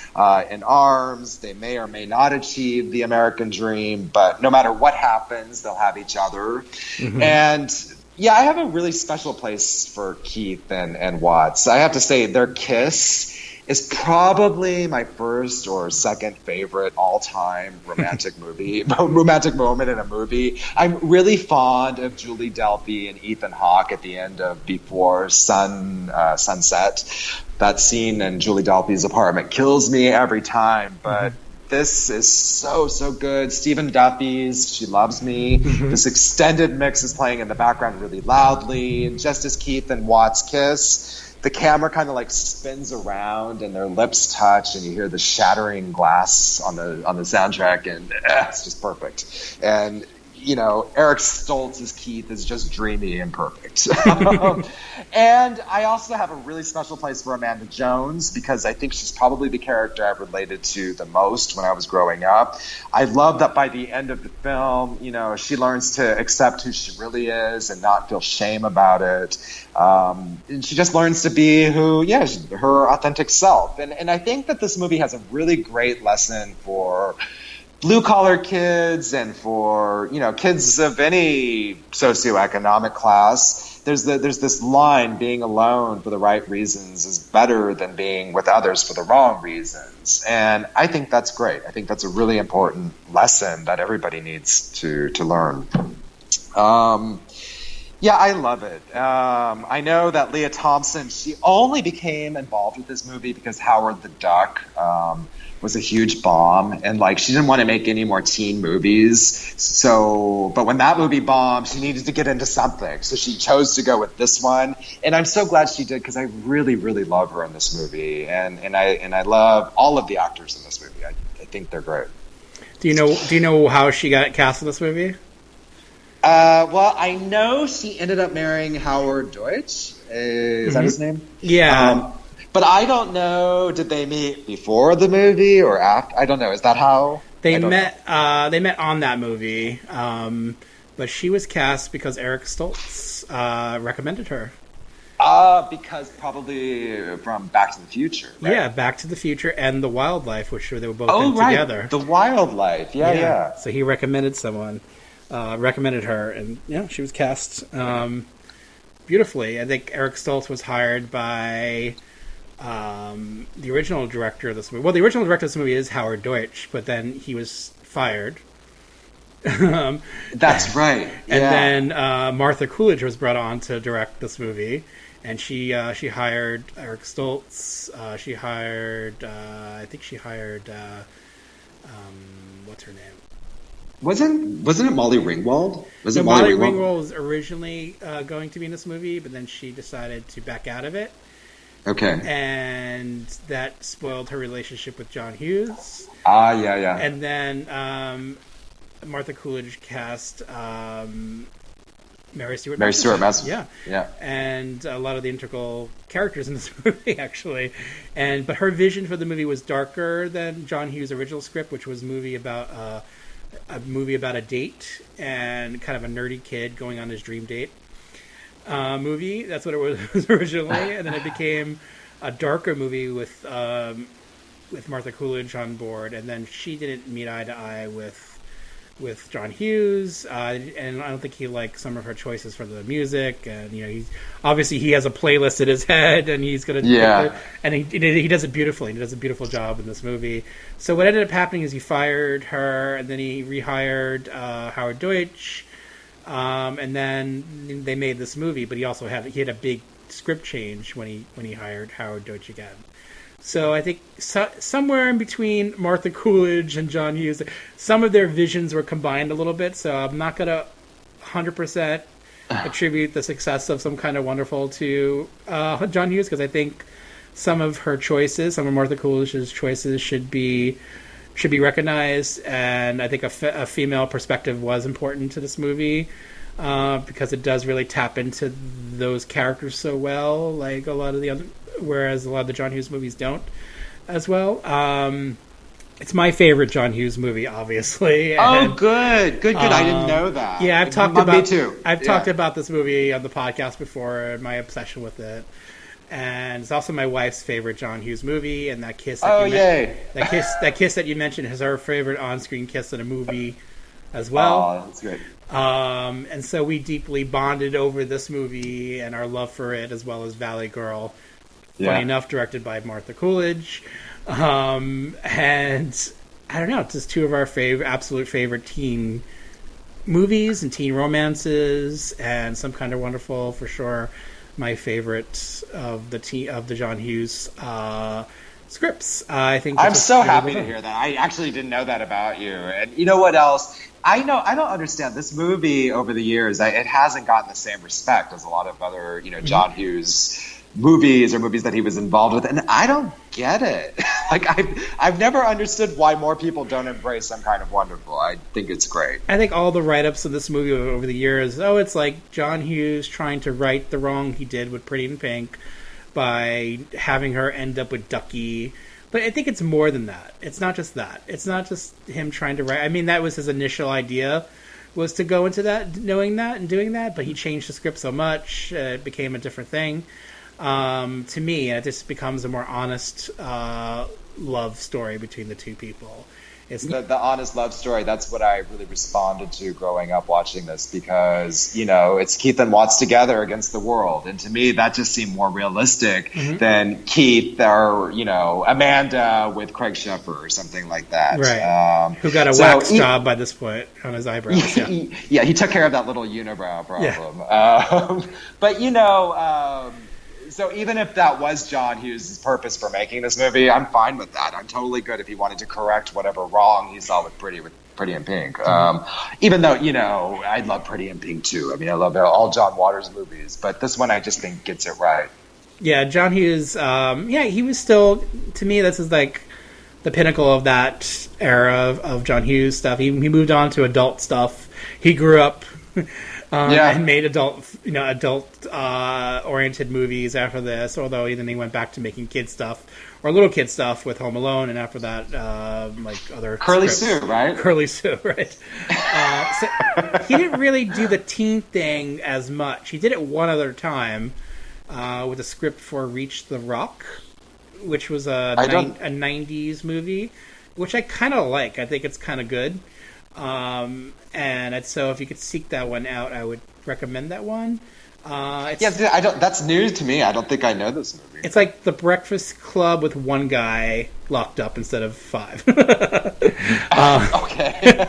in arms. They may or may not achieve the American dream, but no matter what happens, they'll have each other. Mm-hmm. And yeah, I have a really special place for Keith and Watts. I have to say their kiss is probably my first or second favorite all-time romantic moment in a movie. I'm really fond of Julie Delpy and Ethan Hawke at the end of Before Sunset. That scene in Julie Delpy's apartment kills me every time, but this is so good. Stephen Duffy's She Loves Me. This extended mix is playing in the background really loudly. And just as Keith and Watts kiss, the camera kind of like spins around and their lips touch and you hear the shattering glass on the soundtrack, and it's just perfect. And Eric Stoltz's Keith is just dreamy and perfect. And I also have a really special place for Amanda Jones because I think she's probably the character I related to the most when I was growing up. I love that by the end of the film, she learns to accept who she really is and not feel shame about it. And she just learns to be her authentic self. And I think that this movie has a really great lesson for blue-collar kids and for, kids of any socioeconomic class. There's this line, being alone for the right reasons is better than being with others for the wrong reasons. And I think that's great. I think that's a really important lesson that everybody needs to learn. Yeah, I love it. I know that Leah Thompson, she only became involved with this movie because Howard the Duck was a huge bomb, and she didn't want to make any more teen movies. But when that movie bombed, she needed to get into something, so she chose to go with this one. And I'm so glad she did because I really, really love her in this movie, and I love all of the actors in this movie. I think they're great. Do you know how she got cast in this movie? Well, I know she ended up marrying Howard Deutsch. Is that his name? Yeah. But I don't know. Did they meet before the movie or after? I don't know. Is that how they met? They met on that movie, but she was cast because Eric Stoltz recommended her. Because probably from Back to the Future. Right? Yeah, Back to the Future and The Wildlife, which they were both in together. The Wildlife. Yeah. So he recommended someone, recommended her, and she was cast beautifully. I think Eric Stoltz was hired by the original director of this movie. Well, the original director of this movie is Howard Deutsch, but then he was fired. That's right. Yeah. And then Martha Coolidge was brought on to direct this movie, and she hired Eric Stoltz. She hired what's her name? Wasn't it Molly Ringwald? Molly Ringwald was originally going to be in this movie, but then she decided to back out of it. Okay. And that spoiled her relationship with John Hughes. Yeah. And then Martha Coolidge cast Mary Stuart Masterson. Yeah. And a lot of the integral characters in this movie, actually. But her vision for the movie was darker than John Hughes' original script, which was a movie about a date and kind of a nerdy kid going on his dream date. Movie. That's what it was originally, and then it became a darker movie with Martha Coolidge on board, and then she didn't meet eye to eye with John Hughes, and I don't think he liked some of her choices for the music, and he has a playlist in his head, and he's gonna and he does it beautifully. He does a beautiful job in this movie. So what ended up happening is he fired her, and then he rehired Howard Deutsch. And then they made this movie, but he had a big script change when he hired Howard Deutsch again. So I think somewhere in between Martha Coolidge and John Hughes, some of their visions were combined a little bit. So I'm not going to 100% attribute the success of Some Kind of Wonderful to John Hughes, because I think some of Martha Coolidge's choices should be recognized, and I think a female perspective was important to this movie because it does really tap into those characters so well, like whereas a lot of the John Hughes movies don't as well. It's my favorite John Hughes movie, obviously. And, good. I didn't know that. Yeah, I've talked about this movie on the podcast before, and my obsession with it. And it's also my wife's favorite John Hughes movie, and that kiss. That kiss that you mentioned is her favorite on-screen kiss in a movie, as well. Oh, that's great. And so we deeply bonded over this movie and our love for it, as well as Valley Girl. Funny enough, directed by Martha Coolidge. And I don't know, it's just two of our absolute favorite teen movies and teen romances, and Some Kind of Wonderful for sure. My favorite of the John Hughes scripts. I think I'm so happy to hear that. I actually didn't know that about you. And you know what else? I don't understand this movie over the years. It hasn't gotten the same respect as a lot of other, John Hughes movies or movies that he was involved with, and I don't get it. Like, I've never understood why more people don't embrace Some Kind of Wonderful. I think it's great. I think all the write-ups of this movie over the years, it's like John Hughes trying to right the wrong he did with Pretty in Pink by having her end up with Ducky. But I think it's more than that. It's not just that. It's not just him trying to write. I mean, that was his initial idea, was to go into that, knowing that and doing that, but he changed the script so much, it became a different thing. To me, it just becomes a more honest love story between the two people. It's the honest love story. That's what I really responded to growing up watching this, because it's Keith and Watts together against the world, and to me that just seemed more realistic than Keith or Amanda with Craig Sheffer or something like that. Right. Who got a wax job by this point on his eyebrows. Yeah, he took care of that little unibrow problem. Yeah. But so even if that was John Hughes' purpose for making this movie, I'm fine with that. I'm totally good if he wanted to correct whatever wrong he saw with Pretty in Pink. Even though, I love Pretty in Pink too. I mean, I love all John Waters movies, but this one I just think gets it right. Yeah, John Hughes, he was still, to me, this is like the pinnacle of that era of John Hughes stuff. He moved on to adult stuff. He grew up... and made adult oriented movies after this. Although then he went back to making kid stuff or little kid stuff with Home Alone, and after that, other Curly scripts. Sue, right? Curly Sue, right? So he didn't really do the teen thing as much. He did it one other time with a script for Reach the Rock, which was a 90s movie, which I kind of like. I think it's kind of good. So if you could seek that one out, I would recommend that one. That's news to me. I don't think I know this movie. It's like The Breakfast Club with one guy locked up instead of 5. Okay.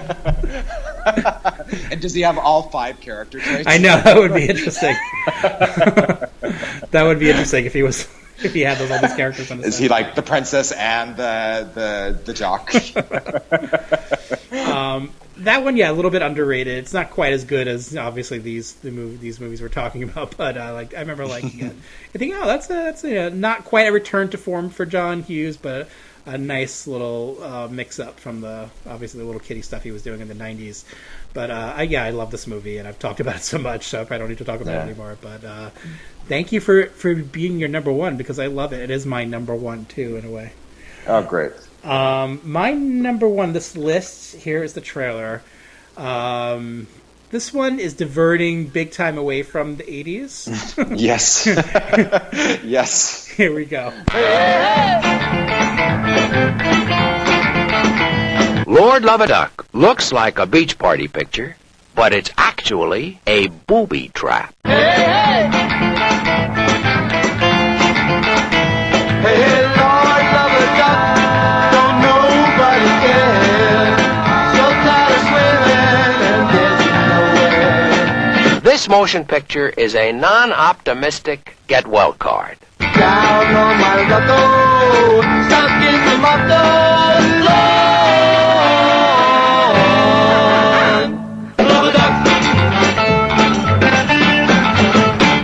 And does he have all 5 character traits? I know, that would be interesting. That would be interesting if he had all these characters on his Is he like the princess and the jock? That one, a little bit underrated. It's not quite as good as obviously these movies we're talking about, but I remember liking it. I think that's not quite a return to form for John Hughes, but a nice little mix up from the little kiddie stuff he was doing in the 90s. But I love this movie, and I've talked about it so much, so I probably don't need to talk about it anymore. But thank you for being your number one, because I love it. It is my number one too, in a way. Oh, great. My number one, this list here is the trailer. This one is diverting big time away from the 80s. Yes. Yes. Here we go. Lord Love a Duck looks like a beach party picture, but it's actually a booby trap. Hey, hey! Hey, Lord Love a Duck, don't nobody care. So tired of swimming and getting nowhere. This motion picture is a non-optimistic get-well card. Down on my luck, stuck in the mother.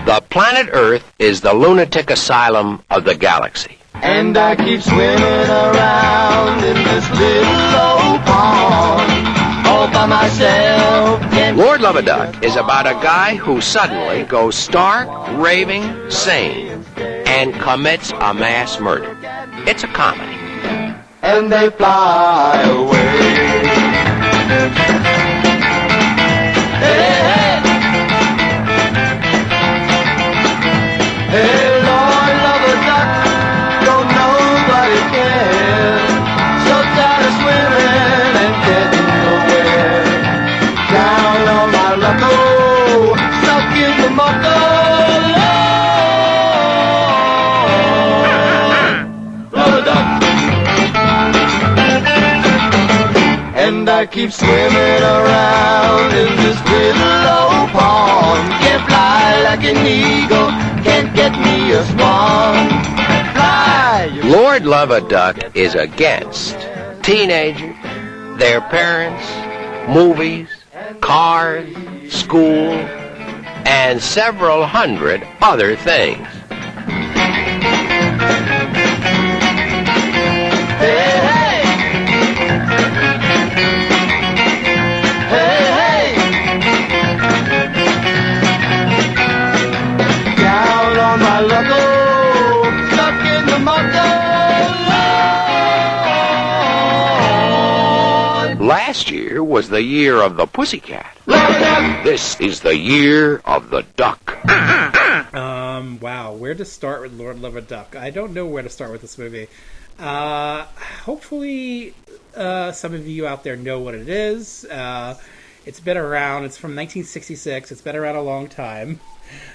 The planet Earth is the lunatic asylum of the galaxy. And I keep swimming around in this little old pond, all by myself. Lord Love a Duck is about a guy who suddenly goes stark, raving sane and commits a mass murder. It's a comedy. And they fly away. Hey, Lord, love a duck, don't nobody care. So tired of swimming and getting nowhere. Down on my luck, stuck in the muck, love a duck. And I keep swimming around in this little old pond. Can't fly like an eagle, can't get me a swan. Fly! Lord Love a Duck is against teenagers, their parents, movies, cars, school, and several hundred other things. Last year was the year of the pussycat. This is the year of the duck. Wow, where to start with Lord Love a Duck? I don't know where to start with this movie. Hopefully, some of you out there know what it is. It's been around. It's from 1966. It's been around a long time.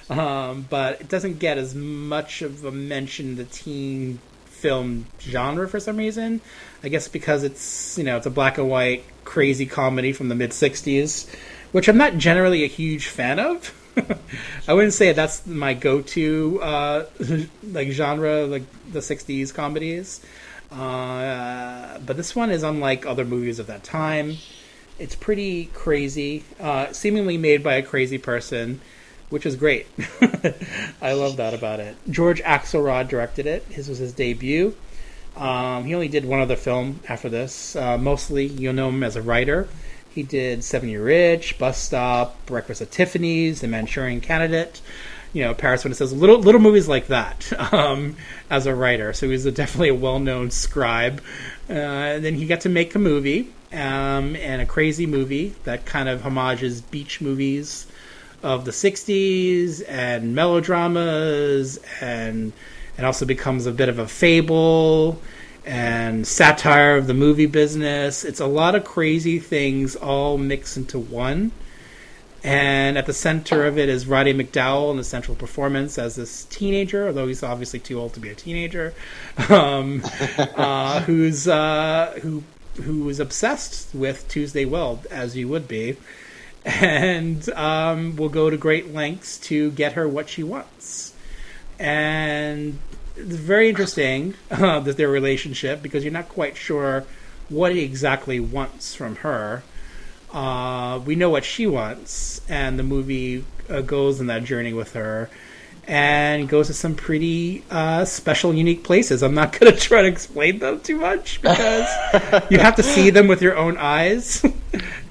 But it doesn't get as much of a mention in the teen film genre for some reason. I guess because it's a black and white crazy comedy from the mid-60s, which I'm not generally a huge fan of. I wouldn't say that's my go-to genre, like the 60s comedies. But this one is unlike other movies of that time. It's pretty crazy, seemingly made by a crazy person, which is great. I love that about it. George Axelrod directed it. His was his debut. He only did one other film after this. Mostly, you'll know him as a writer. He did 70 Rich, Bus Stop, Breakfast at Tiffany's, The Manchurian Candidate, Paris When It Says, little movies like that as a writer. So he was definitely a well-known scribe. Then he got to make a movie, and a crazy movie that kind of homages beach movies of the 60s and melodramas, and also becomes a bit of a fable and satire of the movie business. It's a lot of crazy things all mixed into one. And at the center of it is Roddy McDowall in the central performance as this teenager, although he's obviously too old to be a teenager, who is obsessed with Tuesday Weld, as you would be, and will go to great lengths to get her what she wants. And it's very interesting, their relationship, because you're not quite sure what he exactly wants from her. We know what she wants, and the movie goes on that journey with her and goes to some pretty special, unique places. I'm not going to try to explain them too much because you have to see them with your own eyes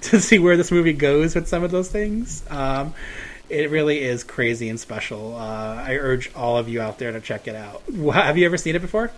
to see where this movie goes with some of those things. It really is crazy and special. I urge all of you out there to check it out. Have you ever seen it before?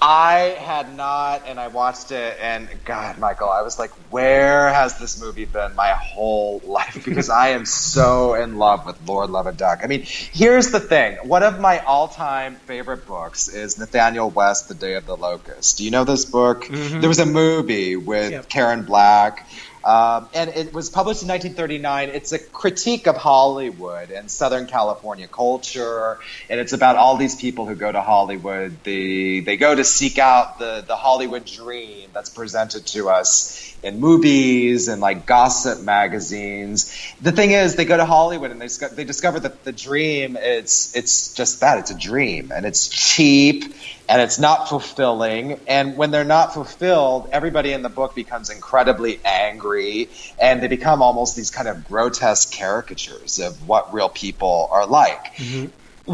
I had not, and I watched it, and God, Michael, I was like, where has this movie been my whole life? Because I am so in love with Lord Love a Duck. I mean, here's the thing. One of my all-time favorite books is Nathaniel West, The Day of the Locust. Do you know this book? Mm-hmm. There was a movie with Karen Black. And it was published in 1939. It's a critique of Hollywood and Southern California culture, and it's about all these people who go to Hollywood. They go to seek out the Hollywood dream that's presented to us in movies and like gossip magazines. The thing is, they go to Hollywood and they discover that the dream it's just that, it's a dream, and it's cheap and it's not fulfilling. And when they're not fulfilled, everybody in the book becomes incredibly angry, and they become almost these kind of grotesque caricatures of what real people are like. Mm-hmm.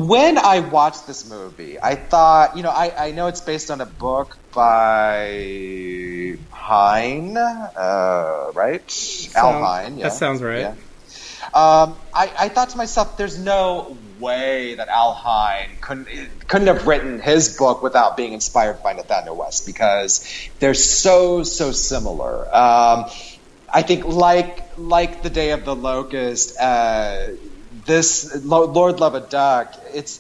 When I watched this movie, I thought, I know it's based on a book by Hine, right? Al Hine. Yeah. That sounds right. Yeah. I thought to myself, there's no way that Al Hine couldn't have written his book without being inspired by Nathaniel West, because they're so similar. I think like The Day of the Locust, this Lord Love a Duck, it's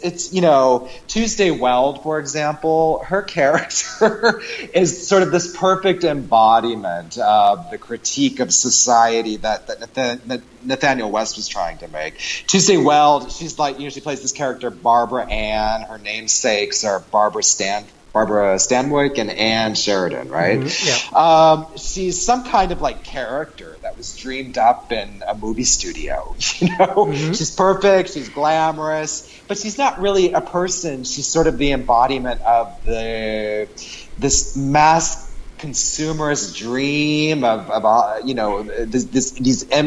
Tuesday Weld, for example, her character is sort of this perfect embodiment of the critique of society that Nathaniel West was trying to make. Tuesday Weld, she's like, she plays this character Barbara Ann. Her namesakes are Barbara Stanwyck and Ann Sheridan, right? Mm-hmm. Yeah. She's some kind of like character that was dreamed up in a movie studio. Mm-hmm. She's perfect, she's glamorous, but she's not really a person. She's sort of the embodiment of this mass consumerist dream of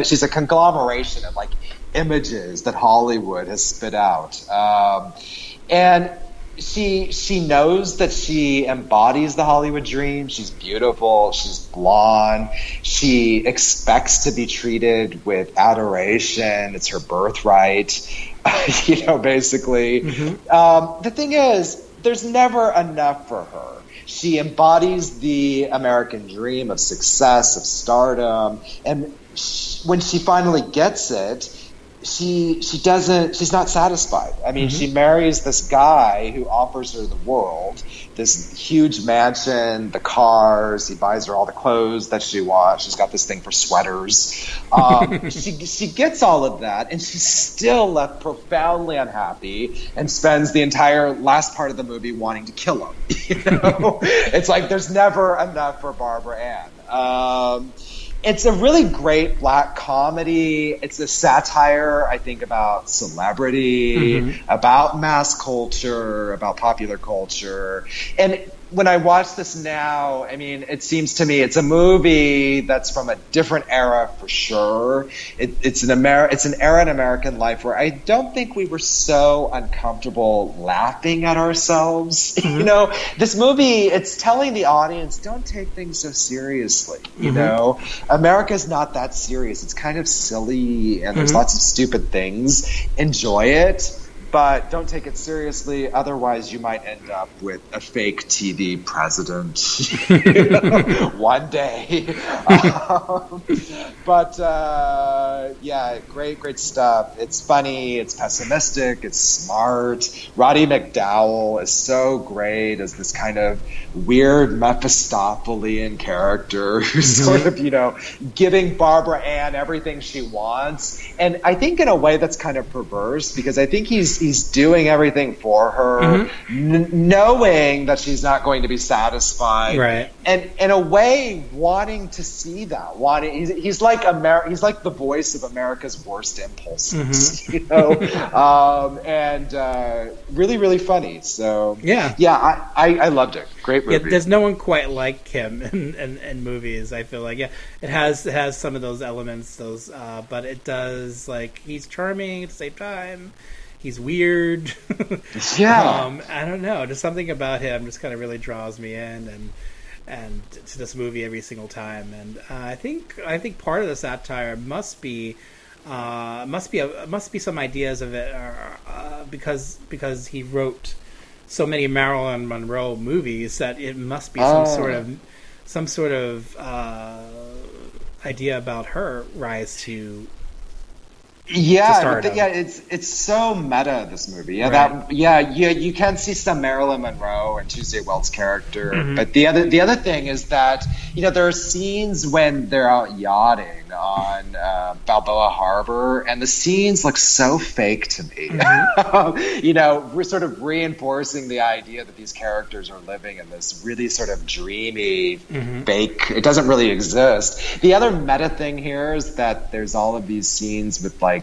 she's a conglomeration of like images that Hollywood has spit out, and she knows that she embodies the Hollywood dream. She's beautiful, she's blonde, she expects to be treated with adoration. It's her birthright, basically. Mm-hmm. The thing is, there's never enough for her. She embodies the American dream of success, of stardom, and when she finally gets it, she's not satisfied. I mean, she marries this guy who offers her the world, this huge mansion, the cars, he buys her all the clothes that she wants. She's got this thing for sweaters. She gets all of that, and she's still left profoundly unhappy and spends the entire last part of the movie wanting to kill him. It's like there's never enough for Barbara Ann. It's a really great black comedy. It's a satire, I think, about celebrity, about mass culture, about popular culture. And when I watch this now, I mean, it seems to me it's a movie that's from a different era for sure. It's an era in American life where I don't think we were so uncomfortable laughing at ourselves. This movie, it's telling the audience, don't take things so seriously. America's not that serious. It's kind of silly, and there's lots of stupid things. Enjoy it, but don't take it seriously. Otherwise, you might end up with a fake TV president one day. Yeah, great stuff. It's funny. It's pessimistic. It's smart. Roddy McDowell is so great as this kind of weird Mephistophelian character who's sort of, giving Barbara Ann everything she wants. And I think in a way that's kind of perverse, because I think he's doing everything for her, knowing that she's not going to be satisfied, right? And in a way, wanting to see that. He's like the voice of America's worst impulses, and really, really funny. So I loved it. Great movie. Yeah, there's no one quite like him in movies. I feel like it has some of those elements, but it does, like, he's charming at the same time. He's weird. I don't know. Just something about him just kind of really draws me in and to this movie every single time. And I think part of the satire must be some ideas of it, because he wrote so many Marilyn Monroe movies that it must be some sort of idea about her rise to. It's so meta, this movie. You can see some Marilyn Monroe and Tuesday Wells' character, but the other thing is that there are scenes when they're out yachting on Balboa Harbor, and the scenes look so fake to me. We're sort of reinforcing the idea that these characters are living in this really sort of dreamy, fake. It doesn't really exist. The other meta thing here is that there's all of these scenes with, like,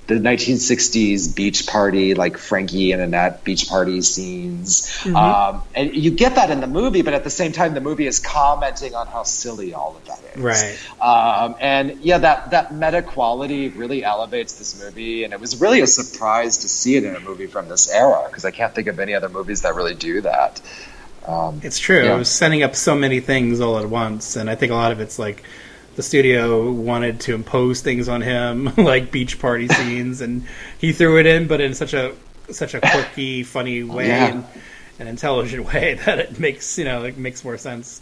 the 1960s beach party, like Frankie and Annette beach party scenes. And you get that in the movie, but at the same time, the movie is commenting on how silly all of that is. Right. That meta quality really elevates this movie, and it was really a surprise to see it in a movie from this era, because I can't think of any other movies that really do that. It's true. It was setting up so many things all at once, and I think a lot of it's like the studio wanted to impose things on him, like beach party scenes, and he threw it in, but in such a quirky, funny way, and an intelligent way that it makes more sense.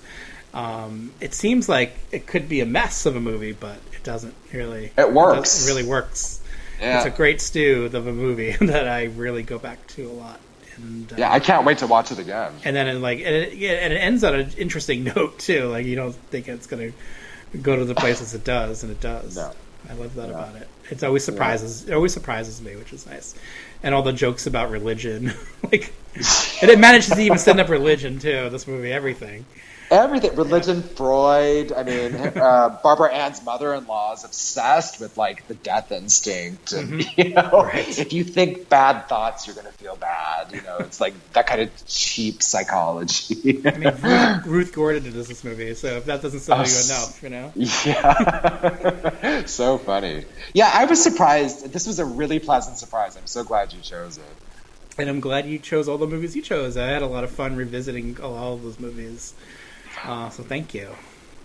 It seems like it could be a mess of a movie, but it doesn't really. It works. It really works. Yeah. It's a great stew of a movie that I really go back to a lot. And, I can't wait to watch it again. And then it ends on an interesting note too. Like, you don't think it's going to go to the places it does, and it does. No. I love that about it. It always surprises me, which is nice. And all the jokes about religion, and it manages to even send up religion too. This movie, everything. Religion, Freud. I mean, Barbara Ann's mother-in-law is obsessed with, like, the death instinct, and if you think bad thoughts, you're going to feel bad. It's like that kind of cheap psychology. I mean, Ruth Gordon did this movie, so if that doesn't sell you enough, Yeah, so funny. Yeah, I was surprised. This was a really pleasant surprise. I'm so glad you chose it. And I'm glad you chose all the movies you chose. I had a lot of fun revisiting all of those movies. So thank you.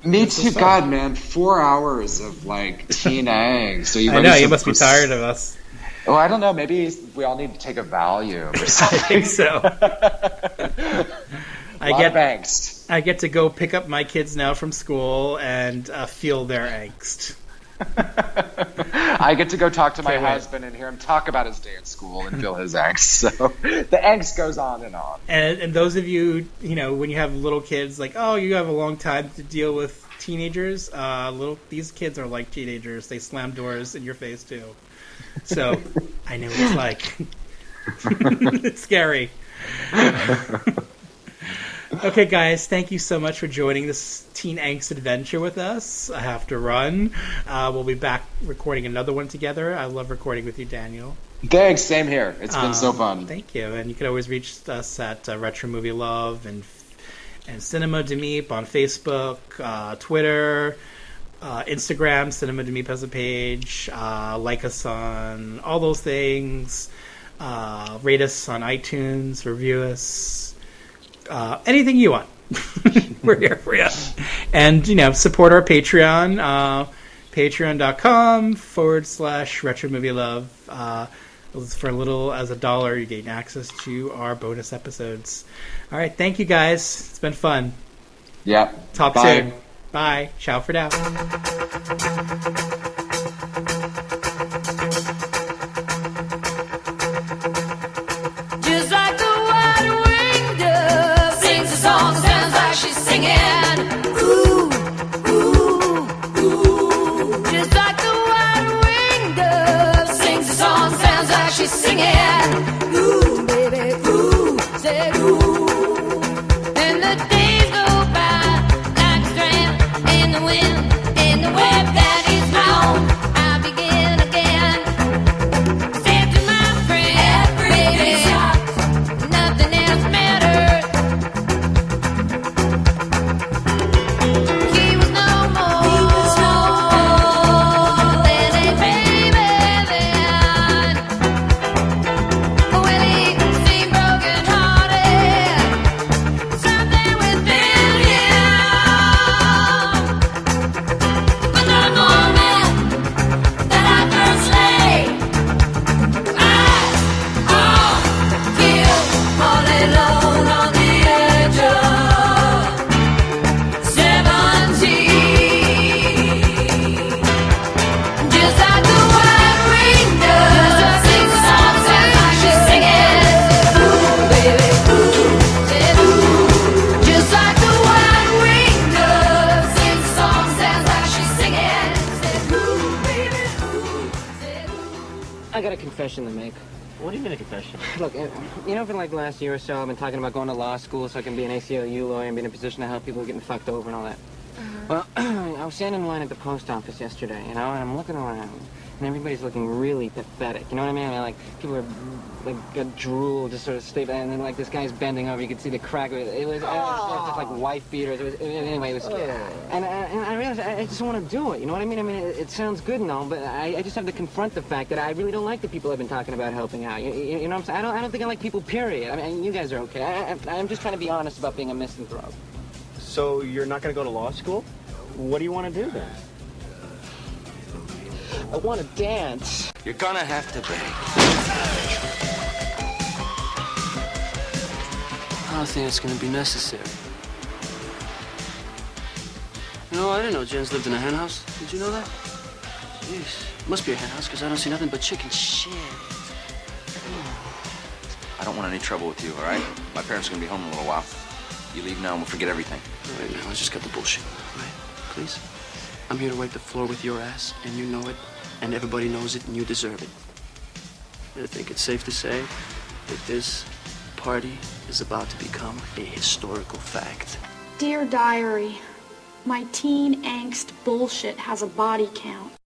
Me too. God, man, 4 hours of, like, teen angst. I know, you must be tired of us. Well, I don't know. Maybe we all need to take a Valium or something. I think so. I get angst. I get to go pick up my kids now from school and feel their angst. I get to go talk to my husband and hear him talk about his day at school and feel his angst. So the angst goes on and on. And those of you, when you have little kids, like, oh, you have a long time to deal with teenagers. These kids are like teenagers. They slam doors in your face too. So I know what it's like. It's scary. Okay, guys, thank you so much for joining this Teen Angst adventure with us. I have to run. We'll be back recording another one together. I love recording with you, Daniel. Thanks, same here. It's been so fun. Thank you. And you can always reach us at Retro Movie Love and Cinema de Meep on Facebook, Twitter, Instagram. Cinema de Meep has a page. Like us on all those things. Rate us on iTunes. Review us. Anything you want. We're here for you. And, support our Patreon. Patreon.com/Retro Movie Love. For a little as $1, you gain access to our bonus episodes. All right. Thank you, guys. It's been fun. Yeah. Talk soon. Bye. Ciao for now. Just like the white-winged dove sings a song, sounds like she's singing. Ooh, ooh, ooh. Just like the white-winged dove sings a song, sounds like she's singing. Ooh, baby, ooh, say ooh. And the days go by like a strand in the wind, in the web that is blown. I begin again. Say to my friend, baby, nothing else matters. He was no more than a baby then. Well, he seemed broken hearted, something within him. But the moment that I first lay eyes on you, all alone on the edge of 17. Just like the white-winged dove sings a song, sounds like she's singing. Ooh, baby, ooh, say ooh. Just like the white-winged dove sings a song, sounds like she's singing. Say ooh, baby, ooh, say ooh. I got a confession to make. What do you mean a confession? Look, for like the last year or so, I've been talking about going to law school so I can be an ACLU lawyer and be in a position to help people getting fucked over and all that. Well, I was standing in line at the post office yesterday, and I'm looking around, and everybody's looking really pathetic. You know what I mean? Like, people are, got drool just sort of stable, and then, this guy's bending over. You could see the crack. It was just like wife beaters. Anyway, it was... And I realized I just want to do it. You know what I mean? I mean, it sounds good and all, but I just have to confront the fact that I really don't like the people I've been talking about helping out. You know what I'm saying? I don't think I like people, period. I mean, you guys are okay. I'm just trying to be honest about being a misanthrope. So you're not going to go to law school? What do you want to do then? I want to dance. You're gonna have to beg. I don't think it's gonna be necessary. I didn't know Jens lived in a hen house. Did you know that? Jeez. Must be a hen house, because I don't see nothing but chicken shit. I don't want any trouble with you, all right? My parents are gonna be home in a little while. You leave now and we'll forget everything. All right, now, let's just cut the bullshit, all right? Please? I'm here to wipe the floor with your ass, and you know it, and everybody knows it, and you deserve it. I think it's safe to say that this party is about to become a historical fact. Dear Diary, my teen angst bullshit has a body count.